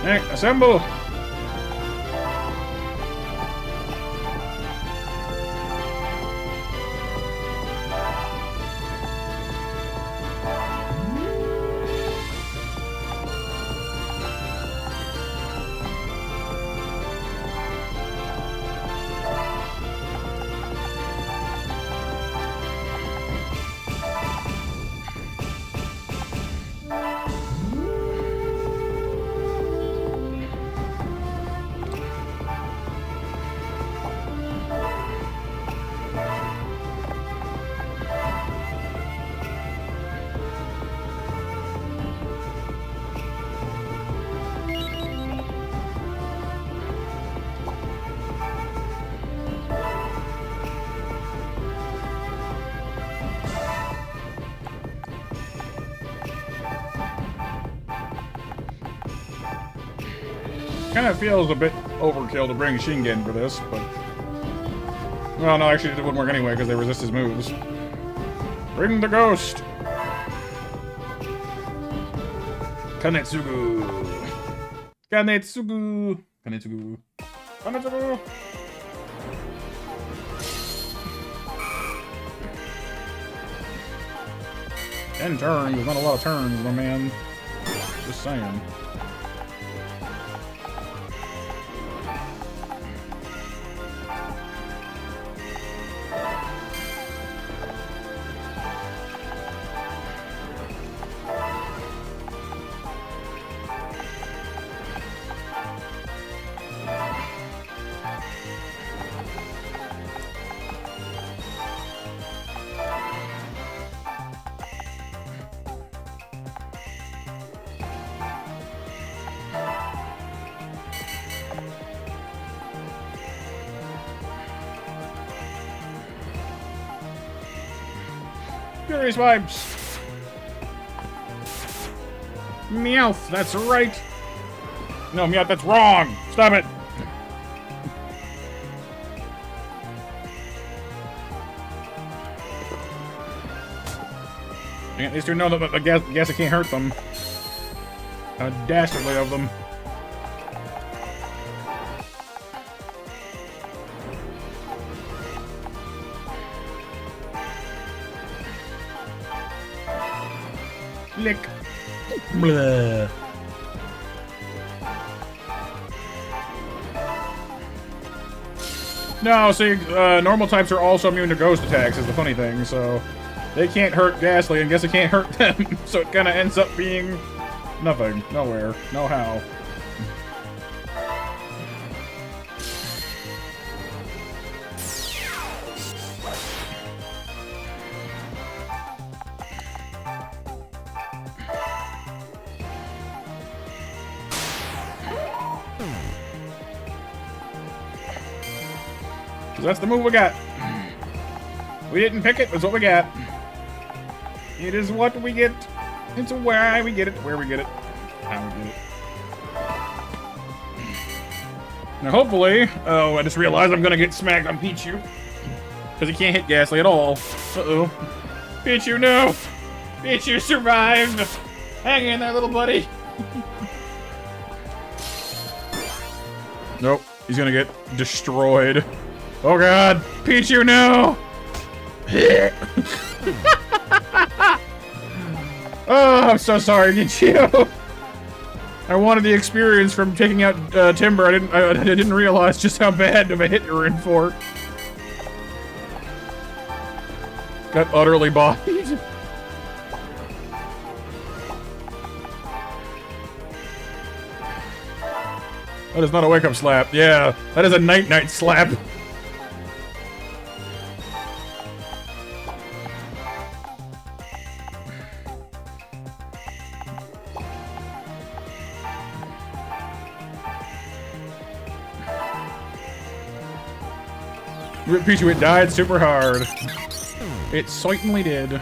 Speaker 1: Hey, assemble! Kind of feels a bit overkill to bring Shingen for this, but Well, no, actually, it wouldn't work anyway because they resist his moves. Bring the ghost! Kanetsugu! Kanetsugu! Kanetsugu! Kanetsugu! 10 turns is not a lot of turns, my man. Just saying. Furious Vibes! Meowth, that's right! No, Meowth, that's wrong! Stop it! At least we know that I guess it can't hurt them. How dastardly of them. Lick. Blah. No, see, normal types are also immune to ghost attacks, is the funny thing, so they can't hurt Ghastly, and guess it can't hurt them, so it kinda ends up being nothing, nowhere, no how. That's the move we got. We didn't pick it, that's what we got. It is what we get. It's why we get it, where we get it, how we get it. Now hopefully, oh, I just realized I'm gonna get smacked on Pichu. Because he can't hit Ghastly at all. Uh-oh. Pichu, no! Pichu survived! Hang in there, little buddy! Nope, he's gonna get destroyed. Oh god! Pichu, no! Oh, I'm so sorry, Pichu. I wanted the experience from taking out Timber. I didn't realize just how bad of a hit you were in for. Got utterly bodied. That is not a wake-up slap. Yeah, that is a night-night slap. Rip Pichu, it died super hard. It certainly did.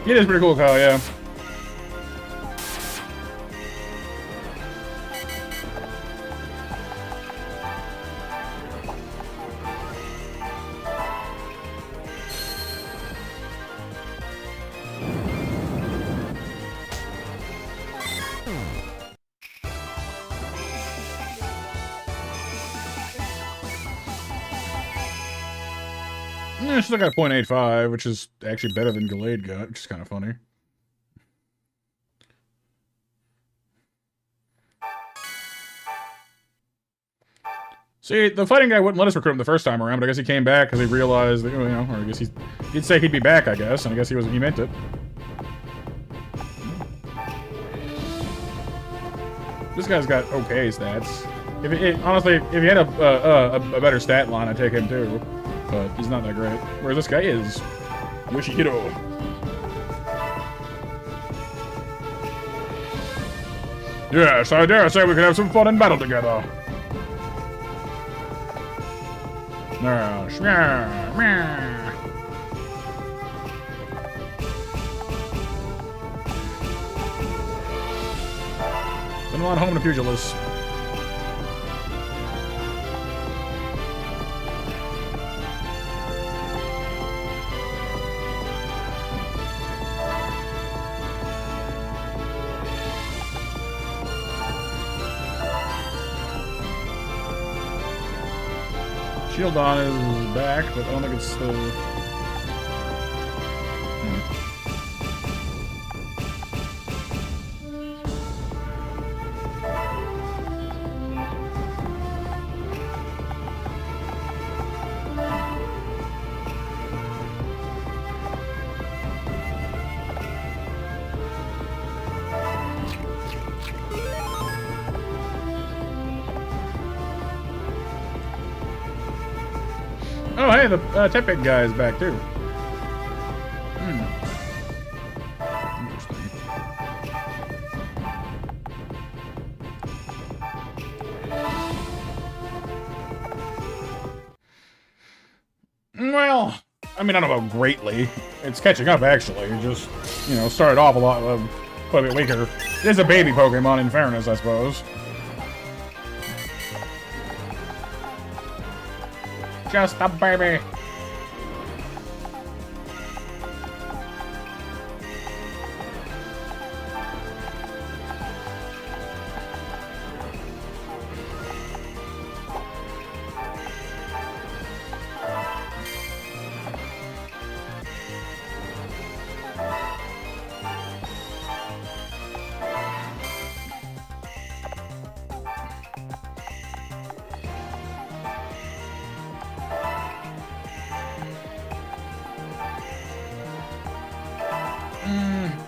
Speaker 1: It is pretty cool, Kyle, yeah. Still got a .85, which is actually better than Gallade got, which is kind of funny. See, the fighting guy wouldn't let us recruit him the first time around, but I guess he came back because he realized that, you know, or I guess he'd say he'd be back, I guess, and I guess he meant it. This guy's got okay stats. Honestly, if he had a better stat line, I'd take him too. But he's not that great. Whereas this guy is. Yoshihiro. Yes, I dare say we could have some fun in battle together. Send him on home to Pugilist. Shield on is back, but I don't think it's Oh, hey, the Tepig guy is back, too. Interesting. Well, I mean, I don't know about greatly. It's catching up, actually. It just, you know, started off quite a bit weaker. It is a baby Pokemon, in fairness, I suppose. Just a baby.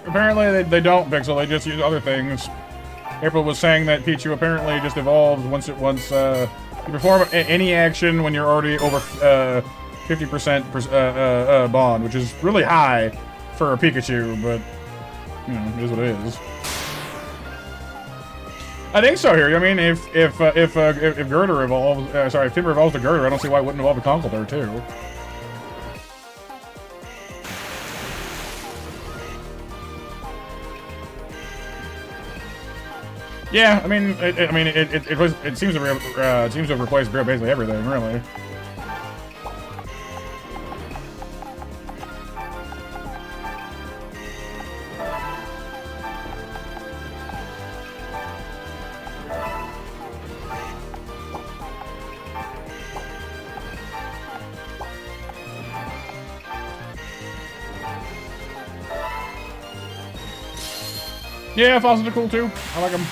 Speaker 1: Apparently they don't Pixel, they just use other things. April was saying that Pichu apparently just evolves once you perform any action when you're already over 50% bond, which is really high for a Pikachu, but you know, it is what it is. I think so here. I mean, if Girder evolves, if Timber evolves to Girder, I don't see why it wouldn't evolve to Conkeldurr too. Yeah, I mean, it seems to have replaced basically everything, really. Yeah, fossils are cool too. I like them.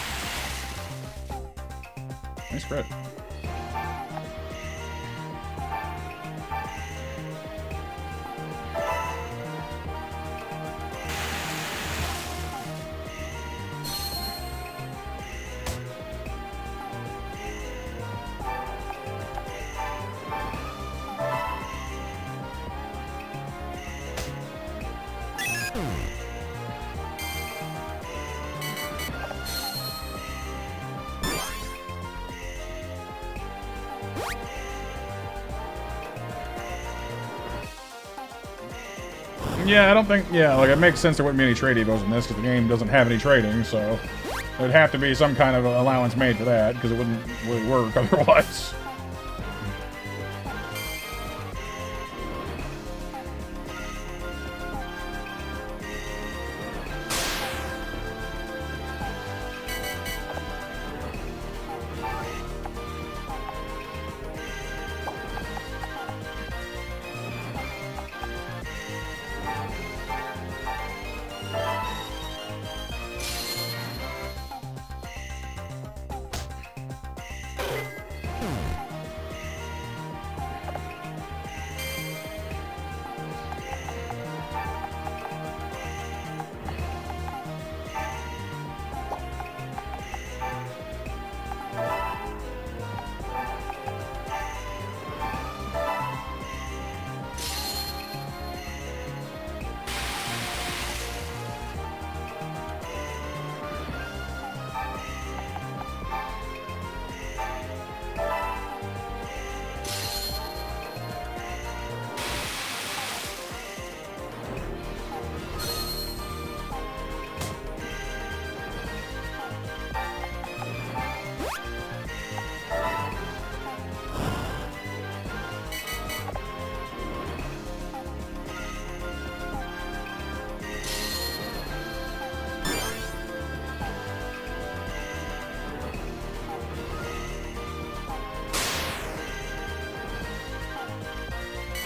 Speaker 1: Nice crit. Yeah, I don't think, like, it makes sense there wouldn't be any trade evos in this, because the game doesn't have any trading, so there'd have to be some kind of allowance made for that, because it wouldn't really work otherwise.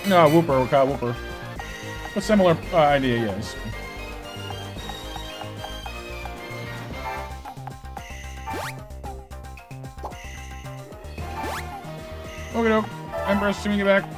Speaker 2: No, Whooper, we'll call it Whooper. A similar idea, yes. Okay, doke. Empress, assuming you get back.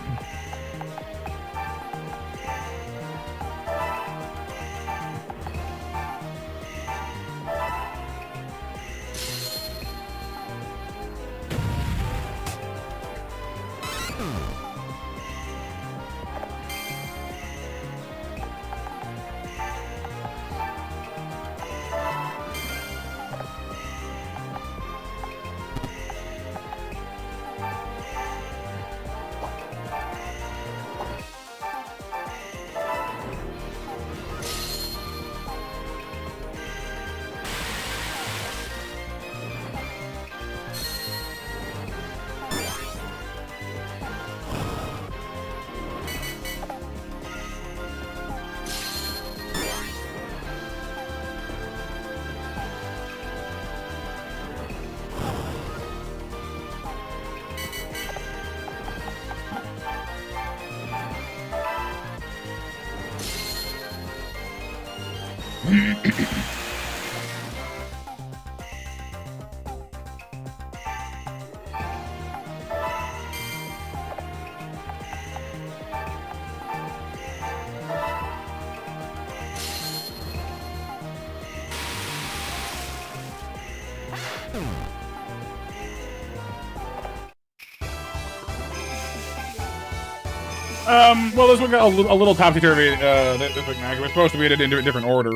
Speaker 2: Well, this one got a little topsy-turvy, it was supposed to be in a different order.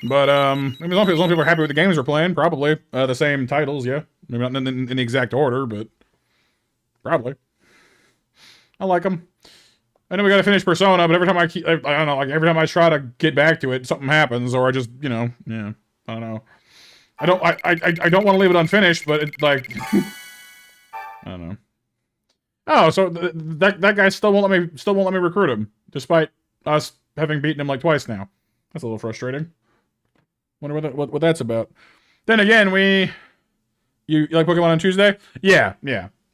Speaker 2: But, I mean, as long as people are happy with the games we're playing, probably. The same titles, yeah. Maybe not in the exact order, but probably. I like them. I know we gotta finish Persona, but every time I don't know, like, every time I try to get back to it, something happens, or I just, you know, yeah, I don't know. I don't want to leave it unfinished, but it, like, I don't know. Oh, so that guy still won't let me recruit him, despite us having beaten him like twice now. That's a little frustrating. Wonder what that's about. Then again, you like Pokemon on Tuesday? Yeah.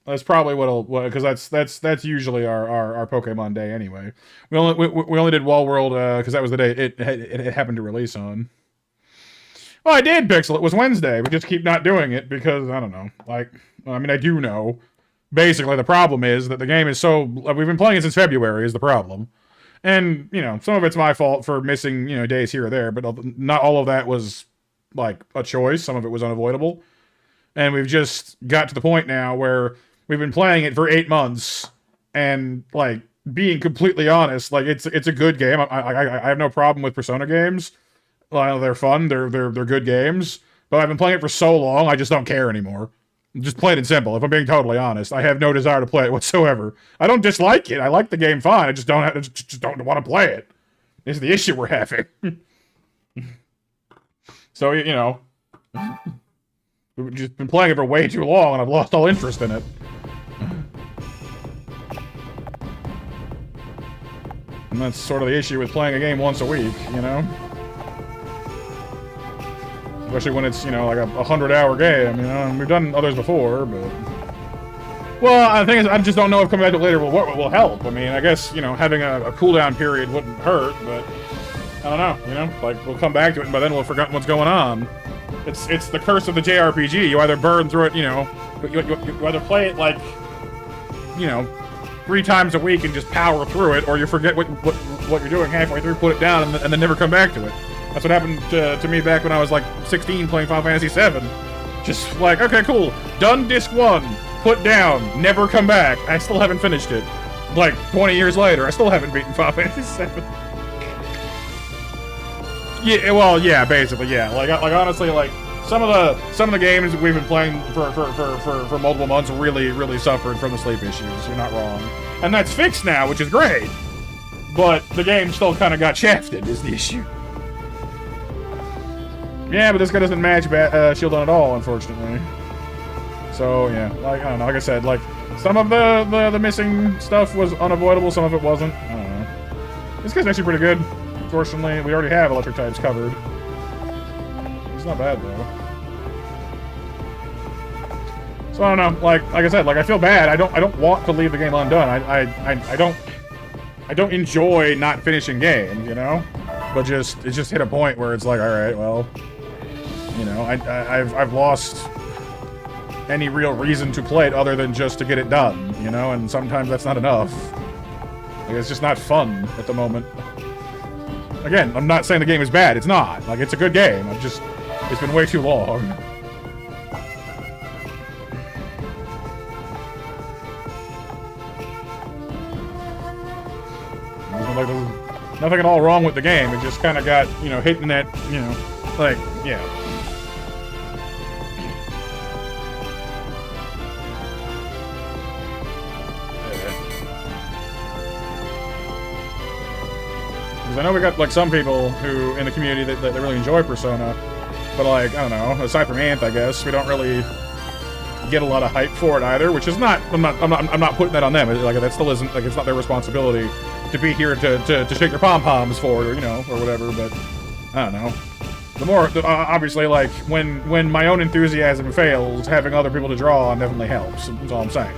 Speaker 2: That's probably because that's usually our Pokemon day anyway. We only did Wall World because that was the day it happened to release on. Well, I did Pixel. It was Wednesday. We just keep not doing it because I don't know. Like, I mean, I do know. Basically, the problem is that the game is so... We've been playing it since February is the problem. And, you know, some of it's my fault for missing, you know, days here or there, but not all of that was, like, a choice. Some of it was unavoidable. And we've just got to the point now where we've been playing it for 8 months, and, like, being completely honest, like, it's a good game. I have no problem with Persona games. Well, they're fun. They're good games. But I've been playing it for so long, I just don't care anymore. Just plain and simple. If I'm being totally honest, I have no desire to play it whatsoever. I don't dislike it. I like the game fine. I just don't want to play it. This is the issue we're having. So, you know, we've just been playing it for way too long, and I've lost all interest in it. And that's sort of the issue with playing a game once a week, you know? Especially when it's, you know, like a 100-hour game, you know? We've done others before, but... Well, the thing is, I just don't know if coming back to it later will help. I mean, I guess, you know, having a cooldown period wouldn't hurt, but... I don't know, you know? Like, we'll come back to it, and by then we'll have forgotten what's going on. It's the curse of the JRPG. You either burn through it, you know... You either play it, like... You know... 3 times a week and just power through it, or you forget what you're doing halfway through, put it down, and then never come back to it. That's what happened to me back when I was like 16 playing Final Fantasy VII. Just like, okay, cool, done disc 1, put down, never come back. I still haven't finished it. Like 20 years later, I still haven't beaten Final Fantasy VII. Yeah, well, yeah, basically, yeah. Like honestly, like some of the games we've been playing for multiple months really suffered from the sleep issues. You're not wrong, and that's fixed now, which is great. But the game still kind of got shafted, is the issue. Yeah, but this guy doesn't match Shield on at all, unfortunately. So yeah, like I don't know. Like I said, like some of the missing stuff was unavoidable, some of it wasn't. I don't know. This guy's actually pretty good. Fortunately, we already have electric types covered. It's not bad though.
Speaker 1: So I don't know, like I said, like I feel bad. I don't want to leave the game undone. I don't enjoy not finishing games, you know? But it just hit a point where it's like, all right, well, you know, I've lost any real reason to play it other than just to get it done, you know? And sometimes that's not enough. Like, it's just not fun at the moment. Again, I'm not saying the game is bad. It's not. Like, it's a good game. It's been way too long. Like, there's nothing at all wrong with the game. It just kind of got, you know, hitting that, you know, like, yeah. Because I know we got, like, some people who, in the community, that really enjoy Persona. But, like, I don't know, aside from Anth, I guess, we don't really get a lot of hype for it either, which is not, I'm not putting that on them. Like, that still isn't, like, it's not their responsibility to be here to shake their pom-poms for it, or, you know, or whatever, but I don't know. The more, obviously, like, when my own enthusiasm fails, having other people to draw on definitely helps. That's all I'm saying.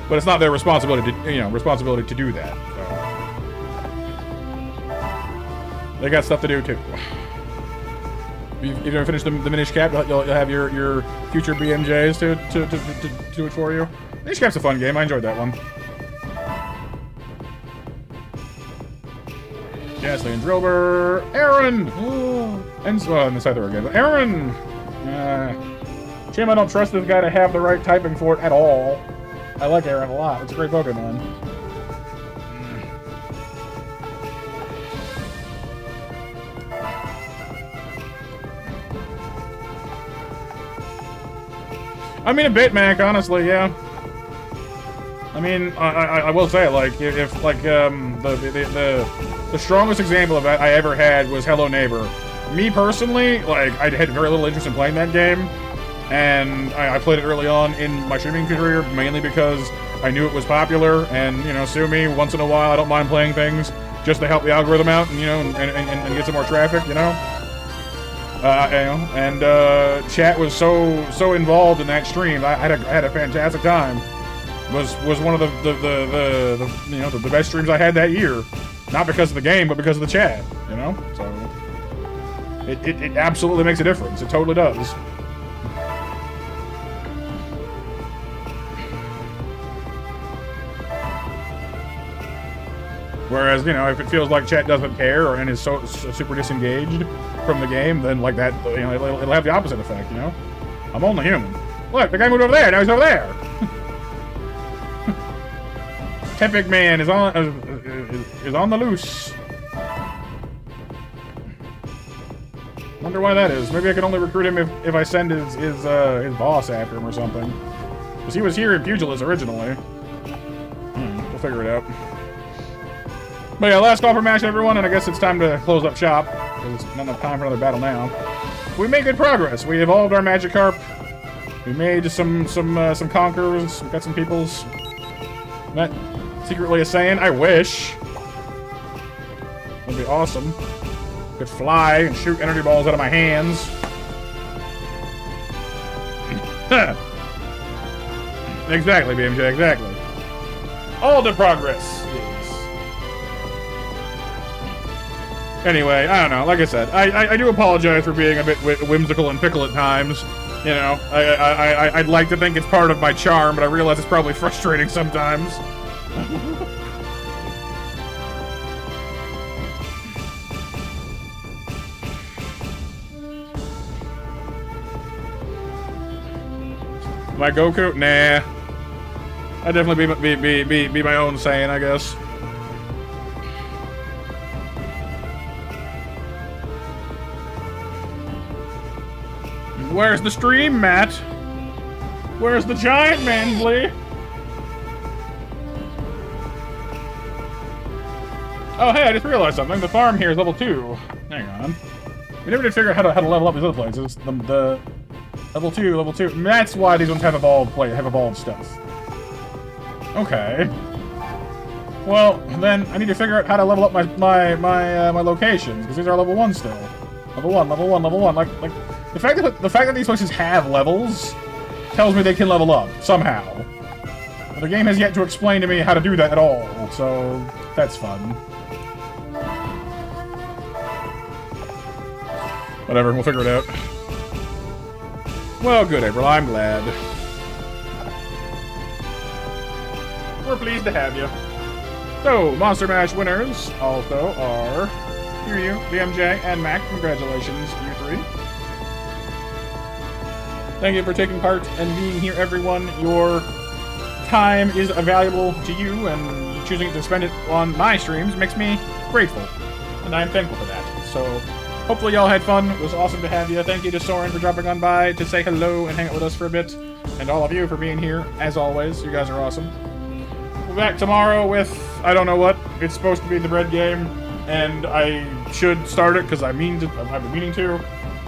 Speaker 1: But it's not their responsibility to, you know, to do that. So. They got stuff to do too. You've ever finished the Minish Cap? You'll have your future BMJs to do it for you. Minish Cap's a fun game. I enjoyed that one. Ghastly and Drillbur. Aaron! And the Scyther again. Aaron! Shame I don't trust this guy to have the right typing for it at all. I like Aaron a lot. It's a great Pokemon. I mean, a bit, Mac, honestly, yeah. I mean, I will say, like, if like, the strongest example of that I ever had was Hello Neighbor. Me, personally, like, I had very little interest in playing that game. And I played it early on in my streaming career, mainly because I knew it was popular, and, you know, sue me, once in a while I don't mind playing things just to help the algorithm out, and, you know, and get some more traffic, you know? Chat was so involved in that stream. I had a fantastic time. Was one of the you know, the best streams I had that year. Not because of the game, but because of the chat, you know? So it absolutely makes a difference. It totally does. Whereas, you know, if it feels like chat doesn't care and is so super disengaged from the game, then like that, you know, it'll have the opposite effect, you know? I'm only human. Look, the guy moved over there, now he's over there! Tepic Man is on the loose. Wonder why that is. Maybe I can only recruit him if I send his boss after him or something. Because he was here in Pugilist originally. We'll figure it out. But yeah, last call for match, everyone, and I guess it's time to close up shop, because it's not enough time for another battle now. We made good progress. We evolved our Magikarp. We made some conquerors. We got some peoples. That secretly is saying, I wish. That'd be awesome. Could fly and shoot energy balls out of my hands. Exactly, BMJ, exactly. All the progress. Anyway, I don't know. Like I said, I do apologize for being a bit whimsical and fickle at times. You know, I'd like to think it's part of my charm, but I realize it's probably frustrating sometimes. My Goku? Nah. I'd definitely be my own Saiyan, I guess. Where's the stream, Matt? Where's the giant Mansley? Oh, hey, I just realized something. The farm here is level 2. Hang on. We never did figure out how to level up these other places. The level 2. And that's why these ones have evolved stuff. Okay. Well, then I need to figure out how to level up my locations, because these are level 1 still. Level 1, level 1, level 1. Like the fact that these places have levels tells me they can level up somehow. But the game has yet to explain to me how to do that at all, so that's fun. Whatever, we'll figure it out. Well, good, April. I'm glad. We're pleased to have you. So, Monster Mash winners also are you, BMJ, and Mac. Congratulations, you three. Thank you for taking part and being here, everyone. Your time is valuable to you, and choosing to spend it on my streams makes me grateful. And I'm thankful for that. So, hopefully y'all had fun. It was awesome to have you. Thank you to Soren for dropping on by to say hello and hang out with us for a bit. And all of you for being here, as always. You guys are awesome. We'll be back tomorrow with, I don't know what. It's supposed to be the bread game, and I should start it because I've been meaning to.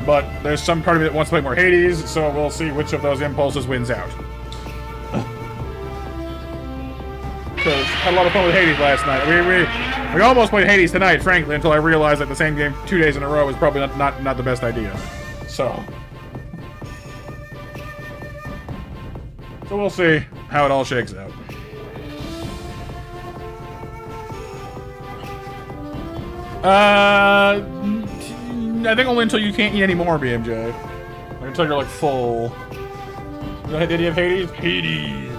Speaker 1: But there's some part of it that wants to play more Hades, so we'll see which of those impulses wins out. Because had a lot of fun with Hades last night. We almost played Hades tonight, frankly, until I realized that the same game 2 days in a row is probably not the best idea. So we'll see how it all shakes out. I think only until you can't eat any more, BMJ. Like, until you're like full. Did you have Hades? Hades.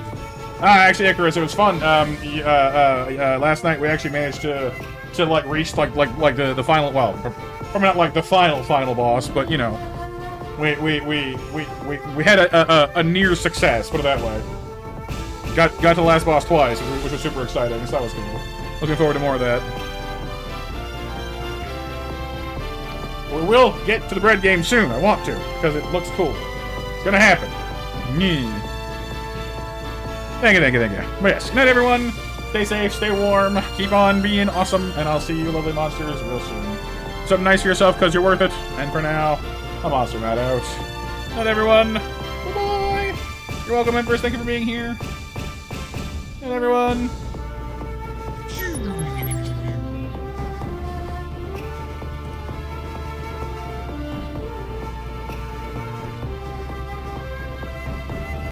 Speaker 1: Actually, Icarus, it was fun. Last night we actually managed to like reach like the final. Well, probably not like the final boss, but you know, we had a near success. Put it that way. Got to the last boss twice, which was super exciting. So that was cool. Looking forward to more of that. We will get to the bread game soon. I want to, because it looks cool. It's gonna happen. Thank you. But yes, good night, everyone. Stay safe, stay warm, keep on being awesome, and I'll see you lovely monsters real soon. Something nice for yourself, because you're worth it. And for now, I'm Monster Matt out. Good night, everyone. Bye-bye. You're welcome, Empress. Thank you for being here. Good night, everyone.